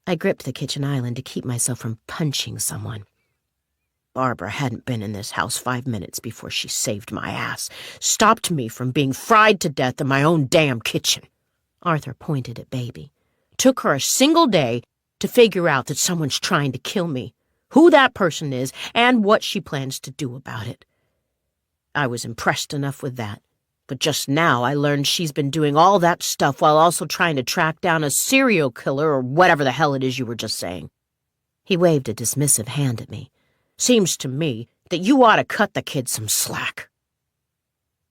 I gripped the kitchen island to keep myself from punching someone. "Barbara hadn't been in this house 5 minutes before she saved my ass, stopped me from being fried to death in my own damn kitchen." Arthur pointed at Baby. "Took her a single day to figure out that someone's trying to kill me, who that person is, and what she plans to do about it. I was impressed enough with that, but just now I learned she's been doing all that stuff while also trying to track down a serial killer or whatever the hell it is you were just saying." He waved a dismissive hand at me. "Seems to me that you ought to cut the kid some slack."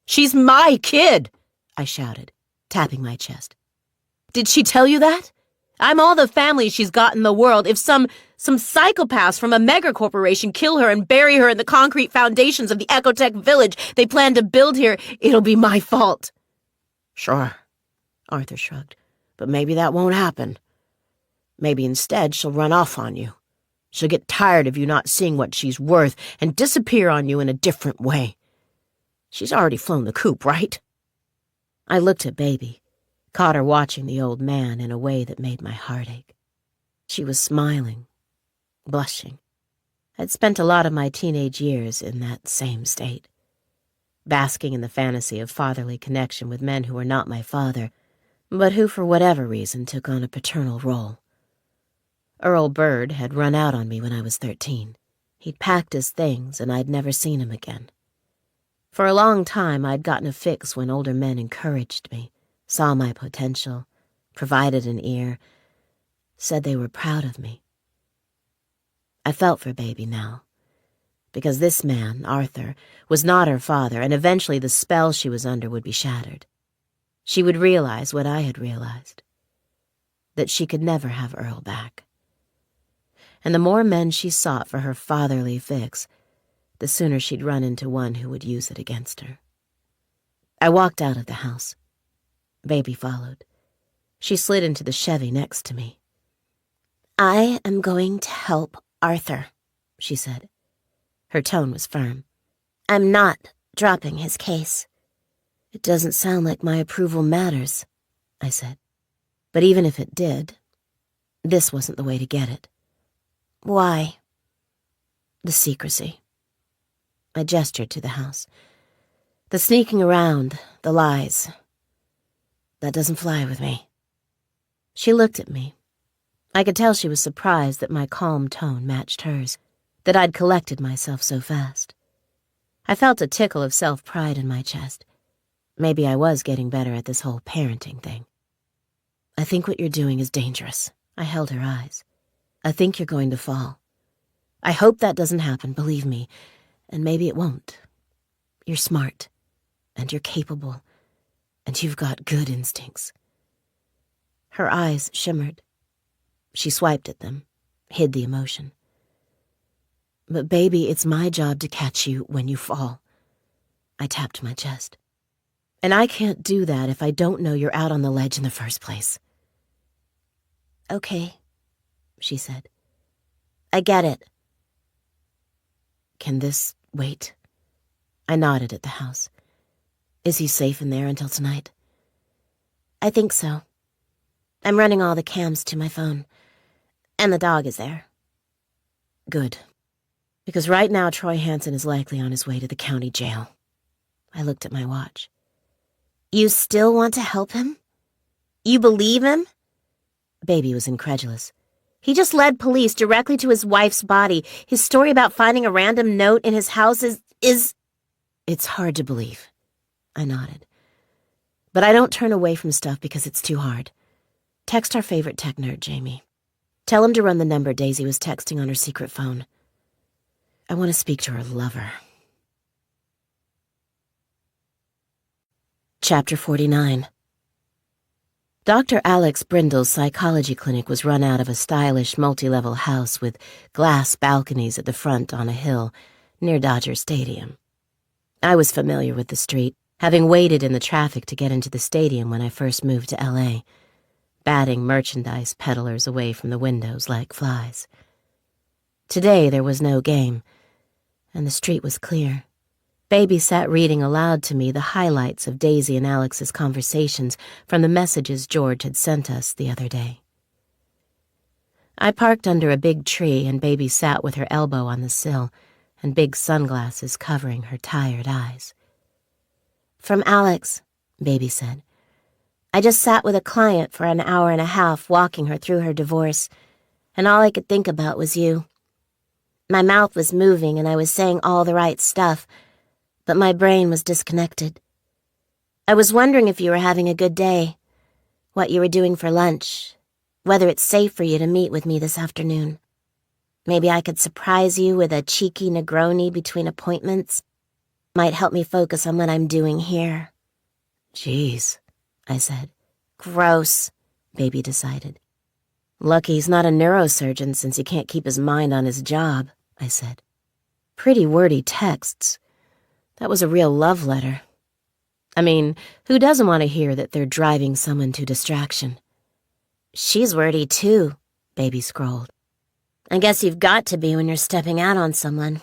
"She's my kid," I shouted, tapping my chest. "Did she tell you that? I'm all the family she's got in the world. If some Some psychopaths from a megacorporation kill her and bury her in the concrete foundations of the ecotech village they plan to build here. It'll be my fault. Sure, Arthur shrugged, but maybe that won't happen. Maybe instead she'll run off on you. She'll get tired of you not seeing what she's worth and disappear on you in a different way. She's already flown the coop, right? I looked at Baby, caught her watching the old man in a way that made my heart ache. She was smiling, blushing. I'd spent a lot of my teenage years in that same state, basking in the fantasy of fatherly connection with men who were not my father, but who for whatever reason took on a paternal role. Earl Bird had run out on me when I was 13. He'd packed his things, and I'd never seen him again. For a long time, I'd gotten a fix when older men encouraged me, saw my potential, provided an ear, said they were proud of me. I felt for Baby now, because this man, Arthur, was not her father, and eventually the spell she was under would be shattered. She would realize what I had realized, that she could never have Earl back. And the more men she sought for her fatherly fix, the sooner she'd run into one who would use it against her. I walked out of the house. Baby followed. She slid into the Chevy next to me. I am going to help Arthur, she said. Her tone was firm. I'm not dropping his case. It doesn't sound like my approval matters, I said. But even if it did, this wasn't the way to get it. Why? The secrecy. I gestured to the house. The sneaking around, the lies. That doesn't fly with me. She looked at me. I could tell she was surprised that my calm tone matched hers, that I'd collected myself so fast. I felt a tickle of self-pride in my chest. Maybe I was getting better at this whole parenting thing. I think what you're doing is dangerous. I held her eyes. I think you're going to fall. I hope that doesn't happen, believe me, and maybe it won't. You're smart, and you're capable, and you've got good instincts. Her eyes shimmered. She swiped at them, hid the emotion. But baby, it's my job to catch you when you fall. I tapped my chest. And I can't do that if I don't know you're out on the ledge in the first place. Okay, she said. I get it. Can this wait? I nodded at the house. Is he safe in there until tonight? I think so. I'm running all the cams to my phone. And the dog is there. Good. Because right now Troy Hansen is likely on his way to the county jail. I looked at my watch. You still want to help him? You believe him? Baby was incredulous. He just led police directly to his wife's body. His story about finding a random note in his house is... It's hard to believe. I nodded. But I don't turn away from stuff because it's too hard. Text our favorite tech nerd, Jamie. Tell him to run the number Daisy was texting on her secret phone. I want to speak to her lover. Chapter 49. Dr. Alex Brindle's psychology clinic was run out of a stylish multi-level house with glass balconies at the front on a hill near Dodger Stadium. I was familiar with the street, having waited in the traffic to get into the stadium when I first moved to L.A., batting merchandise peddlers away from the windows like flies. Today there was no game, and the street was clear. Baby sat reading aloud to me the highlights of Daisy and Alex's conversations from the messages George had sent us the other day. I parked under a big tree, and Baby sat with her elbow on the sill and big sunglasses covering her tired eyes. From Alex, Baby said. I just sat with a client for an hour and a half walking her through her divorce, and all I could think about was you. My mouth was moving and I was saying all the right stuff, but my brain was disconnected. I was wondering if you were having a good day, what you were doing for lunch, whether it's safe for you to meet with me this afternoon. Maybe I could surprise you with a cheeky Negroni between appointments. Might help me focus on what I'm doing here. Jeez, I said. Gross, Baby decided. Lucky he's not a neurosurgeon since he can't keep his mind on his job, I said. Pretty wordy texts. That was a real love letter. I mean, who doesn't want to hear that they're driving someone to distraction? She's wordy too, Baby scrolled. I guess you've got to be when you're stepping out on someone.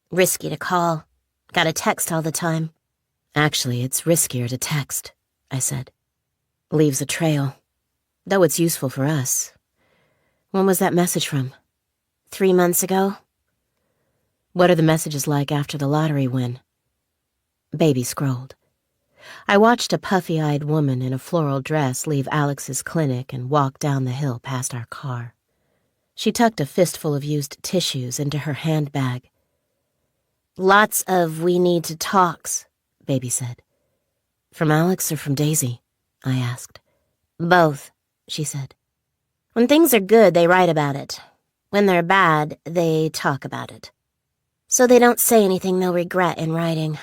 Risky to call. Gotta text all the time. Actually, it's riskier to text, I said. Leaves a trail. Though it's useful for us. When was that message from? 3 months ago. What are the messages like after the lottery win? Baby scrolled. I watched a puffy-eyed woman in a floral dress leave Alex's clinic and walk down the hill past our car. She tucked a fistful of used tissues into her handbag. Lots of we need to talks, Baby said. From Alex or from Daisy? I asked. Both, she said. When things are good, they write about it. When they're bad, they talk about it. So they don't say anything they'll regret in writing.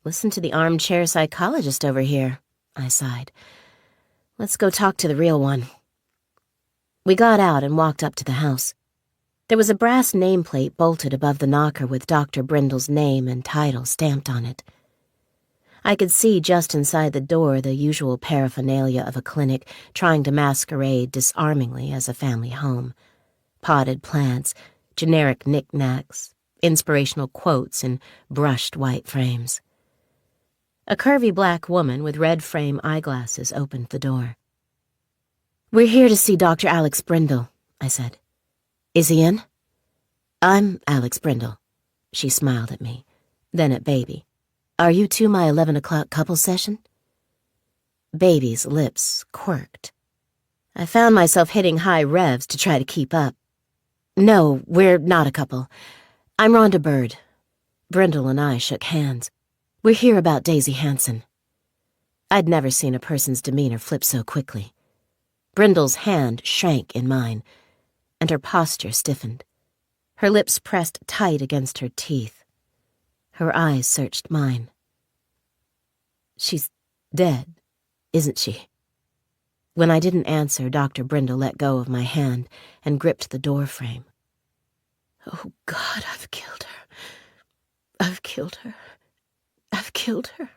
Listen to the armchair psychologist over here, I sighed. Let's go talk to the real one. We got out and walked up to the house. There was a brass nameplate bolted above the knocker with Dr. Brindle's name and title stamped on it. I could see just inside the door the usual paraphernalia of a clinic trying to masquerade disarmingly as a family home. Potted plants, generic knickknacks, inspirational quotes in brushed white frames. A curvy black woman with red frame eyeglasses opened the door. We're here to see Dr. Alex Brindle, I said. Is he in? I'm Alex Brindle. She smiled at me, then at Baby. Are you two my 11 o'clock couple session? Baby's lips quirked. I found myself hitting high revs to try to keep up. No, we're not a couple. I'm Rhonda Bird. Brindle and I shook hands. We're here about Daisy Hanson. I'd never seen a person's demeanor flip so quickly. Brindle's hand shrank in mine, and her posture stiffened. Her lips pressed tight against her teeth. Her eyes searched mine. She's dead, isn't she? When I didn't answer, Dr. Brindle let go of my hand and gripped the door frame. Oh, God, I've killed her. I've killed her. I've killed her.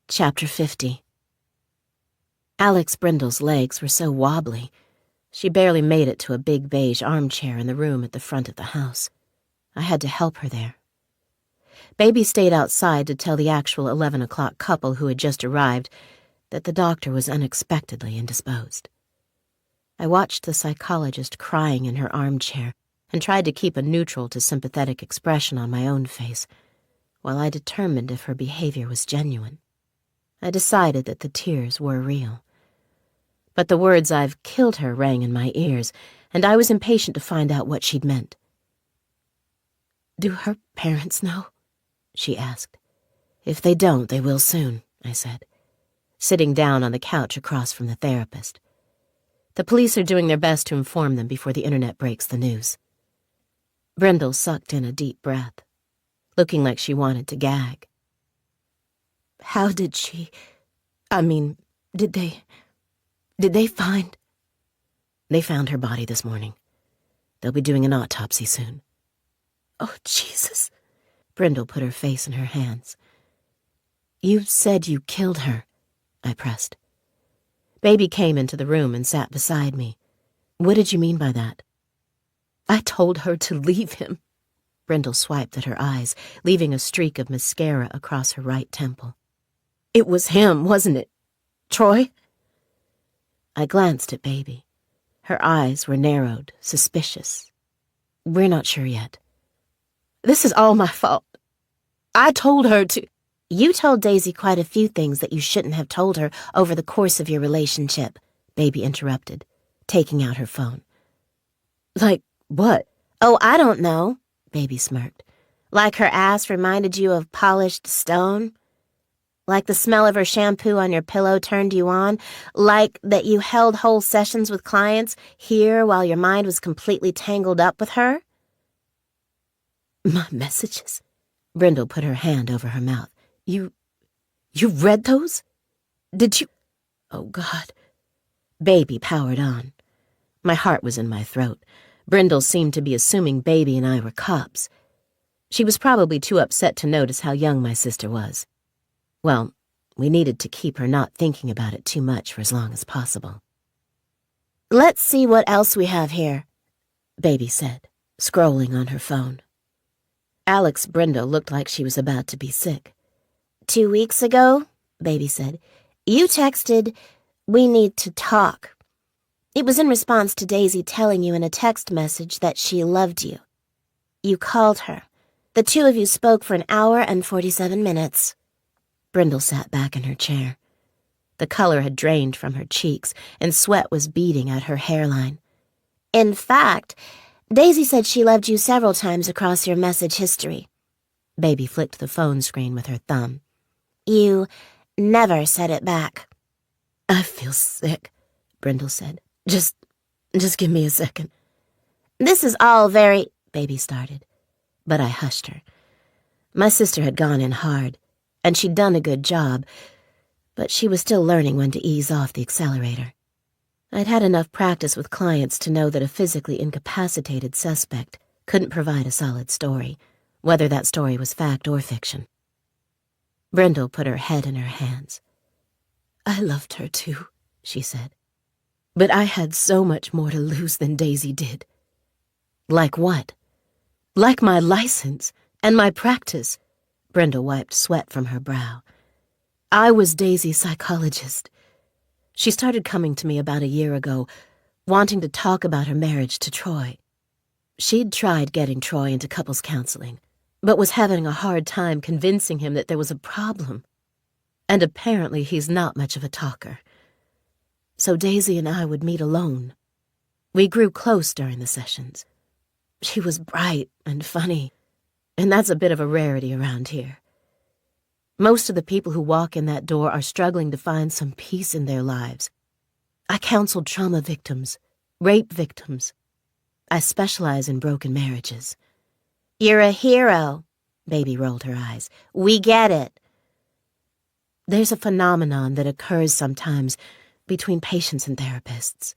Chapter 50. Alex Brindle's legs were so wobbly, she barely made it to a big beige armchair in the room at the front of the house. I had to help her there. Baby stayed outside to tell the actual 11 o'clock couple who had just arrived that the doctor was unexpectedly indisposed. I watched the psychologist crying in her armchair and tried to keep a neutral to sympathetic expression on my own face, while I determined if her behavior was genuine. I decided that the tears were real. But the words "I've killed her" rang in my ears, and I was impatient to find out what she'd meant. Do her parents know? She asked. If they don't, they will soon, I said, sitting down on the couch across from the therapist. The police are doing their best to inform them before the internet breaks the news. Brindle sucked in a deep breath, looking like she wanted to gag. How did she... did they find... They found her body this morning. They'll be doing an autopsy soon. Oh, Jesus. Brindle put her face in her hands. You said you killed her, I pressed. Baby came into the room and sat beside me. What did you mean by that? I told her to leave him. Brindle swiped at her eyes, leaving a streak of mascara across her right temple. It was him, wasn't it? Troy? I glanced at Baby. Her eyes were narrowed, suspicious. We're not sure yet. This is all my fault. I told her to... You told Daisy quite a few things that you shouldn't have told her over the course of your relationship, Baby interrupted, taking out her phone. Like what? Oh, I don't know, Baby smirked. Like her ass reminded you of polished stone? Like the smell of her shampoo on your pillow turned you on? Like that you held whole sessions with clients here while your mind was completely tangled up with her? My messages? Brindle put her hand over her mouth. You read those? Did you... Oh, God. Baby powered on. My heart was in my throat. Brindle seemed to be assuming Baby and I were cops. She was probably too upset to notice how young my sister was. Well, we needed to keep her not thinking about it too much for as long as possible. Let's see what else we have here, Baby said, scrolling on her phone. Alex Brindle looked like she was about to be sick. 2 weeks ago, Baby said, you texted, "We need to talk." It was in response to Daisy telling you in a text message that she loved you. You called her. The two of you spoke for an hour and 47 minutes. Brindle sat back in her chair. The color had drained from her cheeks, and sweat was beading at her hairline. In fact, Daisy said she loved you several times across your message history. Baby flicked the phone screen with her thumb. You never said it back. I feel sick, Brindle said. Just give me a second. This is all very, Baby started, but I hushed her. My sister had gone in hard, and she'd done a good job, but she was still learning when to ease off the accelerator. I'd had enough practice with clients to know that a physically incapacitated suspect couldn't provide a solid story, whether that story was fact or fiction. Brindle put her head in her hands. I loved her too, she said. But I had so much more to lose than Daisy did. Like what? Like my license and my practice. Brindle wiped sweat from her brow. I was Daisy's psychologist. She started coming to me about a year ago, wanting to talk about her marriage to Troy. She'd tried getting Troy into couples counseling, but was having a hard time convincing him that there was a problem. And apparently he's not much of a talker. So Daisy and I would meet alone. We grew close during the sessions. She was bright and funny, and that's a bit of a rarity around here. Most of the people who walk in that door are struggling to find some peace in their lives. I counseled trauma victims, rape victims. I specialize in broken marriages. You're a hero, Baby rolled her eyes. We get it. There's a phenomenon that occurs sometimes between patients and therapists.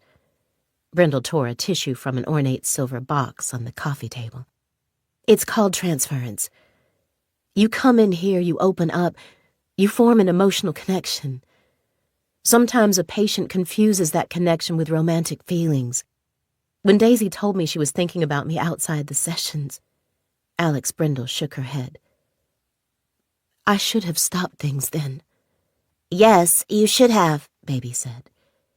Brindle tore a tissue from an ornate silver box on the coffee table. It's called transference. You come in here, you open up, you form an emotional connection. Sometimes a patient confuses that connection with romantic feelings. When Daisy told me she was thinking about me outside the sessions, Alex Brindle shook her head. I should have stopped things then. Yes, you should have, Baby said.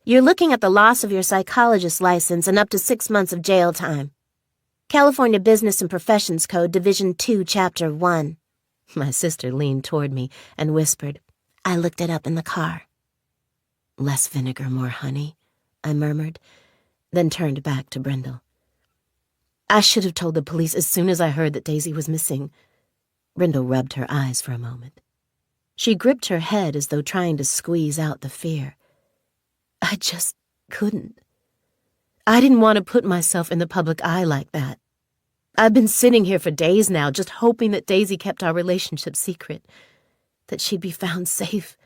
You're looking at the loss of your psychologist's license and up to 6 months of jail time. California Business and Professions Code, Division 2, Chapter 1. My sister leaned toward me and whispered, I looked it up in the car. Less vinegar, more honey, I murmured, then turned back to Brindle. I should have told the police as soon as I heard that Daisy was missing. Brindle rubbed her eyes for a moment. She gripped her head as though trying to squeeze out the fear. I just couldn't. I didn't want to put myself in the public eye like that. I've been sitting here for days now, just hoping that Daisy kept our relationship secret, that she'd be found safe,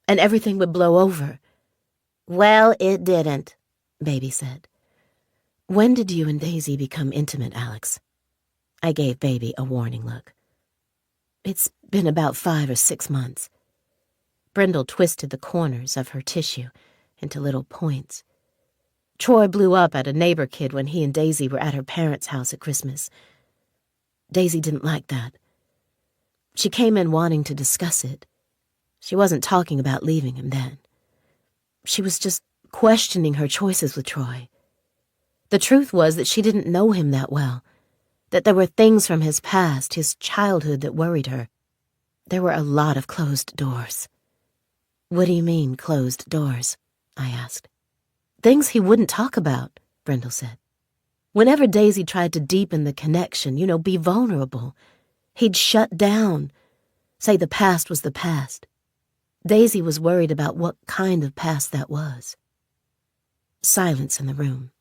and everything would blow over. Well, it didn't, Baby said. When did you and Daisy become intimate, Alex? I gave Baby a warning look. It's been about 5 or 6 months. Brindle twisted the corners of her tissue into little points. Troy blew up at a neighbor kid when he and Daisy were at her parents' house at Christmas. Daisy didn't like that. She came in wanting to discuss it. She wasn't talking about leaving him then. She was just questioning her choices with Troy. The truth was that she didn't know him that well, that there were things from his past, his childhood, that worried her. There were a lot of closed doors. What do you mean, closed doors? I asked. Things he wouldn't talk about, Brindle said. Whenever Daisy tried to deepen the connection, be vulnerable, he'd shut down, say the past was the past. Daisy was worried about what kind of past that was. Silence in the room.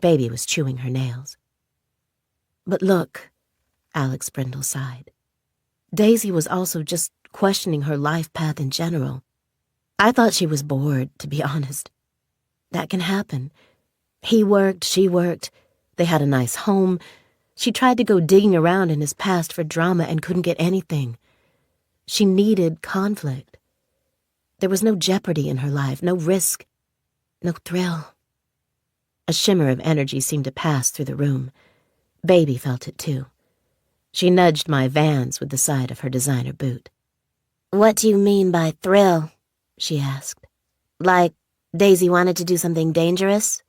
Baby was chewing her nails. But look, Alex Brindle sighed. Daisy was also just questioning her life path in general. I thought she was bored, to be honest. That can happen. He worked, she worked. They had a nice home. She tried to go digging around in his past for drama and couldn't get anything. She needed conflict. There was no jeopardy in her life, no risk, no thrill. A shimmer of energy seemed to pass through the room. Baby felt it too. She nudged my Vans with the side of her designer boot. "What do you mean by thrill?" she asked. "Like Daisy wanted to do something dangerous?"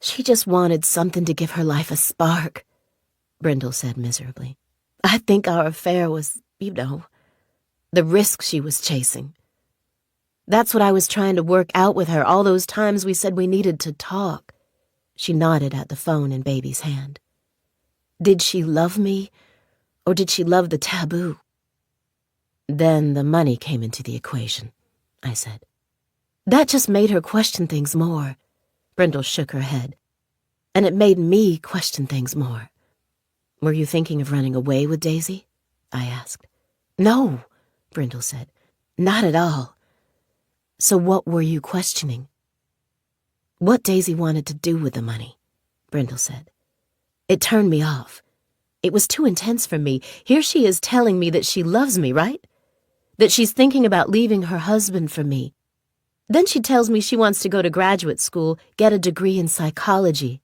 She just wanted something to give her life a spark, Brindle said miserably. I think our affair was, the risk she was chasing. That's what I was trying to work out with her all those times we said we needed to talk. She nodded at the phone in Baby's hand. Did she love me, or did she love the taboo? Then the money came into the equation, I said. That just made her question things more. Brindle shook her head. And it made me question things more. Were you thinking of running away with Daisy? I asked. No, Brindle said. Not at all. So what were you questioning? What Daisy wanted to do with the money, Brindle said. It turned me off. It was too intense for me. Here she is telling me that she loves me, right? That she's thinking about leaving her husband for me. Then she tells me she wants to go to graduate school, get a degree in psychology.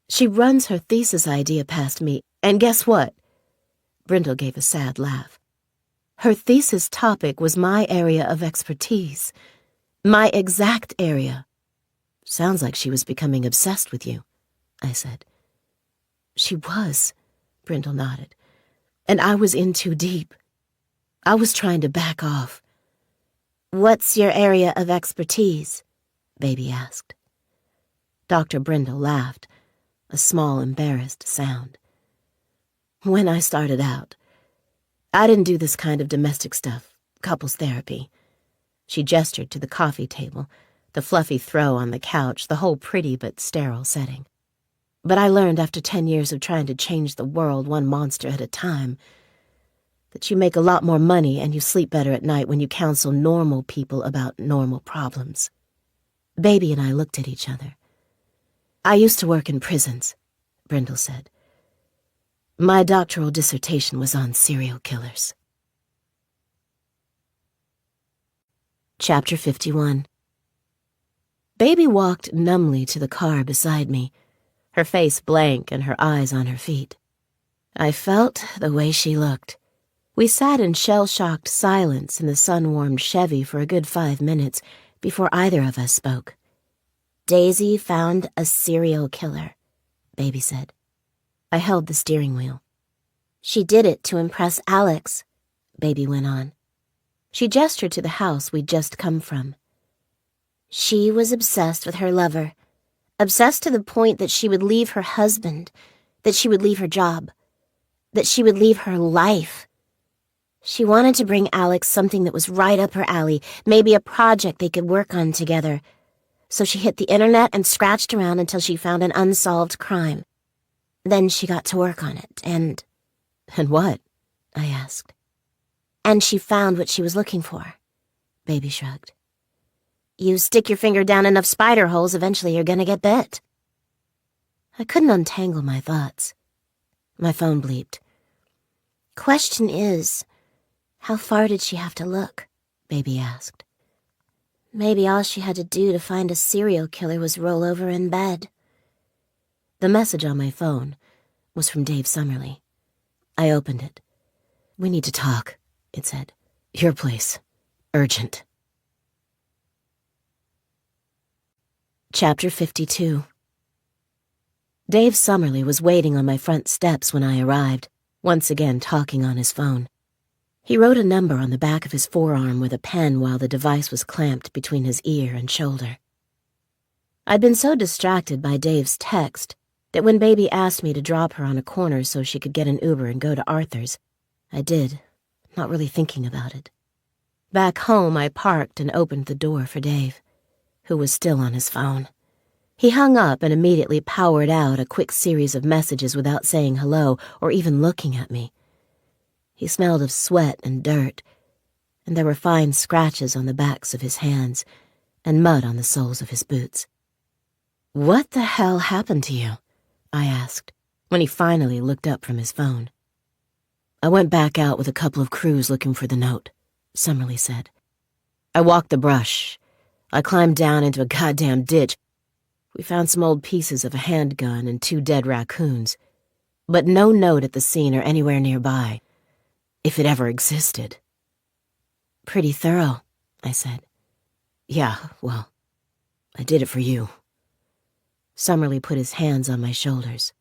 She runs her thesis idea past me, and guess what? Brindle gave a sad laugh. Her thesis topic was my area of expertise. My exact area. Sounds like she was becoming obsessed with you, I said. She was, Brindle nodded. And I was in too deep. I was trying to back off. "What's your area of expertise?" Baby asked. Dr. Brindle laughed, a small, embarrassed sound. When I started out, I didn't do this kind of domestic stuff, couples therapy. She gestured to the coffee table, the fluffy throw on the couch, the whole pretty but sterile setting. But I learned after 10 years of trying to change the world one monster at a time that you make a lot more money and you sleep better at night when you counsel normal people about normal problems. Baby and I looked at each other. I used to work in prisons, Brindle said. My doctoral dissertation was on serial killers. Chapter 51. Baby walked numbly to the car beside me, her face blank and her eyes on her feet. I felt the way she looked. We sat in shell-shocked silence in the sun-warmed Chevy for a good 5 minutes before either of us spoke. "Daisy found a serial killer," Baby said. I held the steering wheel. "She did it to impress Alex," Baby went on. She gestured to the house we'd just come from. "She was obsessed with her lover, obsessed to the point that she would leave her husband, that she would leave her job, that she would leave her life. She wanted to bring Alex something that was right up her alley, maybe a project they could work on together. So she hit the internet and scratched around until she found an unsolved crime. Then she got to work on it, and..." "And what?" I asked. "And she found what she was looking for," Baby shrugged. "You stick your finger down enough spider holes, eventually you're gonna get bit." I couldn't untangle my thoughts. My phone bleeped. "Question is, how far did she have to look?" Baby asked. "Maybe all she had to do to find a serial killer was roll over in bed." The message on my phone was from Dave Summerly. I opened it. "We need to talk," it said. "Your place. Urgent." Chapter 52. Dave Summerly was waiting on my front steps when I arrived, once again talking on his phone. He wrote a number on the back of his forearm with a pen while the device was clamped between his ear and shoulder. I'd been so distracted by Dave's text that when Baby asked me to drop her on a corner so she could get an Uber and go to Arthur's, I did, not really thinking about it. Back home, I parked and opened the door for Dave, who was still on his phone. He hung up and immediately powered out a quick series of messages without saying hello or even looking at me. He smelled of sweat and dirt, and there were fine scratches on the backs of his hands and mud on the soles of his boots. "What the hell happened to you?" I asked, when he finally looked up from his phone. "I went back out with a couple of crews looking for the note," Summerlee said. "I walked the brush. I climbed down into a goddamn ditch. We found some old pieces of a handgun and 2 dead raccoons, but no note at the scene or anywhere nearby, if it ever existed." "Pretty thorough," I said. "Yeah, well, I did it for you." Summerlee put his hands on my shoulders.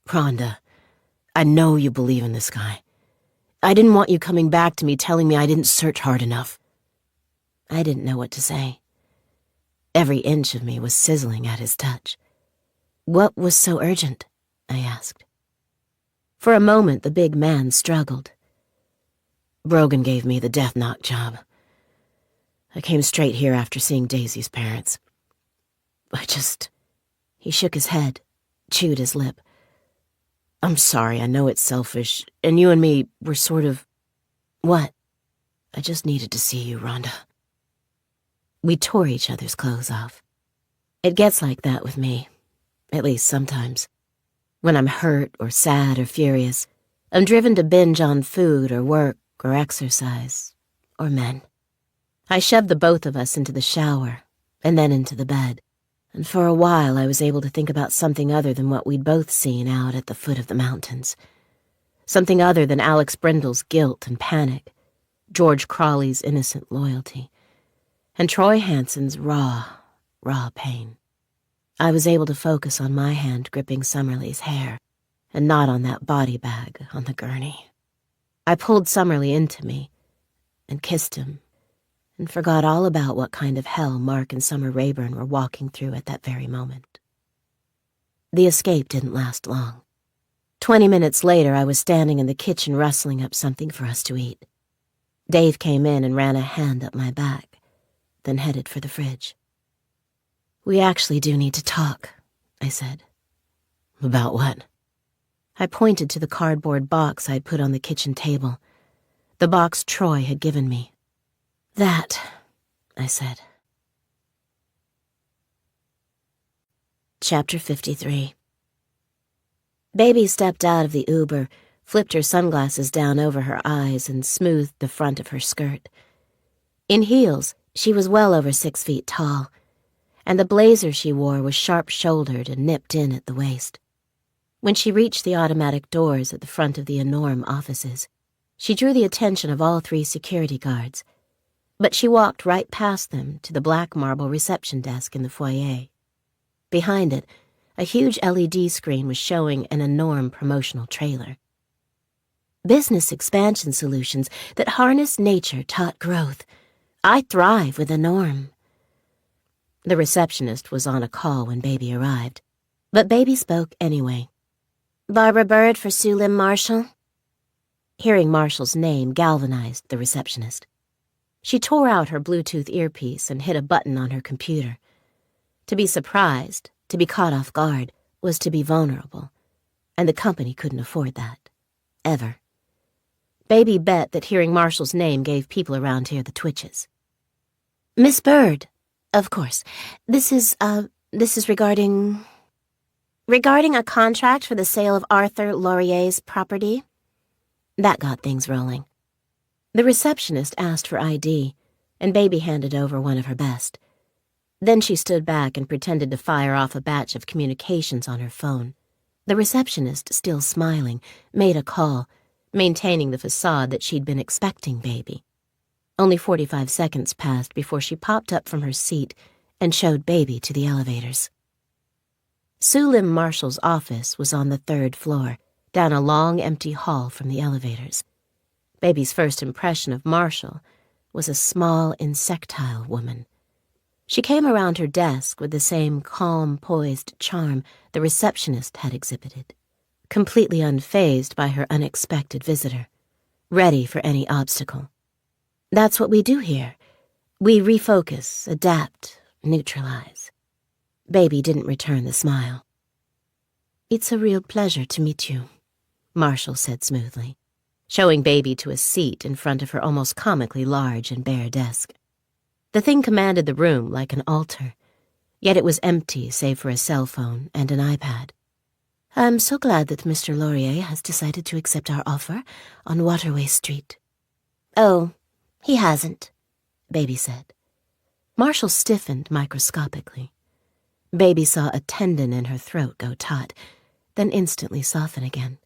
"Rhonda, I know you believe in this guy. I didn't want you coming back to me telling me I didn't search hard enough." I didn't know what to say. Every inch of me was sizzling at his touch. "What was so urgent?" I asked. For a moment, the big man struggled. "Brogan gave me the death knock job. I came straight here after seeing Daisy's parents. He shook his head, chewed his lip. "I'm sorry, I know it's selfish, and you and me were sort of—" "What?" "I just needed to see you, Rhonda." We tore each other's clothes off. It gets like that with me, at least sometimes. When I'm hurt or sad or furious, I'm driven to binge on food or work or exercise or men. I shoved the both of us into the shower and then into the bed, and for a while I was able to think about something other than what we'd both seen out at the foot of the mountains. Something other than Alex Brindle's guilt and panic, George Crawley's innocent loyalty, and Troy Hansen's raw pain. I was able to focus on my hand gripping Summerlee's hair and not on that body bag on the gurney. I pulled Summerlee into me and kissed him and forgot all about what kind of hell Mark and Summer Rayburn were walking through at that very moment. The escape didn't last long. 20 minutes later, I was standing in the kitchen rustling up something for us to eat. Dave came in and ran a hand up my back, then headed for the fridge. "We actually do need to talk," I said. "About what?" I pointed to the cardboard box I'd put on the kitchen table, the box Troy had given me. "That," I said. Chapter 53. Baby stepped out of the Uber, flipped her sunglasses down over her eyes, and smoothed the front of her skirt. In heels, she was well over 6 feet tall, and the blazer she wore was sharp-shouldered and nipped in at the waist. When she reached the automatic doors at the front of the Enorm offices, she drew the attention of all 3 security guards, but she walked right past them to the black marble reception desk in the foyer. Behind it, a huge LED screen was showing an Enorm promotional trailer. "Business expansion solutions that harness nature-taught growth. I thrive with Enorm." The receptionist was on a call when Baby arrived, but Baby spoke anyway. "Barbara Bird for Sue Lim Marshall?" Hearing Marshall's name galvanized the receptionist. She tore out her Bluetooth earpiece and hit a button on her computer. To be surprised, to be caught off guard, was to be vulnerable, and the company couldn't afford that. Ever. Baby bet that hearing Marshall's name gave people around here the twitches. "Miss Bird, of course. This is regarding a contract for the sale of Arthur Laurier's property." That got things rolling. The receptionist asked for ID, and Baby handed over one of her best. Then she stood back and pretended to fire off a batch of communications on her phone. The receptionist, still smiling, made a call, maintaining the facade that she'd been expecting Baby. Only 45 seconds passed before she popped up from her seat and showed Baby to the elevators. Sue Lim Marshall's office was on the 3rd floor, down a long, empty hall from the elevators. Baby's first impression of Marshall was a small, insectile woman. She came around her desk with the same calm, poised charm the receptionist had exhibited, completely unfazed by her unexpected visitor, ready for any obstacle. That's what we do here. We refocus, adapt, neutralize. Baby didn't return the smile. "It's a real pleasure to meet you," Marshall said smoothly. showing Baby to a seat in front of her almost comically large and bare desk. The thing commanded the room like an altar, yet it was empty save for a cell phone and an iPad. I'm so glad that Mr. Laurier has decided to accept our offer on Waterway Street. Oh, he hasn't, Baby said. Marshall stiffened microscopically. Baby saw a tendon in her throat go taut, then instantly soften again.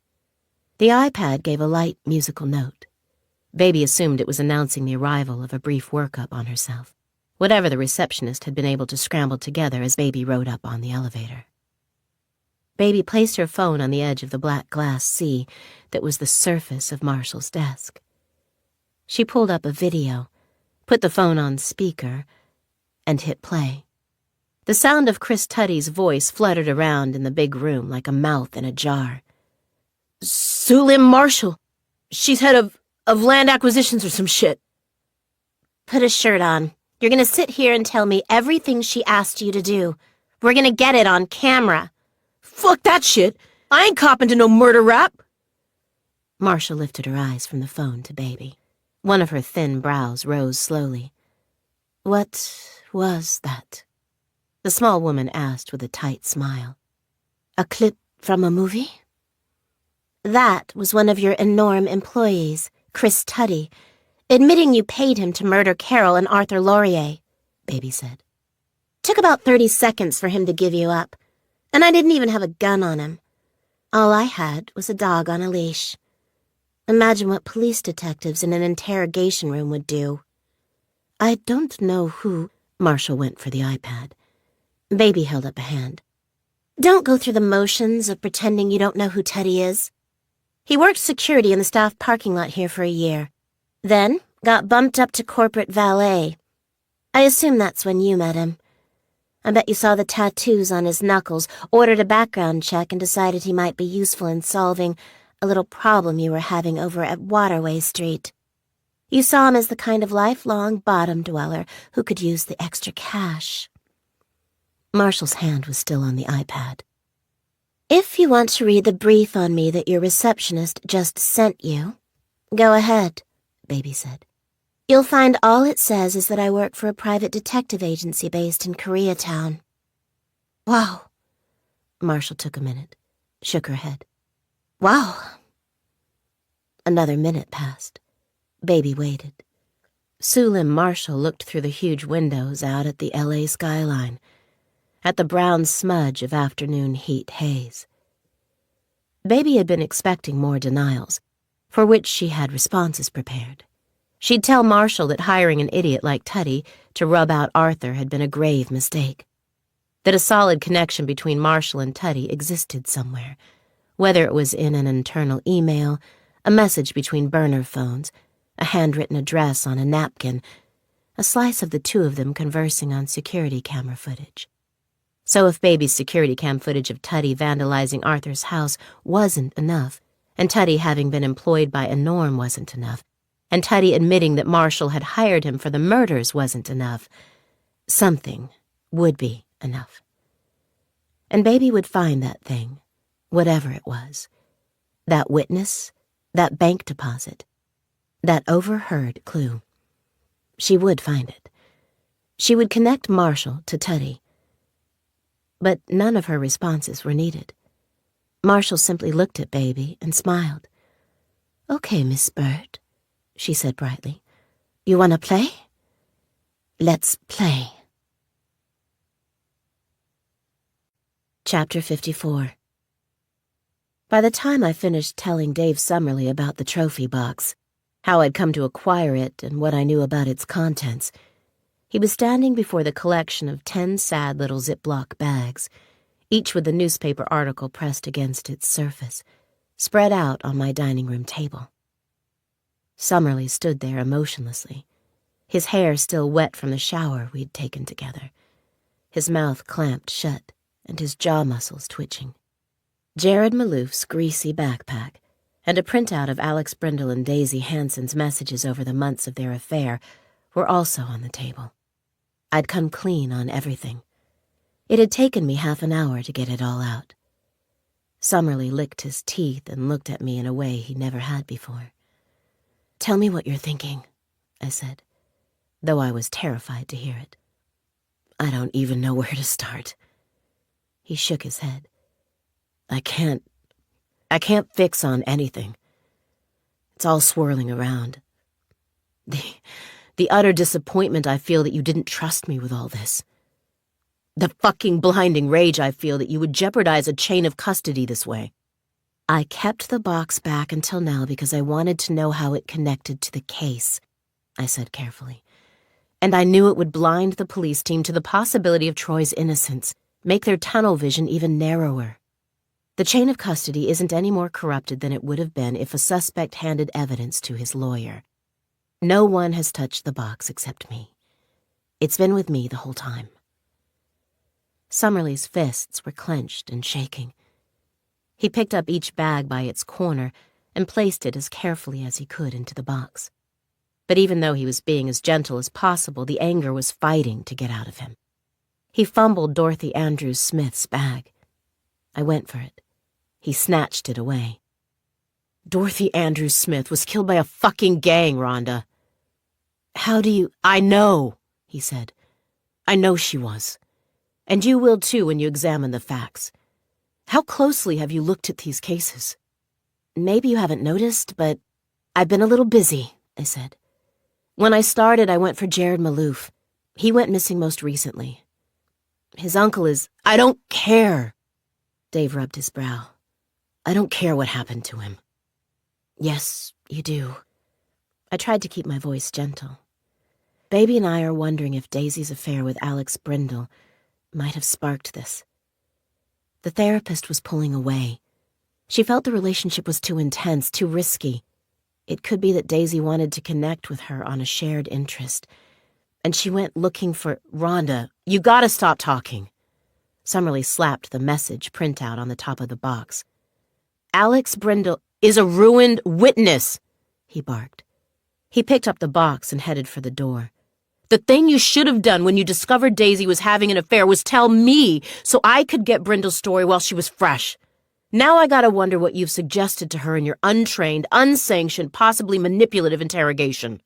The iPad gave a light musical note. Baby assumed it was announcing the arrival of a brief workup on herself, whatever the receptionist had been able to scramble together as Baby rode up on the elevator. Baby placed her phone on the edge of the black glass sea that was the surface of Marshall's desk. She pulled up a video, put the phone on speaker, and hit play. The sound of Chris Tuddy's voice fluttered around in the big room like a mouth in a jar. Sulim Marshall. She's head of land acquisitions or some shit. Put a shirt on. You're gonna sit here and tell me everything she asked you to do. We're gonna get it on camera. Fuck that shit. I ain't copping to no murder rap. Marshall lifted her eyes from the phone to Baby. One of her thin brows rose slowly. What was that? The small woman asked with a tight smile. A clip from a movie? That was one of your enorm employees, Chris Tuddy, admitting you paid him to murder Carol and Arthur Laurier, Baby said. Took about 30 seconds for him to give you up, and I didn't even have a gun on him. All I had was a dog on a leash. Imagine what police detectives in an interrogation room would do. I don't know who... Marshall went for the iPad. Baby held up a hand. Don't go through the motions of pretending you don't know who Teddy is. He worked security in the staff parking lot here for a year. Then got bumped up to corporate valet. I assume that's when you met him. I bet you saw the tattoos on his knuckles, ordered a background check, and decided he might be useful in solving a little problem you were having over at Waterway Street. You saw him as the kind of lifelong bottom dweller who could use the extra cash. Marshall's hand was still on the iPad. If you want to read the brief on me that your receptionist just sent you, go ahead, Baby said. You'll find all it says is that I work for a private detective agency based in Koreatown. Wow. Marshall took a minute, shook her head. Wow. Another minute passed. Baby waited. Sulim Marshall looked through the huge windows out at the LA skyline, at the brown smudge of afternoon heat haze. Baby had been expecting more denials, for which she had responses prepared. She'd tell Marshall that hiring an idiot like Tuddy to rub out Arthur had been a grave mistake, that a solid connection between Marshall and Tuddy existed somewhere, whether it was in an internal email, a message between burner phones, a handwritten address on a napkin, a slice of the two of them conversing on security camera footage. So if Baby's security cam footage of Tuddy vandalizing Arthur's house wasn't enough, and Tuddy having been employed by a norm wasn't enough, and Tuddy admitting that Marshall had hired him for the murders wasn't enough, something would be enough. And Baby would find that thing, whatever it was, that witness, that bank deposit, that overheard clue. She would find it. She would connect Marshall to Tuddy. But none of her responses were needed. Marshall simply looked at Baby and smiled. "Okay, Miss Bird," she said brightly. "You want to play? Let's play." Chapter 54. By the time I finished telling Dave Summerly about the trophy box, how I'd come to acquire it and what I knew about its contents, he was standing before the collection of 10 sad little Ziploc bags, each with a newspaper article pressed against its surface, spread out on my dining room table. Summerly stood there emotionlessly, his hair still wet from the shower we'd taken together, his mouth clamped shut and his jaw muscles twitching. Jared Malouf's greasy backpack and a printout of Alex Brindle and Daisy Hansen's messages over the months of their affair were also on the table. I'd come clean on everything. It had taken me half an hour to get it all out. Summerly licked his teeth and looked at me in a way he never had before. Tell me what you're thinking, I said, though I was terrified to hear it. I don't even know where to start. He shook his head. I can't fix on anything. It's all swirling around. The utter disappointment I feel that you didn't trust me with all this. The fucking blinding rage I feel that you would jeopardize a chain of custody this way. I kept the box back until now because I wanted to know how it connected to the case, I said carefully. And I knew it would blind the police team to the possibility of Troy's innocence, make their tunnel vision even narrower. The chain of custody isn't any more corrupted than it would have been if a suspect handed evidence to his lawyer. No one has touched the box except me. It's been with me the whole time. Summerlee's fists were clenched and shaking. He picked up each bag by its corner and placed it as carefully as he could into the box. But even though he was being as gentle as possible, the anger was fighting to get out of him. He fumbled Dorothy Andrews Smith's bag. I went for it. He snatched it away. Dorothy Andrews Smith was killed by a fucking gang, Rhonda. How do you— I know, he said. I know she was. And you will too when you examine the facts. How closely have you looked at these cases? Maybe you haven't noticed, but I've been a little busy, I said. When I started, I went for Jared Maloof. He went missing most recently. His uncle is— I don't care. Dave rubbed his brow. I don't care what happened to him. Yes, you do. I tried to keep my voice gentle. Baby and I are wondering if Daisy's affair with Alex Brindle might have sparked this. The therapist was pulling away. She felt the relationship was too intense, too risky. It could be that Daisy wanted to connect with her on a shared interest. And she went looking for— Rhonda, you gotta stop talking. Summerlee slapped the message printout on the top of the box. Alex Brindle is a ruined witness, he barked. He picked up the box and headed for the door. The thing you should have done when you discovered Daisy was having an affair was tell me so I could get Brindle's story while she was fresh. Now I gotta wonder what you've suggested to her in your untrained, unsanctioned, possibly manipulative interrogation.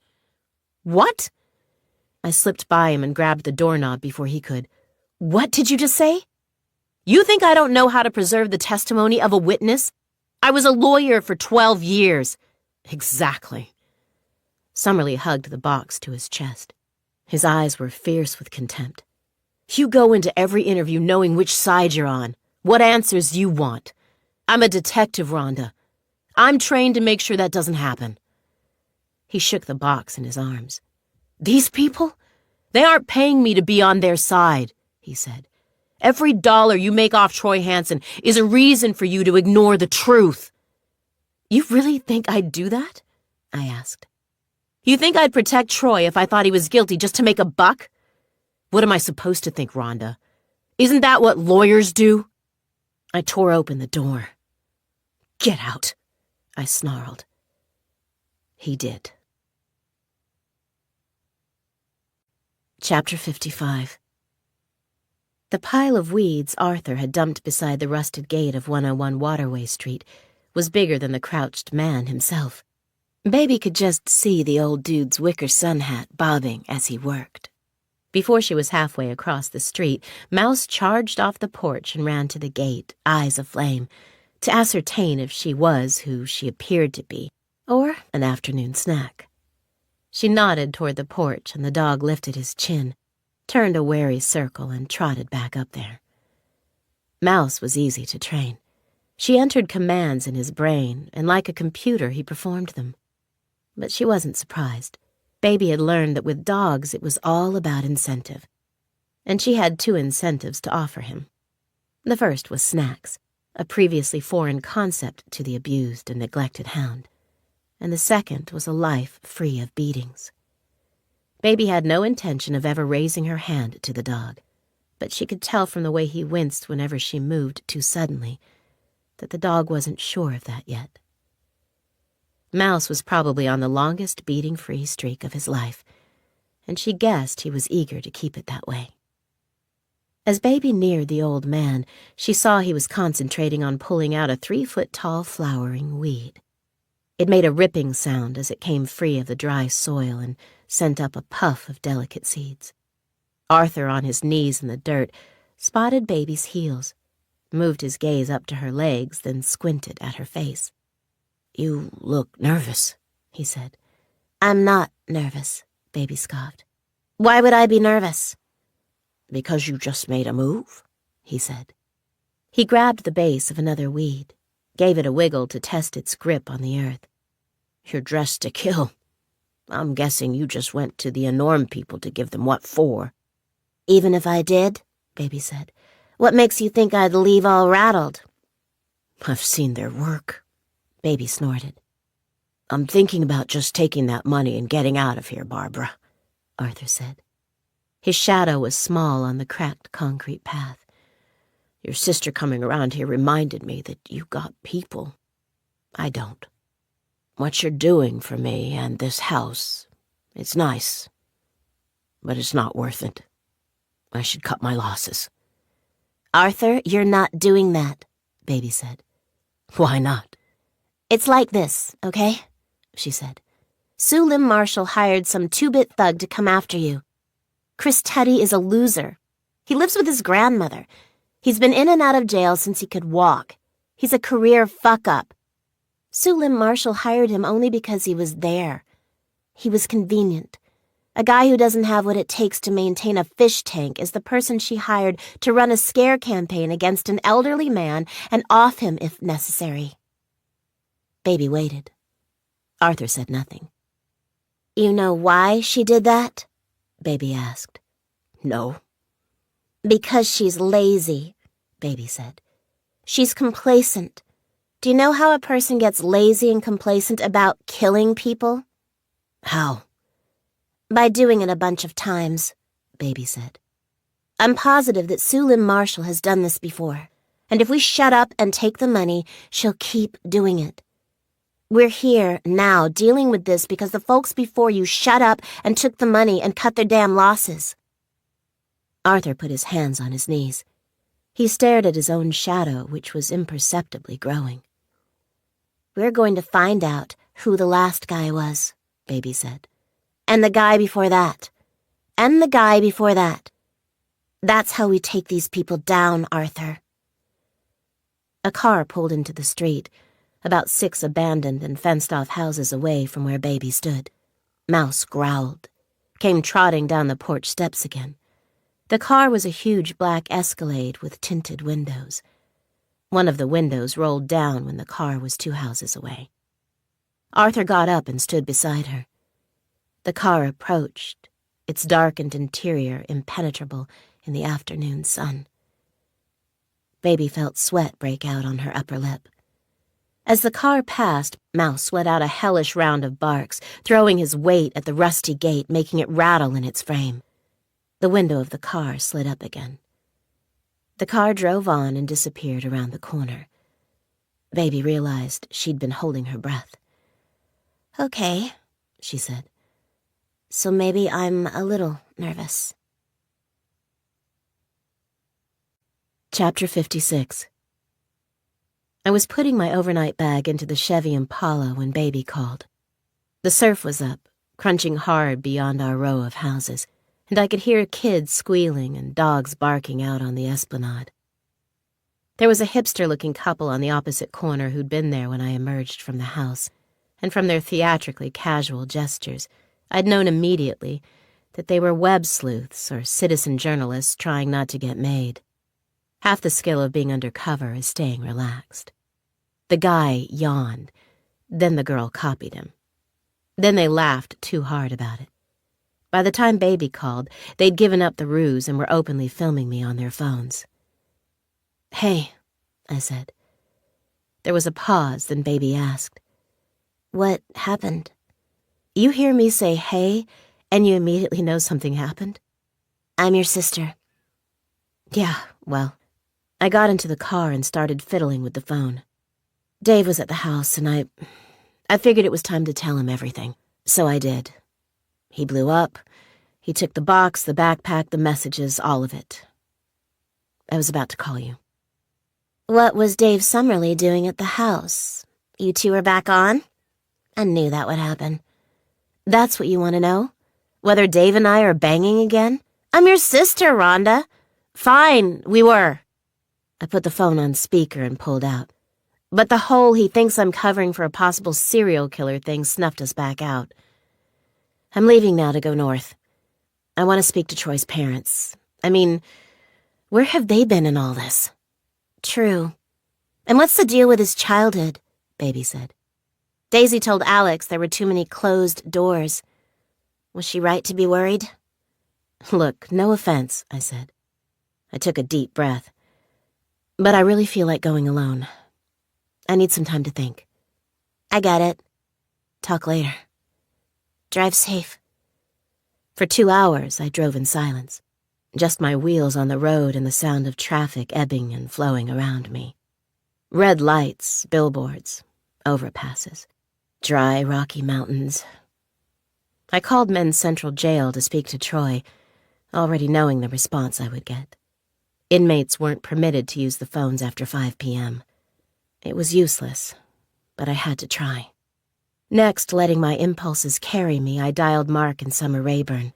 What? I slipped by him and grabbed the doorknob before he could. What did you just say? You think I don't know how to preserve the testimony of a witness? I was a lawyer for 12 years. Exactly. Summerlee hugged the box to his chest. His eyes were fierce with contempt. You go into every interview knowing which side you're on, what answers you want. I'm a detective, Rhonda. I'm trained to make sure that doesn't happen. He shook the box in his arms. These people? They aren't paying me to be on their side, he said. Every dollar you make off Troy Hansen is a reason for you to ignore the truth. You really think I'd do that? I asked. You think I'd protect Troy if I thought he was guilty just to make a buck? What am I supposed to think, Rhonda? Isn't that what lawyers do? I tore open the door. Get out, I snarled. He did. Chapter 55. The pile of weeds Arthur had dumped beside the rusted gate of 101 Waterway Street was bigger than the crouched man himself. Baby could just see the old dude's wicker sun hat bobbing as he worked. Before she was halfway across the street, Mouse charged off the porch and ran to the gate, eyes aflame, to ascertain if she was who she appeared to be, or an afternoon snack. She nodded toward the porch, and the dog lifted his chin, turned a wary circle, and trotted back up there. Mouse was easy to train. She entered commands in his brain, and like a computer he performed them. But she wasn't surprised. Baby had learned that with dogs it was all about incentive. And she had 2 incentives to offer him. The first was snacks, a previously foreign concept to the abused and neglected hound. And the second was a life free of beatings. Baby had no intention of ever raising her hand to the dog, but she could tell from the way he winced whenever she moved too suddenly that the dog wasn't sure of that yet. Mouse was probably on the longest beating-free streak of his life, and she guessed he was eager to keep it that way. As Baby neared the old man, she saw he was concentrating on pulling out a 3-foot-tall flowering weed. It made a ripping sound as it came free of the dry soil and sent up a puff of delicate seeds. Arthur, on his knees in the dirt, spotted Baby's heels, moved his gaze up to her legs, then squinted at her face. "You look nervous," he said. "I'm not nervous," Baby scoffed. "Why would I be nervous?" "Because you just made a move," he said. He grabbed the base of another weed, gave it a wiggle to test its grip on the earth. "You're dressed to kill. I'm guessing you just went to the Enorm people to give them what for." "Even if I did," Baby said, "what makes you think I'd leave all rattled?" "I've seen their work," Baby snorted. "I'm thinking about just taking that money and getting out of here, Barbara," Arthur said. His shadow was small on the cracked concrete path. "Your sister coming around here reminded me that you got people. I don't. What you're doing for me and this house, it's nice, but it's not worth it. I should cut my losses." "Arthur, you're not doing that," Baby said. "Why not?" "It's like this, okay?" she said. "Sue Lim Marshall hired some two-bit thug to come after you. Chris Teddy is a loser. He lives with his grandmother. He's been in and out of jail since he could walk. He's a career fuck-up. Sue Lim Marshall hired him only because he was there. He was convenient. A guy who doesn't have what it takes to maintain a fish tank is the person she hired to run a scare campaign against an elderly man and off him if necessary." Baby waited. Arthur said nothing. "You know why she did that?" Baby asked. "No." "Because she's lazy," Baby said. "She's complacent. Do you know how a person gets lazy and complacent about killing people?" "How?" "By doing it a bunch of times," Baby said. "I'm positive that Sue Lim Marshall has done this before, and if we shut up and take the money, she'll keep doing it. We're here now dealing with this because the folks before you shut up and took the money and cut their damn losses." Arthur put his hands on his knees. He stared at his own shadow, which was imperceptibly growing. "We're going to find out who the last guy was," Baby said. "And the guy before that. And the guy before that. That's how we take these people down, Arthur." A car pulled into the street, about 6 abandoned and fenced-off houses away from where Baby stood. Mouse growled, came trotting down the porch steps again. The car was a huge black Escalade with tinted windows. One of the windows rolled down when the car was 2 houses away. Arthur got up and stood beside her. The car approached, its darkened interior impenetrable in the afternoon sun. Baby felt sweat break out on her upper lip. As the car passed, Mouse let out a hellish round of barks, throwing his weight at the rusty gate, making it rattle in its frame. The window of the car slid up again. The car drove on and disappeared around the corner. Baby realized she'd been holding her breath. "Okay," she said. "So maybe I'm a little nervous." Chapter 56. I was putting my overnight bag into the Chevy Impala when Baby called. The surf was up, crunching hard beyond our row of houses, and I could hear kids squealing and dogs barking out on the esplanade. There was a hipster-looking couple on the opposite corner who'd been there when I emerged from the house, and from their theatrically casual gestures, I'd known immediately that they were web sleuths or citizen journalists trying not to get made. Half the skill of being undercover is staying relaxed. The guy yawned, then the girl copied him. Then they laughed too hard about it. By the time Baby called, they'd given up the ruse and were openly filming me on their phones. "Hey," I said. There was a pause, then Baby asked, "What happened?" "You hear me say hey, and you immediately know something happened?" "I'm your sister." "Yeah, well." I got into the car and started fiddling with the phone. Dave was at the house, and I figured it was time to tell him everything. So I did. He blew up. He took the box, the backpack, the messages, all of it. I was about to call you. "What was Dave Summerlee doing at the house? You two are back on?" I knew that would happen. That's what you want to know? Whether Dave and I are banging again? I'm your sister, Rhonda. Fine, we were. I put the phone on speaker and pulled out. But the hole he thinks I'm covering for a possible serial killer thing snuffed us back out. I'm leaving now to go north. I want to speak to Troy's parents. I mean, where have they been in all this? True. And what's the deal with his childhood? Baby said. Daisy told Alex there were too many closed doors. Was she right to be worried? Look, no offense, I said. I took a deep breath. But I really feel like going alone. I need some time to think. I get it. Talk later. Drive safe. For 2 hours, I drove in silence. Just my wheels on the road and the sound of traffic ebbing and flowing around me. Red lights, billboards, overpasses. Dry, rocky mountains. I called Men's Central Jail to speak to Troy, already knowing the response I would get. Inmates weren't permitted to use the phones after 5 p.m. It was useless, but I had to try. Next, letting my impulses carry me, I dialed Mark and Summer Rayburn.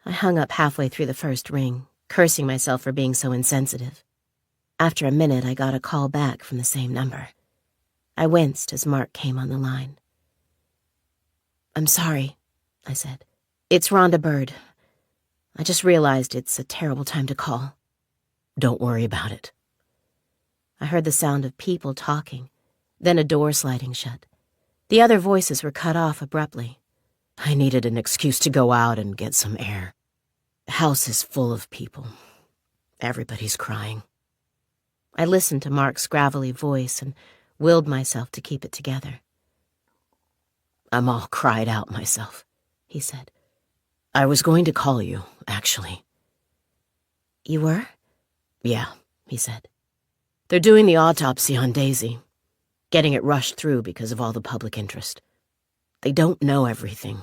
I hung up halfway through the first ring, cursing myself for being so insensitive. After a minute, I got a call back from the same number. I winced as Mark came on the line. I'm sorry, I said. It's Rhonda Bird. I just realized it's a terrible time to call. Don't worry about it. I heard the sound of people talking, then a door sliding shut. The other voices were cut off abruptly. I needed an excuse to go out and get some air. The house is full of people. Everybody's crying. I listened to Mark's gravelly voice and willed myself to keep it together. I'm all cried out myself, he said. I was going to call you, actually. You were? Yeah, he said. They're doing the autopsy on Daisy, getting it rushed through because of all the public interest. They don't know everything,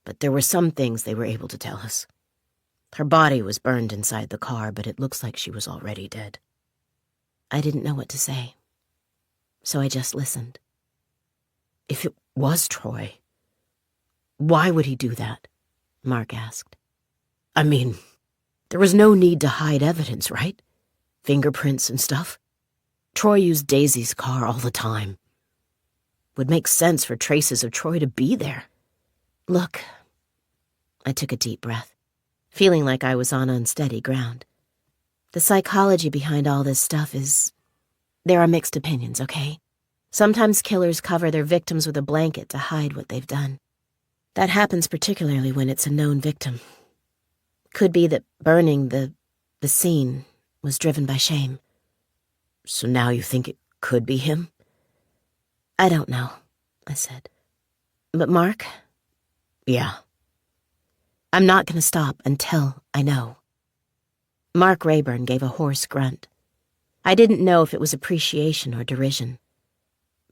but there were some things they were able to tell us. Her body was burned inside the car, but it looks like she was already dead. I didn't know what to say, so I just listened. If it was Troy, why would he do that? Mark asked. I mean, there was no need to hide evidence, right? Fingerprints and stuff. Troy used Daisy's car all the time. Would make sense for traces of Troy to be there. Look, I took a deep breath, feeling like I was on unsteady ground. The psychology behind all this stuff is... There are mixed opinions, okay? Sometimes killers cover their victims with a blanket to hide what they've done. That happens particularly when it's a known victim. Could be that burning the scene was driven by shame. So now you think it could be him? I don't know, I said. But Mark? Yeah. I'm not going to stop until I know. Mark Rayburn gave a hoarse grunt. I didn't know if it was appreciation or derision.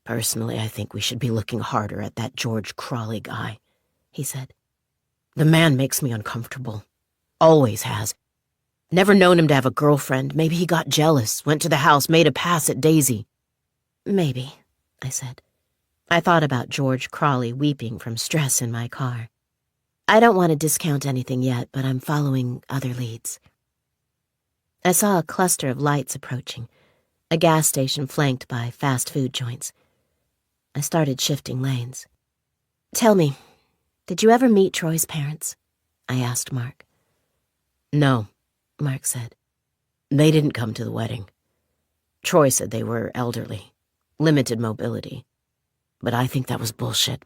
Personally, I think we should be looking harder at that George Crawley guy, he said. The man makes me uncomfortable. Always has. Never known him to have a girlfriend. Maybe he got jealous, went to the house, made a pass at Daisy. Maybe, I said. I thought about George Crawley weeping from stress in my car. I don't want to discount anything yet, but I'm following other leads. I saw a cluster of lights approaching, a gas station flanked by fast food joints. I started shifting lanes. Tell me, did you ever meet Troy's parents? I asked Mark. No, Mark said. They didn't come to the wedding. Troy said they were elderly, limited mobility. But I think that was bullshit.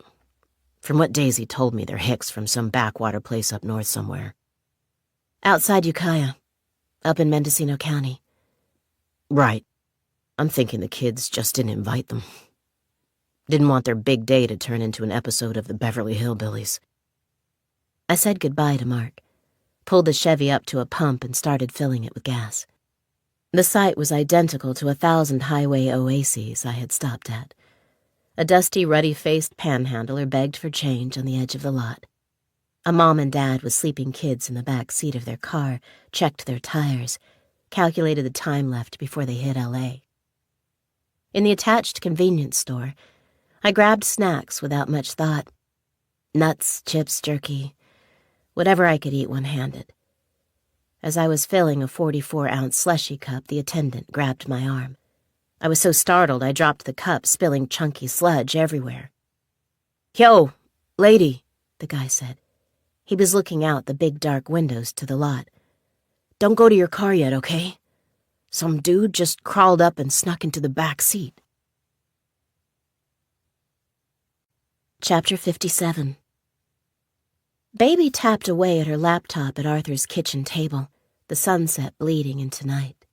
From what Daisy told me, they're hicks from some backwater place up north somewhere. Outside Ukiah, up in Mendocino County. Right. I'm thinking the kids just didn't invite them. Didn't want their big day to turn into an episode of the Beverly Hillbillies. I said goodbye to Mark, pulled the Chevy up to a pump and started filling it with gas. The site was identical to 1,000 highway oases I had stopped at. A dusty, ruddy-faced panhandler begged for change on the edge of the lot. A mom and dad with sleeping kids in the back seat of their car checked their tires, calculated the time left before they hit L.A. In the attached convenience store, I grabbed snacks without much thought. Nuts, chips, jerky, whatever I could eat one-handed. As I was filling a 44-ounce slushy cup, the attendant grabbed my arm. I was so startled I dropped the cup, spilling chunky sludge everywhere. "Yo, lady," the guy said. He was looking out the big dark windows to the lot. "Don't go to your car yet, okay? Some dude just crawled up and snuck into the back seat." Chapter 57. Baby tapped away at her laptop at Arthur's kitchen table, the sunset bleeding into night.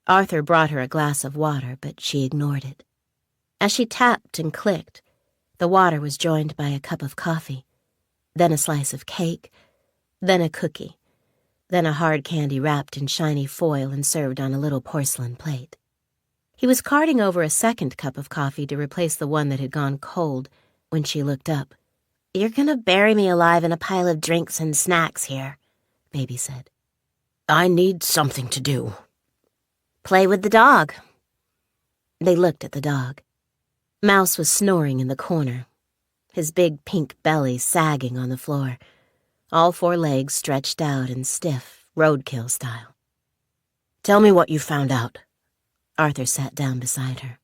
Arthur brought her a glass of water, but she ignored it. As she tapped and clicked, the water was joined by a cup of coffee, then a slice of cake, then a cookie, then a hard candy wrapped in shiny foil and served on a little porcelain plate. He was carting over a second cup of coffee to replace the one that had gone cold when she looked up. "You're gonna bury me alive in a pile of drinks and snacks here," Baby said. "I need something to do." "Play with the dog." They looked at the dog. Mouse was snoring in the corner, his big pink belly sagging on the floor, all four legs stretched out and stiff, roadkill style. "Tell me what you found out." Arthur sat down beside her.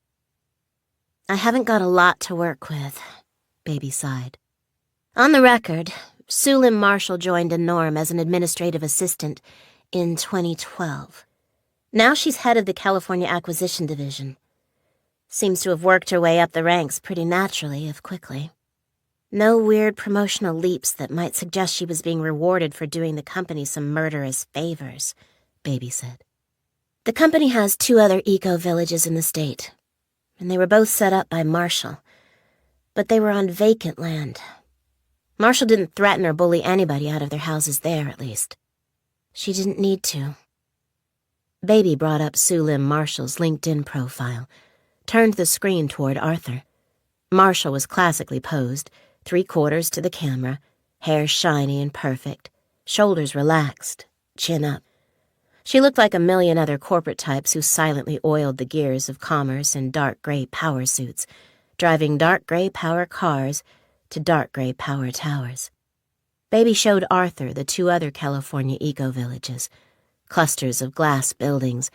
"I haven't got a lot to work with," Baby sighed. "On the record, Sue Lynn Marshall joined Norm as an administrative assistant in 2012. Now she's head of the California Acquisition Division. Seems to have worked her way up the ranks pretty naturally, if quickly. No weird promotional leaps that might suggest she was being rewarded for doing the company some murderous favors," Baby said. "The company has 2 other eco-villages in the state, and they were both set up by Marshall, but they were on vacant land. Marshall didn't threaten or bully anybody out of their houses there, at least. She didn't need to." Baby brought up Sue Lynn Marshall's LinkedIn profile, turned the screen toward Arthur. Marshall was classically posed, 3/4 to the camera, hair shiny and perfect, shoulders relaxed, chin up. She looked like a million other corporate types who silently oiled the gears of commerce in dark gray power suits, driving dark gray power cars to dark gray power towers. Baby showed Arthur the 2 other California eco-villages, clusters of glass buildings,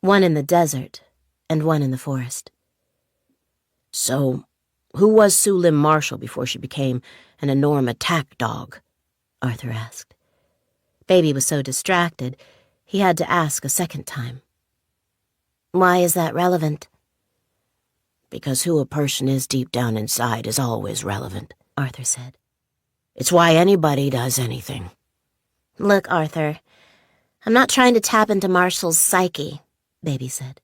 one in the desert and one in the forest. "So, who was Sue Lynn Marshall before she became an enormous attack dog?" Arthur asked. Baby was so distracted, he had to ask a second time. "Why is that relevant?" "Because who a person is deep down inside is always relevant," Arthur said. "It's why anybody does anything." "Look, Arthur, I'm not trying to tap into Marshall's psyche," Baby said.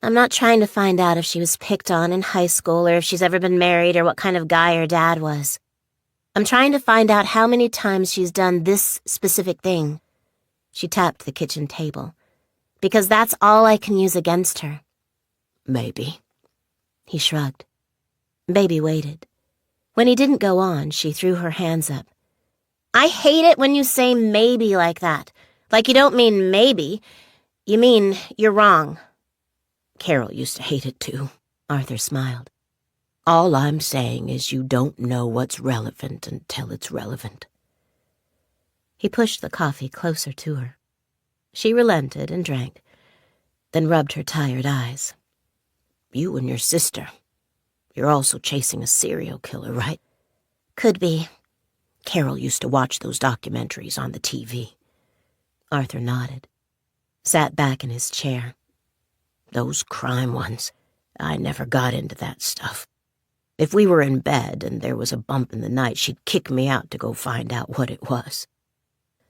"I'm not trying to find out if she was picked on in high school or if she's ever been married or what kind of guy her dad was. I'm trying to find out how many times she's done this specific thing." She tapped the kitchen table. "Because that's all I can use against her." "Maybe." He shrugged. Baby waited. When he didn't go on, she threw her hands up. "I hate it when you say maybe like that. Like you don't mean maybe. You mean you're wrong." "Carol used to hate it too," Arthur smiled. "All I'm saying is you don't know what's relevant until it's relevant." He pushed the coffee closer to her. She relented and drank, then rubbed her tired eyes. "You and your sister. You're also chasing a serial killer, right?" "Could be." "Carol used to watch those documentaries on the TV." Arthur nodded, sat back in his chair. "Those crime ones. I never got into that stuff. If we were in bed and there was a bump in the night, she'd kick me out to go find out what it was.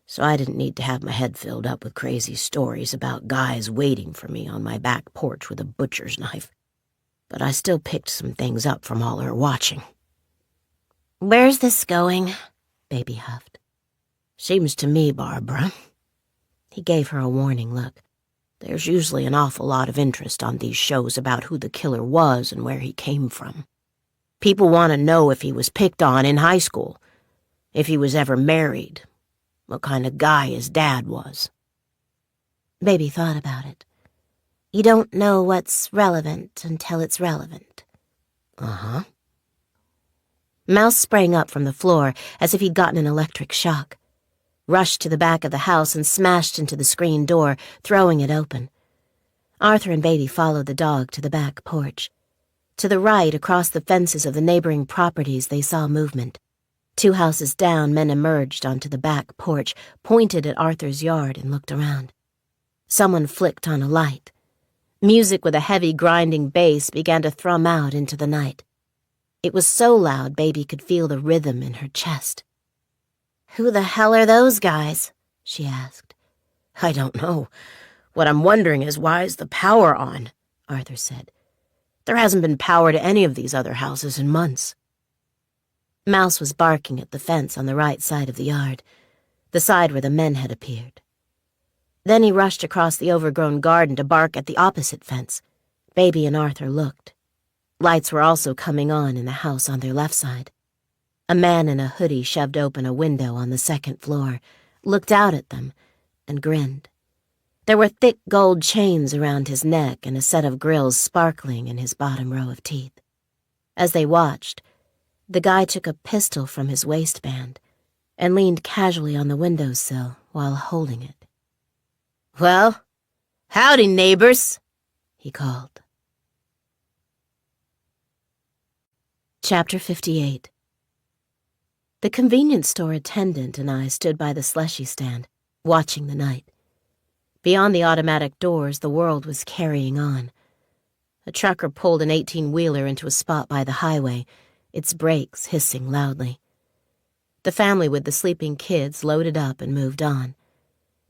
So I didn't need to have my head filled up with crazy stories about guys waiting for me on my back porch with a butcher's knife. But I still picked some things up from all her watching." "Where's this going?" Baby huffed. "Seems to me, Barbara." He gave her a warning look. "There's usually an awful lot of interest on these shows about who the killer was and where he came from. People want to know if he was picked on in high school, if he was ever married, what kind of guy his dad was." Baby thought about it. "You don't know what's relevant until it's relevant." Uh-huh. Mouse sprang up from the floor as if he'd gotten an electric shock, rushed to the back of the house and smashed into the screen door, throwing it open. Arthur and Baby followed the dog to the back porch. To the right, across the fences of the neighboring properties, they saw movement. 2 houses down, men emerged onto the back porch, pointed at Arthur's yard, and looked around. Someone flicked on a light. Music with a heavy, grinding bass began to thrum out into the night. It was so loud Baby could feel the rhythm in her chest. "Who the hell are those guys?" she asked. "I don't know. What I'm wondering is, why is the power on?" Arthur said. "There hasn't been power to any of these other houses in months." Mouse was barking at the fence on the right side of the yard, the side where the men had appeared. Then he rushed across the overgrown garden to bark at the opposite fence. Baby and Arthur looked. Lights were also coming on in the house on their left side. A man in a hoodie shoved open a window on the 2nd floor, looked out at them, and grinned. There were thick gold chains around his neck and a set of grills sparkling in his bottom row of teeth. As they watched, the guy took a pistol from his waistband and leaned casually on the windowsill while holding it. "Well, howdy, neighbors," he called. Chapter 58. The convenience store attendant and I stood by the slushy stand, watching the night. Beyond the automatic doors, the world was carrying on. A trucker pulled an 18-wheeler into a spot by the highway, its brakes hissing loudly. The family with the sleeping kids loaded up and moved on.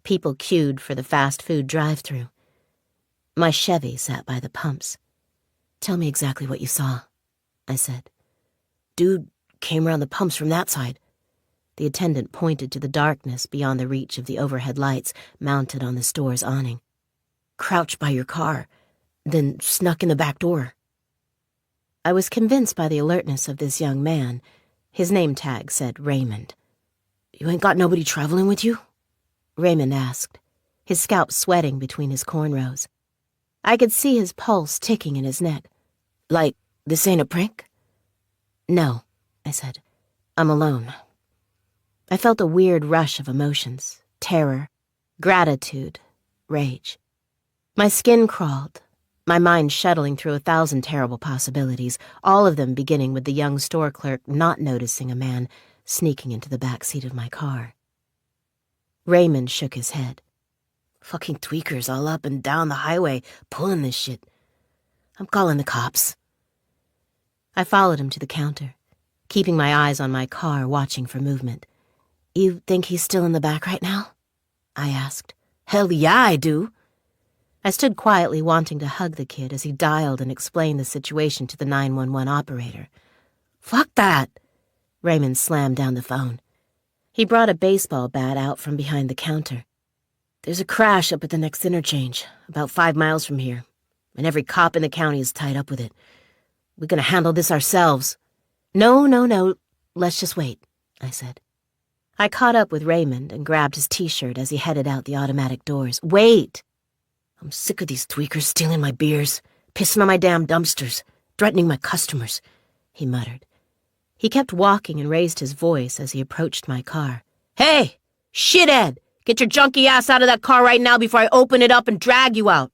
People queued for the fast food drive-thru. My Chevy sat by the pumps. "Tell me exactly what you saw," I said. "Dude came around the pumps from that side." The attendant pointed to the darkness beyond the reach of the overhead lights mounted on the store's awning. "Crouched by your car, then snuck in the back door." I was convinced by the alertness of this young man. His name tag said Raymond. "You ain't got nobody traveling with you?" Raymond asked, his scalp sweating between his cornrows. I could see his pulse ticking in his neck. "Like, this ain't a prank?" "No," I said. "I'm alone." I felt a weird rush of emotions, terror, gratitude, rage. My skin crawled, my mind shuttling through 1,000 terrible possibilities, all of them beginning with the young store clerk not noticing a man sneaking into the back seat of my car. Raymond shook his head. "Fucking tweakers all up and down the highway pulling this shit. I'm calling the cops." I followed him to the counter, keeping my eyes on my car, watching for movement. "You think he's still in the back right now?" I asked. "Hell yeah, I do." I stood quietly wanting to hug the kid as he dialed and explained the situation to the 911 operator. "Fuck that!" Raymond slammed down the phone. He brought a baseball bat out from behind the counter. "There's a crash up at the next interchange, about 5 miles from here, and every cop in the county is tied up with it. We're gonna handle this ourselves." No, let's just wait," I said. I caught up with Raymond and grabbed his T-shirt as he headed out the automatic doors. "Wait!" "I'm sick of these tweakers stealing my beers, pissing on my damn dumpsters, threatening my customers," he muttered. He kept walking and raised his voice as he approached my car. "Hey, shithead! Get your junky ass out of that car right now before I open it up and drag you out."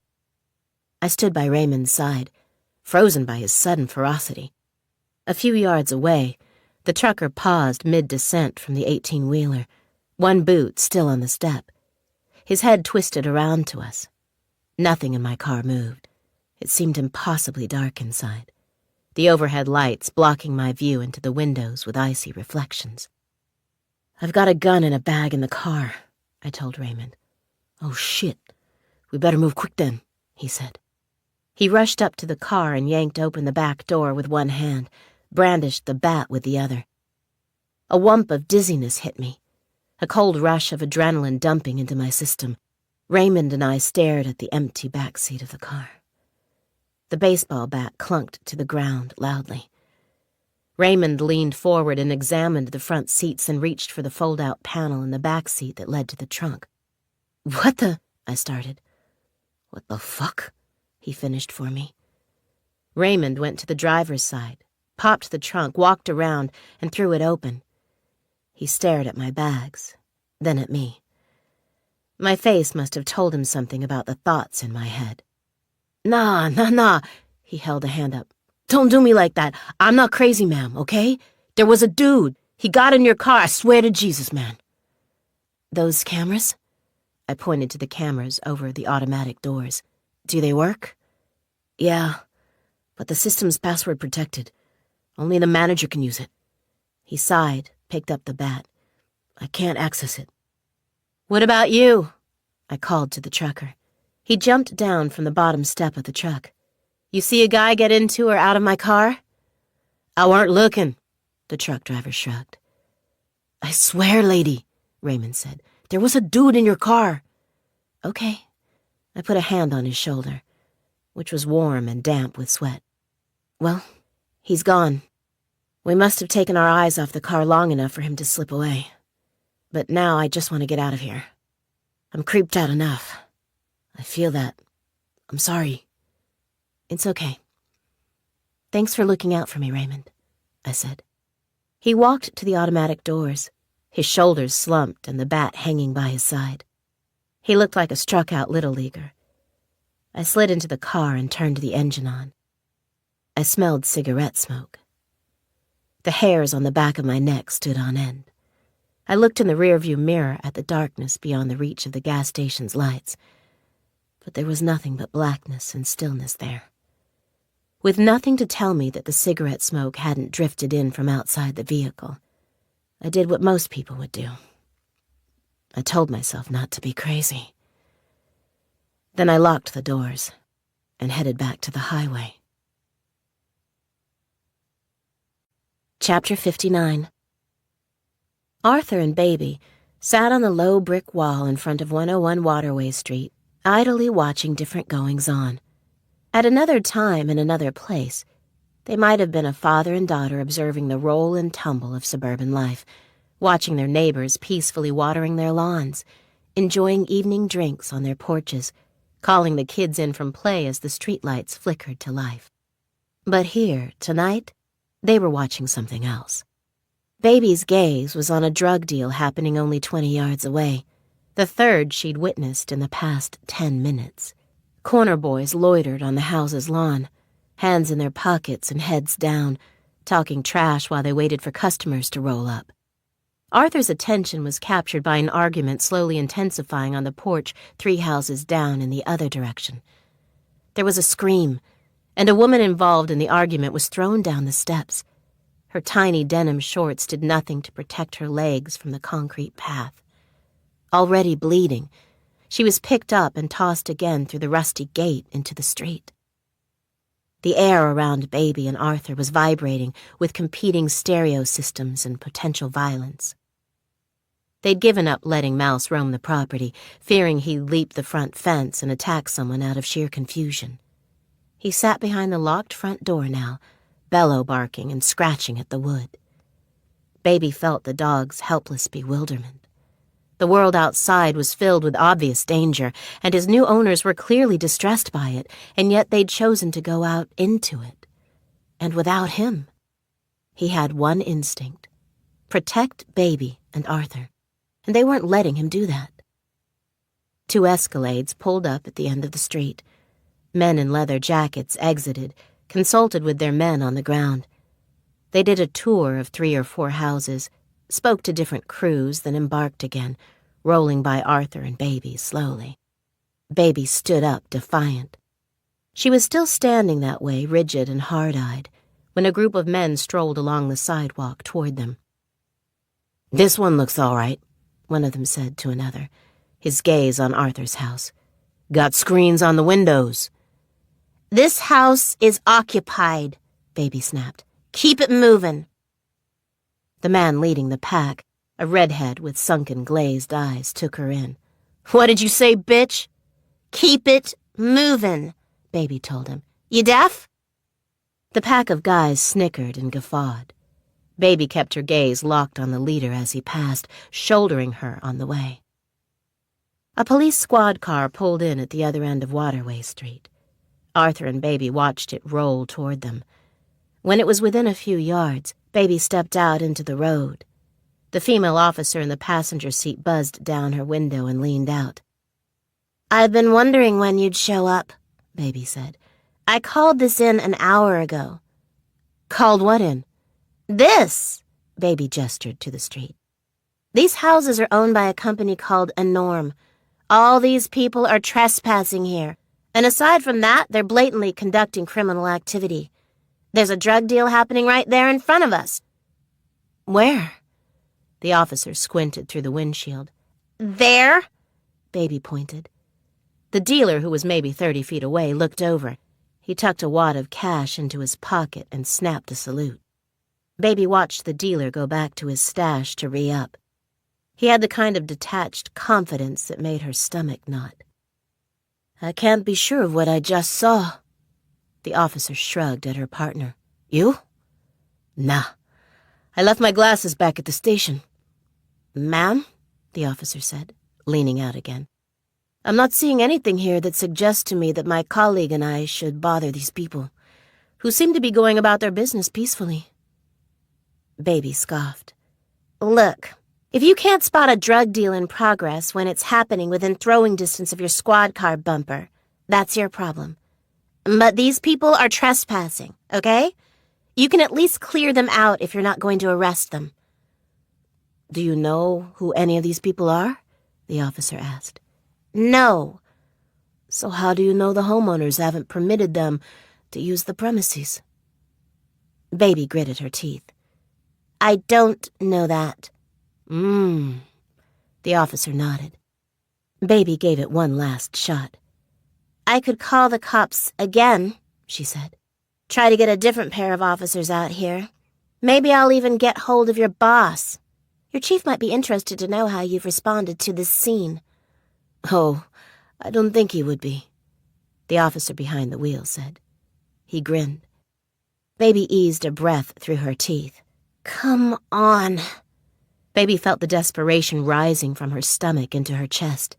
I stood by Raymond's side, frozen by his sudden ferocity. A few yards away, the trucker paused mid-descent from the 18-wheeler, one boot still on the step. His head twisted around to us. Nothing in my car moved. It seemed impossibly dark inside, the overhead lights blocking my view into the windows with icy reflections. "I've got a gun in a bag in the car," I told Raymond. "Oh, shit. We better move quick then," he said. He rushed up to the car and yanked open the back door with one hand, brandished the bat with the other. A whump of dizziness hit me, a cold rush of adrenaline dumping into my system. Raymond and I stared at the empty back seat of the car. The baseball bat clunked to the ground loudly. Raymond leaned forward and examined the front seats and reached for the fold-out panel in the back seat that led to the trunk. "What the—" I started. "What the fuck?" He finished for me. Raymond went to the driver's side, popped the trunk, walked around, and threw it open. He stared at my bags, then at me. My face must have told him something about the thoughts in my head. Nah, he held a hand up. Don't do me like that. I'm not crazy, ma'am, okay? There was a dude. He got in your car, I swear to Jesus, man. Those cameras? I pointed to the cameras over the automatic doors. Do they work? Yeah, but the system's password protected. Only the manager can use it. He sighed, picked up the bat. I can't access it. What about you? I called to the trucker. He jumped down from the bottom step of the truck. You see a guy get into or out of my car? I weren't looking, the truck driver shrugged. I swear, lady, Raymond said, there was a dude in your car. Okay. I put a hand on his shoulder, which was warm and damp with sweat. Well, he's gone. We must have taken our eyes off the car long enough for him to slip away. But now I just want to get out of here. I'm creeped out enough. I feel that. I'm sorry. It's okay. Thanks for looking out for me, Raymond, I said. He walked to the automatic doors, his shoulders slumped and the bat hanging by his side. He looked like a struck-out little leaguer. I slid into the car and turned the engine on. I smelled cigarette smoke. The hairs on the back of my neck stood on end. I looked in the rearview mirror at the darkness beyond the reach of the gas station's lights, but there was nothing but blackness and stillness there. With nothing to tell me that the cigarette smoke hadn't drifted in from outside the vehicle, I did what most people would do. I told myself not to be crazy. Then I locked the doors and headed back to the highway. Chapter 59. Arthur and Baby sat on the low brick wall in front of 101 Waterway Street, idly watching different goings-on. At another time and another place, they might have been a father and daughter observing the roll and tumble of suburban life, watching their neighbors peacefully watering their lawns, enjoying evening drinks on their porches, calling the kids in from play as the streetlights flickered to life. But here, tonight, they were watching something else. Baby's gaze was on a drug deal happening only 20 yards away, the third she'd witnessed in the past 10 minutes. Corner boys loitered on the house's lawn, hands in their pockets and heads down, talking trash while they waited for customers to roll up. Arthur's attention was captured by an argument slowly intensifying on the porch 3 houses down in the other direction. There was a scream, and a woman involved in the argument was thrown down the steps. Her tiny denim shorts did nothing to protect her legs from the concrete path. Already bleeding, she was picked up and tossed again through the rusty gate into the street. The air around Baby and Arthur was vibrating with competing stereo systems and potential violence. They'd given up letting Mouse roam the property, fearing he'd leap the front fence and attack someone out of sheer confusion. He sat behind the locked front door now, bellow barking and scratching at the wood. Baby felt the dog's helpless bewilderment. The world outside was filled with obvious danger, and his new owners were clearly distressed by it, and yet they'd chosen to go out into it. And without him, he had one instinct: protect Baby and Arthur, and they weren't letting him do that. 2 Escalades pulled up at the end of the street. Men in leather jackets exited, consulted with their men on the ground. They did a tour of 3 or 4 houses, spoke to different crews, then embarked again, rolling by Arthur and Baby slowly. Baby stood up, defiant. She was still standing that way, rigid and hard-eyed, when a group of men strolled along the sidewalk toward them. "This one looks all right," one of them said to another, his gaze on Arthur's house. "Got screens on the windows." This house is occupied, Baby snapped. Keep it moving. The man leading the pack, a redhead with sunken glazed eyes, took her in. "What did you say, bitch?" Keep it moving, Baby told him. You deaf? The pack of guys snickered and guffawed. Baby kept her gaze locked on the leader as he passed, shouldering her on the way. A police squad car pulled in at the other end of Waterway Street. Arthur and Baby watched it roll toward them. When it was within a few yards, Baby stepped out into the road. The female officer in the passenger seat buzzed down her window and leaned out. "I've been wondering when you'd show up," Baby said. "I called this in an hour ago." "Called what in?" "This," Baby gestured to the street. "These houses are owned by a company called Enorm. All these people are trespassing here. And aside from that, they're blatantly conducting criminal activity. There's a drug deal happening right there in front of us." "Where?" The officer squinted through the windshield. "There," Baby pointed. The dealer, who was maybe 30 feet away, looked over. He tucked a wad of cash into his pocket and snapped a salute. Baby watched the dealer go back to his stash to re-up. He had the kind of detached confidence that made her stomach knot. "I can't be sure of what I just saw." The officer shrugged at her partner. "You?" "Nah. I left my glasses back at the station." "Ma'am?" the officer said, leaning out again. "I'm not seeing anything here that suggests to me that my colleague and I should bother these people, who seem to be going about their business peacefully." Baby scoffed. "Look, if you can't spot a drug deal in progress when it's happening within throwing distance of your squad car bumper, that's your problem. But these people are trespassing, okay? You can at least clear them out if you're not going to arrest them." "Do you know who any of these people are?" the officer asked. "No." "So how do you know the homeowners haven't permitted them to use the premises?" Baby gritted her teeth. "I don't know that." The officer nodded. Baby gave it one last shot. "I could call the cops again," she said. "Try to get a different pair of officers out here. Maybe I'll even get hold of your boss. Your chief might be interested to know how you've responded to this scene." "Oh, I don't think he would be," the officer behind the wheel said. He grinned. Baby eased a breath through her teeth. "Come on." Baby felt the desperation rising from her stomach into her chest.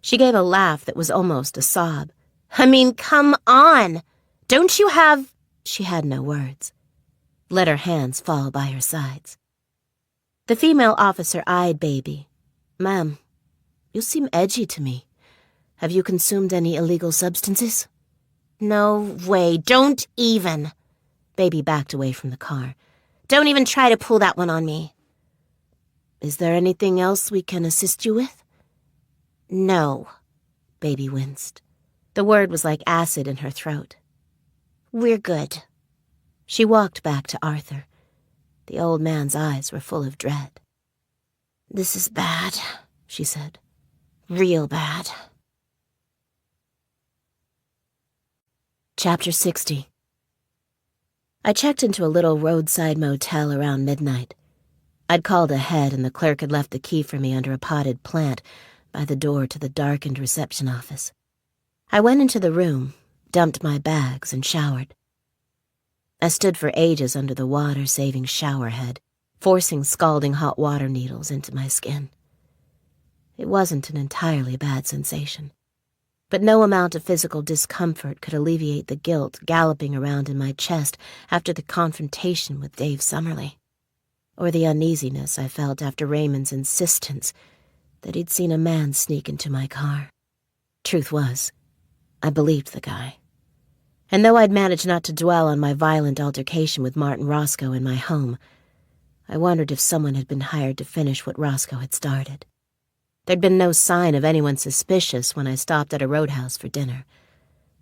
She gave a laugh that was almost a sob. "I mean, come on. Don't you have—" She had no words. Let her hands fall by her sides. The female officer eyed Baby. "Ma'am, you seem edgy to me. Have you consumed any illegal substances?" "No way. Don't even." Baby backed away from the car. "Don't even try to pull that one on me." "Is there anything else we can assist you with?" "No." Baby winced. The word was like acid in her throat. "We're good." She walked back to Arthur. The old man's eyes were full of dread. "This is bad," she said. "Real bad." Chapter 60. I checked into a little roadside motel around midnight. I'd called ahead, and the clerk had left the key for me under a potted plant by the door to the darkened reception office. I went into the room, dumped my bags, and showered. I stood for ages under the water-saving shower head, forcing scalding hot water needles into my skin. It wasn't an entirely bad sensation, but no amount of physical discomfort could alleviate the guilt galloping around in my chest after the confrontation with Dave Summerlee, or the uneasiness I felt after Raymond's insistence that he'd seen a man sneak into my car. Truth was, I believed the guy. And though I'd managed not to dwell on my violent altercation with Martin Roscoe in my home, I wondered if someone had been hired to finish what Roscoe had started. There'd been no sign of anyone suspicious when I stopped at a roadhouse for dinner,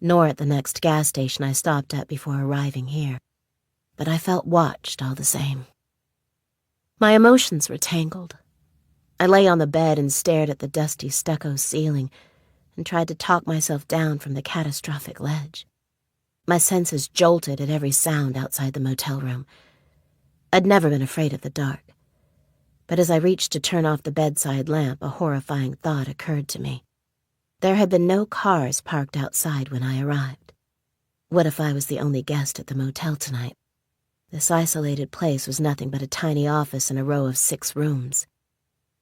nor at the next gas station I stopped at before arriving here. But I felt watched all the same. My emotions were tangled. I lay on the bed and stared at the dusty stucco ceiling and tried to talk myself down from the catastrophic ledge. My senses jolted at every sound outside the motel room. I'd never been afraid of the dark, but as I reached to turn off the bedside lamp, a horrifying thought occurred to me. There had been no cars parked outside when I arrived. What if I was the only guest at the motel tonight? This isolated place was nothing but a tiny office in a row of 6 rooms.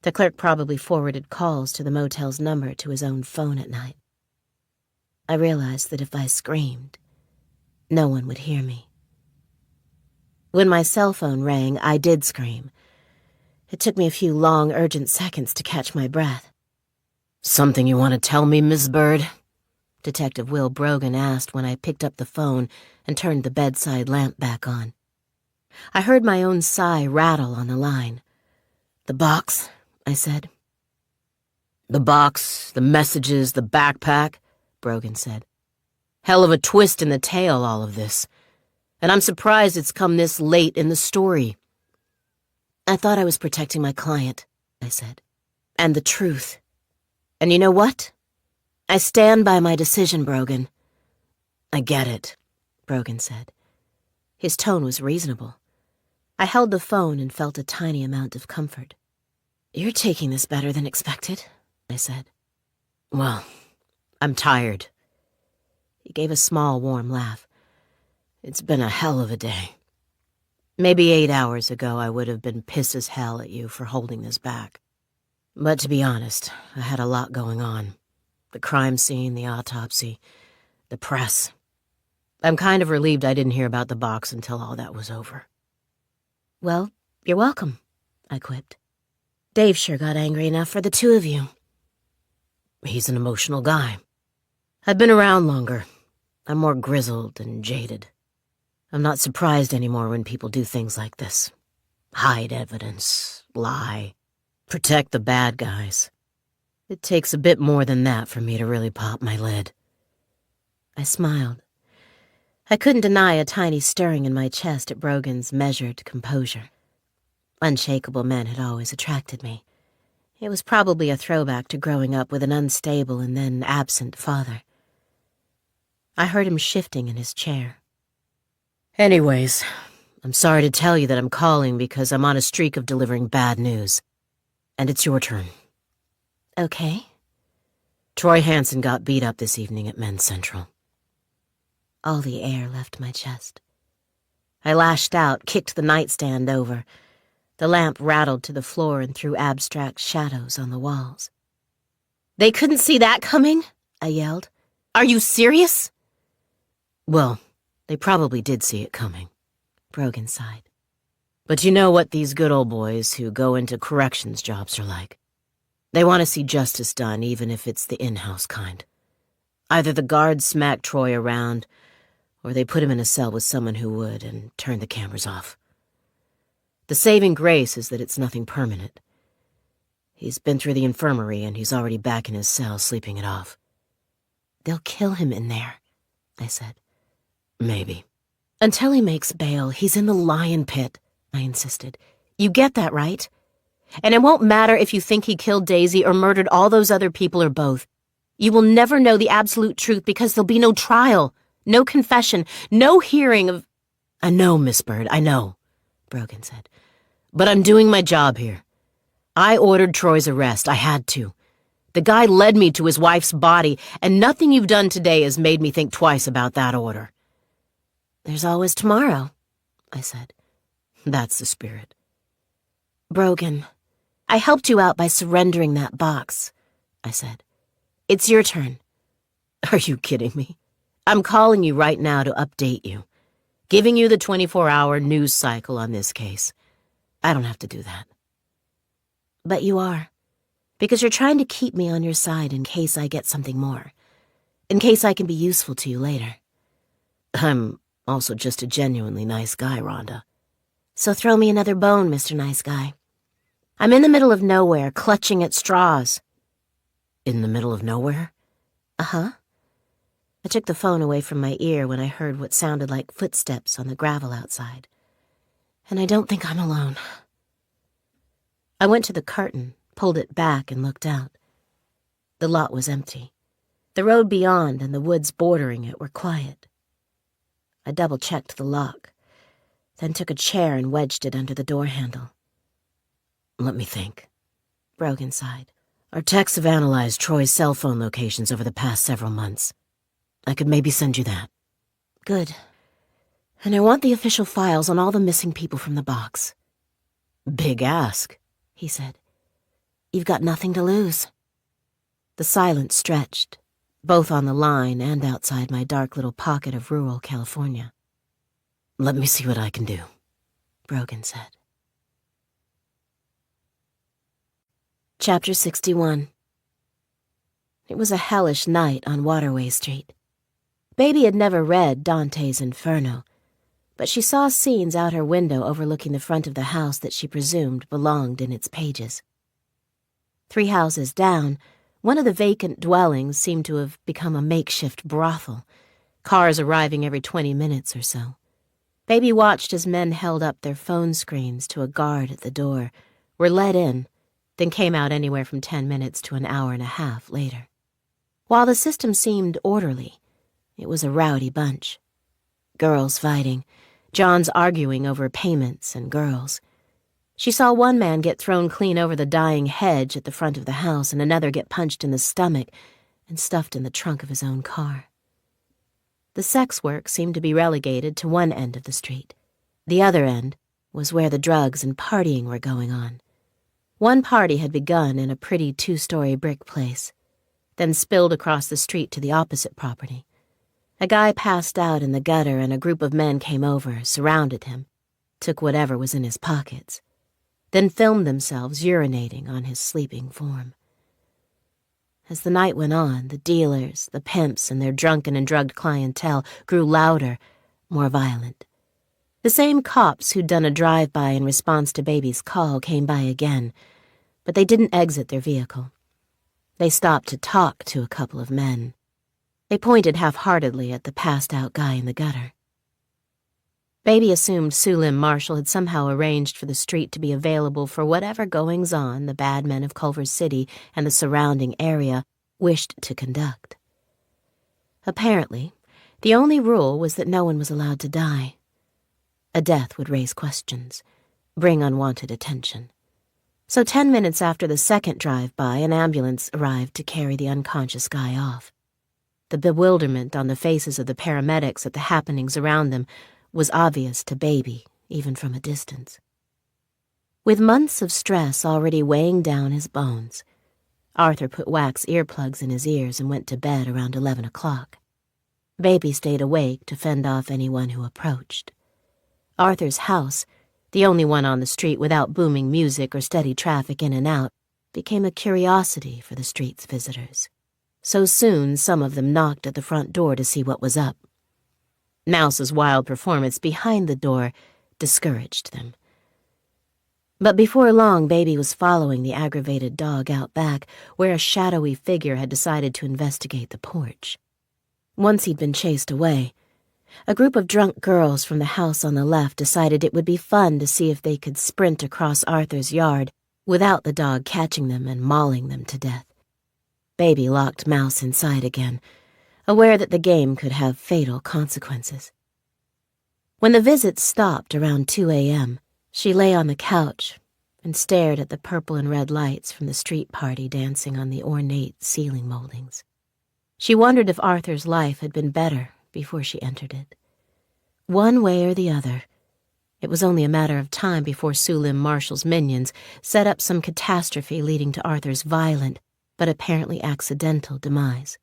The clerk probably forwarded calls to the motel's number to his own phone at night. I realized that if I screamed, no one would hear me. When my cell phone rang, I did scream. It took me a few long, urgent seconds to catch my breath. "Something you want to tell me, Miss Bird?" Detective Will Brogan asked when I picked up the phone and turned the bedside lamp back on. I heard my own sigh rattle on the line. "The box," I said. "The box, the messages, the backpack," Brogan said. "Hell of a twist in the tale, all of this. And I'm surprised it's come this late in the story." "I thought I was protecting my client," I said. "And the truth. And you know what? I stand by my decision, Brogan." "I get it," Brogan said. His tone was reasonable. I held the phone and felt a tiny amount of comfort. "You're taking this better than expected," I said. "Well, I'm tired." He gave a small, warm laugh. "It's been a hell of a day. Maybe 8 hours ago I would have been pissed as hell at you for holding this back. But to be honest, I had a lot going on. The crime scene, the autopsy, the press. I'm kind of relieved I didn't hear about the box until all that was over." "Well, you're welcome," I quipped. "Dave sure got angry enough for the two of you." "He's an emotional guy. I've been around longer. I'm more grizzled and jaded. I'm not surprised anymore when people do things like this. Hide evidence, lie, protect the bad guys. It takes a bit more than that for me to really pop my lid." I smiled. I couldn't deny a tiny stirring in my chest at Brogan's measured composure. Unshakable men had always attracted me. It was probably a throwback to growing up with an unstable and then absent father. I heard him shifting in his chair. "Anyways, I'm sorry to tell you that I'm calling because I'm on a streak of delivering bad news. And it's your turn." "Okay." "Troy Hansen got beat up this evening at Men's Central." All the air left my chest. I lashed out, kicked the nightstand over. The lamp rattled to the floor and threw abstract shadows on the walls. "They couldn't see that coming?" I yelled. "Are you serious?" "Well, they probably did see it coming," Brogan sighed. "But you know what these good old boys who go into corrections jobs are like. They want to see justice done, even if it's the in-house kind. Either the guards smack Troy around, or they put him in a cell with someone who would and turn the cameras off. The saving grace is that it's nothing permanent. He's been through the infirmary, and he's already back in his cell sleeping it off." "They'll kill him in there," I said. "Maybe. Until he makes bail, he's in the lion pit," I insisted. "You get that, right? And it won't matter if you think he killed Daisy or murdered all those other people or both. You will never know the absolute truth because there'll be no trial, no confession, no hearing of—" "I know, Miss Bird, I know," Brogan said. "But I'm doing my job here. I ordered Troy's arrest. I had to. The guy led me to his wife's body, and nothing you've done today has made me think twice about that order." "There's always tomorrow," I said. "That's the spirit." "Brogan, I helped you out by surrendering that box," I said. "It's your turn." "Are you kidding me? I'm calling you right now to update you, giving you the 24-hour news cycle on this case. I don't have to do that." "But you are, because you're trying to keep me on your side in case I get something more, in case I can be useful to you later." "I'm also just a genuinely nice guy, Rhonda." "So throw me another bone, Mr. Nice Guy. I'm in the middle of nowhere, clutching at straws." "In the middle of nowhere?" "Uh-huh." I took the phone away from my ear when I heard what sounded like footsteps on the gravel outside. And I don't think I'm alone. I went to the curtain, pulled it back, and looked out. The lot was empty. The road beyond and the woods bordering it were quiet. I double-checked the lock, then took a chair and wedged it under the door handle. "Let me think," Brogan sighed. "Our techs have analyzed Troy's cell phone locations over the past several months. I could maybe send you that." "Good. And I want the official files on all the missing people from the box." "Big ask," he said. "You've got nothing to lose." The silence stretched, both on the line and outside my dark little pocket of rural California. "Let me see what I can do," Brogan said. Chapter 61. It was a hellish night on Waterway Street. Baby had never read Dante's Inferno, but she saw scenes out her window overlooking the front of the house that she presumed belonged in its pages. 3 houses down, one of the vacant dwellings seemed to have become a makeshift brothel, cars arriving every 20 minutes or so. Baby watched as men held up their phone screens to a guard at the door, were let in, then came out anywhere from 10 minutes to an hour and a half later. While the system seemed orderly, it was a rowdy bunch. Girls fighting, Johns arguing over payments and girls. She saw one man get thrown clean over the dying hedge at the front of the house and another get punched in the stomach and stuffed in the trunk of his own car. The sex work seemed to be relegated to one end of the street. The other end was where the drugs and partying were going on. One party had begun in a pretty 2-story brick place, then spilled across the street to the opposite property. A guy passed out in the gutter and a group of men came over, surrounded him, took whatever was in his pockets, then filmed themselves urinating on his sleeping form. As the night went on, the dealers, the pimps, and their drunken and drugged clientele grew louder, more violent. The same cops who'd done a drive-by in response to Baby's call came by again, but they didn't exit their vehicle. They stopped to talk to a couple of men. They pointed half-heartedly at the passed-out guy in the gutter. Baby assumed Sulim Marshall had somehow arranged for the street to be available for whatever goings-on the bad men of Culver City and the surrounding area wished to conduct. Apparently, the only rule was that no one was allowed to die. A death would raise questions, bring unwanted attention. So 10 minutes after the second drive-by, an ambulance arrived to carry the unconscious guy off. The bewilderment on the faces of the paramedics at the happenings around them was obvious to Baby, even from a distance. With months of stress already weighing down his bones, Arthur put wax earplugs in his ears and went to bed around 11 o'clock. Baby stayed awake to fend off anyone who approached. Arthur's house, the only one on the street without booming music or steady traffic in and out, became a curiosity for the street's visitors. So soon some of them knocked at the front door to see what was up. Mouse's wild performance behind the door discouraged them. But before long, Baby was following the aggravated dog out back, where a shadowy figure had decided to investigate the porch. Once he'd been chased away, a group of drunk girls from the house on the left decided it would be fun to see if they could sprint across Arthur's yard without the dog catching them and mauling them to death. Baby locked Mouse inside again, aware that the game could have fatal consequences. When the visit stopped around 2 a.m., she lay on the couch and stared at the purple and red lights from the street party dancing on the ornate ceiling moldings. She wondered if Arthur's life had been better before she entered it. One way or the other, it was only a matter of time before Sulim Marshall's minions set up some catastrophe leading to Arthur's violent, but apparently accidental demise.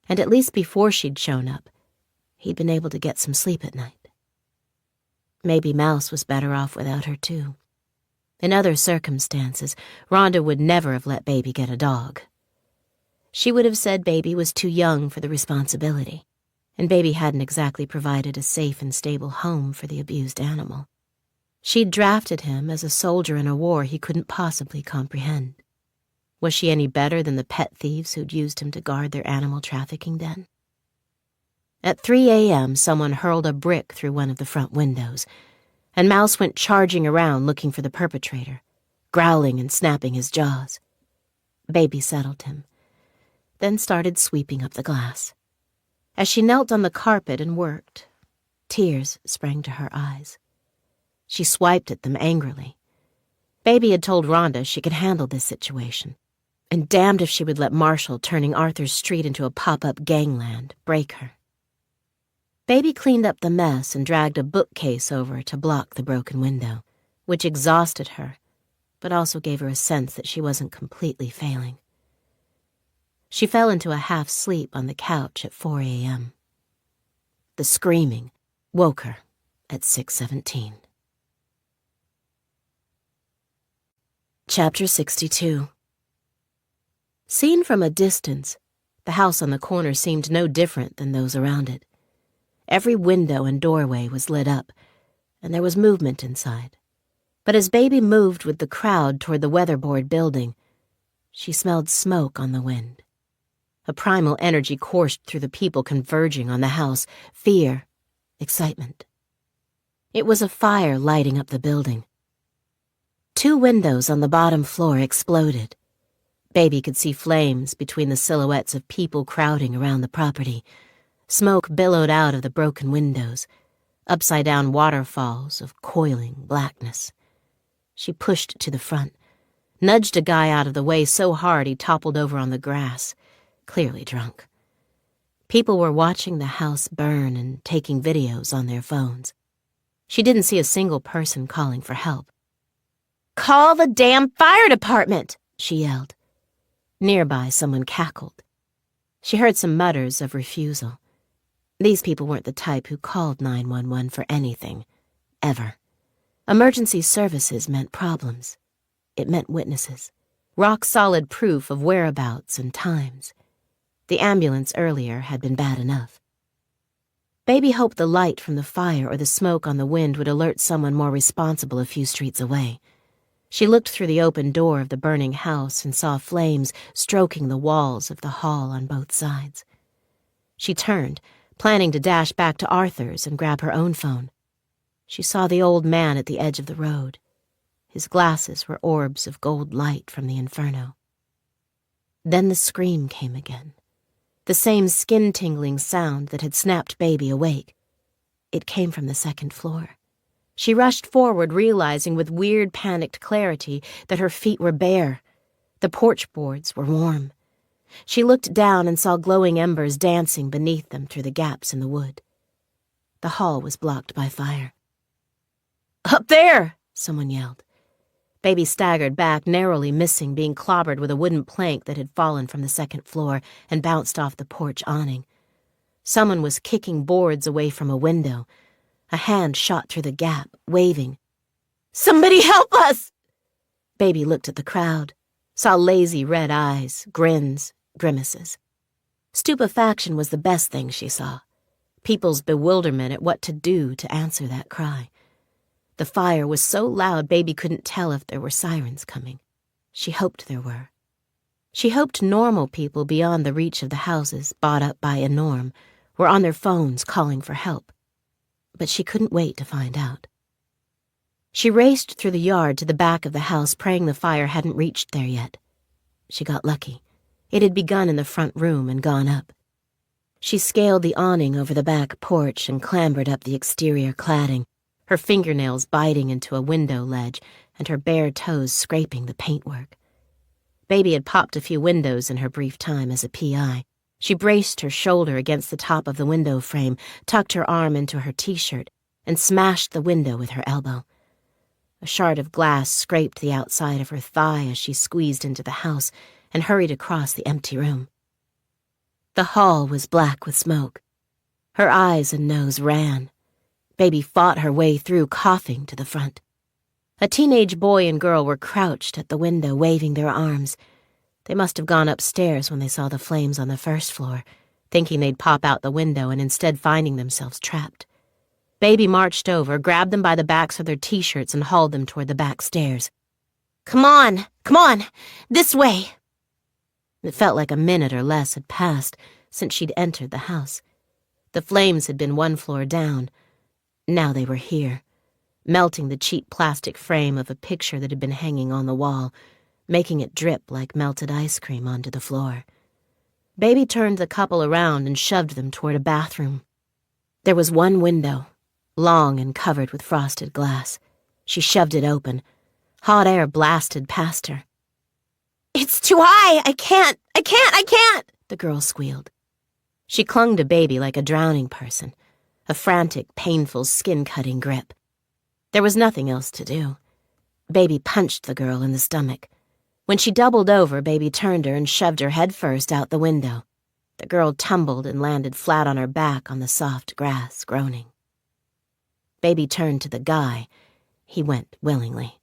And at least before she'd shown up, he'd been able to get some sleep at night. Maybe Mouse was better off without her, too. In other circumstances, Rhonda would never have let Baby get a dog. She would have said Baby was too young for the responsibility, and Baby hadn't exactly provided a safe and stable home for the abused animal. She'd drafted him as a soldier in a war he couldn't possibly comprehend. Was she any better than the pet thieves who'd used him to guard their animal trafficking den? At 3 a.m., someone hurled a brick through one of the front windows, and Mouse went charging around looking for the perpetrator, growling and snapping his jaws. Baby settled him, then started sweeping up the glass. As she knelt on the carpet and worked, tears sprang to her eyes. She swiped at them angrily. Baby had told Rhonda she could handle this situation, and damned if she would let Marshall turning Arthur's street into a pop-up gangland break her. Baby cleaned up the mess and dragged a bookcase over to block the broken window, which exhausted her, but also gave her a sense that she wasn't completely failing. She fell into a half-sleep on the couch at 4 a.m. The screaming woke her at 6:17. Chapter 62. Seen from a distance, the house on the corner seemed no different than those around it. Every window and doorway was lit up, and there was movement inside. But as Baby moved with the crowd toward the weatherboard building, she smelled smoke on the wind. A primal energy coursed through the people converging on the house, fear, excitement. It was a fire lighting up the building. 2 windows on the bottom floor exploded. Baby could see flames between the silhouettes of people crowding around the property. Smoke billowed out of the broken windows, upside-down waterfalls of coiling blackness. She pushed to the front, nudged a guy out of the way so hard he toppled over on the grass, clearly drunk. People were watching the house burn and taking videos on their phones. She didn't see a single person calling for help. Call the damn fire department, she yelled. Nearby, someone cackled. She heard some mutters of refusal. These people weren't the type who called 911 for anything, ever. Emergency services meant problems. It meant witnesses, rock-solid proof of whereabouts and times. The ambulance earlier had been bad enough. Baby hoped the light from the fire or the smoke on the wind would alert someone more responsible a few streets away. She looked through the open door of the burning house and saw flames stroking the walls of the hall on both sides. She turned, planning to dash back to Arthur's and grab her own phone. She saw the old man at the edge of the road. His glasses were orbs of gold light from the inferno. Then the scream came again. The same skin-tingling sound that had snapped Baby awake. It came from the second floor. She rushed forward, realizing with weird, panicked clarity that her feet were bare. The porch boards were warm. She looked down and saw glowing embers dancing beneath them through the gaps in the wood. The hall was blocked by fire. "Up there!" someone yelled. Baby staggered back, narrowly missing being clobbered with a wooden plank that had fallen from the second floor and bounced off the porch awning. Someone was kicking boards away from a window. A hand shot through the gap, waving. "Somebody help us!" Baby looked at the crowd, saw lazy red eyes, grins, grimaces. Stupefaction was the best thing she saw. People's bewilderment at what to do to answer that cry. The fire was so loud Baby couldn't tell if there were sirens coming. She hoped there were. She hoped normal people beyond the reach of the houses bought up by a norm were on their phones calling for help. But she couldn't wait to find out. She raced through the yard to the back of the house, praying the fire hadn't reached there yet. She got lucky. It had begun in the front room and gone up. She scaled the awning over the back porch and clambered up the exterior cladding, her fingernails biting into a window ledge and her bare toes scraping the paintwork. Baby had popped a few windows in her brief time as a PI. She braced her shoulder against the top of the window frame, tucked her arm into her t-shirt, and smashed the window with her elbow. A shard of glass scraped the outside of her thigh as she squeezed into the house and hurried across the empty room. The hall was black with smoke. Her eyes and nose ran. Baby fought her way through, coughing, to the front. A teenage boy and girl were crouched at the window, waving their arms. They must have gone upstairs when they saw the flames on the first floor, thinking they'd pop out the window and instead finding themselves trapped. Baby marched over, grabbed them by the backs of their t-shirts and hauled them toward the back stairs. Come on, this way." It felt like a minute or less had passed since she'd entered the house. The flames had been 1 floor down. Now they were here, melting the cheap plastic frame of a picture that had been hanging on the wall, making it drip like melted ice cream onto the floor. Baby turned the couple around and shoved them toward a bathroom. There was one window, long and covered with frosted glass. She shoved it open. Hot air blasted past her. "It's too high! I can't! The girl squealed. She clung to Baby like a drowning person, a frantic, painful, skin-cutting grip. There was nothing else to do. Baby punched the girl in the stomach. When she doubled over, Baby turned her and shoved her head first out the window. The girl tumbled and landed flat on her back on the soft grass, groaning. Baby turned to the guy. He went willingly.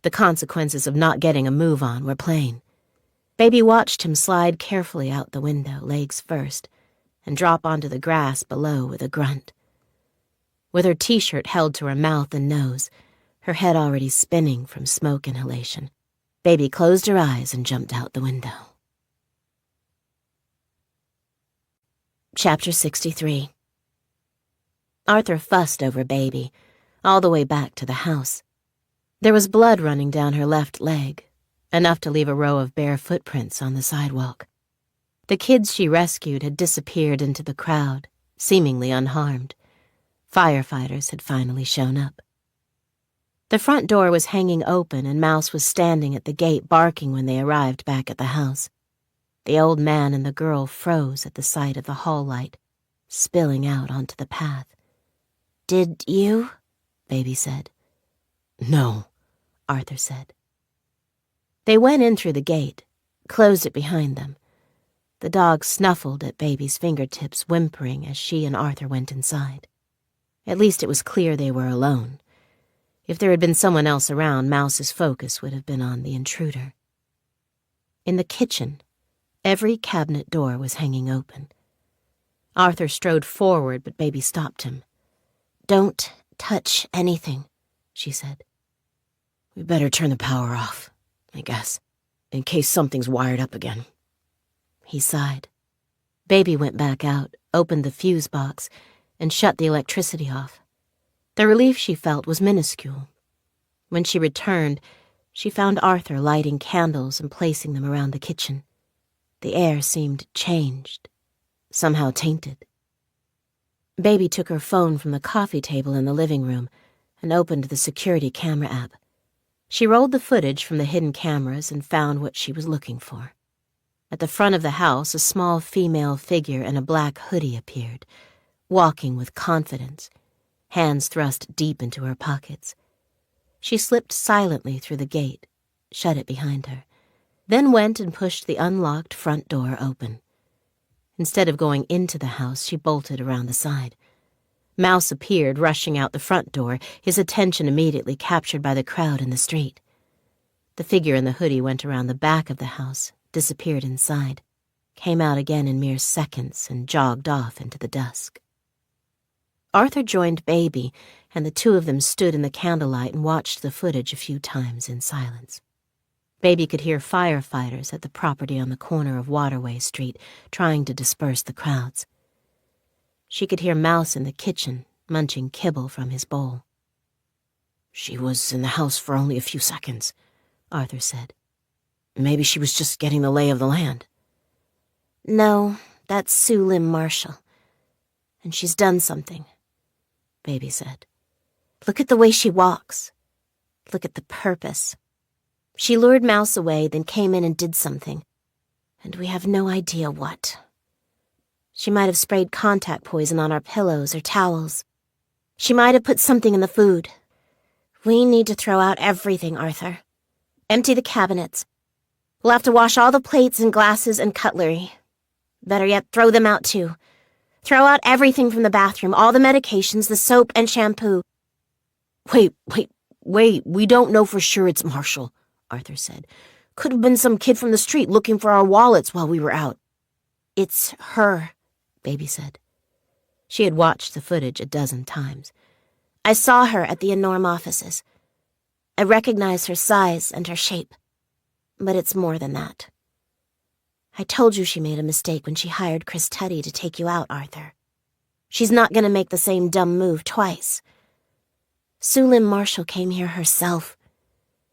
The consequences of not getting a move on were plain. Baby watched him slide carefully out the window, legs first, and drop onto the grass below with a grunt. With her t-shirt held to her mouth and nose, her head already spinning from smoke inhalation, Baby closed her eyes and jumped out the window. Chapter 63. Arthur fussed over Baby, all the way back to the house. There was blood running down her left leg, enough to leave a row of bare footprints on the sidewalk. The kids she rescued had disappeared into the crowd, seemingly unharmed. Firefighters had finally shown up. The front door was hanging open and Mouse was standing at the gate barking when they arrived back at the house. The old man and the girl froze at the sight of the hall light, spilling out onto the path. "Did you?" Baby said. "No," Arthur said. They went in through the gate, closed it behind them. The dog snuffled at Baby's fingertips, whimpering as she and Arthur went inside. At least it was clear they were alone. If there had been someone else around, Mouse's focus would have been on the intruder. In the kitchen, every cabinet door was hanging open. Arthur strode forward, but Baby stopped him. "Don't touch anything," she said. "We better turn the power off, I guess, in case something's wired up again." He sighed. Baby went back out, opened the fuse box, and shut the electricity off. The relief she felt was minuscule. When she returned, she found Arthur lighting candles and placing them around the kitchen. The air seemed changed, somehow tainted. Baby took her phone from the coffee table in the living room and opened the security camera app. She rolled the footage from the hidden cameras and found what she was looking for. At the front of the house, a small female figure in a black hoodie appeared, walking with confidence, hands thrust deep into her pockets. She slipped silently through the gate, shut it behind her, then went and pushed the unlocked front door open. Instead of going into the house, she bolted around the side. Mouse appeared, rushing out the front door, his attention immediately captured by the crowd in the street. The figure in the hoodie went around the back of the house, disappeared inside, came out again in mere seconds, and jogged off into the dusk. Arthur joined Baby, and the two of them stood in the candlelight and watched the footage a few times in silence. Baby could hear firefighters at the property on the corner of Waterway Street trying to disperse the crowds. She could hear Mouse in the kitchen, munching kibble from his bowl. "She was in the house for only a few seconds," Arthur said. "Maybe she was just getting the lay of the land." "No, that's Sue Lim Marshall. And she's done something," Baby said. "Look at the way she walks. Look at the purpose. She lured Mouse away, then came in and did something. And we have no idea what. She might have sprayed contact poison on our pillows or towels. She might have put something in the food. We need to throw out everything, Arthur. Empty the cabinets. We'll have to wash all the plates and glasses and cutlery. Better yet, throw them out too. Throw out everything from the bathroom, all the medications, the soap and shampoo." Wait, we don't know for sure it's Marshall," Arthur said. "Could have been some kid from the street looking for our wallets while we were out." "It's her," Baby said. She had watched the footage a dozen times. "I saw her at the Enorm offices. I recognize her size and her shape. But it's more than that. I told you she made a mistake when she hired Chris Tuddy to take you out, Arthur. She's not going to make the same dumb move twice. Sue Lim Marshall came here herself.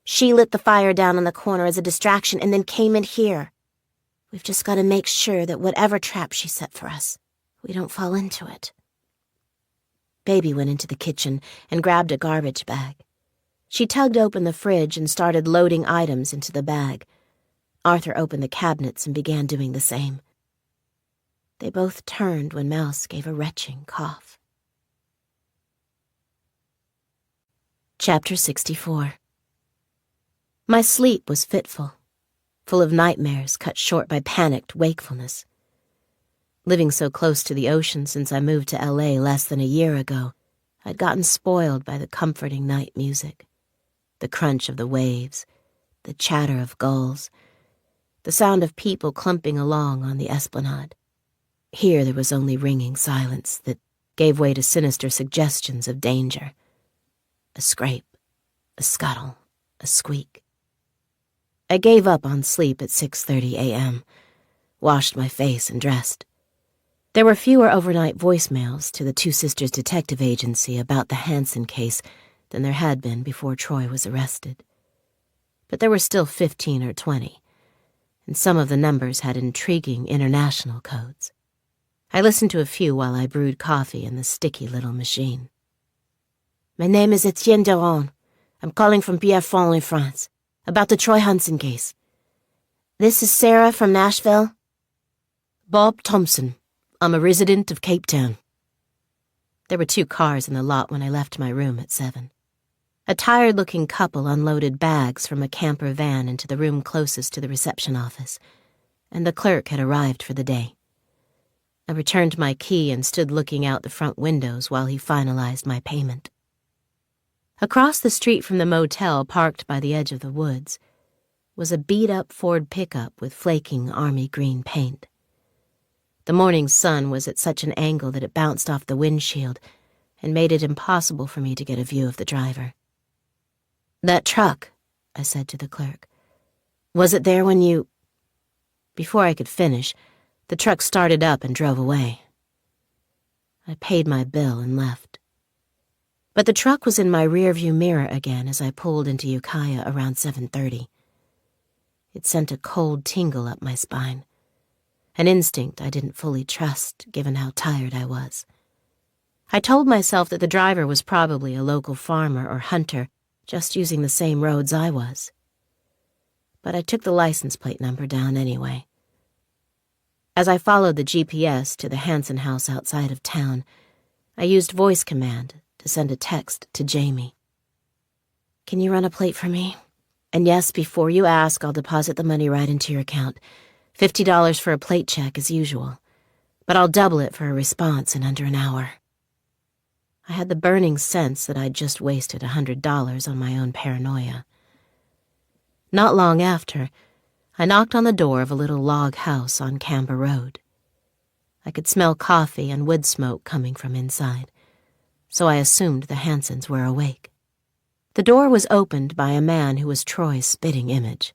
She lit the fire down on the corner as a distraction and then came in here. We've just got to make sure that whatever trap she set for us, we don't fall into it." Baby went into the kitchen and grabbed a garbage bag. She tugged open the fridge and started loading items into the bag. Arthur opened the cabinets and began doing the same. They both turned when Mouse gave a retching cough. Chapter 64. My sleep was fitful, full of nightmares cut short by panicked wakefulness. Living so close to the ocean since I moved to LA less than a year ago, I'd gotten spoiled by the comforting night music. the crunch of the waves, the chatter of gulls, the sound of people clumping along on the esplanade. Here there was only ringing silence that gave way to sinister suggestions of danger. A scrape, a scuttle, a squeak. I gave up on sleep at 6:30 a.m., washed my face and dressed. There were fewer overnight voicemails to the Two Sisters Detective Agency about the Hansen case than there had been before Troy was arrested. But there were still 15 or 20, and some of the numbers had intriguing international codes. I listened to a few while I brewed coffee in the sticky little machine. My name is Etienne Durand. I'm calling from Pierrefonds in France, about the Troy Hansen case. This is Sarah from Nashville. Bob Thompson. I'm a resident of Cape Town. There were 2 cars in the lot when I left my room at 7. A tired-looking couple unloaded bags from a camper van into the room closest to the reception office, and the clerk had arrived for the day. I returned my key and stood looking out the front windows while he finalized my payment. Across the street from the motel parked by the edge of the woods was a beat-up Ford pickup with flaking army green paint. The morning sun was at such an angle that it bounced off the windshield and made it impossible for me to get a view of the driver. That truck, I said to the clerk. Was it there when you... Before I could finish, the truck started up and drove away. I paid my bill and left. But the truck was in my rearview mirror again as I pulled into Ukiah around 7:30. It sent a cold tingle up my spine, an instinct I didn't fully trust given how tired I was. I told myself that the driver was probably a local farmer or hunter, just using the same roads I was. But I took the license plate number down anyway. As I followed the GPS to the Hansen house outside of town, I used voice command to send a text to Jamie. Can you run a plate for me? And yes, before you ask, I'll deposit the money right into your account. $50 for a plate check as usual, but I'll double it for a response in under an hour. I had the burning sense that I'd just wasted $100 on my own paranoia. Not long after, I knocked on the door of a little log house on Camber Road. I could smell coffee and wood smoke coming from inside, so I assumed the Hansens were awake. The door was opened by a man who was Troy's spitting image,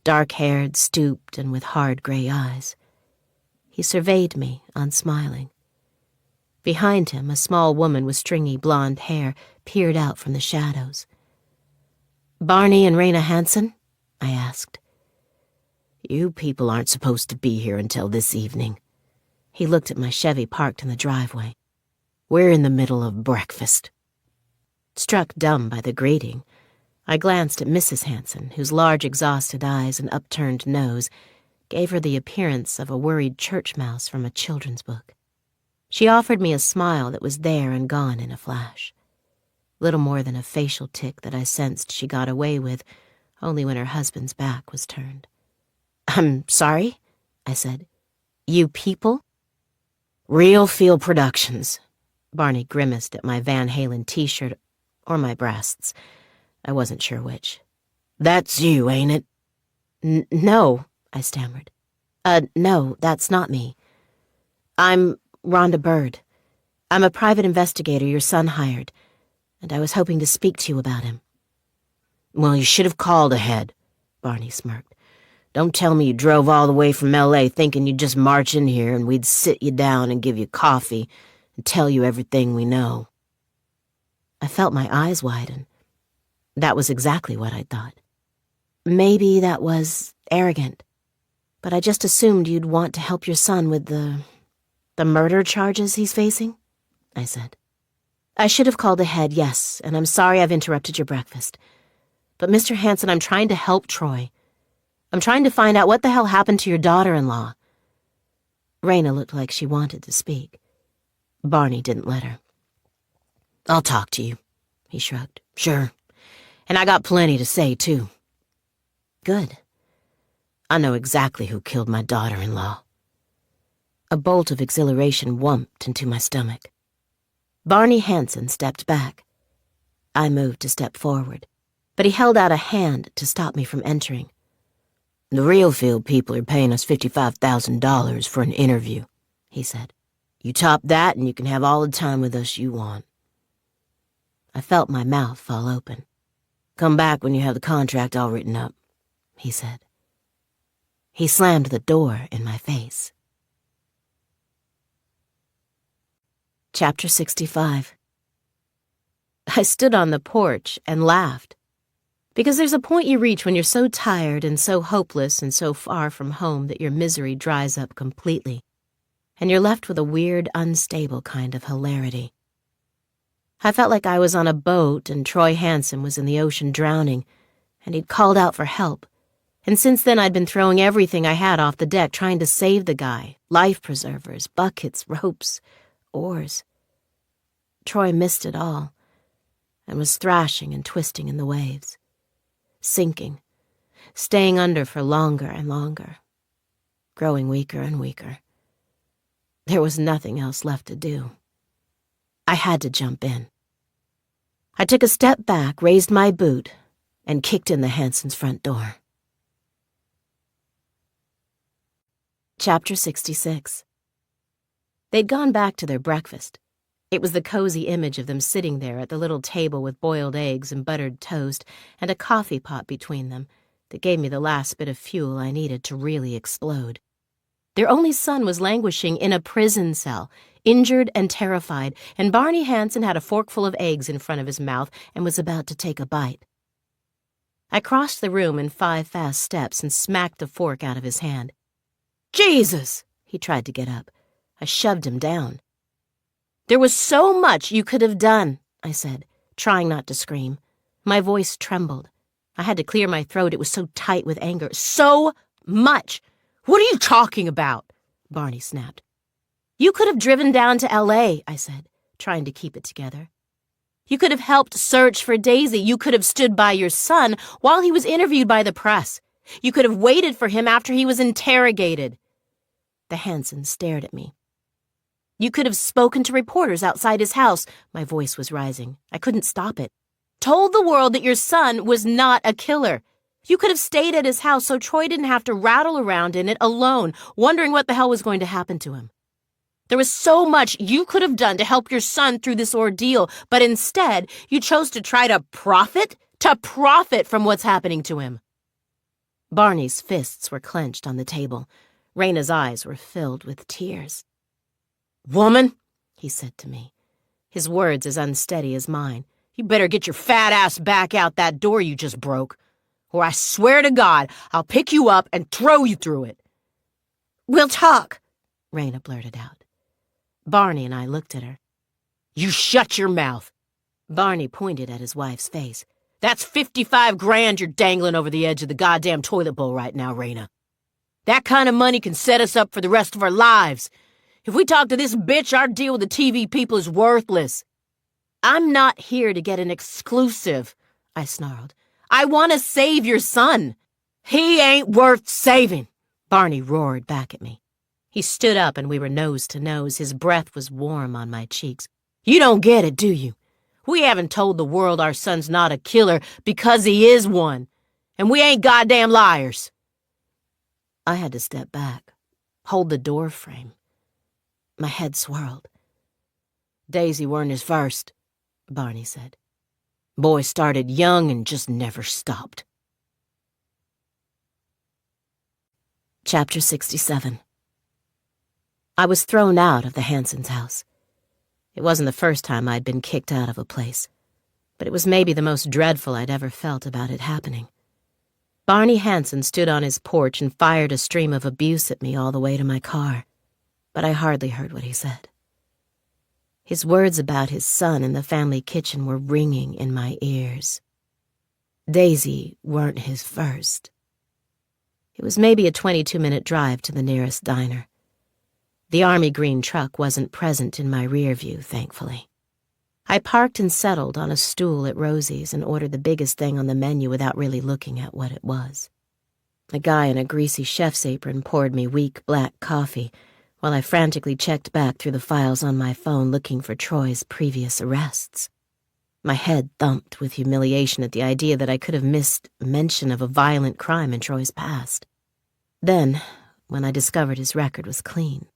dark-haired, stooped, and with hard gray eyes. He surveyed me, unsmiling. Behind him, a small woman with stringy blonde hair peered out from the shadows. Barney and Raina Hansen? I asked. You people aren't supposed to be here until this evening. He looked at my Chevy parked in the driveway. We're in the middle of breakfast. Struck dumb by the greeting, I glanced at Mrs. Hansen, whose large exhausted eyes and upturned nose gave her the appearance of a worried church mouse from a children's book. She offered me a smile that was there and gone in a flash. Little more than a facial tic that I sensed she got away with only when her husband's back was turned. I'm sorry, I said. You people? Real Feel Productions. Barney grimaced at my Van Halen t-shirt or my breasts. I wasn't sure which. That's you, ain't it? No, I stammered. No, that's not me. I'm Rhonda Bird. I'm a private investigator your son hired, and I was hoping to speak to you about him. Well, you should have called ahead, Barney smirked. Don't tell me you drove all the way from L.A. thinking you'd just march in here and we'd sit you down and give you coffee and tell you everything we know. I felt my eyes widen. That was exactly what I'd thought. Maybe that was arrogant, but I just assumed you'd want to help your son with the murder charges he's facing, I said. I should have called ahead, yes, and I'm sorry I've interrupted your breakfast. But Mr. Hansen, I'm trying to help Troy. I'm trying to find out what the hell happened to your daughter-in-law. Raina looked like she wanted to speak. Barney didn't let her. I'll talk to you, he shrugged. Sure. And I got plenty to say, too. Good. I know exactly who killed my daughter-in-law. A bolt of exhilaration whumped into my stomach. Barney Hansen stepped back. I moved to step forward. but he held out a hand to stop me from entering. "The real field people are paying us $55,000 for an interview," he said. "You top that and you can have all the time with us you want." I felt my mouth fall open. "Come back when you have the contract all written up," he said. He slammed the door in my face. Chapter 65. I stood on the porch and laughed. Because there's a point you reach when you're so tired and so hopeless and so far from home that your misery dries up completely, and you're left with a weird, unstable kind of hilarity. I felt like I was on a boat and Troy Hansen was in the ocean drowning, and he'd called out for help. And since then I'd been throwing everything I had off the deck trying to save the guy, life preservers, buckets, ropes, oars. Troy missed it all and was thrashing and twisting in the waves, sinking, staying under for longer and longer, growing weaker and weaker. There was nothing else left to do. I had to jump in. I took a step back, raised my boot, and kicked in the Hansons' front door. Chapter 66. They'd gone back to their breakfast. It was the cozy image of them sitting there at the little table with boiled eggs and buttered toast and a coffee pot between them that gave me the last bit of fuel I needed to really explode. Their only son was languishing in a prison cell, injured and terrified, and Barney Hansen had a forkful of eggs in front of his mouth and was about to take a bite. I crossed the room in 5 fast steps and smacked the fork out of his hand. "Jesus!" He tried to get up. I shoved him down. "There was so much you could have done," I said, trying not to scream. My voice trembled. I had to clear my throat. It was so tight with anger. "So much! What are you talking about?" Barney snapped. "You could have driven down to L.A., I said, trying to keep it together. "You could have helped search for Daisy. You could have stood by your son while he was interviewed by the press. You could have waited for him after he was interrogated." The Hansons stared at me. "You could have spoken to reporters outside his house." My voice was rising. I couldn't stop it. "Told the world that your son was not a killer. You could have stayed at his house so Troy didn't have to rattle around in it alone, wondering what the hell was going to happen to him. There was so much you could have done to help your son through this ordeal, but instead you chose to try to profit from what's happening to him." Barney's fists were clenched on the table. Raina's eyes were filled with tears. "Woman," he said to me, his words as unsteady as mine, "you better get your fat ass back out that door you just broke, or I swear to God I'll pick you up and throw you through it." "We'll talk," Raina blurted out. Barney and I looked at her. "You shut your mouth." Barney pointed at his wife's face. "That's 55 grand you're dangling over the edge of the goddamn toilet bowl right now, Raina. That kind of money can set us up for the rest of our lives. If we talk to this bitch, our deal with the TV people is worthless." "I'm not here to get an exclusive," I snarled. "I want to save your son." "He ain't worth saving," Barney roared back at me. He stood up and we were nose to nose. His breath was warm on my cheeks. "You don't get it, do you? We haven't told the world our son's not a killer because he is one. And we ain't goddamn liars." I had to step back, hold the door frame. My head swirled. "Daisy weren't his first," Barney said. "Boy started young and just never stopped." Chapter 67. I was thrown out of the Hansons' house. It wasn't the first time I'd been kicked out of a place, but it was maybe the most dreadful I'd ever felt about it happening. Barney Hansen stood on his porch and fired a stream of abuse at me all the way to my car, but I hardly heard what he said. His words about his son in the family kitchen were ringing in my ears. Daisy weren't his first. It was maybe a 22-minute drive to the nearest diner. The army green truck wasn't present in my rear view, thankfully. I parked and settled on a stool at Rosie's and ordered the biggest thing on the menu without really looking at what it was. A guy in a greasy chef's apron poured me weak black coffee while I frantically checked back through the files on my phone looking for Troy's previous arrests. My head thumped with humiliation at the idea that I could have missed mention of a violent crime in Troy's past. Then, when I discovered his record was clean,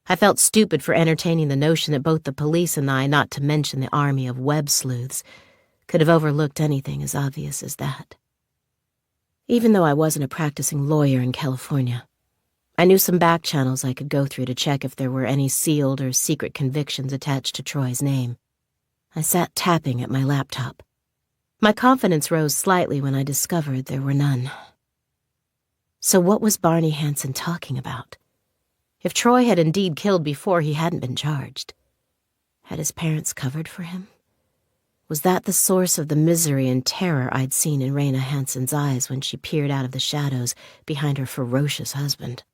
I felt stupid for entertaining the notion that both the police and I, not to mention the army of web sleuths, could have overlooked anything as obvious as that. Even though I wasn't a practicing lawyer in California, I knew some back channels I could go through to check if there were any sealed or secret convictions attached to Troy's name. I sat tapping at my laptop. My confidence rose slightly when I discovered there were none. So what was Barney Hansen talking about? If Troy had indeed killed before he hadn't been charged, had his parents covered for him? Was that the source of the misery and terror I'd seen in Raina Hansen's eyes when she peered out of the shadows behind her ferocious husband?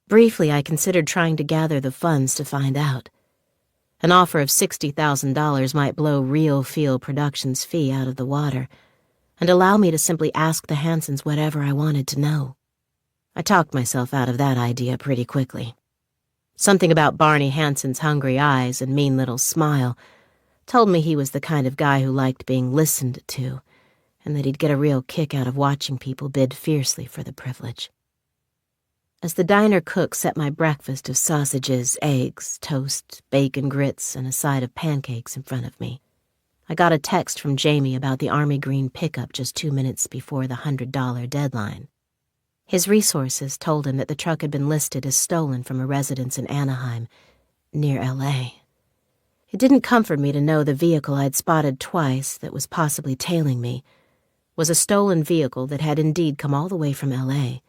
Briefly, I considered trying to gather the funds to find out. An offer of $60,000 might blow Real Feel Productions' fee out of the water and allow me to simply ask the Hansens whatever I wanted to know. I talked myself out of that idea pretty quickly. Something about Barney Hansen's hungry eyes and mean little smile told me he was the kind of guy who liked being listened to, and that he'd get a real kick out of watching people bid fiercely for the privilege. As the diner cook set my breakfast of sausages, eggs, toast, bacon grits, and a side of pancakes in front of me, I got a text from Jamie about the Army Green pickup just 2 minutes before the $100 deadline. His resources told him that the truck had been listed as stolen from a residence in Anaheim, near L.A. It didn't comfort me to know the vehicle I'd spotted twice that was possibly tailing me was a stolen vehicle that had indeed come all the way from L.A.,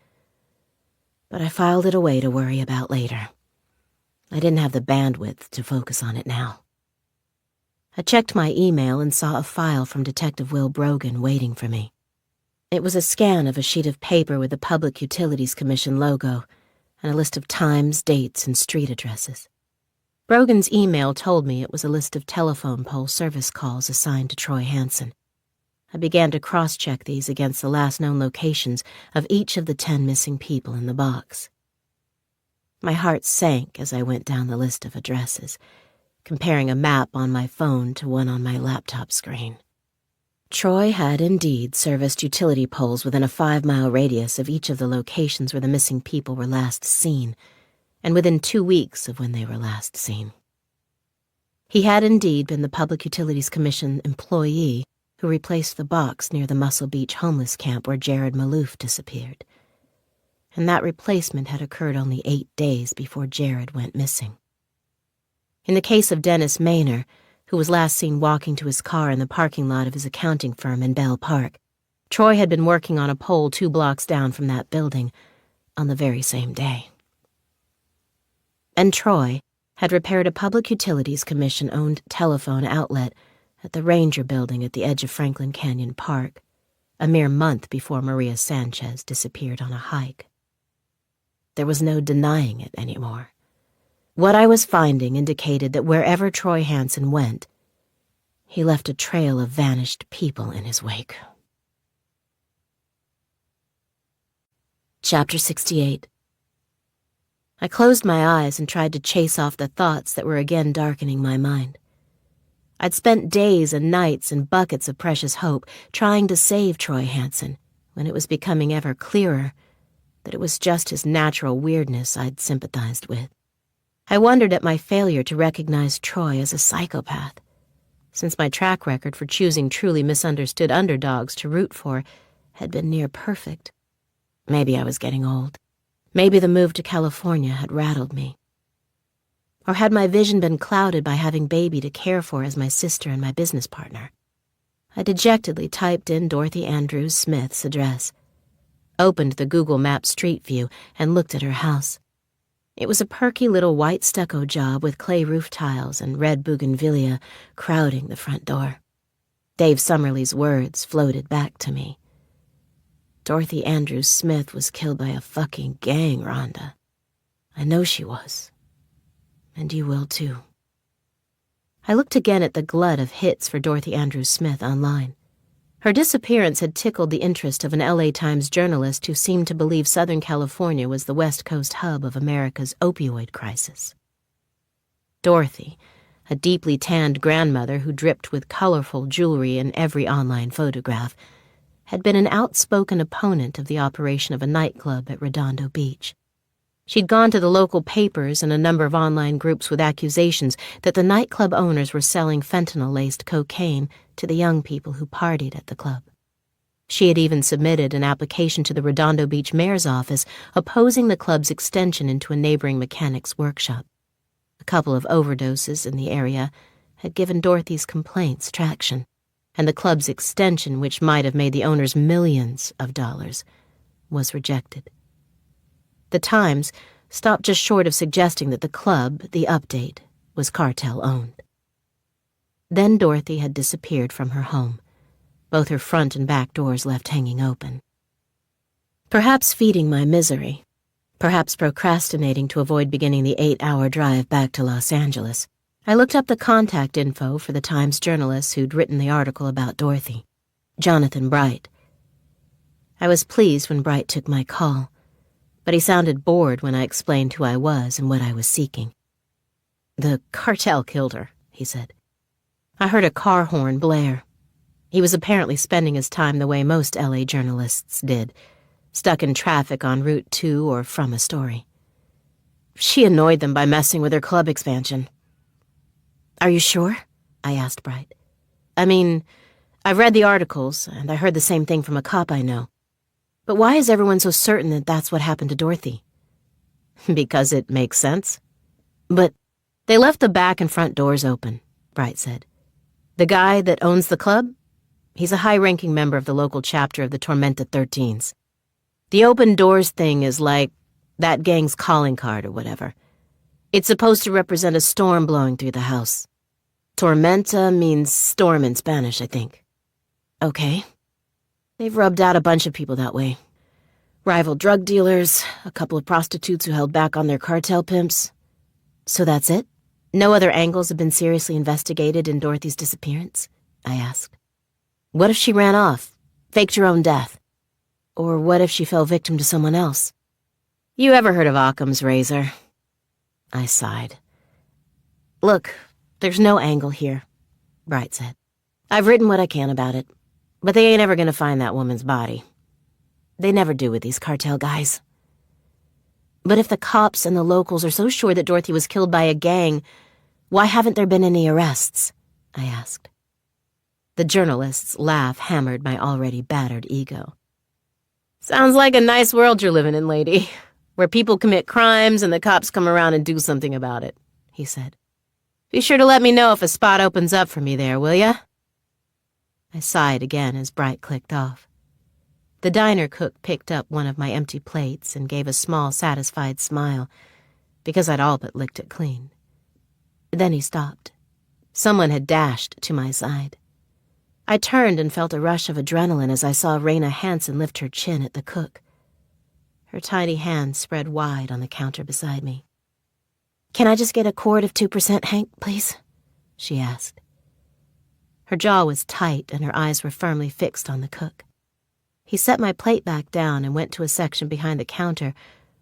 but I filed it away to worry about later. I didn't have the bandwidth to focus on it now. I checked my email and saw a file from Detective Will Brogan waiting for me. It was a scan of a sheet of paper with the Public Utilities Commission logo and a list of times, dates, and street addresses. Brogan's email told me it was a list of telephone pole service calls assigned to Troy Hansen. I began to cross-check these against the last known locations of each of the 10 missing people in the box. My heart sank as I went down the list of addresses, comparing a map on my phone to one on my laptop screen. Troy had indeed serviced utility poles within a 5-mile radius of each of the locations where the missing people were last seen, and within 2 weeks of when they were last seen. He had indeed been the Public Utilities Commission employee who replaced the box near the Muscle Beach homeless camp where Jared Maloof disappeared. And that replacement had occurred only 8 days before Jared went missing. In the case of Dennis Maynor, who was last seen walking to his car in the parking lot of his accounting firm in Bell Park, Troy had been working on a pole 2 blocks down from that building on the very same day. And Troy had repaired a Public Utilities Commission-owned telephone outlet at the Ranger Building at the edge of Franklin Canyon Park, a mere month before Maria Sanchez disappeared on a hike. There was no denying it anymore. What I was finding indicated that wherever Troy Hansen went, he left a trail of vanished people in his wake. Chapter 68. I closed my eyes and tried to chase off the thoughts that were again darkening my mind. I'd spent days and nights and buckets of precious hope trying to save Troy Hansen when it was becoming ever clearer that it was just his natural weirdness I'd sympathized with. I wondered at my failure to recognize Troy as a psychopath, since my track record for choosing truly misunderstood underdogs to root for had been near perfect. Maybe I was getting old. Maybe the move to California had rattled me. Or had my vision been clouded by having Baby to care for as my sister and my business partner? I dejectedly typed in Dorothy Andrews Smith's address, opened the Google Maps Street View, and looked at her house. It was a perky little white stucco job with clay roof tiles and red bougainvillea crowding the front door. Dave Summerly's words floated back to me. Dorothy Andrews Smith was killed by a fucking gang, Rhonda. I know she was. And you will too. I looked again at the glut of hits for Dorothy Andrews Smith online. Her disappearance had tickled the interest of an LA Times journalist who seemed to believe Southern California was the West Coast hub of America's opioid crisis. Dorothy, a deeply tanned grandmother who dripped with colorful jewelry in every online photograph, had been an outspoken opponent of the operation of a nightclub at Redondo Beach. She'd gone to the local papers and a number of online groups with accusations that the nightclub owners were selling fentanyl-laced cocaine to the young people who partied at the club. She had even submitted an application to the Redondo Beach mayor's office opposing the club's extension into a neighboring mechanic's workshop. A couple of overdoses in the area had given Dorothy's complaints traction, and the club's extension, which might have made the owners millions of dollars, was rejected. The Times stopped just short of suggesting that the club, the Update, was cartel-owned. Then Dorothy had disappeared from her home, both her front and back doors left hanging open. Perhaps feeding my misery, perhaps procrastinating to avoid beginning the 8-hour drive back to Los Angeles, I looked up the contact info for the Times journalist who'd written the article about Dorothy, Jonathan Bright. I was pleased when Bright took my call, but he sounded bored when I explained who I was and what I was seeking. "The cartel killed her," he said. I heard a car horn blare. He was apparently spending his time the way most LA journalists did, stuck in traffic en route to or from a story. "She annoyed them by messing with her club expansion." "Are you sure?" I asked Bright. "I mean, I've read the articles, and I heard the same thing from a cop I know. But why is everyone so certain that that's what happened to Dorothy?" "Because it makes sense." "But they left the back and front doors open," Bright said. "The guy that owns the club? He's a high-ranking member of the local chapter of the Tormented 13s. The open doors thing is like that gang's calling card or whatever. It's supposed to represent a storm blowing through the house. Tormenta means storm in Spanish, I think." "Okay. They've rubbed out a bunch of people that way. Rival drug dealers, a couple of prostitutes who held back on their cartel pimps. So that's it? No other angles have been seriously investigated in Dorothy's disappearance?" I asked. "What if she ran off, faked her own death? Or what if she fell victim to someone else? You ever heard of Occam's razor?" I sighed. "Look, there's no angle here," Bright said. "I've written what I can about it, but they ain't ever gonna find that woman's body. They never do with these cartel guys." "But if the cops and the locals are so sure that Dorothy was killed by a gang, why haven't there been any arrests?" I asked. The journalist's laugh hammered my already battered ego. "Sounds like a nice world you're living in, lady, where people commit crimes and the cops come around and do something about it," he said. "Be sure to let me know if a spot opens up for me there, will ya?" I sighed again as Bright clicked off. The diner cook picked up one of my empty plates and gave a small, satisfied smile, because I'd all but licked it clean. Then he stopped. Someone had dashed to my side. I turned and felt a rush of adrenaline as I saw Raina Hansen lift her chin at the cook. Her tiny hand spread wide on the counter beside me. "Can I just get a quart of 2%, Hank, please?" she asked. Her jaw was tight and her eyes were firmly fixed on the cook. He set my plate back down and went to a section behind the counter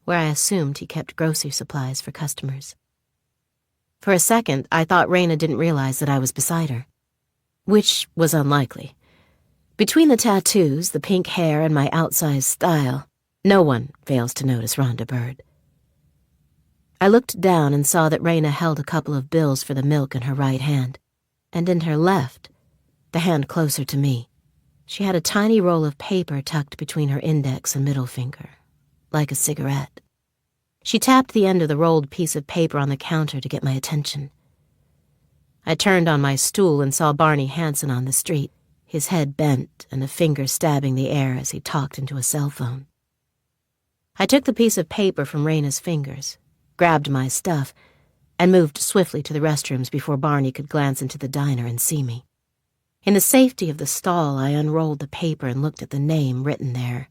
where I assumed he kept grocery supplies for customers. For a second, I thought Raina didn't realize that I was beside her, which was unlikely. Between the tattoos, the pink hair, and my outsized style, no one fails to notice Rhonda Byrd. I looked down and saw that Raina held a couple of bills for the milk in her right hand, and in her left, the hand closer to me, she had a tiny roll of paper tucked between her index and middle finger, like a cigarette. She tapped the end of the rolled piece of paper on the counter to get my attention. I turned on my stool and saw Barney Hansen on the street, his head bent and a finger stabbing the air as he talked into a cell phone. I took the piece of paper from Raina's fingers, grabbed my stuff, and moved swiftly to the restrooms before Barney could glance into the diner and see me. In the safety of the stall, I unrolled the paper and looked at the name written there,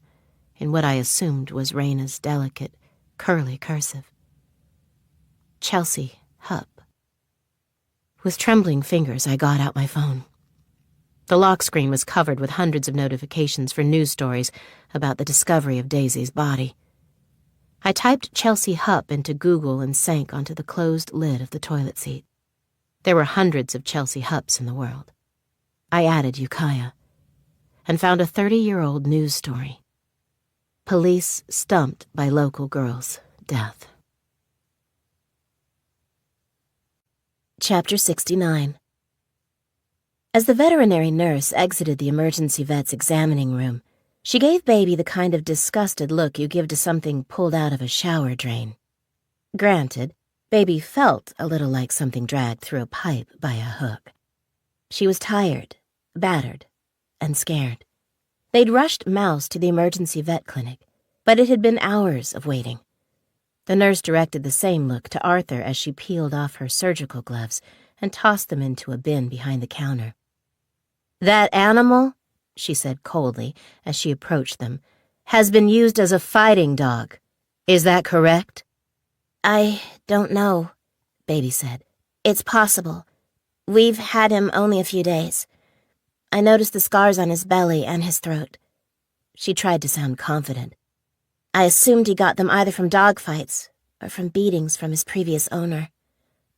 in what I assumed was Raina's delicate, curly cursive. Chelsea Hupp. With trembling fingers, I got out my phone. The lock screen was covered with hundreds of notifications for news stories about the discovery of Daisy's body. I typed Chelsea Hupp into Google and sank onto the closed lid of the toilet seat. There were hundreds of Chelsea Hupps in the world. I added Ukiah and found a 30-year-old news story. Police stumped by local girl's death. Chapter 69. As the veterinary nurse exited the emergency vet's examining room, she gave Baby the kind of disgusted look you give to something pulled out of a shower drain. Granted, Baby felt a little like something dragged through a pipe by a hook. She was tired, battered, and scared. They'd rushed Mouse to the emergency vet clinic, but it had been hours of waiting. The nurse directed the same look to Arthur as she peeled off her surgical gloves and tossed them into a bin behind the counter. "That animal," she said coldly as she approached them, "has been used as a fighting dog. Is that correct?" "I don't know," Baby said. "It's possible. We've had him only a few days. I noticed the scars on his belly and his throat." She tried to sound confident. "I assumed he got them either from dogfights or from beatings from his previous owner."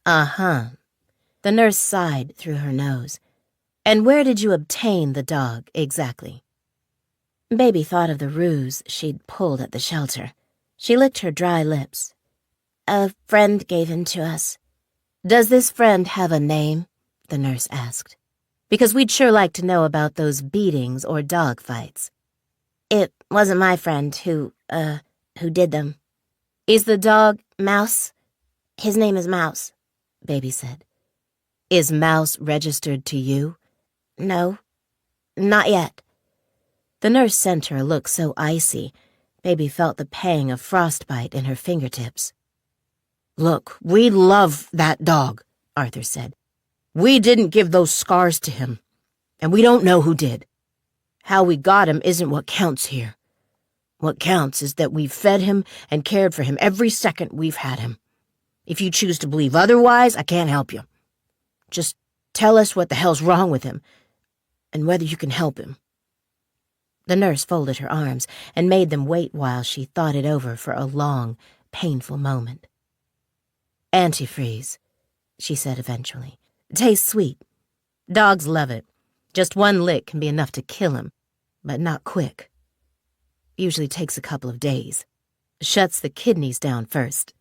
"Uh-huh." The nurse sighed through her nose. "And where did you obtain the dog, exactly?" Baby thought of the ruse she'd pulled at the shelter. She licked her dry lips. "A friend gave him to us." "Does this friend have a name?" the nurse asked. "Because we'd sure like to know about those beatings or dog fights." "It wasn't my friend who did them." "Is the dog Mouse? His name is Mouse," Baby said. Is Mouse registered to you?" "No, not yet." The nurse sent her a look so icy, Baby felt the pang of frostbite in her fingertips. "Look, we love that dog," Arthur said. "We didn't give those scars to him, and we don't know who did. How we got him isn't what counts here. What counts is that we've fed him and cared for him every second we've had him. If you choose to believe otherwise, I can't help you. Just tell us what the hell's wrong with him, and whether you can help him." The nurse folded her arms and made them wait while she thought it over for a long, painful moment. "Antifreeze," she said eventually. "Tastes sweet. Dogs love it. Just one lick can be enough to kill him, but not quick. Usually takes a couple of days. Shuts the kidneys down first,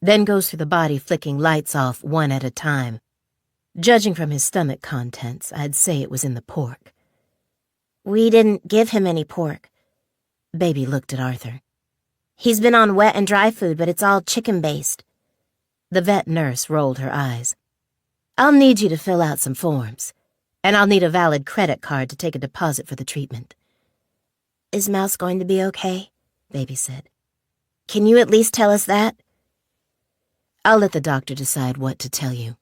then goes through the body flicking lights off one at a time. Judging from his stomach contents, I'd say it was in the pork." "We didn't give him any pork." Baby looked at Arthur. "He's been on wet and dry food, but it's all chicken-based." The vet nurse rolled her eyes. "I'll need you to fill out some forms, and I'll need a valid credit card to take a deposit for the treatment." "Is Mouse going to be okay?" Baby said. "Can you at least tell us that?" "I'll let the doctor decide what to tell you,"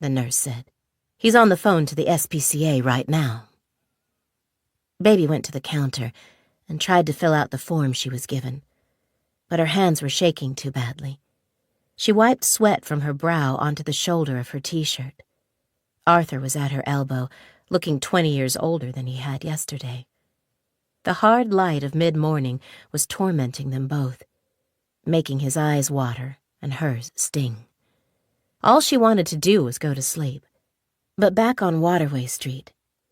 the nurse said. "He's on the phone to the SPCA right now." Baby went to the counter and tried to fill out the form she was given, but her hands were shaking too badly. She wiped sweat from her brow onto the shoulder of her t-shirt. Arthur was at her elbow, looking 20 years older than he had yesterday. The hard light of mid-morning was tormenting them both, making his eyes water and hers sting. All she wanted to do was go to sleep. But back on Waterway Street,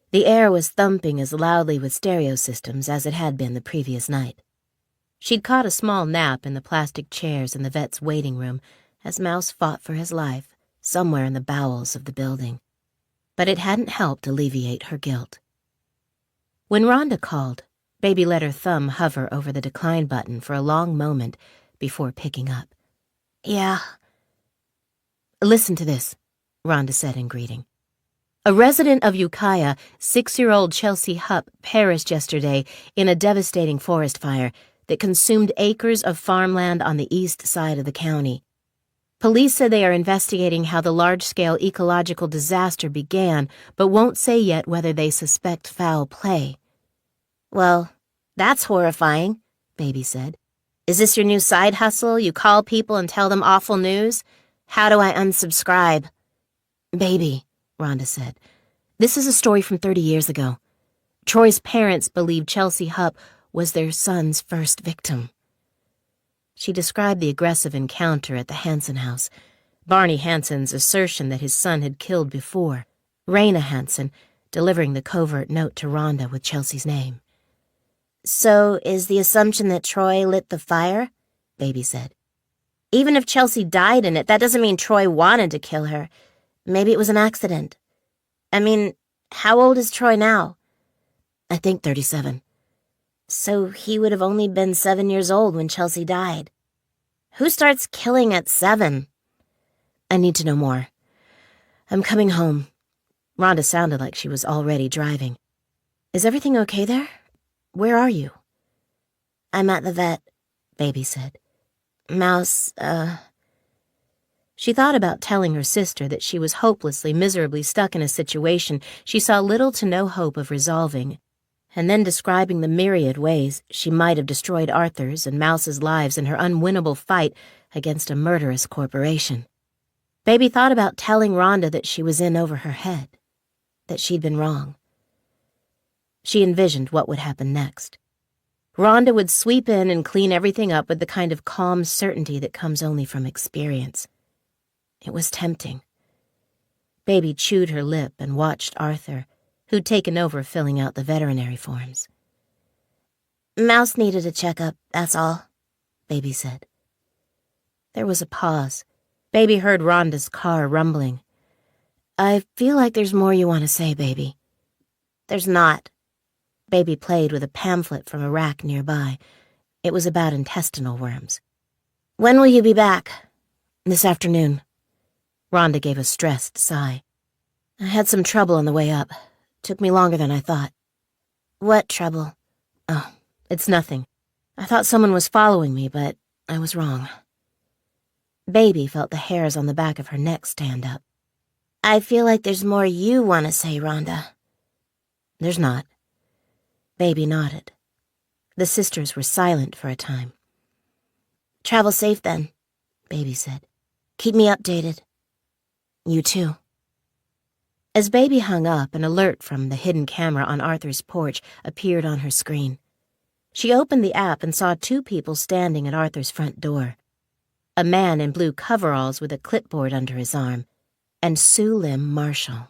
the air was thumping as loudly with stereo systems as it had been the previous night. She'd caught a small nap in the plastic chairs in the vet's waiting room as Mouse fought for his life somewhere in the bowels of the building. But it hadn't helped alleviate her guilt. When Rhonda called, Baby let her thumb hover over the decline button for a long moment before picking up. "Yeah." "Listen to this," Rhonda said in greeting. "A resident of Ukiah, 6-year-old Chelsea Hupp, perished yesterday in a devastating forest fire that consumed acres of farmland on the east side of the county. Police said they are investigating how the large-scale ecological disaster began, but won't say yet whether they suspect foul play." "Well, that's horrifying," Baby said. "Is this your new side hustle? You call people and tell them awful news? How do I unsubscribe?" "Baby," Rhonda said, "this is a story from 30 years ago. Troy's parents believed Chelsea Hupp was their son's first victim." She described the aggressive encounter at the Hansen house, Barney Hanson's assertion that his son had killed before, Raina Hanson delivering the covert note to Rhonda with Chelsea's name. So is the assumption that Troy lit the fire? Baby said. Even if Chelsea died in it, that doesn't mean Troy wanted to kill her. Maybe it was an accident. I mean, how old is Troy now? I think 37. So he would have only been 7 years old when Chelsea died. Who starts killing at 7? I need to know more. I'm coming home. Rhonda sounded like she was already driving. Is everything okay there? Where are you? I'm at the vet, Baby said. Mouse, She thought about telling her sister that she was hopelessly, miserably stuck in a situation she saw little to no hope of resolving, and then describing the myriad ways she might have destroyed Arthur's and Mouse's lives in her unwinnable fight against a murderous corporation. Baby thought about telling Rhonda that she was in over her head, that she'd been wrong. She envisioned what would happen next. Rhonda would sweep in and clean everything up with the kind of calm certainty that comes only from experience. It was tempting. Baby chewed her lip and watched Arthur, who'd taken over filling out the veterinary forms. Mouse needed a checkup, that's all, Baby said. There was a pause. Baby heard Rhonda's car rumbling. I feel like there's more you want to say, Baby. There's not. Baby played with a pamphlet from a rack nearby. It was about intestinal worms. When will you be back? This afternoon. Rhonda gave a stressed sigh. I had some trouble on the way up. Took me longer than I thought. What trouble? Oh, it's nothing. I thought someone was following me, but I was wrong. Baby felt the hairs on the back of her neck stand up. I feel like there's more you want to say, Rhonda. There's not. Baby nodded. The sisters were silent for a time. Travel safe then, Baby said. Keep me updated. You too. As Baby hung up, an alert from the hidden camera on Arthur's porch appeared on her screen. She opened the app and saw 2 people standing at Arthur's front door. A man in blue coveralls with a clipboard under his arm, and Sue Lim Marshall.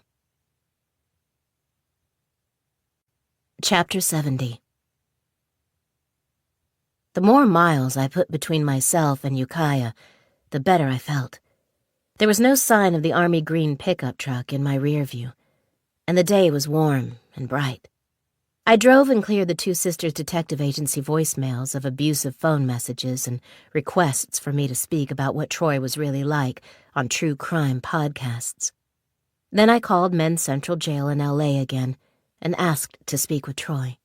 Chapter 70. The more miles I put between myself and Ukiah, the better I felt. There was no sign of the army green pickup truck in my rear view, and the day was warm and bright. I drove and cleared the 2 sisters' detective agency voicemails of abusive phone messages and requests for me to speak about what Troy was really like on true crime podcasts. Then I called Men's Central Jail in L.A. again and asked to speak with Troy.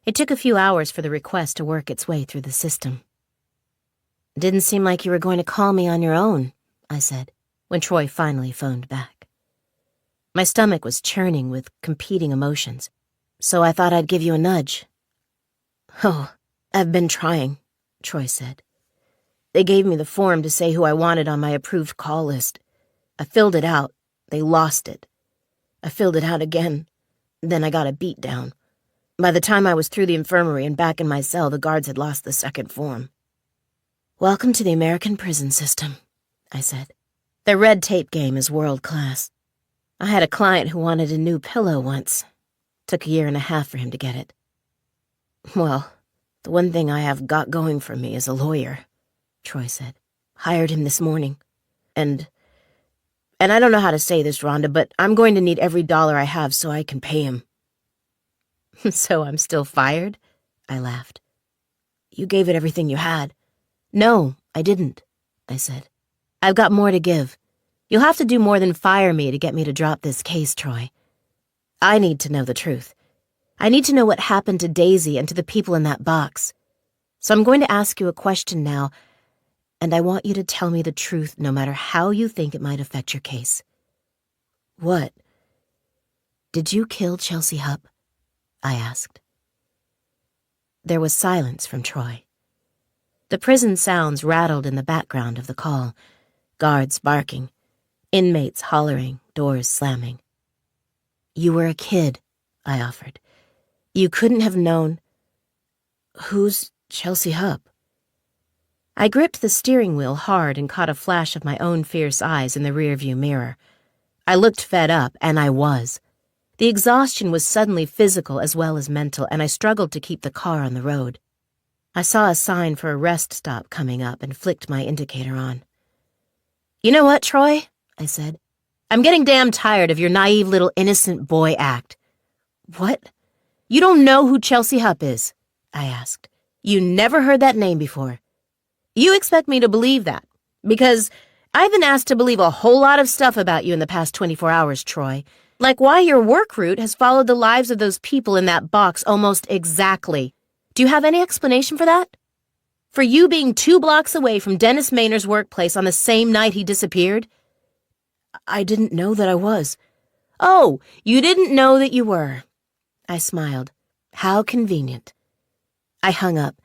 It took a few hours for the request to work its way through the system. Didn't seem like you were going to call me on your own, I said, when Troy finally phoned back. My stomach was churning with competing emotions, so I thought I'd give you a nudge. Oh, I've been trying, Troy said. They gave me the form to say who I wanted on my approved call list. I filled it out. They lost it. I filled it out again. Then I got a beat down. By the time I was through the infirmary and back in my cell, the guards had lost the second form. Welcome to the American prison system, I said. Their red tape game is world class. I had a client who wanted a new pillow once. Took 1.5 years for him to get it. Well, the one thing I have got going for me is a lawyer, Troy said. Hired him this morning. And I don't know how to say this, Rhonda, but I'm going to need every dollar I have so I can pay him. So I'm still fired? I laughed. You gave it everything you had. No, I didn't, I said. I've got more to give. You'll have to do more than fire me to get me to drop this case, Troy. I need to know the truth. I need to know what happened to Daisy and to the people in that box. So I'm going to ask you a question now, and I want you to tell me the truth no matter how you think it might affect your case. What? Did you kill Chelsea Hupp? I asked. There was silence from Troy. The prison sounds rattled in the background of the call. Guards barking, inmates hollering, doors slamming. You were a kid, I offered. You couldn't have known. Who's Chelsea Hupp? I gripped the steering wheel hard and caught a flash of my own fierce eyes in the rearview mirror. I looked fed up, and I was. The exhaustion was suddenly physical as well as mental, and I struggled to keep the car on the road. I saw a sign for a rest stop coming up and flicked my indicator on. "You know what, Troy?" I said. "I'm getting damn tired of your naive little innocent boy act." "What? You don't know who Chelsea Hupp is?" I asked. "You never heard that name before." "You expect me to believe that? Because I've been asked to believe a whole lot of stuff about you in the past 24 hours, Troy. Like why your work route has followed the lives of those people in that box almost exactly. Do you have any explanation for that? For you being 2 blocks away from Dennis Maynor's workplace on the same night he disappeared?" "I didn't know that I was." "Oh, you didn't know that you were." I smiled. How convenient. I hung up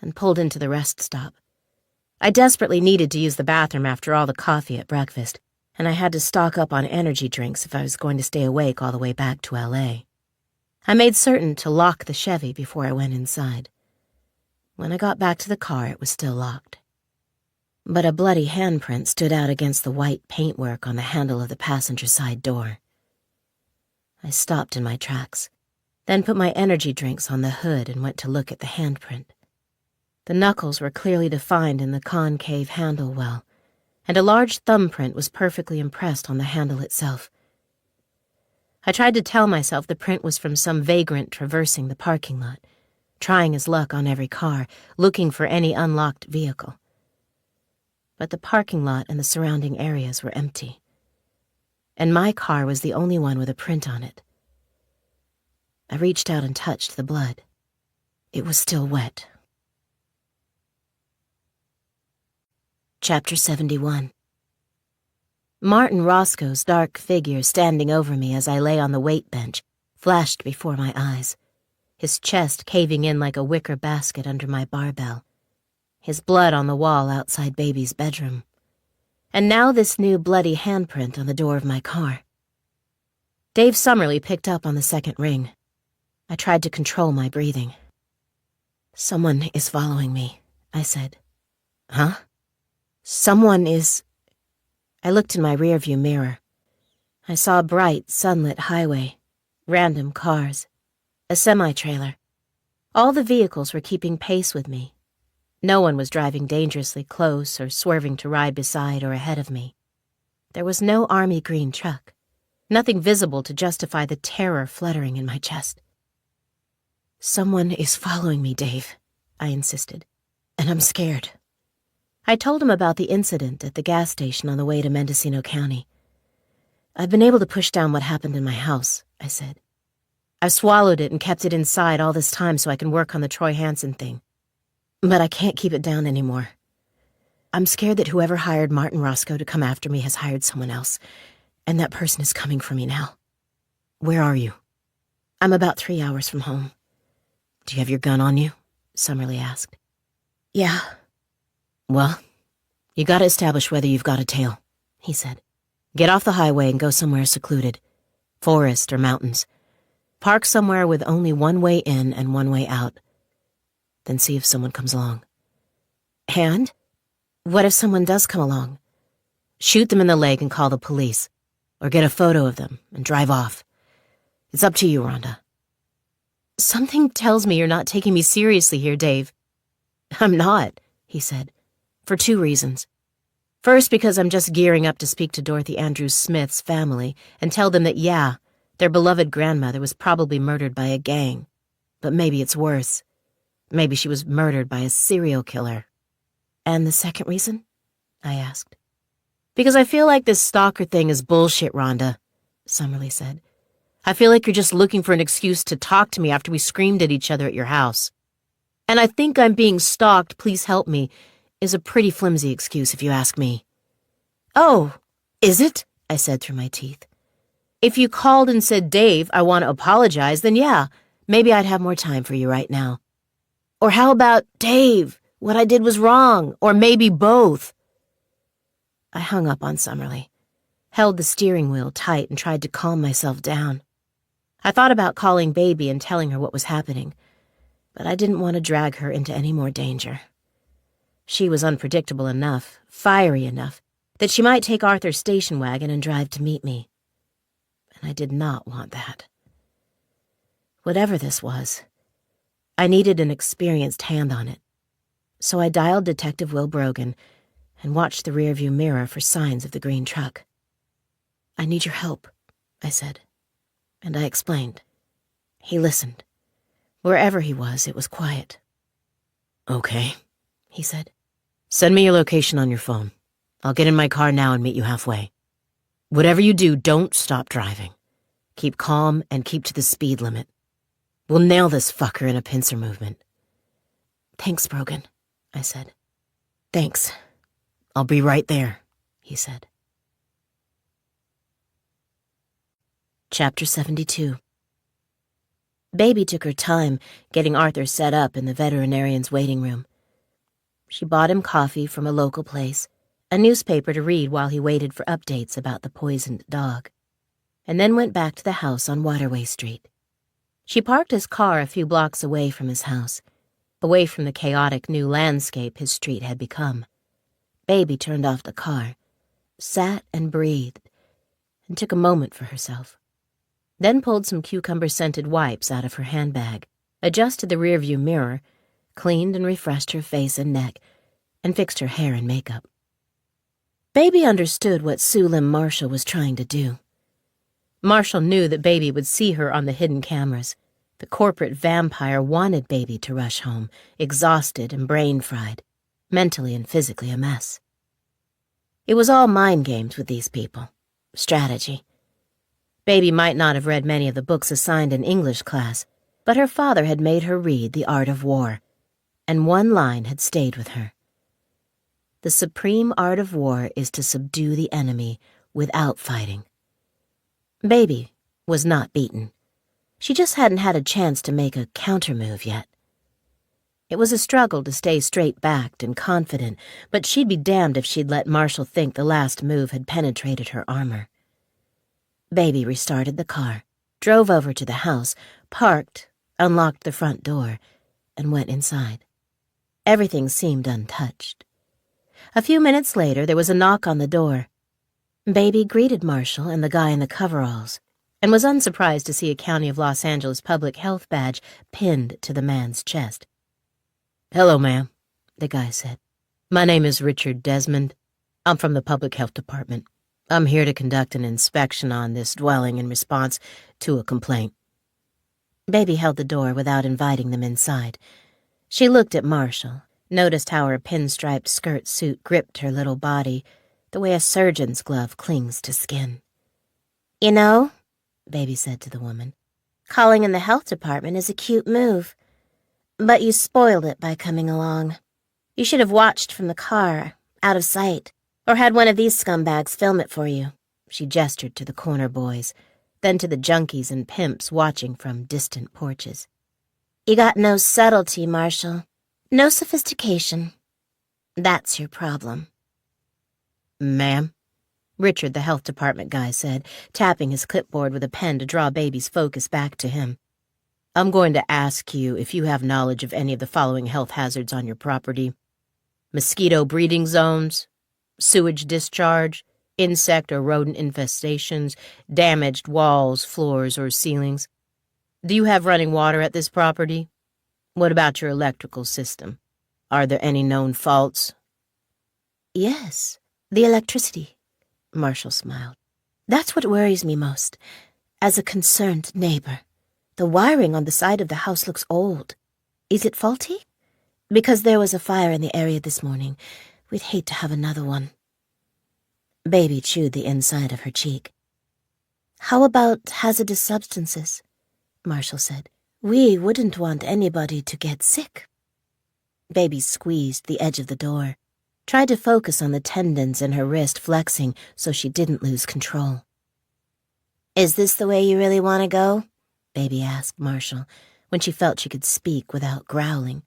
and pulled into the rest stop. I desperately needed to use the bathroom after all the coffee at breakfast, and I had to stock up on energy drinks if I was going to stay awake all the way back to LA. I made certain to lock the Chevy before I went inside. When I got back to the car, it was still locked. But a bloody handprint stood out against the white paintwork on the handle of the passenger side door. I stopped in my tracks, then put my energy drinks on the hood and went to look at the handprint. The knuckles were clearly defined in the concave handle well, and a large thumbprint was perfectly impressed on the handle itself. I tried to tell myself the print was from some vagrant traversing the parking lot, trying his luck on every car, looking for any unlocked vehicle. But the parking lot and the surrounding areas were empty, and my car was the only one with a print on it. I reached out and touched the blood. It was still wet. Chapter 71. Martin Roscoe's dark figure standing over me as I lay on the weight bench flashed before my eyes, his chest caving in like a wicker basket under my barbell, his blood on the wall outside Baby's bedroom, and now this new bloody handprint on the door of my car. Dave Summerly picked up on the second ring. I tried to control my breathing. "Someone is following me," I said. "Huh?" "Someone is..." I looked in my rearview mirror. I saw a bright, sunlit highway, random cars, a semi-trailer. All the vehicles were keeping pace with me. No one was driving dangerously close or swerving to ride beside or ahead of me. There was no army green truck, nothing visible to justify the terror fluttering in my chest. "Someone is following me, Dave," I insisted, "and I'm scared." I told him about the incident at the gas station on the way to Mendocino County. "I've been able to push down what happened in my house," I said. "I've swallowed it and kept it inside all this time so I can work on the Troy Hansen thing. But I can't keep it down anymore. I'm scared that whoever hired Martin Roscoe to come after me has hired someone else, and that person is coming for me now." "Where are you?" "I'm about 3 hours from home." "Do you have your gun on you?" Summerly asked. "Yeah." "Well, you gotta establish whether you've got a tail," he said. "Get off the highway and go somewhere secluded. Forest or mountains. Park somewhere with only one way in and one way out. Then see if someone comes along." "And? What if someone does come along?" "Shoot them in the leg and call the police. Or get a photo of them and drive off. It's up to you, Rhonda." "Something tells me you're not taking me seriously here, Dave." "I'm not," he said. "For 2 reasons. First, because I'm just gearing up to speak to Dorothy Andrews Smith's family and tell them that, yeah, their beloved grandmother was probably murdered by a gang. But maybe it's worse. Maybe she was murdered by a serial killer." "And the second reason?" I asked. "Because I feel like this stalker thing is bullshit, Rhonda," Summerly said. "I feel like you're just looking for an excuse to talk to me after we screamed at each other at your house. And I think I'm being stalked, please help me, is a pretty flimsy excuse if you ask me." "Oh, is it?" I said through my teeth. "If you called and said, 'Dave, I want to apologize,' then yeah, maybe I'd have more time for you right now. Or how about, 'Dave, what I did was wrong,' or maybe both." I hung up on Summerly, held the steering wheel tight and tried to calm myself down. I thought about calling Baby and telling her what was happening, but I didn't want to drag her into any more danger. She was unpredictable enough, fiery enough, that she might take Arthur's station wagon and drive to meet me. And I did not want that. Whatever this was, I needed an experienced hand on it. So I dialed Detective Will Brogan and watched the rearview mirror for signs of the green truck. "I need your help," I said, and I explained. He listened. Wherever he was, it was quiet. "Okay," he said. "Send me your location on your phone. I'll get in my car now and meet you halfway. Whatever you do, don't stop driving. Keep calm and keep to the speed limit. We'll nail this fucker in a pincer movement." "Thanks, Brogan," I said. "Thanks. I'll be right there," he said. Chapter 72. Baby took her time getting Arthur set up in the veterinarian's waiting room. She bought him coffee from a local place, a newspaper to read while he waited for updates about the poisoned dog, and then went back to the house on Waterway Street. She parked his car a few blocks away from his house, away from the chaotic new landscape his street had become. Baby turned off the car, sat and breathed, and took a moment for herself. Then pulled some cucumber-scented wipes out of her handbag, adjusted the rearview mirror, cleaned and refreshed her face and neck, and fixed her hair and makeup. Baby understood what Sue Lim Marshall was trying to do. Marshall knew that Baby would see her on the hidden cameras. The corporate vampire wanted Baby to rush home, exhausted and brain-fried, mentally and physically a mess. It was all mind games with these people. Strategy. Baby might not have read many of the books assigned in English class, but her father had made her read The Art of War, and one line had stayed with her. The supreme art of war is to subdue the enemy without fighting. Baby was not beaten. She just hadn't had a chance to make a countermove yet. It was a struggle to stay straight-backed and confident, but she'd be damned if she'd let Marshall think the last move had penetrated her armor. Baby restarted the car, drove over to the house, parked, unlocked the front door, and went inside. Everything seemed untouched. A few minutes later, there was a knock on the door. Baby greeted Marshall and the guy in the coveralls, and was unsurprised to see a County of Los Angeles public health badge pinned to the man's chest. "Hello, ma'am," the guy said. "My name is Richard Desmond. I'm from the Public Health Department. I'm here to conduct an inspection on this dwelling in response to a complaint." Baby held the door without inviting them inside. She looked at Marshall, noticed how her pinstriped skirt suit gripped her little body, the way a surgeon's glove clings to skin. "You know," Baby said to the woman, "calling in the health department is a cute move. But you spoiled it by coming along. You should have watched from the car, out of sight, or had one of these scumbags film it for you." She gestured to the corner boys, then to the junkies and pimps watching from distant porches. "You got no subtlety, Marshall. No sophistication. That's your problem." "Ma'am," Richard, the health department guy, said, tapping his clipboard with a pen to draw Baby's focus back to him. "I'm going to ask you if you have knowledge of any of the following health hazards on your property: mosquito breeding zones, sewage discharge, insect or rodent infestations, damaged walls, floors, or ceilings. Do you have running water at this property? What about your electrical system? Are there any known faults?" "Yes, the electricity," Marshall smiled. "That's what worries me most. As a concerned neighbor, the wiring on the side of the house looks old. Is it faulty? Because there was a fire in the area this morning. We'd hate to have another one." Baby chewed the inside of her cheek. "How about hazardous substances?" Marshall said. "We wouldn't want anybody to get sick." Baby squeezed the edge of the door, tried to focus on the tendons in her wrist flexing so she didn't lose control. "Is this the way you really want to go?" Baby asked Marshall, when she felt she could speak without growling.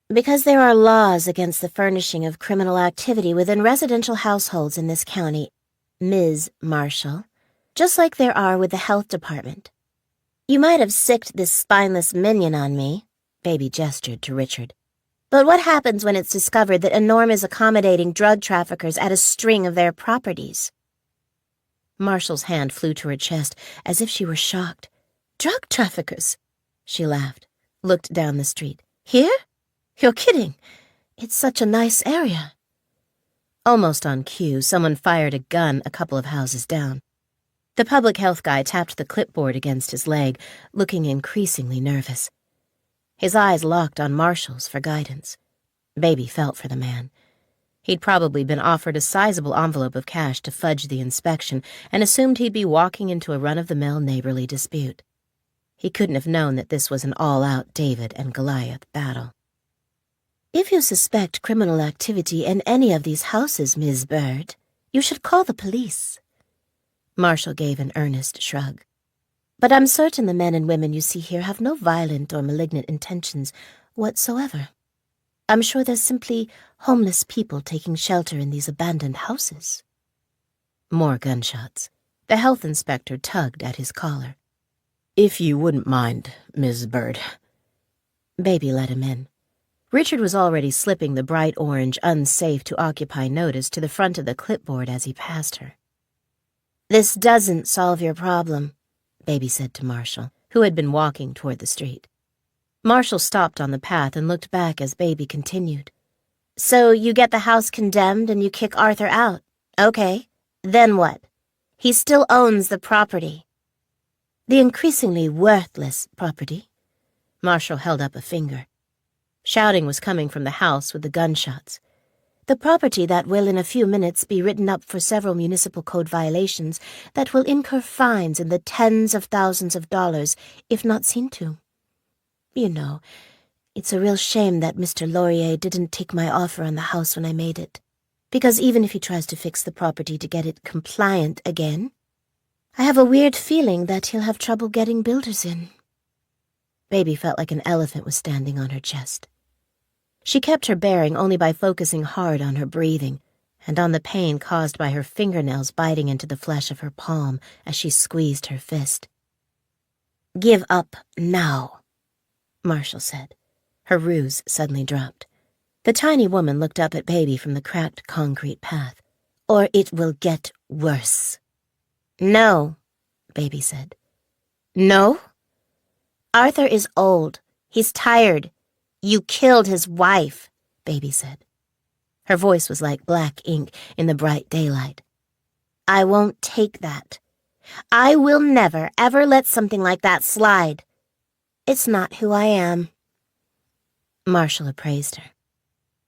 "Because there are laws against the furnishing of criminal activity within residential households in this county, Ms. Marshall, just like there are with the health department. You might have sicked this spineless minion on me," Baby gestured to Richard. But what happens when it's discovered that a norm is accommodating drug traffickers at a string of their properties? Marshall's hand flew to her chest as if she were shocked. Drug traffickers? She laughed, looked down the street. Here? You're kidding. It's such a nice area. Almost on cue, someone fired a gun a couple of houses down. The public health guy tapped the clipboard against his leg, looking increasingly nervous. His eyes locked on Marshall's for guidance. Baby felt for the man. He'd probably been offered a sizable envelope of cash to fudge the inspection and assumed he'd be walking into a run-of-the-mill neighborly dispute. He couldn't have known that this was an all-out David and Goliath battle. If you suspect criminal activity in any of these houses, Ms. Bird, you should call the police. Marshall gave an earnest shrug. But I'm certain the men and women you see here have no violent or malignant intentions whatsoever. I'm sure they're simply homeless people taking shelter in these abandoned houses. More gunshots. The health inspector tugged at his collar. If you wouldn't mind, Ms. Bird. Baby let him in. Richard was already slipping the bright orange unsafe to occupy notice to the front of the clipboard as he passed her. This doesn't solve your problem, Baby said to Marshall, who had been walking toward the street. Marshall stopped on the path and looked back as Baby continued. So you get the house condemned and you kick Arthur out. Okay, then what? He still owns the property. The increasingly worthless property. Marshall held up a finger. Shouting was coming from the house with the gunshots. The property that will in a few minutes be written up for several municipal code violations that will incur fines in the tens of thousands of dollars if not seen to. You know, it's a real shame that Mr. Laurier didn't take my offer on the house when I made it, because even if he tries to fix the property to get it compliant again, I have a weird feeling that he'll have trouble getting builders in. Baby felt like an elephant was standing on her chest. She kept her bearing only by focusing hard on her breathing and on the pain caused by her fingernails biting into the flesh of her palm as she squeezed her fist. Give up now, Marshall said. Her ruse suddenly dropped. The tiny woman looked up at Baby from the cracked concrete path. Or it will get worse. No, Baby said. No? Arthur is old. He's tired. You killed his wife, Baby said. Her voice was like black ink in the bright daylight. I won't take that. I will never, ever let something like that slide. It's not who I am. Marshall appraised her.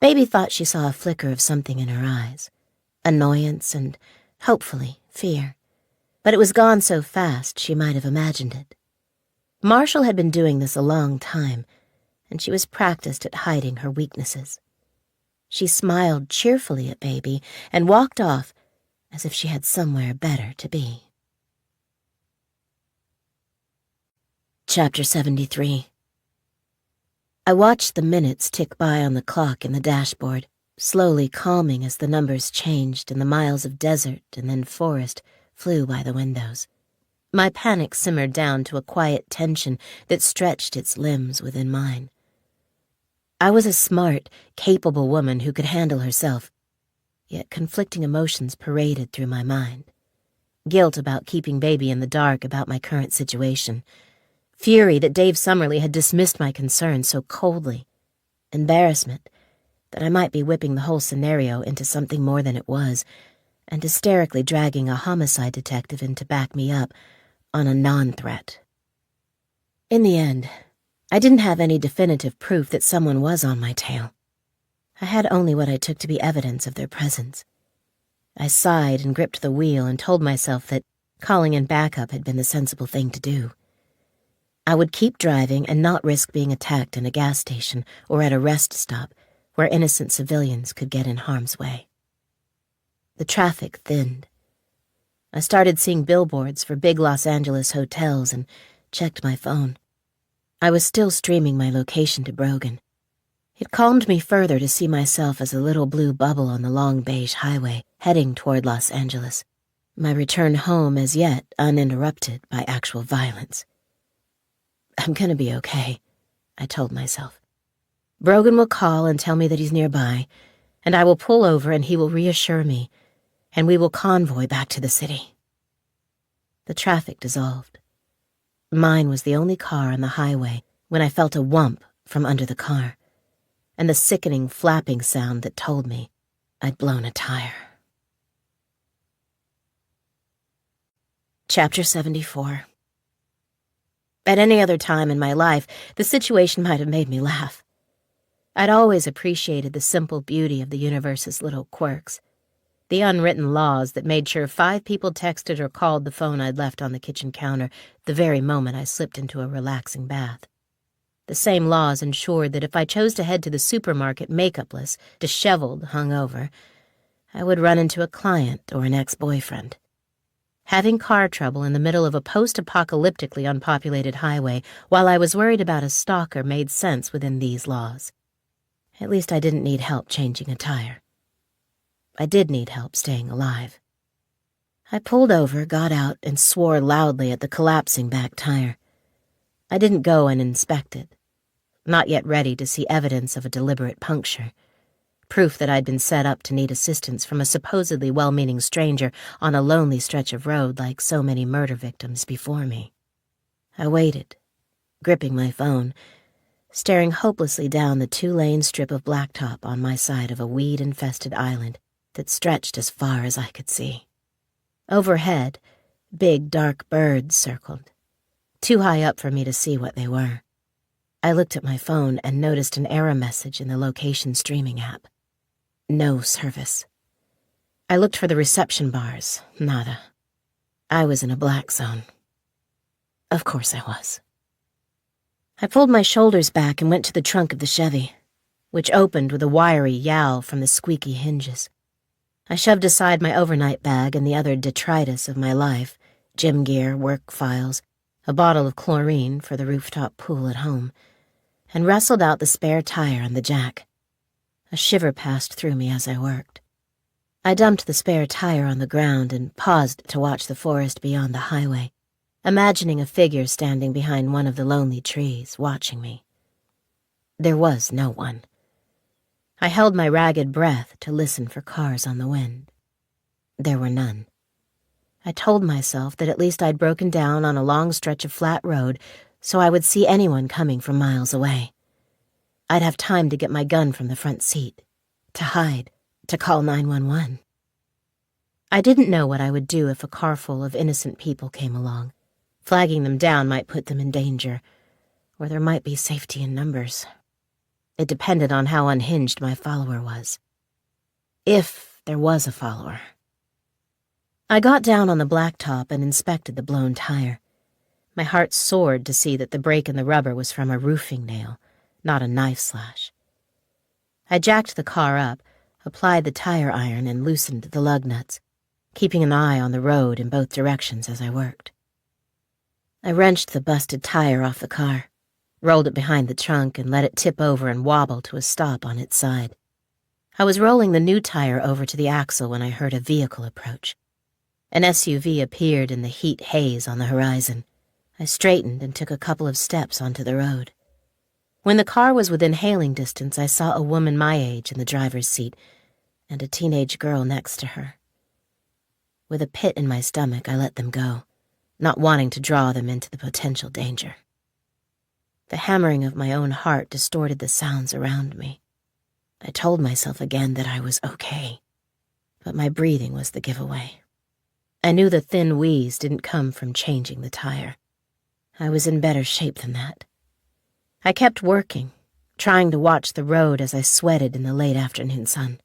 Baby thought she saw a flicker of something in her eyes. Annoyance and, hopefully, fear. But it was gone so fast she might have imagined it. Marshall had been doing this a long time, and she was practiced at hiding her weaknesses. She smiled cheerfully at Baby and walked off as if she had somewhere better to be. Chapter 73. I watched the minutes tick by on the clock in the dashboard, slowly calming as the numbers changed and the miles of desert and then forest flew by the windows. My panic simmered down to a quiet tension that stretched its limbs within mine. I was a smart, capable woman who could handle herself, yet conflicting emotions paraded through my mind. Guilt about keeping Baby in the dark about my current situation. Fury that Dave Summerlee had dismissed my concern so coldly. Embarrassment that I might be whipping the whole scenario into something more than it was, and hysterically dragging a homicide detective in to back me up on a non-threat. In the end, I didn't have any definitive proof that someone was on my tail. I had only what I took to be evidence of their presence. I sighed and gripped the wheel and told myself that calling in backup had been the sensible thing to do. I would keep driving and not risk being attacked in a gas station or at a rest stop where innocent civilians could get in harm's way. The traffic thinned. I started seeing billboards for big Los Angeles hotels and checked my phone. I was still streaming my location to Brogan. It calmed me further to see myself as a little blue bubble on the long beige highway heading toward Los Angeles, my return home as yet uninterrupted by actual violence. I'm gonna be okay, I told myself. Brogan will call and tell me that he's nearby, and I will pull over and he will reassure me, and we will convoy back to the city. The traffic dissolved. Mine was the only car on the highway when I felt a whump from under the car, and the sickening flapping sound that told me I'd blown a tire. Chapter 74. At any other time in my life, the situation might have made me laugh. I'd always appreciated the simple beauty of the universe's little quirks, the unwritten laws that made sure 5 people texted or called the phone I'd left on the kitchen counter the very moment I slipped into a relaxing bath. The same laws ensured that if I chose to head to the supermarket makeupless, disheveled, hungover, I would run into a client or an ex-boyfriend. Having car trouble in the middle of a post-apocalyptically unpopulated highway while I was worried about a stalker made sense within these laws. At least I didn't need help changing a tire. I did need help staying alive. I pulled over, got out, and swore loudly at the collapsing back tire. I didn't go and inspect it, not yet ready to see evidence of a deliberate puncture. Proof that I'd been set up to need assistance from a supposedly well-meaning stranger on a lonely stretch of road like so many murder victims before me. I waited, gripping my phone, staring hopelessly down the 2-lane strip of blacktop on my side of a weed-infested island that stretched as far as I could see. Overhead, big dark birds circled, too high up for me to see what they were. I looked at my phone and noticed an error message in the location streaming app. No service. I looked for the reception bars. Nada. I was in a black zone. Of course I was. I pulled my shoulders back and went to the trunk of the Chevy, which opened with a wiry yowl from the squeaky hinges. I shoved aside my overnight bag and the other detritus of my life, gym gear, work files, a bottle of chlorine for the rooftop pool at home, and wrestled out the spare tire and the jack. A shiver passed through me as I worked. I dumped the spare tire on the ground and paused to watch the forest beyond the highway, imagining a figure standing behind one of the lonely trees, watching me. There was no one. I held my ragged breath to listen for cars on the wind. There were none. I told myself that at least I'd broken down on a long stretch of flat road so I would see anyone coming from miles away. I'd have time to get my gun from the front seat, to hide, to call 911. I didn't know what I would do if a car full of innocent people came along. Flagging them down might put them in danger, or there might be safety in numbers. It depended on how unhinged my follower was. If there was a follower. I got down on the blacktop and inspected the blown tire. My heart soared to see that the break in the rubber was from a roofing nail, not a knife slash. I jacked the car up, applied the tire iron, and loosened the lug nuts, keeping an eye on the road in both directions as I worked. I wrenched the busted tire off the car, rolled it behind the trunk, and let it tip over and wobble to a stop on its side. I was rolling the new tire over to the axle when I heard a vehicle approach. An SUV appeared in the heat haze on the horizon. I straightened and took a couple of steps onto the road. When the car was within hailing distance, I saw a woman my age in the driver's seat and a teenage girl next to her. With a pit in my stomach, I let them go, not wanting to draw them into the potential danger. The hammering of my own heart distorted the sounds around me. I told myself again that I was okay, but my breathing was the giveaway. I knew the thin wheeze didn't come from changing the tire. I was in better shape than that. I kept working, trying to watch the road as I sweated in the late afternoon sun.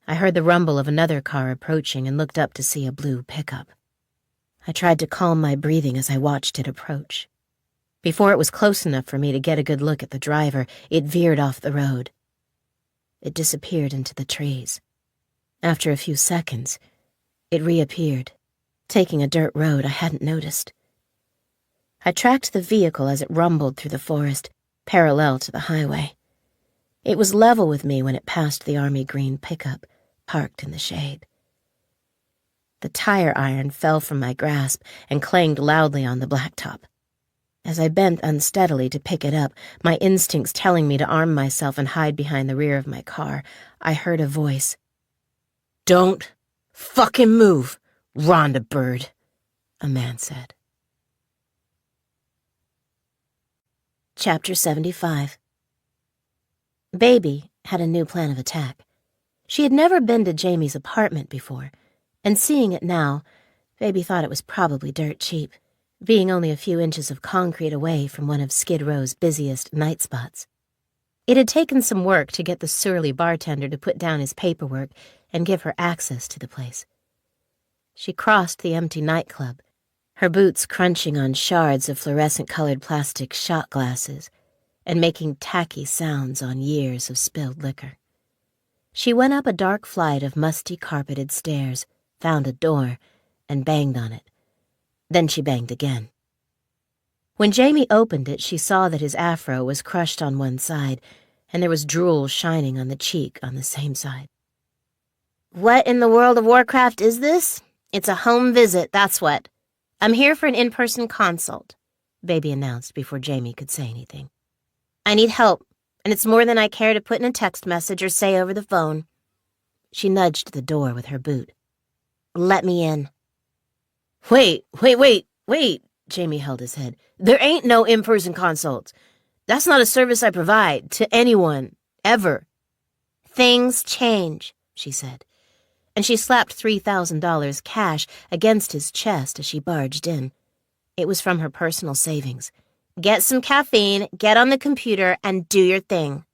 I heard the rumble of another car approaching and looked up to see a blue pickup. I tried to calm my breathing as I watched it approach. Before it was close enough for me to get a good look at the driver, it veered off the road. It disappeared into the trees. After a few seconds, it reappeared, taking a dirt road I hadn't noticed. I tracked the vehicle as it rumbled through the forest, parallel to the highway. It was level with me when it passed the army green pickup, parked in the shade. The tire iron fell from my grasp and clanged loudly on the blacktop. As I bent unsteadily to pick it up, my instincts telling me to arm myself and hide behind the rear of my car, I heard a voice. "Don't fucking move, Rhonda Bird," a man said. Chapter 75. Baby had a new plan of attack. She had never been to Jamie's apartment before, and seeing it now, Baby thought it was probably dirt cheap, being only a few inches of concrete away from one of Skid Row's busiest night spots. It had taken some work to get the surly bartender to put down his paperwork and give her access to the place. She crossed the empty nightclub, her boots crunching on shards of fluorescent-colored plastic shot glasses and making tacky sounds on years of spilled liquor. She went up a dark flight of musty carpeted stairs, found a door, and banged on it. Then she banged again. When Jamie opened it, she saw that his afro was crushed on one side, and there was drool shining on the cheek on the same side. "What in the world of Warcraft is this? It's a home visit, that's what. I'm here for an in-person consult," Baby announced before Jamie could say anything. "I need help, and it's more than I care to put in a text message or say over the phone." She nudged the door with her boot. "Let me in." Wait, Jamie held his head. "There ain't no in-person consults. That's not a service I provide to anyone, ever." "Things change," she said, and she slapped $3,000 cash against his chest as she barged in. It was from her personal savings. "Get some caffeine, get on the computer, and do your thing."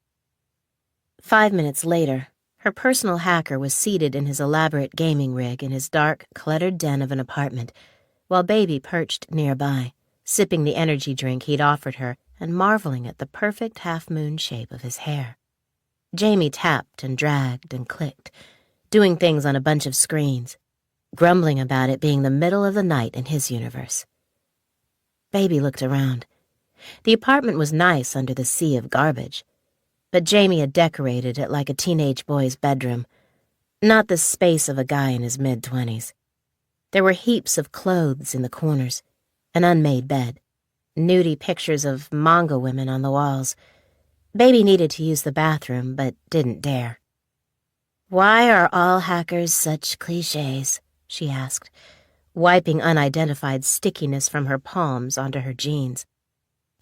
5 minutes later, her personal hacker was seated in his elaborate gaming rig in his dark, cluttered den of an apartment, while Baby perched nearby, sipping the energy drink he'd offered her and marveling at the perfect half-moon shape of his hair. Jamie tapped and dragged and clicked, doing things on a bunch of screens, grumbling about it being the middle of the night in his universe. Baby looked around. The apartment was nice under the sea of garbage, but Jamie had decorated it like a teenage boy's bedroom, not the space of a guy in his mid-20s. There were heaps of clothes in the corners, an unmade bed, nudie pictures of manga women on the walls. Baby needed to use the bathroom, but didn't dare. "Why are all hackers such cliches?" she asked, wiping unidentified stickiness from her palms onto her jeans.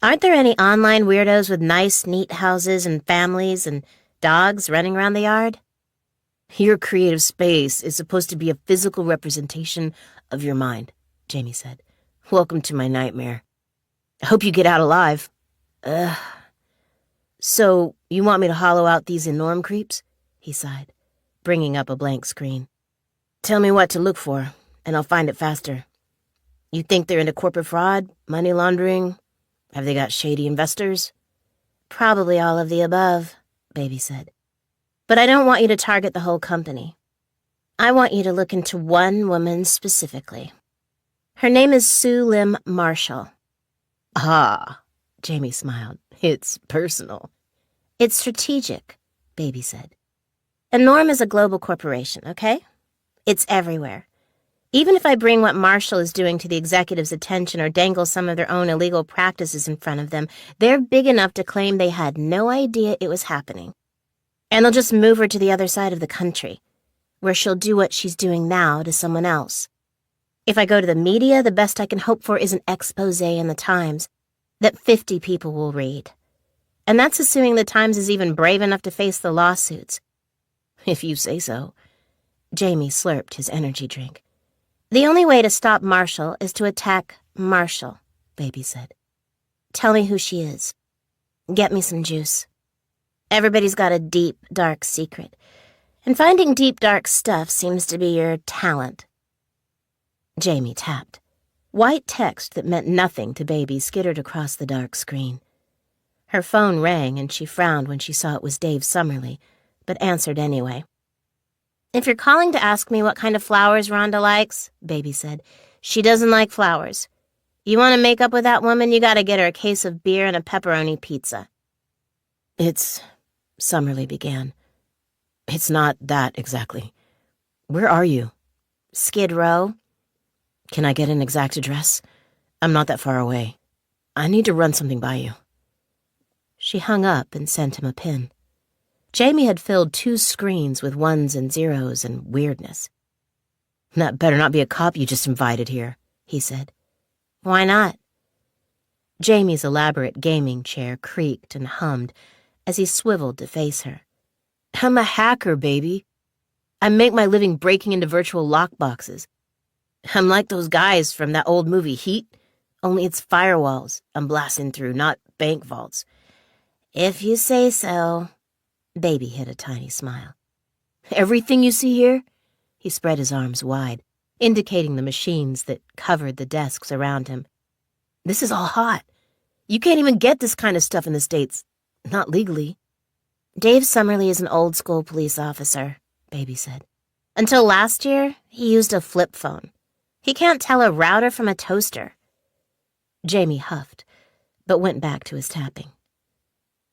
"Aren't there any online weirdos with nice, neat houses and families and dogs running around the yard?" "Your creative space is supposed to be a physical representation of your mind," Jamie said. "Welcome to my nightmare. I hope you get out alive." So, you want me to hollow out these enorm creeps?" he sighed, bringing up a blank screen. "Tell me what to look for, and I'll find it faster. You think they're into corporate fraud, money laundering? Have they got shady investors?" "Probably all of the above," Baby said. "But I don't want you to target the whole company. I want you to look into one woman specifically. Her name is Sue Lim Marshall." "Ah," Jamie smiled. "It's personal." "It's strategic," Baby said. "Enorm is a global corporation, okay? It's everywhere. Even if I bring what Marshall is doing to the executives' attention or dangle some of their own illegal practices in front of them, they're big enough to claim they had no idea it was happening. And they'll just move her to the other side of the country, where she'll do what she's doing now to someone else. If I go to the media, the best I can hope for is an expose in the Times that 50 people will read. And that's assuming the Times is even brave enough to face the lawsuits." "If you say so." Jamie slurped his energy drink. "The only way to stop Marshall is to attack Marshall," Baby said. "Tell me who she is. Get me some juice. Everybody's got a deep, dark secret, and finding deep, dark stuff seems to be your talent." Jamie tapped. White text that meant nothing to Baby skittered across the dark screen. Her phone rang and she frowned when she saw it was Dave Summerly, but answered anyway. "If you're calling to ask me what kind of flowers Rhonda likes," Baby said, "she doesn't like flowers. You want to make up with that woman, you gotta get her a case of beer and a pepperoni pizza." "It's," Summerly began. "It's not that exactly. Where are you?" "Skid Row." "Can I get an exact address? I'm not that far away." I need to run something by you. She hung up and sent him a pin. Jamie had filled 2 screens with 1s and 0s and weirdness. That better not be a cop you just invited here, he said. Why not? Jamie's elaborate gaming chair creaked and hummed as he swiveled to face her. I'm a hacker, baby. I make my living breaking into virtual lockboxes. I'm like those guys from that old movie Heat, only it's firewalls I'm blasting through, not bank vaults. If you say so. Baby hid a tiny smile. Everything you see here? He spread his arms wide, indicating the machines that covered the desks around him. This is all hot. You can't even get this kind of stuff in the States. Not legally. Dave Summerlee is an old-school police officer, Baby said. Until last year, he used a flip phone. He can't tell a router from a toaster. Jamie huffed, but went back to his tapping.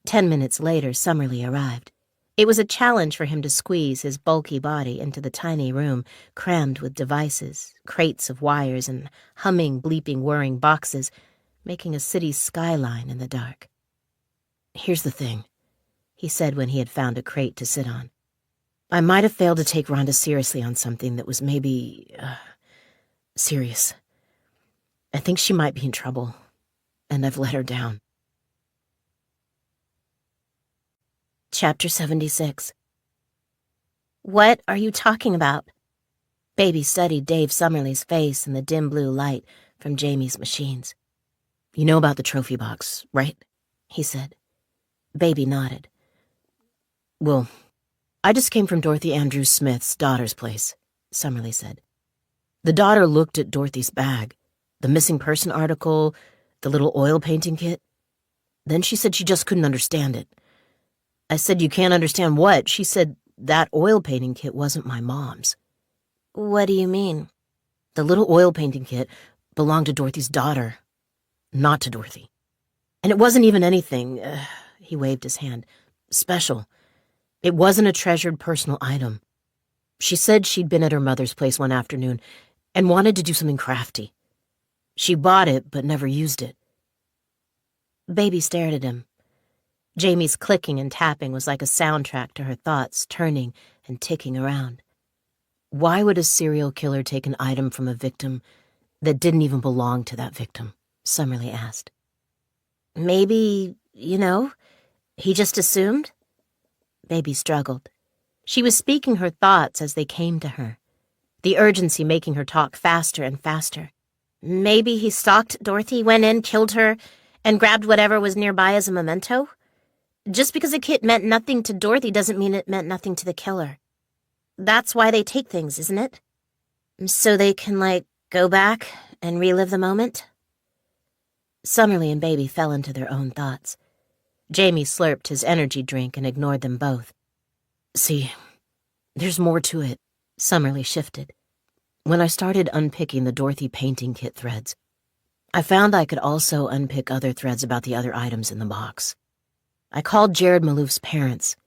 10 minutes later, Summerlee arrived. It was a challenge for him to squeeze his bulky body into the tiny room crammed with devices, crates of wires, and humming, bleeping, whirring boxes, making a city skyline in the dark. Here's the thing, he said when he had found a crate to sit on. I might have failed to take Rhonda seriously on something that was maybe, serious. I think she might be in trouble, and I've let her down. Chapter 76. What are you talking about? Baby studied Dave Summerlee's face in the dim blue light from Jamie's machines. You know about the trophy box, right? He said. Baby nodded. Well, I just came from Dorothy Andrews Smith's daughter's place, Summerlee said. The daughter looked at Dorothy's bag, the missing person article, the little oil painting kit. Then she said she just couldn't understand it. I said, you can't understand what? She said, that oil painting kit wasn't my mom's. What do you mean? The little oil painting kit belonged to Dorothy's daughter, not to Dorothy. And it wasn't even anything, he waved his hand, special. It wasn't a treasured personal item. She said she'd been at her mother's place one afternoon and wanted to do something crafty. She bought it but never used it. Baby stared at him. Jamie's clicking and tapping was like a soundtrack to her thoughts, turning and ticking around. Why would a serial killer take an item from a victim that didn't even belong to that victim? Summerlee asked. Maybe, he just assumed? Baby struggled. She was speaking her thoughts as they came to her, the urgency making her talk faster and faster. Maybe he stalked Dorothy, went in, killed her, and grabbed whatever was nearby as a memento? Just because a kit meant nothing to Dorothy doesn't mean it meant nothing to the killer. That's why they take things, isn't it? So they can, go back and relive the moment? Summerlee and Baby fell into their own thoughts. Jamie slurped his energy drink and ignored them both. See, there's more to it. Summerlee shifted. When I started unpicking the Dorothy painting kit threads, I found I could also unpick other threads about the other items in the box. I called Jared Malouf's parents.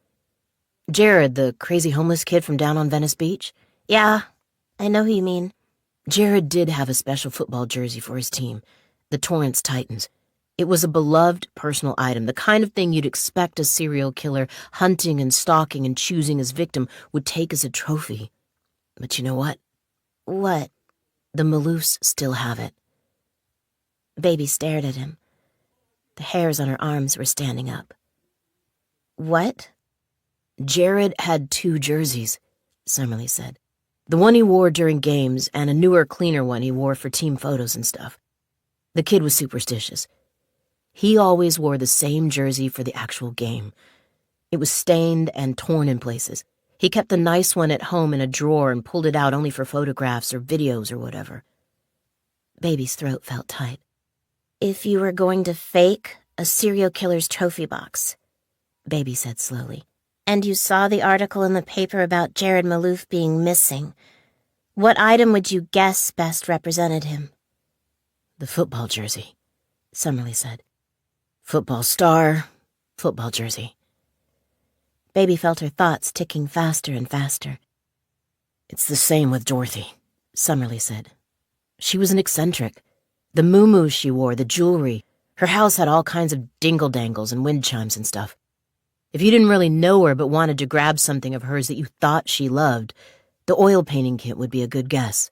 Jared, the crazy homeless kid from down on Venice Beach? Yeah, I know who you mean. Jared did have a special football jersey for his team, the Torrance Titans. It was a beloved personal item, the kind of thing you'd expect a serial killer hunting and stalking and choosing his victim would take as a trophy. But you know what? What? The Maloufs still have it. Baby stared at him. The hairs on her arms were standing up. What? Jared had 2 jerseys, Summerlee said. The one he wore during games and a newer, cleaner one he wore for team photos and stuff. The kid was superstitious. He always wore the same jersey for the actual game. It was stained and torn in places. He kept the nice one at home in a drawer and pulled it out only for photographs or videos or whatever. Baby's throat felt tight. If you were going to fake a serial killer's trophy box, Baby said slowly, and you saw the article in the paper about Jared Malouf being missing, what item would you guess best represented him? The football jersey, Summerlee said. Football star, football jersey. Baby felt her thoughts ticking faster and faster. It's the same with Dorothy, Summerlee said. She was an eccentric. The muumuus she wore, the jewelry, Her house had all kinds of dingle-dangles and wind chimes and stuff. If you didn't really know her but wanted to grab something of hers that you thought she loved, the oil painting kit would be a good guess.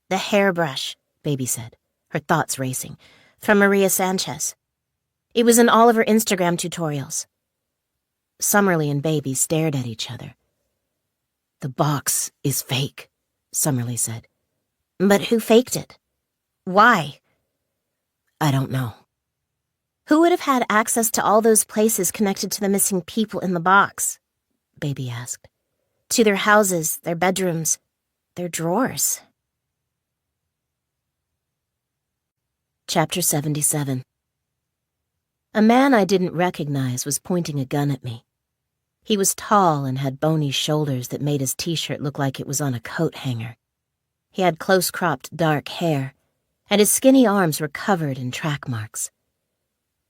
The hairbrush, Baby said, her thoughts racing, from Maria Sanchez. It was in all of her Instagram tutorials. Summerlee and Baby stared at each other. The box is fake, Summerlee said. But who faked it? Why? I don't know. Who would have had access to all those places connected to the missing people in the box? Baby asked. To their houses, their bedrooms, their drawers. Chapter 77. A man I didn't recognize was pointing a gun at me. He was tall and had bony shoulders that made his t-shirt look like it was on a coat hanger. He had close-cropped dark hair, and his skinny arms were covered in track marks.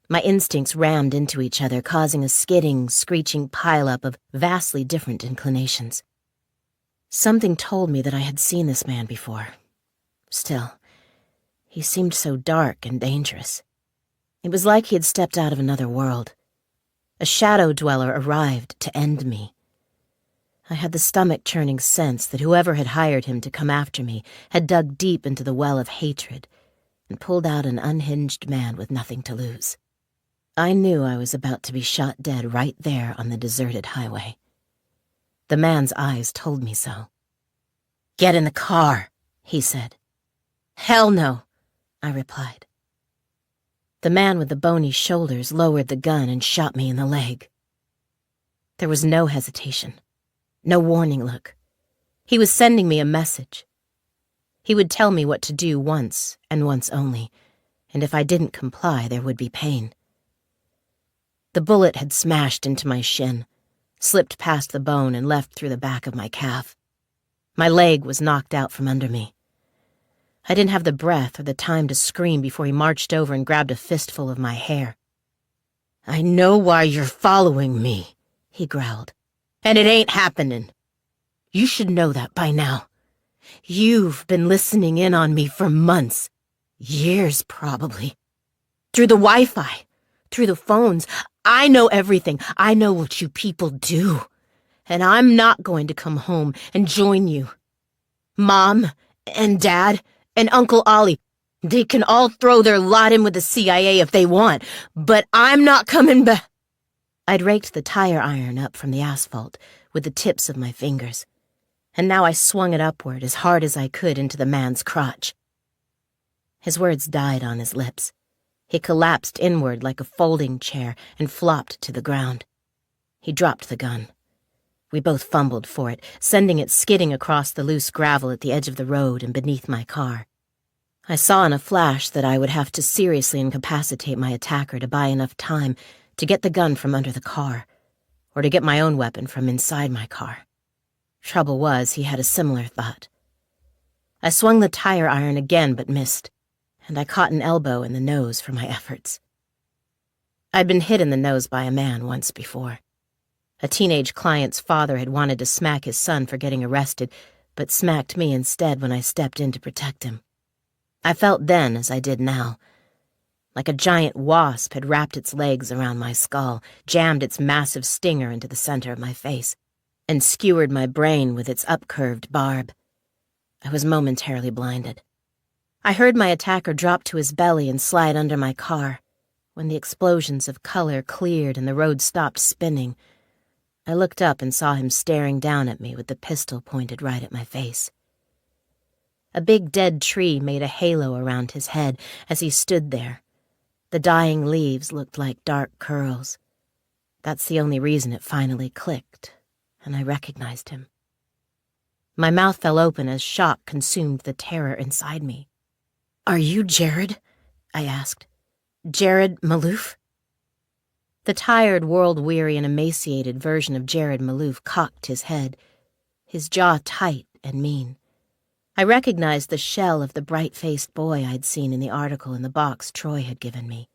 My instincts rammed into each other, causing a skidding, screeching pileup of vastly different inclinations. Something told me that I had seen this man before. Still, he seemed so dark and dangerous. It was like he had stepped out of another world. A shadow dweller arrived to end me. I had the stomach-churning sense that whoever had hired him to come after me had dug deep into the well of hatred and pulled out an unhinged man with nothing to lose. I knew I was about to be shot dead right there on the deserted highway. The man's eyes told me so. "Get in the car," he said. "Hell no," I replied. The man with the bony shoulders lowered the gun and shot me in the leg. There was no hesitation, no warning look. He was sending me a message. He would tell me what to do once and once only, and if I didn't comply, there would be pain. The bullet had smashed into my shin, slipped past the bone and left through the back of my calf. My leg was knocked out from under me. I didn't have the breath or the time to scream before he marched over and grabbed a fistful of my hair. "I know why you're following me," he growled, "and it ain't happening. You should know that by now. You've been listening in on me for months, years probably. Through the Wi-Fi, through the phones. I know everything. I know what you people do. And I'm not going to come home and join you. Mom and Dad and Uncle Ollie, they can all throw their lot in with the CIA if they want, but I'm not coming back." I'd raked the tire iron up from the asphalt with the tips of my fingers, and now I swung it upward as hard as I could into the man's crotch. His words died on his lips. He collapsed inward like a folding chair and flopped to the ground. He dropped the gun. We both fumbled for it, sending it skidding across the loose gravel at the edge of the road and beneath my car. I saw in a flash that I would have to seriously incapacitate my attacker to buy enough time to get the gun from under the car, or to get my own weapon from inside my car. Trouble was, he had a similar thought. I swung the tire iron again but missed, and I caught an elbow in the nose for my efforts. I'd been hit in the nose by a man once before. A teenage client's father had wanted to smack his son for getting arrested, but smacked me instead when I stepped in to protect him. I felt then, as I did now, like a giant wasp had wrapped its legs around my skull, jammed its massive stinger into the center of my face, and skewered my brain with its upcurved barb. I was momentarily blinded. I heard my attacker drop to his belly and slide under my car. When the explosions of color cleared and the road stopped spinning, I looked up and saw him staring down at me with the pistol pointed right at my face. A big dead tree made a halo around his head as he stood there. The dying leaves looked like dark curls. That's the only reason it finally clicked, and I recognized him. My mouth fell open as shock consumed the terror inside me. "Are you Jared?" I asked. "Jared Maloof?" The tired, world-weary, and emaciated version of Jared Maloof cocked his head, his jaw tight and mean. I recognized the shell of the bright-faced boy I'd seen in the article in the box Troy had given me.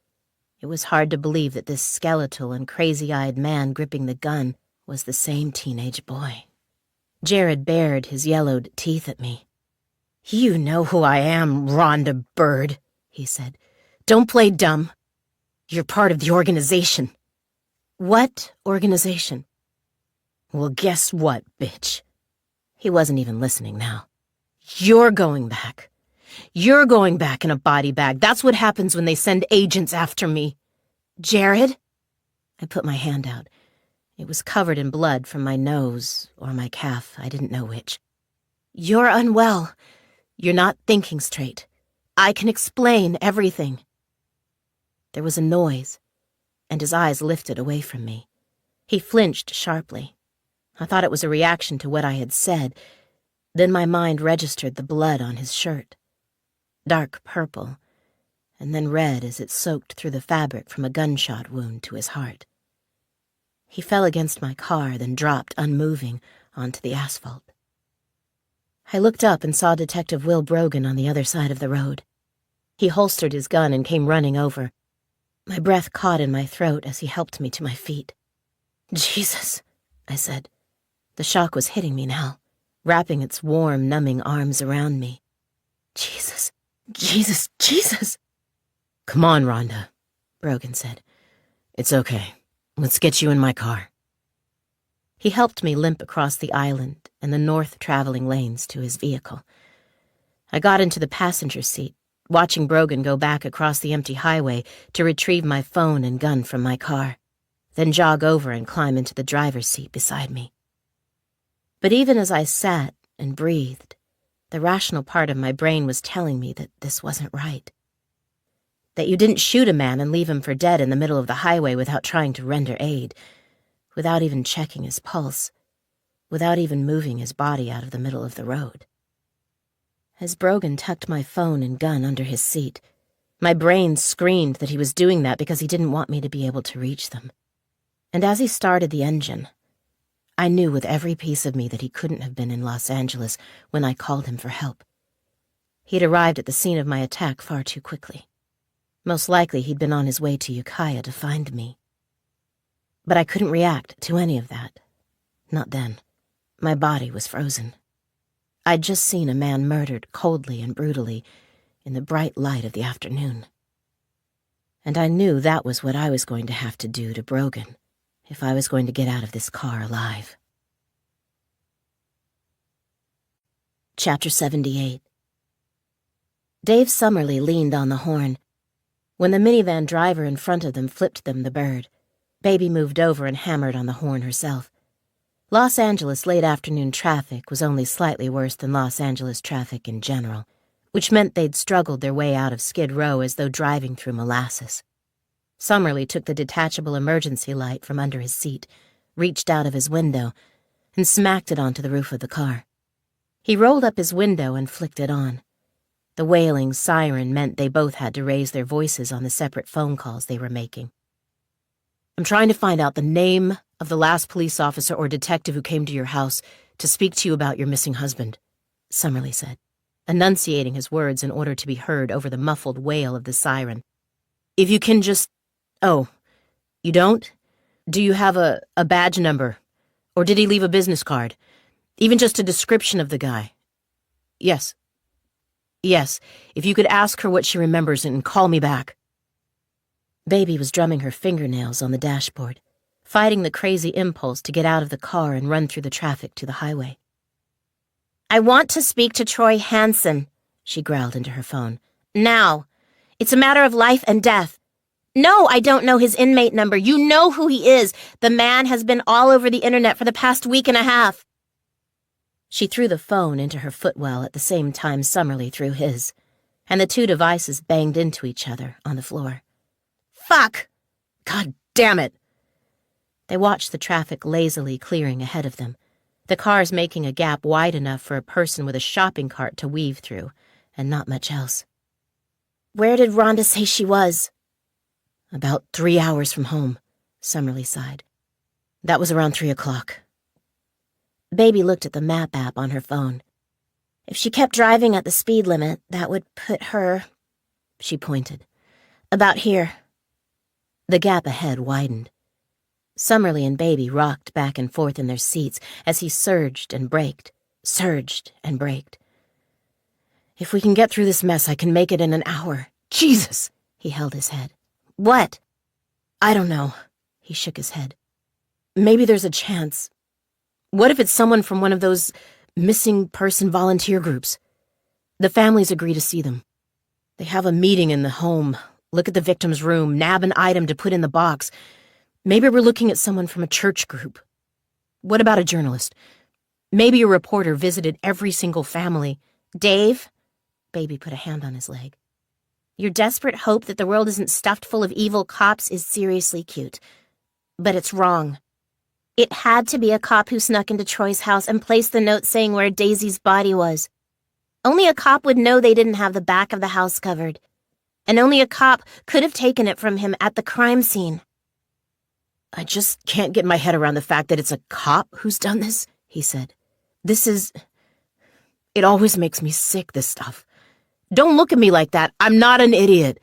It was hard to believe that this skeletal and crazy-eyed man gripping the gun was the same teenage boy. Jared bared his yellowed teeth at me. "You know who I am, Rhonda Bird," he said. Don't play dumb. You're part of the organization. What organization? Well, guess what, bitch? He wasn't even listening now. You're going back. You're going back in a body bag. That's what happens when they send agents after me. Jared? I put my hand out. It was covered in blood from my nose or my calf. I didn't know which. You're unwell. You're not thinking straight. I can explain everything. There was a noise, and his eyes lifted away from me. He flinched sharply. I thought it was a reaction to what I had said. Then my mind registered the blood on his shirt. Dark purple, and then red as it soaked through the fabric from a gunshot wound to his heart. He fell against my car, then dropped unmoving onto the asphalt. I looked up and saw Detective Will Brogan on the other side of the road. He holstered his gun and came running over. My breath caught in my throat as he helped me to my feet. Jesus, I said. The shock was hitting me now, wrapping its warm, numbing arms around me. Jesus, Jesus, Jesus. Come on, Rhonda, Brogan said. It's okay. Let's get you in my car. He helped me limp across the island and the north traveling lanes to his vehicle. I got into the passenger seat, watching Brogan go back across the empty highway to retrieve my phone and gun from my car, then jog over and climb into the driver's seat beside me. But even as I sat and breathed, the rational part of my brain was telling me that this wasn't right. That you didn't shoot a man and leave him for dead in the middle of the highway without trying to render aid, without even checking his pulse, without even moving his body out of the middle of the road. As Brogan tucked my phone and gun under his seat, my brain screamed that he was doing that because he didn't want me to be able to reach them. And as he started the engine, I knew with every piece of me that he couldn't have been in Los Angeles when I called him for help. He'd arrived at the scene of my attack far too quickly. Most likely he'd been on his way to Ukiah to find me. But I couldn't react to any of that. Not then. My body was frozen. I'd just seen a man murdered coldly and brutally in the bright light of the afternoon. And I knew that was what I was going to have to do to Brogan if I was going to get out of this car alive. Chapter 78. Dave Summerly leaned on the horn. When the minivan driver in front of them flipped them the bird, Baby moved over and hammered on the horn herself. Los Angeles late afternoon traffic was only slightly worse than Los Angeles traffic in general, which meant they'd struggled their way out of Skid Row as though driving through molasses. Summerly took the detachable emergency light from under his seat, reached out of his window, and smacked it onto the roof of the car. He rolled up his window and flicked it on. The wailing siren meant they both had to raise their voices on the separate phone calls they were making. I'm trying to find out the name of the last police officer or detective who came to your house to speak to you about your missing husband, Summerly said, enunciating his words in order to be heard over the muffled wail of the siren. If you can just... Oh, you don't? Do you have a badge number? Or did he leave a business card? Even just a description of the guy? Yes. Yes, if you could ask her what she remembers and call me back. Baby was drumming her fingernails on the dashboard, fighting the crazy impulse to get out of the car and run through the traffic to the highway. I want to speak to Troy Hansen, she growled into her phone. Now. It's a matter of life and death. No, I don't know his inmate number. You know who he is. The man has been all over the internet for the past week and a half. She threw the phone into her footwell at the same time Summerly threw his, and the two devices banged into each other on the floor. Fuck! God damn it! They watched the traffic lazily clearing ahead of them, the cars making a gap wide enough for a person with a shopping cart to weave through, and not much else. Where did Rhonda say she was? About 3 hours from home, Summerly sighed. That was around 3 o'clock. Baby looked at the map app on her phone. If she kept driving at the speed limit, that would put her... She pointed. About here. The gap ahead widened. Summerly and Baby rocked back and forth in their seats as he surged and braked, surged and braked. If we can get through this mess, I can make it in an hour. Jesus! He held his head. What? I don't know. He shook his head. Maybe there's a chance. What if it's someone from one of those missing person volunteer groups? The families agree to see them. They have a meeting in the home, look at the victim's room, nab an item to put in the box. Maybe we're looking at someone from a church group. What about a journalist? Maybe a reporter visited every single family. Dave? Baby put a hand on his leg. Your desperate hope that the world isn't stuffed full of evil cops is seriously cute. But it's wrong. It had to be a cop who snuck into Troy's house and placed the note saying where Daisy's body was. Only a cop would know they didn't have the back of the house covered. And only a cop could have taken it from him at the crime scene. I just can't get my head around the fact that it's a cop who's done this, he said. It always makes me sick, this stuff. Don't look at me like that. I'm not an idiot.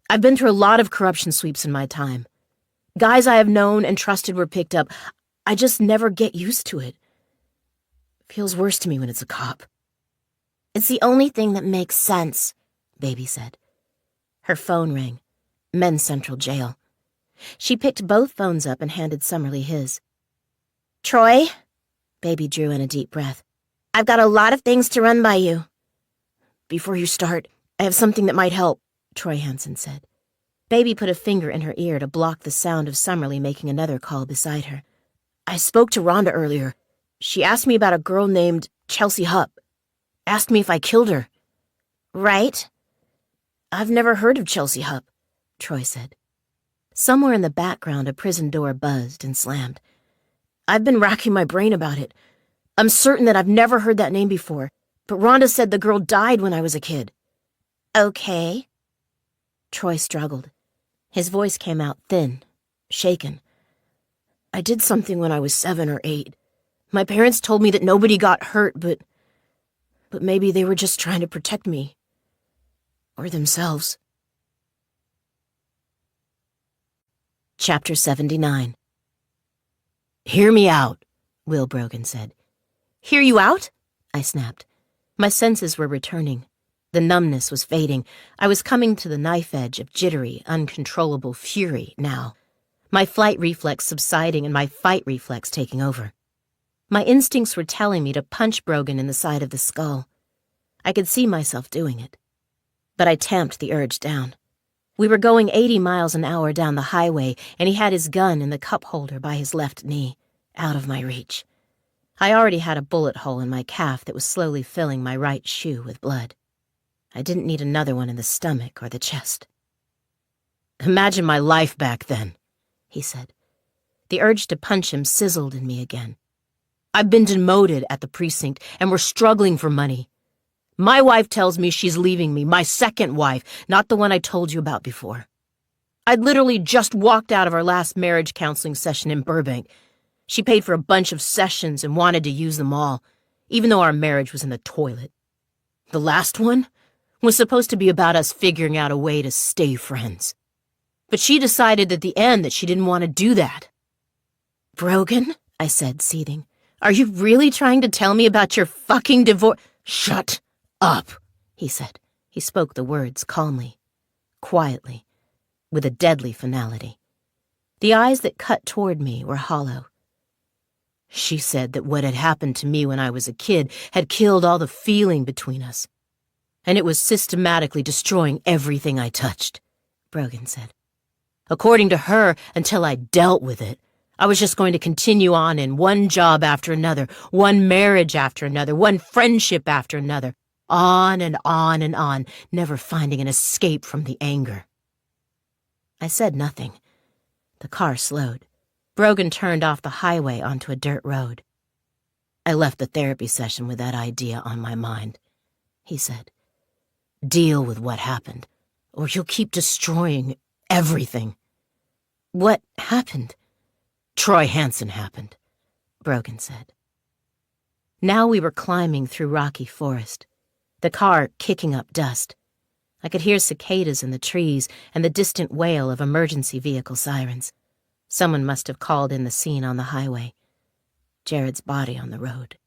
I've been through a lot of corruption sweeps in my time. Guys I have known and trusted were picked up. I just never get used to it. Feels worse to me when it's a cop. It's the only thing that makes sense, Baby said. Her phone rang. Men's Central Jail. She picked both phones up and handed Summerlee his. Troy? Baby drew in a deep breath. I've got a lot of things to run by you. Before you start, I have something that might help, Troy Hansen said. Baby put a finger in her ear to block the sound of Summerlee making another call beside her. I spoke to Rhonda earlier. She asked me about a girl named Chelsea Hupp. Asked me if I killed her. Right? I've never heard of Chelsea Hupp, Troy said. Somewhere in the background, a prison door buzzed and slammed. I've been racking my brain about it. I'm certain that I've never heard that name before, but Rhonda said the girl died when I was a kid. Okay. Troy struggled. His voice came out thin, shaken. I did something when I was 7 or 8. My parents told me that nobody got hurt, but maybe they were just trying to protect me. Or themselves. Chapter 79. Hear me out, Will Brogan said. Hear you out? I snapped. My senses were returning. The numbness was fading. I was coming to the knife edge of jittery, uncontrollable fury now. My flight reflex subsiding and my fight reflex taking over. My instincts were telling me to punch Brogan in the side of the skull. I could see myself doing it. But I tamped the urge down. We were going 80 miles an hour down the highway, and he had his gun in the cup holder by his left knee, out of my reach. I already had a bullet hole in my calf that was slowly filling my right shoe with blood. I didn't need another one in the stomach or the chest. Imagine my life back then, he said. The urge to punch him sizzled in me again. I've been demoted at the precinct, and we're struggling for money. My wife tells me she's leaving me, my second wife, not the one I told you about before. I'd literally just walked out of our last marriage counseling session in Burbank. She paid for a bunch of sessions and wanted to use them all, even though our marriage was in the toilet. The last one was supposed to be about us figuring out a way to stay friends. But she decided at the end that she didn't want to do that. Brogan, I said, seething, are you really trying to tell me about your fucking divorce? Shut up, he said. He spoke the words calmly, quietly, with a deadly finality. The eyes that cut toward me were hollow. She said that what had happened to me when I was a kid had killed all the feeling between us, and it was systematically destroying everything I touched, Brogan said. According to her, until I dealt with it, I was just going to continue on in one job after another, one marriage after another, one friendship after another, on and on and on, never finding an escape from the anger. I said nothing. The car slowed. Brogan turned off the highway onto a dirt road. I left the therapy session with that idea on my mind, he said. Deal with what happened, or you'll keep destroying everything. What happened? Troy Hansen happened, Brogan said. Now we were climbing through rocky forest, the car kicking up dust. I could hear cicadas in the trees and the distant wail of emergency vehicle sirens. Someone must have called in the scene on the highway. Jared's body on the road.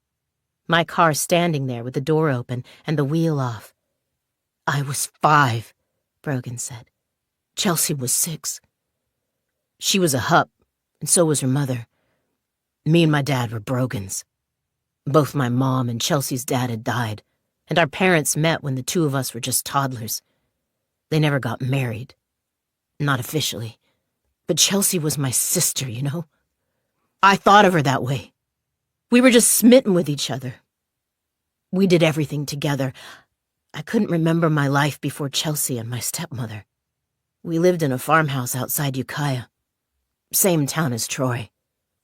My car standing there with the door open and the wheel off. I was 5, Brogan said. Chelsea was 6. She was a hup, and so was her mother. Me and my dad were brogans. Both my mom and Chelsea's dad had died, and our parents met when the two of us were just toddlers. They never got married. Not officially. But Chelsea was my sister, you know? I thought of her that way. We were just smitten with each other. We did everything together. I couldn't remember my life before Chelsea and my stepmother. We lived in a farmhouse outside Ukiah. Same town as Troy.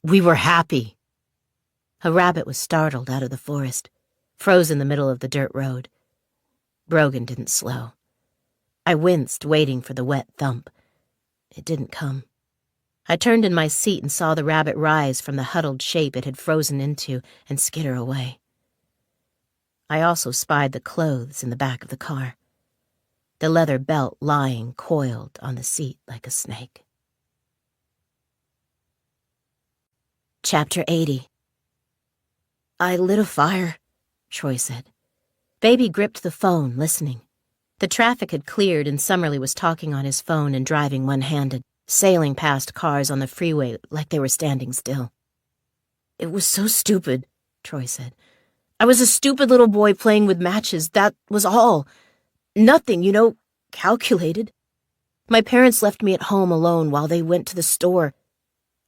We were happy. A rabbit was startled out of the forest, froze in the middle of the dirt road. Brogan didn't slow. I winced, waiting for the wet thump. It didn't come. I turned in my seat and saw the rabbit rise from the huddled shape it had frozen into and skitter away. I also spied the clothes in the back of the car, the leather belt lying coiled on the seat like a snake. Chapter 80. I lit a fire, Troy said. Baby gripped the phone, listening. The traffic had cleared and Summerlee was talking on his phone and driving one-handed, sailing past cars on the freeway like they were standing still. It was so stupid, Troy said. I was a stupid little boy playing with matches, that was all. Nothing, calculated. My parents left me at home alone while they went to the store,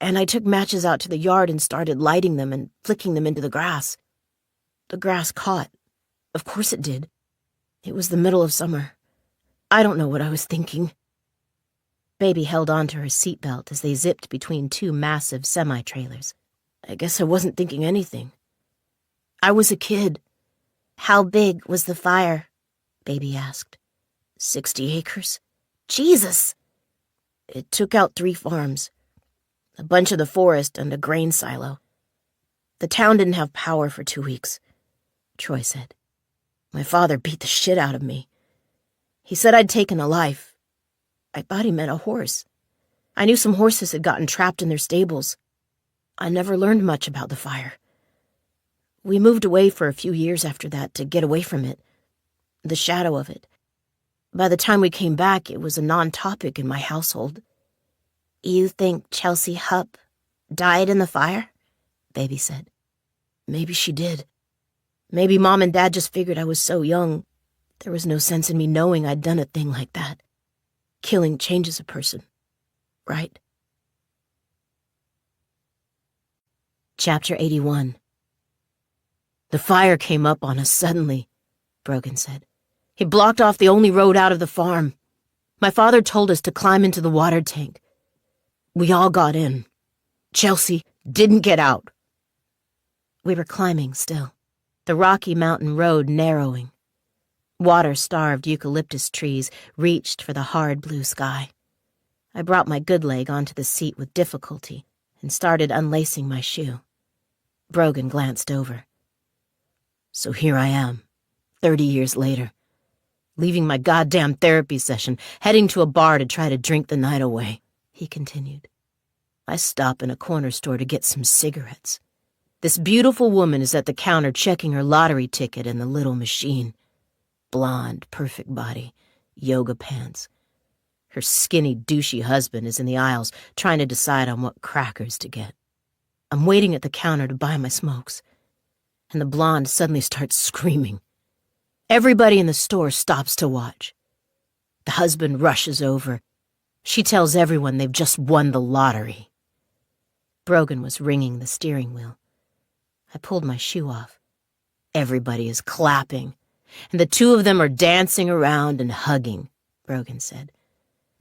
and I took matches out to the yard and started lighting them and flicking them into the grass. The grass caught. Of course it did. It was the middle of summer. I don't know what I was thinking. Baby held onto her seatbelt as they zipped between two massive semi-trailers. I guess I wasn't thinking anything. I was a kid. How big was the fire? Baby asked. 60 acres. Jesus! It took out 3 farms, a bunch of the forest and a grain silo. The town didn't have power for 2 weeks, Troy said. My father beat the shit out of me. He said I'd taken a life. I thought he meant a horse. I knew some horses had gotten trapped in their stables. I never learned much about the fire. We moved away for a few years after that to get away from it, the shadow of it. By the time we came back, it was a non-topic in my household. You think Chelsea Hupp died in the fire? Baby said. Maybe she did. Maybe Mom and Dad just figured I was so young. There was no sense in me knowing I'd done a thing like that. Killing changes a person, right? Chapter 81. The fire came up on us suddenly, Brogan said. It blocked off the only road out of the farm. My father told us to climb into the water tank. We all got in. Chelsea didn't get out. We were climbing still, the Rocky Mountain road narrowing. Water-starved eucalyptus trees reached for the hard blue sky. I brought my good leg onto the seat with difficulty and started unlacing my shoe. Brogan glanced over. So here I am, 30 years later, leaving my goddamn therapy session, heading to a bar to try to drink the night away, he continued. I stop in a corner store to get some cigarettes. This beautiful woman is at the counter checking her lottery ticket in the little machine. Blonde, perfect body, yoga pants. Her skinny, douchey husband is in the aisles trying to decide on what crackers to get. I'm waiting at the counter to buy my smokes, and the blonde suddenly starts screaming. Everybody in the store stops to watch. The husband rushes over. She tells everyone they've just won the lottery. Brogan was wringing the steering wheel. I pulled my shoe off. Everybody is clapping, and the two of them are dancing around and hugging, Brogan said.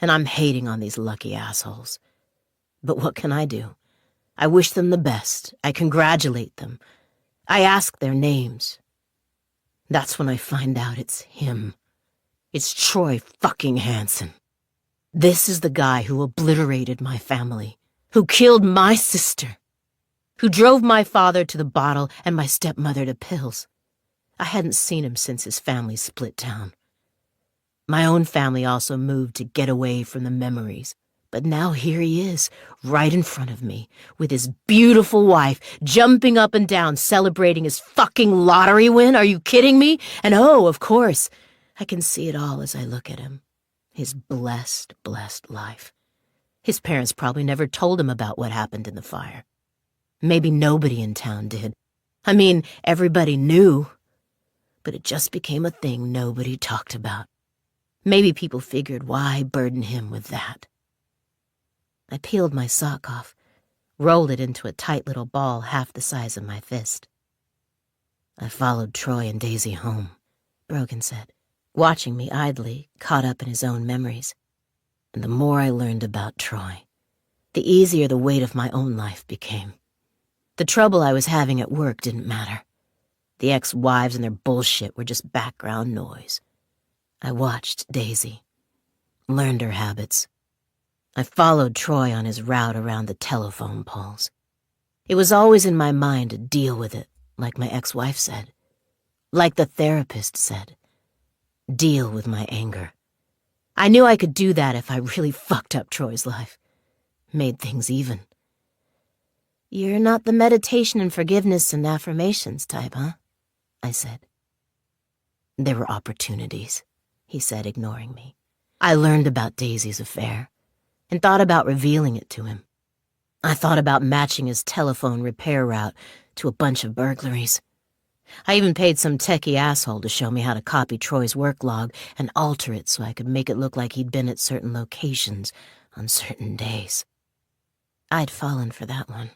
And I'm hating on these lucky assholes. But what can I do? I wish them the best. I congratulate them. I ask their names. That's when I find out it's him. It's Troy fucking Hansen. This is the guy who obliterated my family, who killed my sister, who drove my father to the bottle and my stepmother to pills. I hadn't seen him since his family split town. My own family also moved to get away from the memories. But now here he is, right in front of me, with his beautiful wife, jumping up and down, celebrating his fucking lottery win. Are you kidding me? And oh, of course, I can see it all as I look at him. His blessed life. His parents probably never told him about what happened in the fire. Maybe nobody in town did. I mean, everybody knew, but it just became a thing nobody talked about. Maybe people figured, why burden him with that? I peeled my sock off, rolled it into a tight little ball half the size of my fist. I followed Troy and Daisy home, Brogan said, watching me idly, caught up in his own memories. And the more I learned about Troy, the easier the weight of my own life became. The trouble I was having at work didn't matter. The ex-wives and their bullshit were just background noise. I watched Daisy, learned her habits. I followed Troy on his route around the telephone poles. It was always in my mind to deal with it, like my ex-wife said. Like the therapist said. Deal with my anger. I knew I could do that if I really fucked up Troy's life. Made things even. You're not the meditation and forgiveness and affirmations type, huh? I said. There were opportunities, he said, ignoring me. I learned about Daisy's affair and thought about revealing it to him. I thought about matching his telephone repair route to a bunch of burglaries. I even paid some techie asshole to show me how to copy Troy's work log and alter it so I could make it look like he'd been at certain locations on certain days. I'd fallen for that one.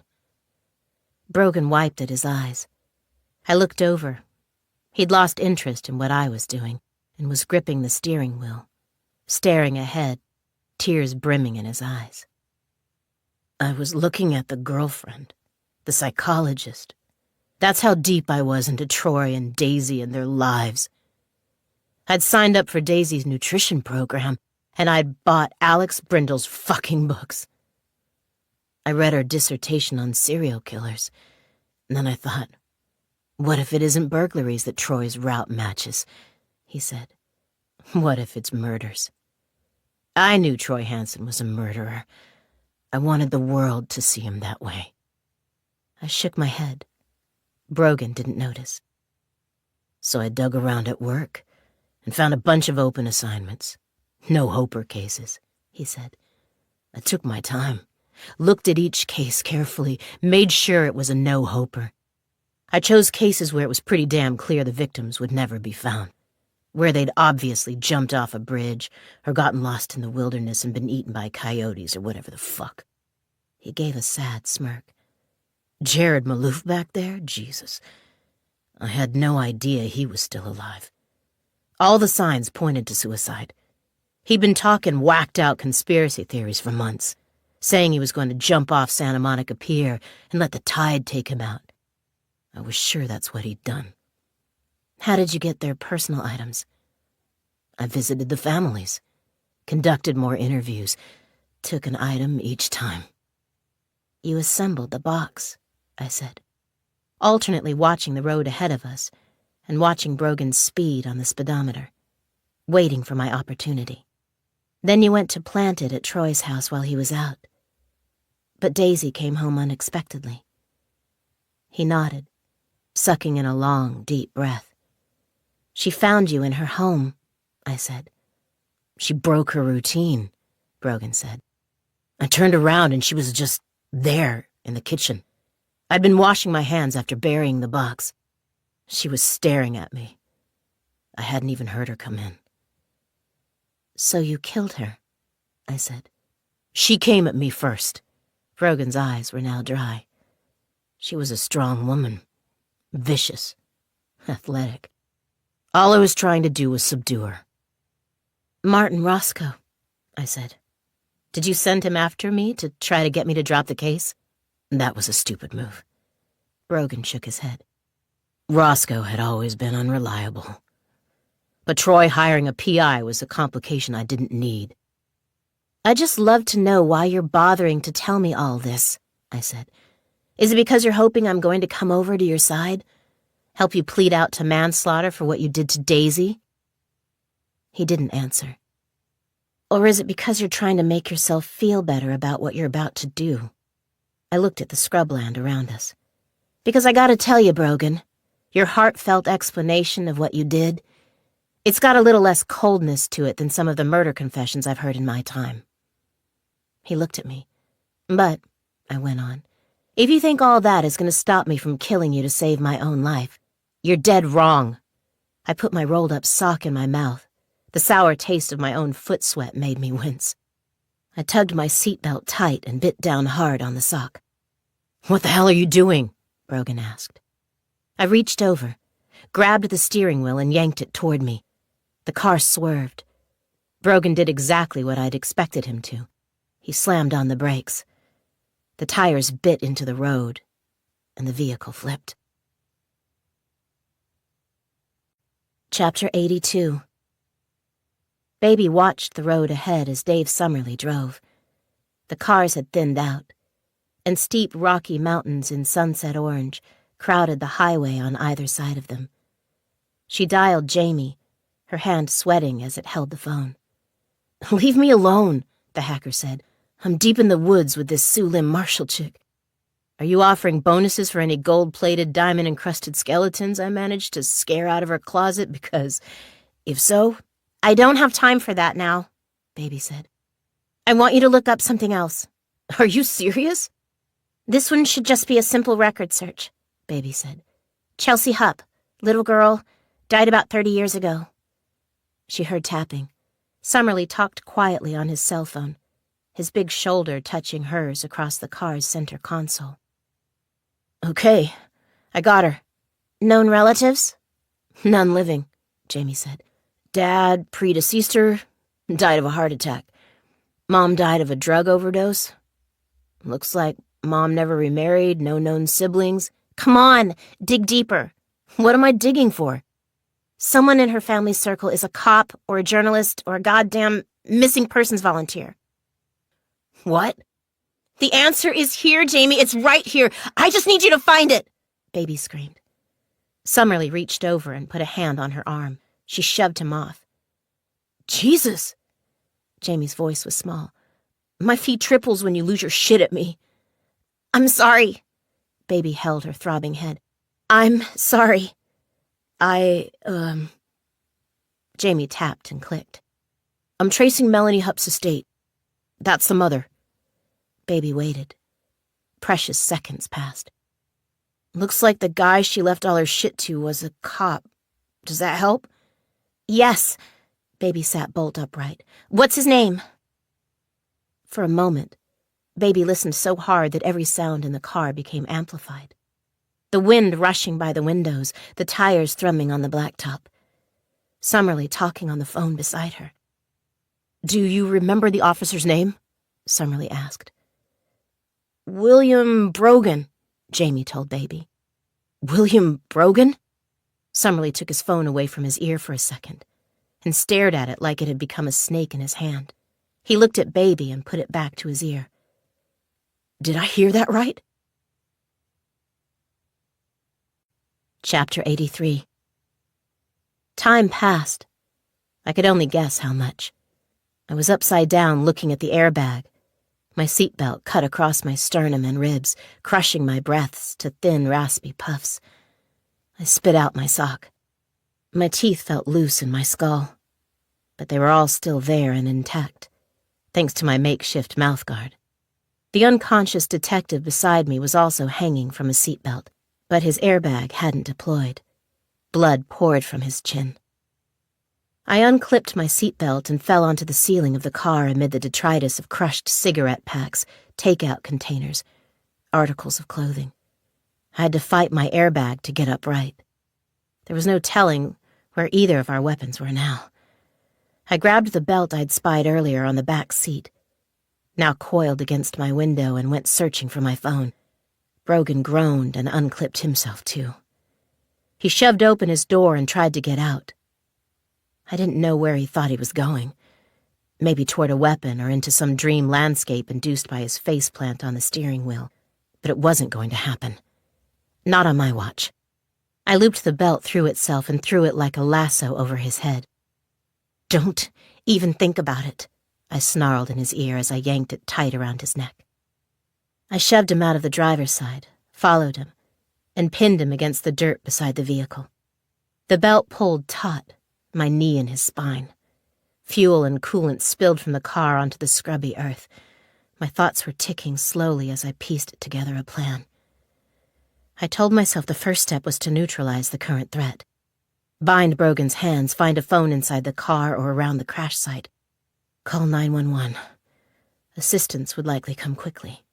Brogan wiped at his eyes. I looked over. He'd lost interest in what I was doing and was gripping the steering wheel, staring ahead, tears brimming in his eyes. I was looking at the girlfriend, the psychologist. That's how deep I was into Troy and Daisy and their lives. I'd signed up for Daisy's nutrition program, and I'd bought Alex Brindle's fucking books. I read her dissertation on serial killers, and then I thought, what if it isn't burglaries that Troy's route matches? He said. What if it's murders? I knew Troy Hansen was a murderer. I wanted the world to see him that way. I shook my head. Brogan didn't notice. So I dug around at work and found a bunch of open assignments. No-hoper cases, he said. I took my time, looked at each case carefully, made sure it was a no-hoper. I chose cases where it was pretty damn clear the victims would never be found, where they'd obviously jumped off a bridge or gotten lost in the wilderness and been eaten by coyotes or whatever the fuck. He gave a sad smirk. Jared Malouf back there? Jesus. I had no idea he was still alive. All the signs pointed to suicide. He'd been talking whacked-out conspiracy theories for months, saying he was going to jump off Santa Monica Pier and let the tide take him out. I was sure that's what he'd done. How did you get their personal items? I visited the families, conducted more interviews, took an item each time. You assembled the box, I said, alternately watching the road ahead of us and watching Brogan's speed on the speedometer, waiting for my opportunity. Then you went to plant it at Troy's house while he was out. But Daisy came home unexpectedly. He nodded, sucking in a long, deep breath. She found you in her home, I said. She broke her routine, Brogan said. I turned around and she was just there in the kitchen. I'd been washing my hands after burying the box. She was staring at me. I hadn't even heard her come in. So you killed her, I said. She came at me first. Brogan's eyes were now dry. She was a strong woman, vicious, athletic. All I was trying to do was subdue her. Martin Roscoe, I said. Did you send him after me to try to get me to drop the case? That was a stupid move. Brogan shook his head. Roscoe had always been unreliable. But Troy hiring a PI was a complication I didn't need. I'd just love to know why you're bothering to tell me all this, I said. Is it because you're hoping I'm going to come over to your side? Help you plead out to manslaughter for what you did to Daisy? He didn't answer. Or is it because you're trying to make yourself feel better about what you're about to do? I looked at the scrubland around us. Because I gotta tell you, Brogan, your heartfelt explanation of what you did, It's got a little less coldness to it than some of the murder confessions I've heard in my time. He looked at me. But, I went on, if you think all that is going to stop me from killing you to save my own life, you're dead wrong. I put my rolled-up sock in my mouth. The sour taste of my own foot sweat made me wince. I tugged my seatbelt tight and bit down hard on the sock. "What the hell are you doing?" Brogan asked. I reached over, grabbed the steering wheel and yanked it toward me. The car swerved. Brogan did exactly what I'd expected him to. He slammed on the brakes. The tires bit into the road, and the vehicle flipped. Chapter 82. Baby watched the road ahead as Dave Summerly drove. The cars had thinned out, and steep rocky mountains in sunset orange crowded the highway on either side of them. She dialed Jamie, her hand sweating as it held the phone. "Leave me alone," the hacker said. "I'm deep in the woods with this Sue Lim Marshall chick." "Are you offering bonuses for any gold-plated, diamond-encrusted skeletons I managed to scare out of her closet? Because, if so..." "I don't have time for that now," Baby said. "I want you to look up something else." "Are you serious?" "This one should just be a simple record search," Baby said. "Chelsea Hupp, little girl, died about 30 years ago." She heard tapping. Summerly talked quietly on his cell phone, his big shoulder touching hers across the car's center console. "Okay, I got her." "Known relatives?" "None living," Jamie said. "Dad, predeceased her, died of a heart attack. Mom died of a drug overdose. Looks like Mom never remarried, no known siblings." "Come on, dig deeper." "What am I digging for?" "Someone in her family circle is a cop or a journalist or a goddamn missing persons volunteer." "What?" "The answer is here, Jamie. It's right here. I just need you to find it," Baby screamed. Summerly reached over and put a hand on her arm. She shoved him off. "Jesus!" Jamie's voice was small. "My fee triples when you lose your shit at me." "I'm sorry." Baby held her throbbing head. "I'm sorry. Jamie tapped and clicked. "I'm tracing Melanie Hupp's estate. That's the mother." Baby waited. Precious seconds passed. "Looks like the guy she left all her shit to was a cop. Does that help?" "Yes." Baby sat bolt upright. "What's his name?" For a moment, Baby listened so hard that every sound in the car became amplified. The wind rushing by the windows, the tires thrumming on the blacktop. Summerly talking on the phone beside her. "Do you remember the officer's name?" Summerly asked. "William Brogan," Jamie told Baby. "William Brogan?" Summerly took his phone away from his ear for a second and stared at it like it had become a snake in his hand. He looked at Baby and put it back to his ear. "Did I hear that right?" Chapter 83. Time passed. I could only guess how much. I was upside down looking at the airbag, my seatbelt cut across my sternum and ribs, crushing my breaths to thin, raspy puffs. I spit out my sock. My teeth felt loose in my skull, but they were all still there and intact, thanks to my makeshift mouthguard. The unconscious detective beside me was also hanging from a seatbelt, but his airbag hadn't deployed. Blood poured from his chin. I unclipped my seatbelt and fell onto the ceiling of the car amid the detritus of crushed cigarette packs, takeout containers, articles of clothing. I had to fight my airbag to get upright. There was no telling where either of our weapons were now. I grabbed the belt I'd spied earlier on the back seat, now coiled against my window, and went searching for my phone. Brogan groaned and unclipped himself, too. He shoved open his door and tried to get out. I didn't know where he thought he was going. Maybe toward a weapon or into some dream landscape induced by his faceplant on the steering wheel. But it wasn't going to happen. Not on my watch. I looped the belt through itself and threw it like a lasso over his head. "Don't even think about it," I snarled in his ear as I yanked it tight around his neck. I shoved him out of the driver's side, followed him, and pinned him against the dirt beside the vehicle. The belt pulled taut, my knee in his spine. Fuel and coolant spilled from the car onto the scrubby earth. My thoughts were ticking slowly as I pieced together a plan. I told myself the first step was to neutralize the current threat. Bind Brogan's hands, find a phone inside the car or around the crash site. Call 911. Assistance would likely come quickly.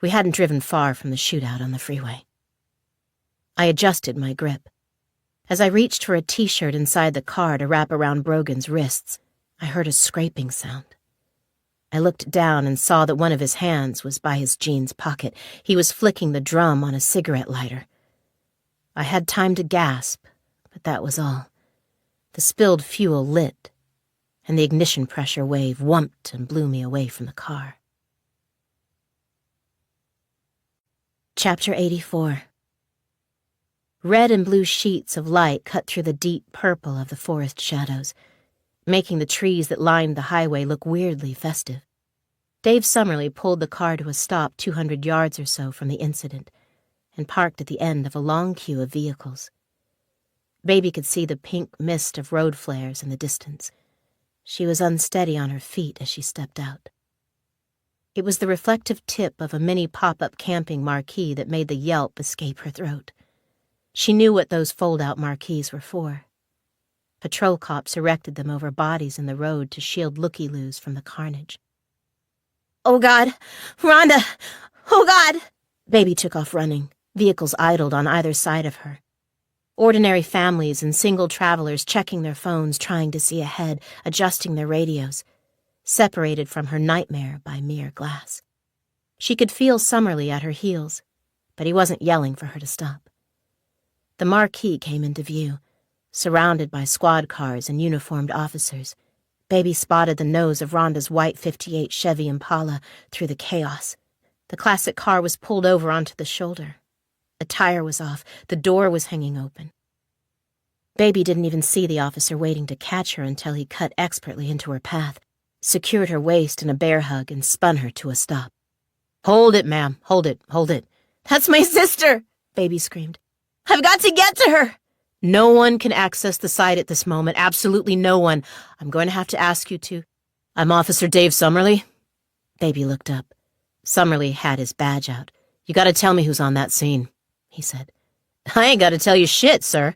We hadn't driven far from the shootout on the freeway. I adjusted my grip. As I reached for a t-shirt inside the car to wrap around Brogan's wrists, I heard a scraping sound. I looked down and saw that one of his hands was by his jeans pocket. He was flicking the drum on a cigarette lighter. I had time to gasp, but that was all. The spilled fuel lit, and the ignition pressure wave whumped and blew me away from the car. Chapter 84. Red and blue sheets of light cut through the deep purple of the forest shadows, making the trees that lined the highway look weirdly festive. Dave Summerly pulled the car to a stop 200 yards or so from the incident and parked at the end of a long queue of vehicles. Baby could see the pink mist of road flares in the distance. She was unsteady on her feet as she stepped out. It was the reflective tip of a mini pop-up camping marquee that made the yelp escape her throat. She knew what those fold-out marquees were for. Patrol cops erected them over bodies in the road to shield looky-loos from the carnage. Oh, God! Rhonda! Oh, God! Baby took off running. Vehicles idled on either side of her. Ordinary families and single travelers checking their phones, trying to see ahead, adjusting their radios, separated from her nightmare by mere glass. She could feel Summerly at her heels, but he wasn't yelling for her to stop. The marquee came into view, surrounded by squad cars and uniformed officers. Baby spotted the nose of Rhonda's white '58 Chevy Impala through the chaos. The classic car was pulled over onto the shoulder. A tire was off. The door was hanging open. Baby didn't even see the officer waiting to catch her until he cut expertly into her path, secured her waist in a bear hug, and spun her to a stop. "Hold it, ma'am. Hold it. Hold it." "That's my sister!" Baby screamed. "I've got to get to her!" "No one can access the site at this moment. Absolutely no one. I'm going to have to ask you to." "I'm Officer Dave Summerly." Baby looked up. Summerly had his badge out. "You gotta tell me who's on that scene," he said. "I ain't gotta tell you shit, sir."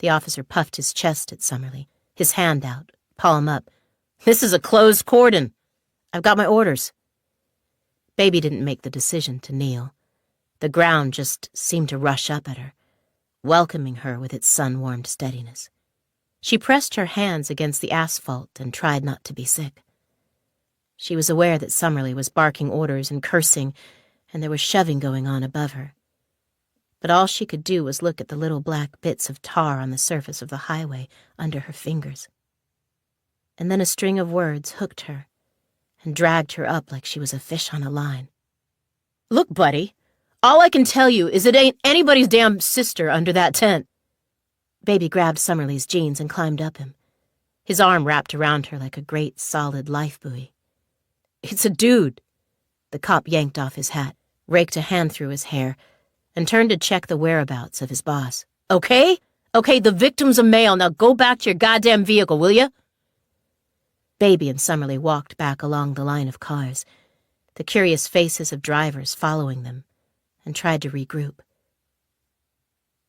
The officer puffed his chest at Summerly, his hand out, palm up. "This is a closed cordon. I've got my orders." Baby didn't make the decision to kneel. The ground just seemed to rush up at her, welcoming her with its sun-warmed steadiness. She pressed her hands against the asphalt and tried not to be sick. She was aware that Summerly was barking orders and cursing, and there was shoving going on above her. But all she could do was look at the little black bits of tar on the surface of the highway under her fingers. And then a string of words hooked her and dragged her up like she was a fish on a line. "Look, buddy, all I can tell you is it ain't anybody's damn sister under that tent." Baby grabbed Summerly's jeans and climbed up him, his arm wrapped around her like a great solid life buoy. "It's a dude." The cop yanked off his hat, raked a hand through his hair, and turned to check the whereabouts of his boss. Okay, the victim's a male. Now go back to your goddamn vehicle, will ya?" Baby and Summerly walked back along the line of cars, the curious faces of drivers following them, and tried to regroup.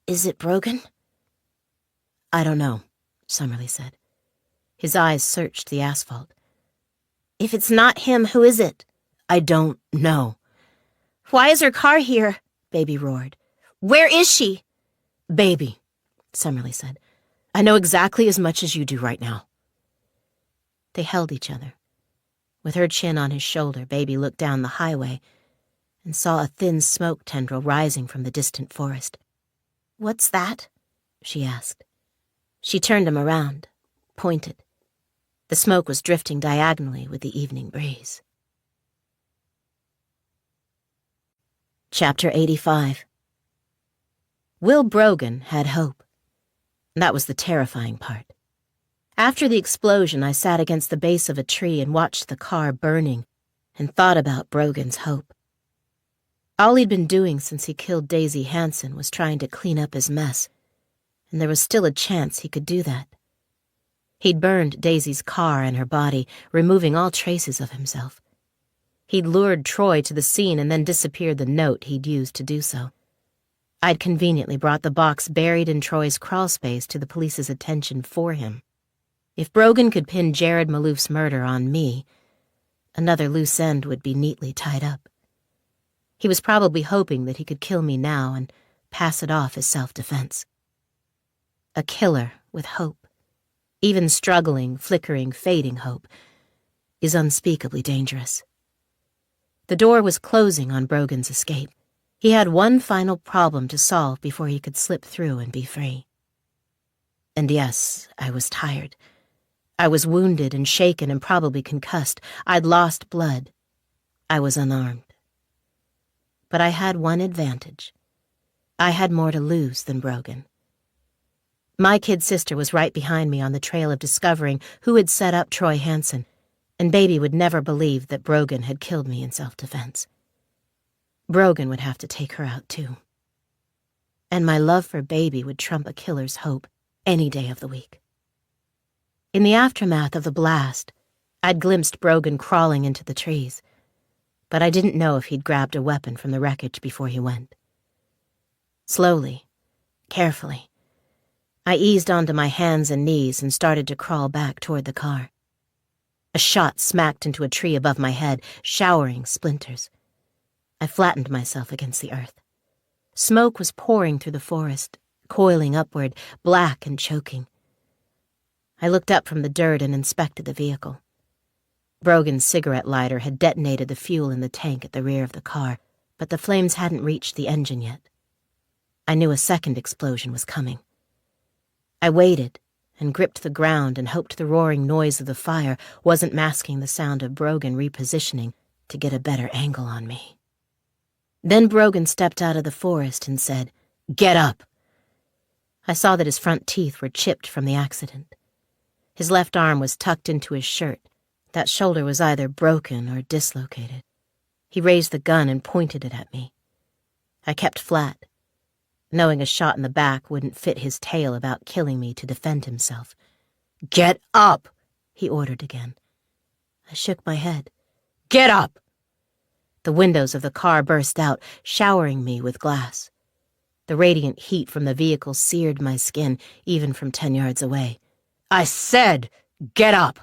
"Is it Brogan?" "I don't know," Summerly said. His eyes searched the asphalt. "If it's not him, who is it?" "I don't know." "Why is her car here?" Baby roared. "Where is she?" "Baby," Summerly said, "I know exactly as much as you do right now." They held each other. With her chin on his shoulder, Baby looked down the highway and saw a thin smoke tendril rising from the distant forest. "What's that?" she asked. She turned him around, pointed. The smoke was drifting diagonally with the evening breeze. Chapter 85. Will Brogan had hope. That was the terrifying part. After the explosion, I sat against the base of a tree and watched the car burning and thought about Brogan's hope. All he'd been doing since he killed Daisy Hanson was trying to clean up his mess, and there was still a chance he could do that, He'd burned Daisy's car and her body, removing all traces of himself. He'd lured Troy to the scene and then disappeared the note he'd used to do so. I'd conveniently brought the box buried in Troy's crawlspace to the police's attention for him. If Brogan could pin Jared Malouf's murder on me, another loose end would be neatly tied up. He was probably hoping that he could kill me now and pass it off as self-defense. A killer with hope, even struggling, flickering, fading hope, is unspeakably dangerous. The door was closing on Brogan's escape. He had one final problem to solve before he could slip through and be free. And yes, I was tired. I was wounded and shaken and probably concussed. I'd lost blood. I was unarmed. But I had one advantage. I had more to lose than Brogan. My kid sister was right behind me on the trail of discovering who had set up Troy Hansen, and Baby would never believe that Brogan had killed me in self-defense. Brogan would have to take her out, too. And my love for Baby would trump a killer's hope any day of the week. In the aftermath of the blast, I'd glimpsed Brogan crawling into the trees, but I didn't know if he'd grabbed a weapon from the wreckage before he went. Slowly, carefully, I eased onto my hands and knees and started to crawl back toward the car. A shot smacked into a tree above my head, showering splinters. I flattened myself against the earth. Smoke was pouring through the forest, coiling upward, black and choking. I looked up from the dirt and inspected the vehicle. Brogan's cigarette lighter had detonated the fuel in the tank at the rear of the car, but the flames hadn't reached the engine yet. I knew a second explosion was coming. I waited and gripped the ground and hoped the roaring noise of the fire wasn't masking the sound of Brogan repositioning to get a better angle on me. Then Brogan stepped out of the forest and said, "Get up!" I saw that his front teeth were chipped from the accident. His left arm was tucked into his shirt. That shoulder was either broken or dislocated. He raised the gun and pointed it at me. I kept flat, knowing a shot in the back wouldn't fit his tale about killing me to defend himself. "Get up!" he ordered again. I shook my head. "Get up!" The windows of the car burst out, showering me with glass. The radiant heat from the vehicle seared my skin, even from 10 yards away. "I said, get up!"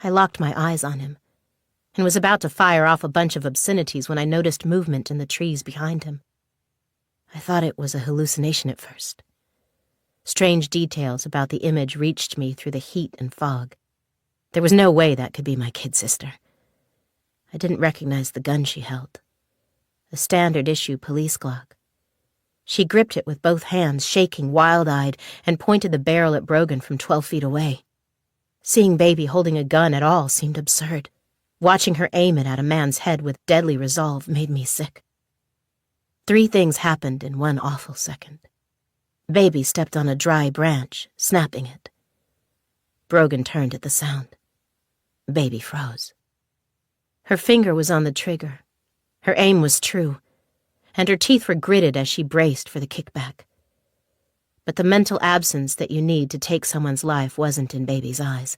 I locked my eyes on him and was about to fire off a bunch of obscenities when I noticed movement in the trees behind him. I thought it was a hallucination at first. Strange details about the image reached me through the heat and fog. There was no way that could be my kid sister. I didn't recognize the gun she held. A standard-issue police Glock. She gripped it with both hands, shaking, wild-eyed, and pointed the barrel at Brogan from 12 feet away. Seeing Baby holding a gun at all seemed absurd. Watching her aim it at a man's head with deadly resolve made me sick. 3 things happened in one awful second. Baby stepped on a dry branch, snapping it. Brogan turned at the sound. Baby froze. Her finger was on the trigger. Her aim was true, and her teeth were gritted as she braced for the kickback. But the mental absence that you need to take someone's life wasn't in Baby's eyes.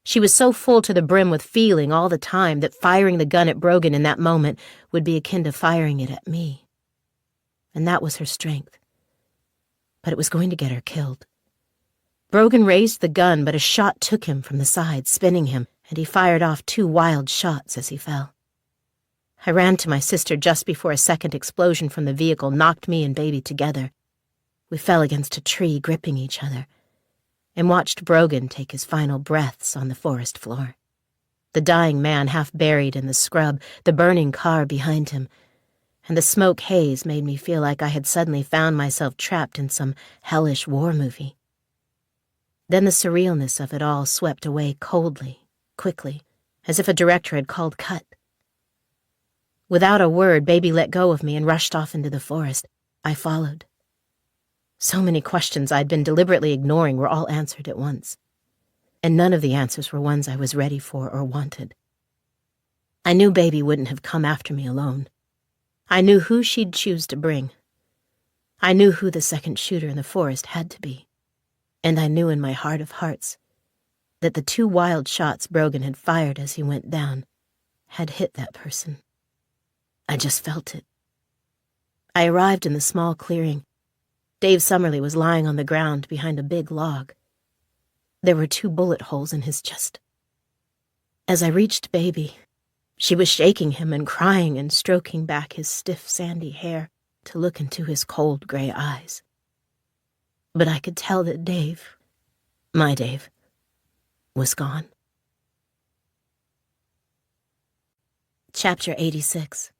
She was so full to the brim with feeling all the time that firing the gun at Brogan in that moment would be akin to firing it at me. And that was her strength. But it was going to get her killed. Brogan raised the gun, but a shot took him from the side, spinning him, and he fired off 2 wild shots as he fell. I ran to my sister just before a second explosion from the vehicle knocked me and Baby together. We fell against a tree, gripping each other, and watched Brogan take his final breaths on the forest floor. The dying man half buried in the scrub, the burning car behind him, and the smoke haze made me feel like I had suddenly found myself trapped in some hellish war movie. Then the surrealness of it all swept away coldly, quickly, as if a director had called cut. Without a word, Baby let go of me and rushed off into the forest. I followed. So many questions I'd been deliberately ignoring were all answered at once, and none of the answers were ones I was ready for or wanted. I knew Baby wouldn't have come after me alone. I knew who she'd choose to bring. I knew who the second shooter in the forest had to be. And I knew in my heart of hearts that the 2 wild shots Brogan had fired as he went down had hit that person. I just felt it. I arrived in the small clearing. Dave Summerlee was lying on the ground behind a big log. There were 2 bullet holes in his chest. As I reached Baby, she was shaking him and crying and stroking back his stiff, sandy hair to look into his cold gray eyes. But I could tell that Dave, my Dave, was gone. Chapter 86.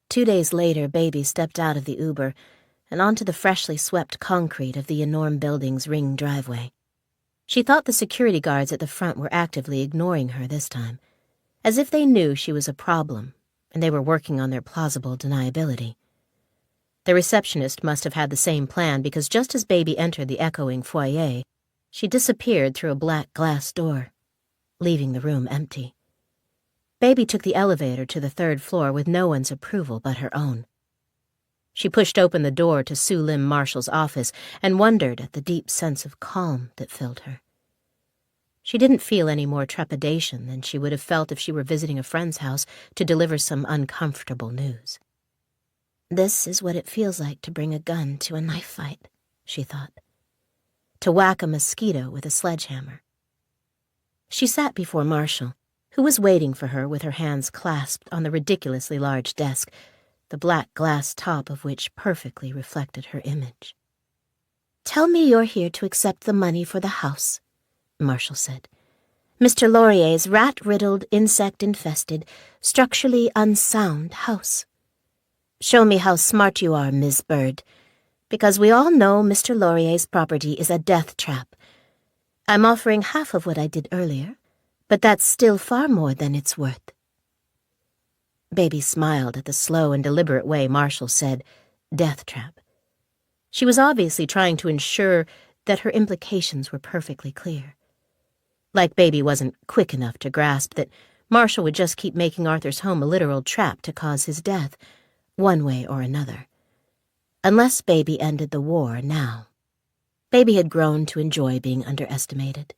2 days later, Baby stepped out of the Uber and onto the freshly swept concrete of the enormous building's ring driveway. She thought the security guards at the front were actively ignoring her this time, as if they knew she was a problem and they were working on their plausible deniability. The receptionist must have had the same plan because just as Baby entered the echoing foyer, she disappeared through a black glass door, leaving the room empty. Baby took the elevator to the 3rd floor with no one's approval but her own. She pushed open the door to Sue Lim Marshall's office and wondered at the deep sense of calm that filled her. She didn't feel any more trepidation than she would have felt if she were visiting a friend's house to deliver some uncomfortable news. This is what it feels like to bring a gun to a knife fight, she thought. To whack a mosquito with a sledgehammer. She sat before Marshall, who was waiting for her with her hands clasped on the ridiculously large desk, the black glass top of which perfectly reflected her image. "Tell me you're here to accept the money for the house," Marshall said. "Mr. Laurier's rat-riddled, insect-infested, structurally unsound house. Show me how smart you are, Ms. Bird, because we all know Mr. Laurier's property is a death trap. I'm offering half of what I did earlier, but that's still far more than it's worth." Baby smiled at the slow and deliberate way Marshall said, "death trap." She was obviously trying to ensure that her implications were perfectly clear. Like Baby wasn't quick enough to grasp that Marshall would just keep making Arthur's home a literal trap to cause his death, one way or another. Unless Baby ended the war now. Baby had grown to enjoy being underestimated.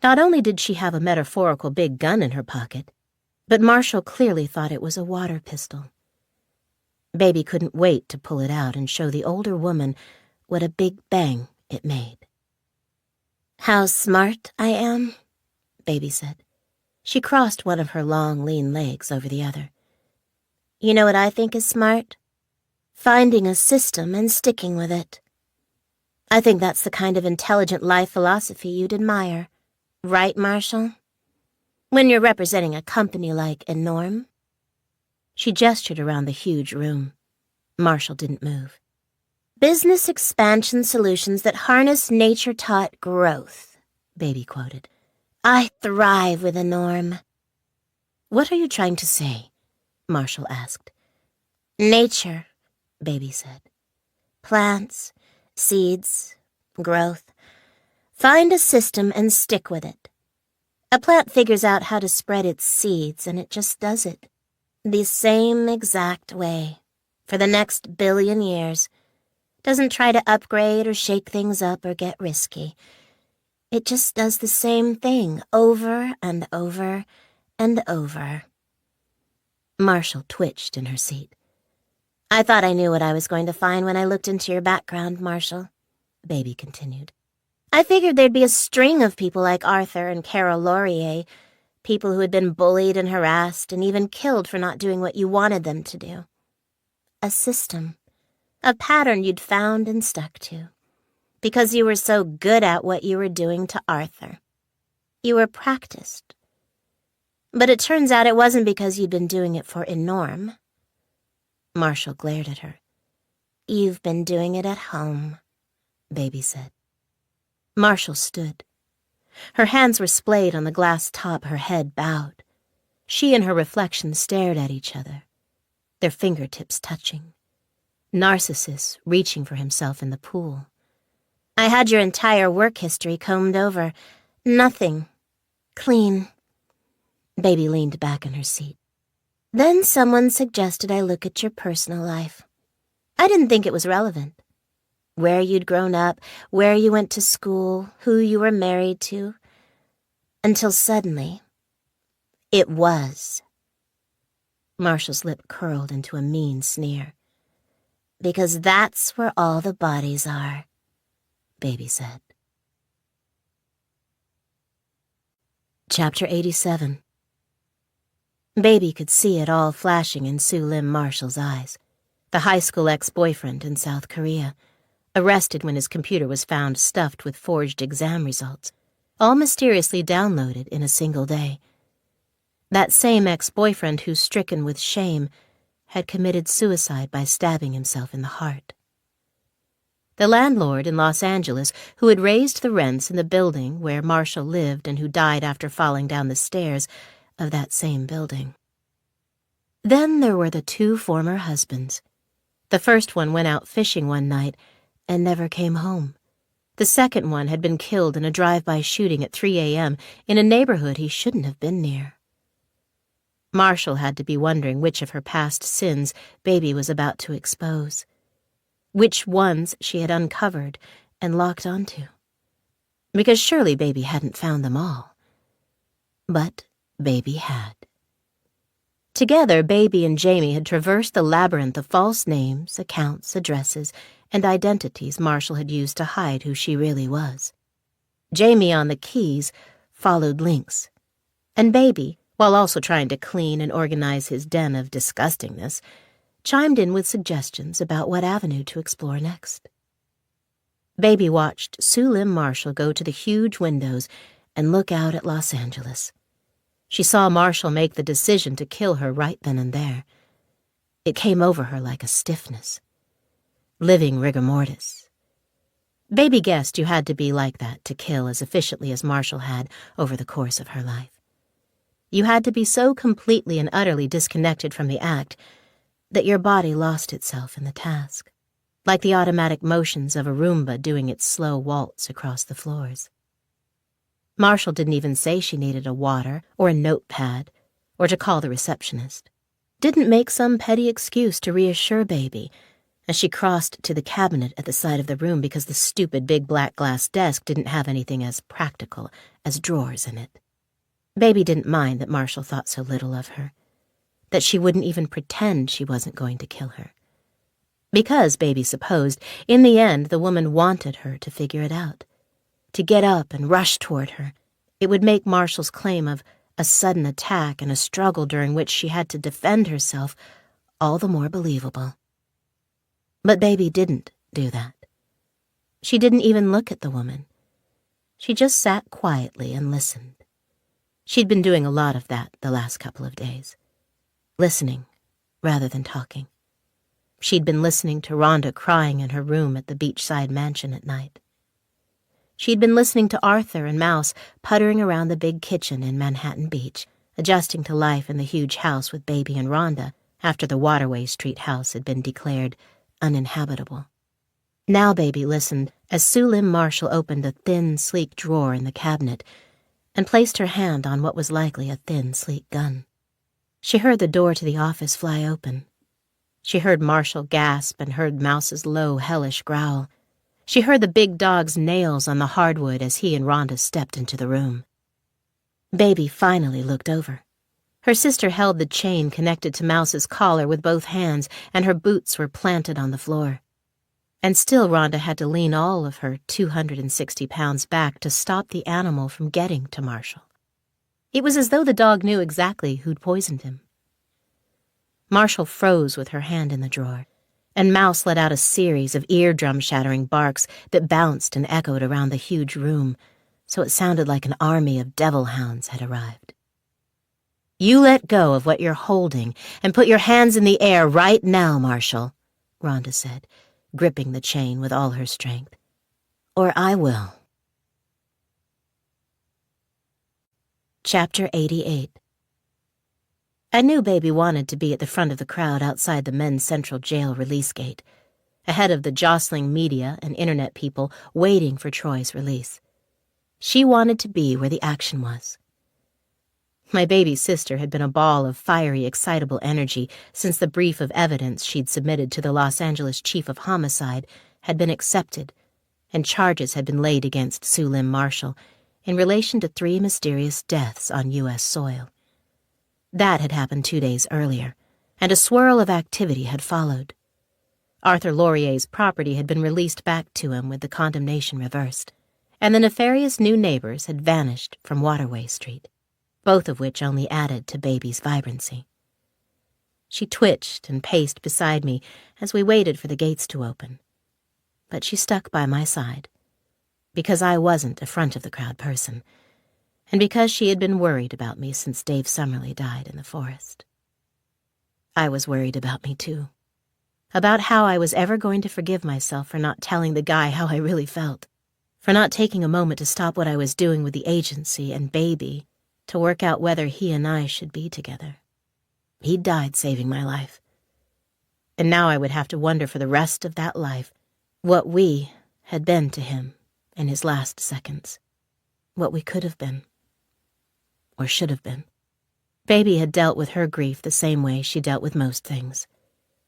Not only did she have a metaphorical big gun in her pocket, but Marshall clearly thought it was a water pistol. Baby couldn't wait to pull it out and show the older woman what a big bang it made. "How smart I am," Baby said. She crossed one of her long, lean legs over the other. "You know what I think is smart? Finding a system and sticking with it. I think that's the kind of intelligent life philosophy you'd admire. Right, Marshall? When you're representing a company like Enorm." She gestured around the huge room. Marshall didn't move. "Business expansion solutions that harness nature-taught growth," Baby quoted. "I thrive with Enorm." "What are you trying to say?" Marshall asked. "Nature," Baby said. "Plants, seeds, growth. Find a system and stick with it. A plant figures out how to spread its seeds, and it just does it. The same exact way. For the next billion years. Doesn't try to upgrade or shake things up or get risky. It just does the same thing over and over and over." Marshall twitched in her seat. "I thought I knew what I was going to find when I looked into your background, Marshall," Baby continued. "I figured there'd be a string of people like Arthur and Carol Laurier, people who had been bullied and harassed and even killed for not doing what you wanted them to do. A system, a pattern you'd found and stuck to, because you were so good at what you were doing to Arthur. You were practiced. But it turns out it wasn't because you'd been doing it for Enorm." Marshall glared at her. "You've been doing it at home," Baby said. Marshall stood. Her hands were splayed on the glass top, her head bowed. She and her reflection stared at each other, their fingertips touching. Narcissus reaching for himself in the pool. "I had your entire work history combed over. Nothing. Clean." Baby leaned back in her seat. "Then someone suggested I look at your personal life. I didn't think it was relevant. where you'd grown up, where you went to school, who you were married to, until suddenly, it was. Marshall's lip curled into a mean sneer. Because that's where all the bodies are, Baby said. Chapter 87. Baby could see it all flashing in Sue Lim Marshall's eyes. The high school ex-boyfriend in South Korea, arrested when his computer was found stuffed with forged exam results, all mysteriously downloaded in a single day. That same ex-boyfriend who, stricken with shame, had committed suicide by stabbing himself in the heart. The landlord in Los Angeles, who had raised the rents in the building where Marshall lived and who died after falling down the stairs of that same building. Then there were the two former husbands. The first one went out fishing one night and never came home. The second one had been killed in a drive-by shooting at 3 a.m. in a neighborhood he shouldn't have been near. Marshall had to be wondering which of her past sins Baby was about to expose. Which ones she had uncovered and locked onto. Because surely Baby hadn't found them all. But Baby had. Together, Baby and Jamie had traversed the labyrinth of false names, accounts, addresses, and identities Marshall had used to hide who she really was. Jamie on the keys followed links. And Baby, while also trying to clean and organize his den of disgustingness, chimed in with suggestions about what avenue to explore next. Baby watched Sue Lim Marshall go to the huge windows and look out at Los Angeles. She saw Marshall make the decision to kill her right then and there. It came over her like a stiffness. Living rigor mortis. Baby guessed you had to be like that to kill as efficiently as Marshall had over the course of her life. You had to be so completely and utterly disconnected from the act that your body lost itself in the task, like the automatic motions of a Roomba doing its slow waltz across the floors. Marshall didn't even say she needed a water or a notepad or to call the receptionist. Didn't make some petty excuse to reassure Baby as she crossed to the cabinet at the side of the room because the stupid big black glass desk didn't have anything as practical as drawers in it. Baby didn't mind that Marshall thought so little of her, that she wouldn't even pretend she wasn't going to kill her. Because, Baby supposed, in the end the woman wanted her to figure it out, to get up and rush toward her. It would make Marshall's claim of a sudden attack and a struggle during which she had to defend herself all the more believable. But Baby didn't do that. She didn't even look at the woman. She just sat quietly and listened. She'd been doing a lot of that the last couple of days. Listening rather than talking. She'd been listening to Rhonda crying in her room at the beachside mansion at night. She'd been listening to Arthur and Mouse puttering around the big kitchen in Manhattan Beach, adjusting to life in the huge house with Baby and Rhonda after the Waterway Street house had been declared uninhabitable. Now Baby listened as Sue Lim Marshall opened a thin, sleek drawer in the cabinet and placed her hand on what was likely a thin, sleek gun. She heard the door to the office fly open. She heard Marshall gasp and heard Mouse's low, hellish growl. She heard the big dog's nails on the hardwood as he and Rhonda stepped into the room. Baby finally looked over. Her sister held the chain connected to Mouse's collar with both hands, and her boots were planted on the floor. And still Rhonda had to lean all of her 260 pounds back to stop the animal from getting to Marshall. It was as though the dog knew exactly who'd poisoned him. Marshall froze with her hand in the drawer, and Mouse let out a series of eardrum-shattering barks that bounced and echoed around the huge room, so it sounded like an army of devil hounds had arrived. "You let go of what you're holding and put your hands in the air right now, Marshall," Rhonda said, gripping the chain with all her strength. "Or I will." Chapter 88. I knew Baby wanted to be at the front of the crowd outside the men's central jail release gate, ahead of the jostling media and internet people waiting for Troy's release. She wanted to be where the action was. My baby sister had been a ball of fiery, excitable energy since the brief of evidence she'd submitted to the Los Angeles chief of homicide had been accepted, and charges had been laid against Sue Lim Marshall in relation to 3 mysterious deaths on U.S. soil. That had happened 2 days earlier, and a swirl of activity had followed. Arthur Laurier's property had been released back to him with the condemnation reversed, and the nefarious new neighbors had vanished from Waterway Street, both of which only added to Baby's vibrancy. She twitched and paced beside me as we waited for the gates to open, but she stuck by my side, because I wasn't a front-of-the-crowd person, and because she had been worried about me since Dave Summerlee died in the forest. I was worried about me, too, about how I was ever going to forgive myself for not telling the guy how I really felt, for not taking a moment to stop what I was doing with the agency and Baby to work out whether he and I should be together. He'd died saving my life, and now I would have to wonder for the rest of that life what we had been to him in his last seconds, what we could have been, or should have been. Baby had dealt with her grief the same way she dealt with most things.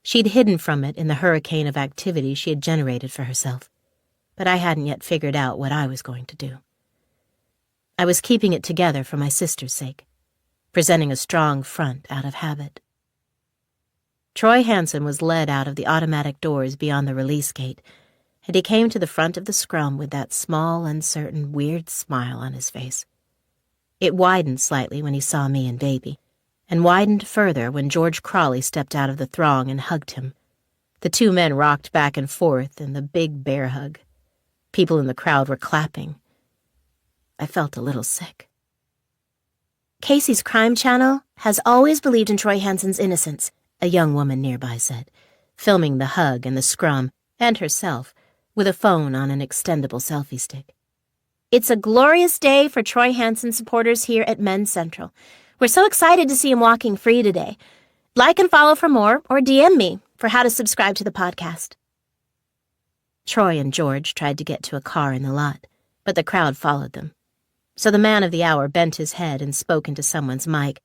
She'd hidden from it in the hurricane of activity she had generated for herself, but I hadn't yet figured out what I was going to do. I was keeping it together for my sister's sake, presenting a strong front out of habit. Troy Hansen was led out of the automatic doors beyond the release gate, and he came to the front of the scrum with that small, uncertain, weird smile on his face. It widened slightly when he saw me and Baby, and widened further when George Crawley stepped out of the throng and hugged him. The 2 men rocked back and forth in the big bear hug. People in the crowd were clapping. I felt a little sick. Casey's crime channel has always believed in Troy Hansen's innocence, a young woman nearby said, filming the hug and the scrum, and herself, with a phone on an extendable selfie stick. It's a glorious day for Troy Hansen supporters here at Men's Central. We're so excited to see him walking free today. Like and follow for more, or DM me for how to subscribe to the podcast. Troy and George tried to get to a car in the lot, but the crowd followed them. So the man of the hour bent his head and spoke into someone's mic,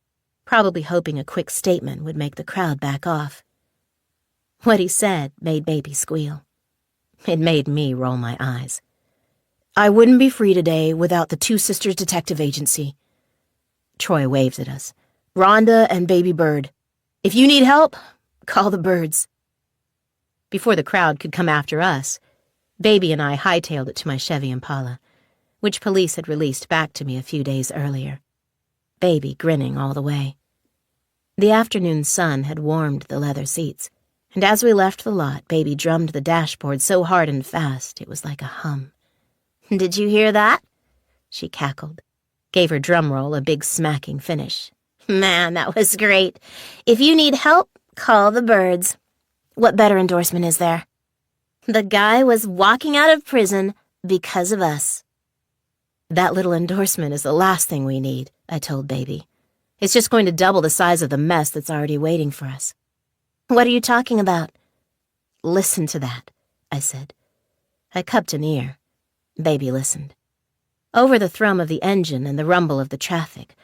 probably hoping a quick statement would make the crowd back off. What he said made Baby squeal. It made me roll my eyes. I wouldn't be free today without the Two Sisters Detective Agency. Troy waved at us. Rhonda and Baby Bird. If you need help, call the birds. Before the crowd could come after us, Baby and I hightailed it to my Chevy Impala, which police had released back to me a few days earlier. Baby grinning all the way. The afternoon sun had warmed the leather seats, and as we left the lot, Baby drummed the dashboard so hard and fast it was like a hum. Did you hear that? She cackled, gave her drum roll a big smacking finish. Man, that was great. If you need help, call the birds. What better endorsement is there? The guy was walking out of prison because of us. That little endorsement is the last thing we need, I told Baby. It's just going to double the size of the mess that's already waiting for us. What are you talking about? Listen to that, I said. I cupped an ear. Baby listened. Over the thrum of the engine and the rumble of the traffic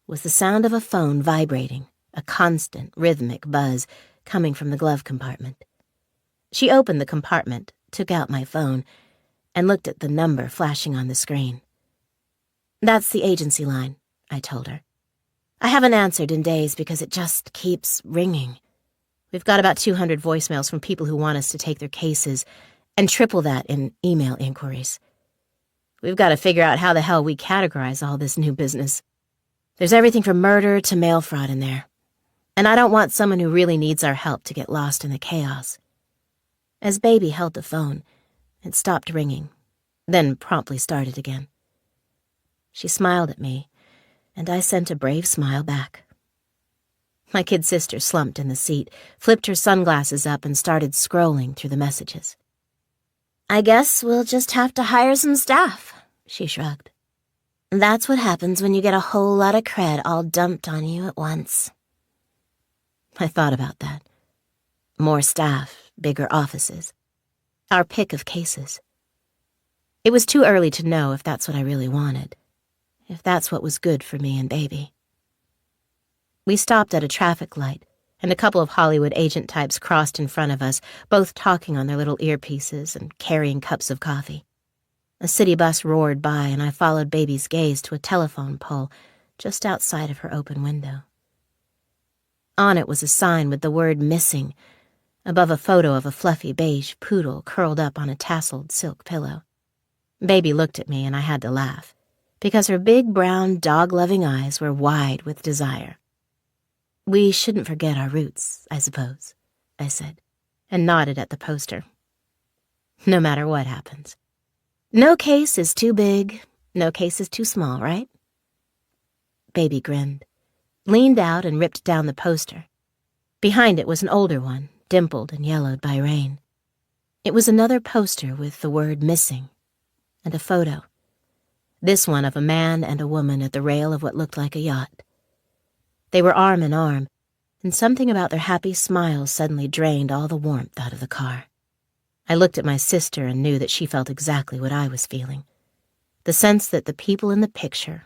was the sound of a phone vibrating, a constant, rhythmic buzz coming from the glove compartment. She opened the compartment, took out my phone, and looked at the number flashing on the screen. That's the agency line, I told her. I haven't answered in days because it just keeps ringing. We've got about 200 voicemails from people who want us to take their cases, and triple that in email inquiries. We've got to figure out how the hell we categorize all this new business. There's everything from murder to mail fraud in there. And I don't want someone who really needs our help to get lost in the chaos. As Baby held the phone, it stopped ringing, then promptly started again. She smiled at me, and I sent a brave smile back. My kid sister slumped in the seat, flipped her sunglasses up, and started scrolling through the messages. I guess we'll just have to hire some staff, she shrugged. That's what happens when you get a whole lot of cred all dumped on you at once. I thought about that. More staff, bigger offices. Our pick of cases. It was too early to know if that's what I really wanted, if that's what was good for me and Baby. We stopped at a traffic light, and a couple of Hollywood agent types crossed in front of us, both talking on their little earpieces and carrying cups of coffee. A city bus roared by, and I followed Baby's gaze to a telephone pole just outside of her open window. On it was a sign with the word "missing," above a photo of a fluffy beige poodle curled up on a tasseled silk pillow. Baby looked at me, and I had to laugh, because her big brown dog-loving eyes were wide with desire. "We shouldn't forget our roots, I suppose," I said, and nodded at the poster. "No matter what happens. No case is too big, no case is too small, right?" Baby grinned, leaned out and ripped down the poster. Behind it was an older one, dimpled and yellowed by rain. It was another poster with the word "missing" and a photo. This one of a man and a woman at the rail of what looked like a yacht. They were arm in arm, and something about their happy smiles suddenly drained all the warmth out of the car. I looked at my sister and knew that she felt exactly what I was feeling. The sense that the people in the picture,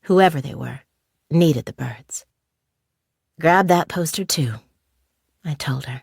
whoever they were, needed the birds. "Grab that poster too," I told her.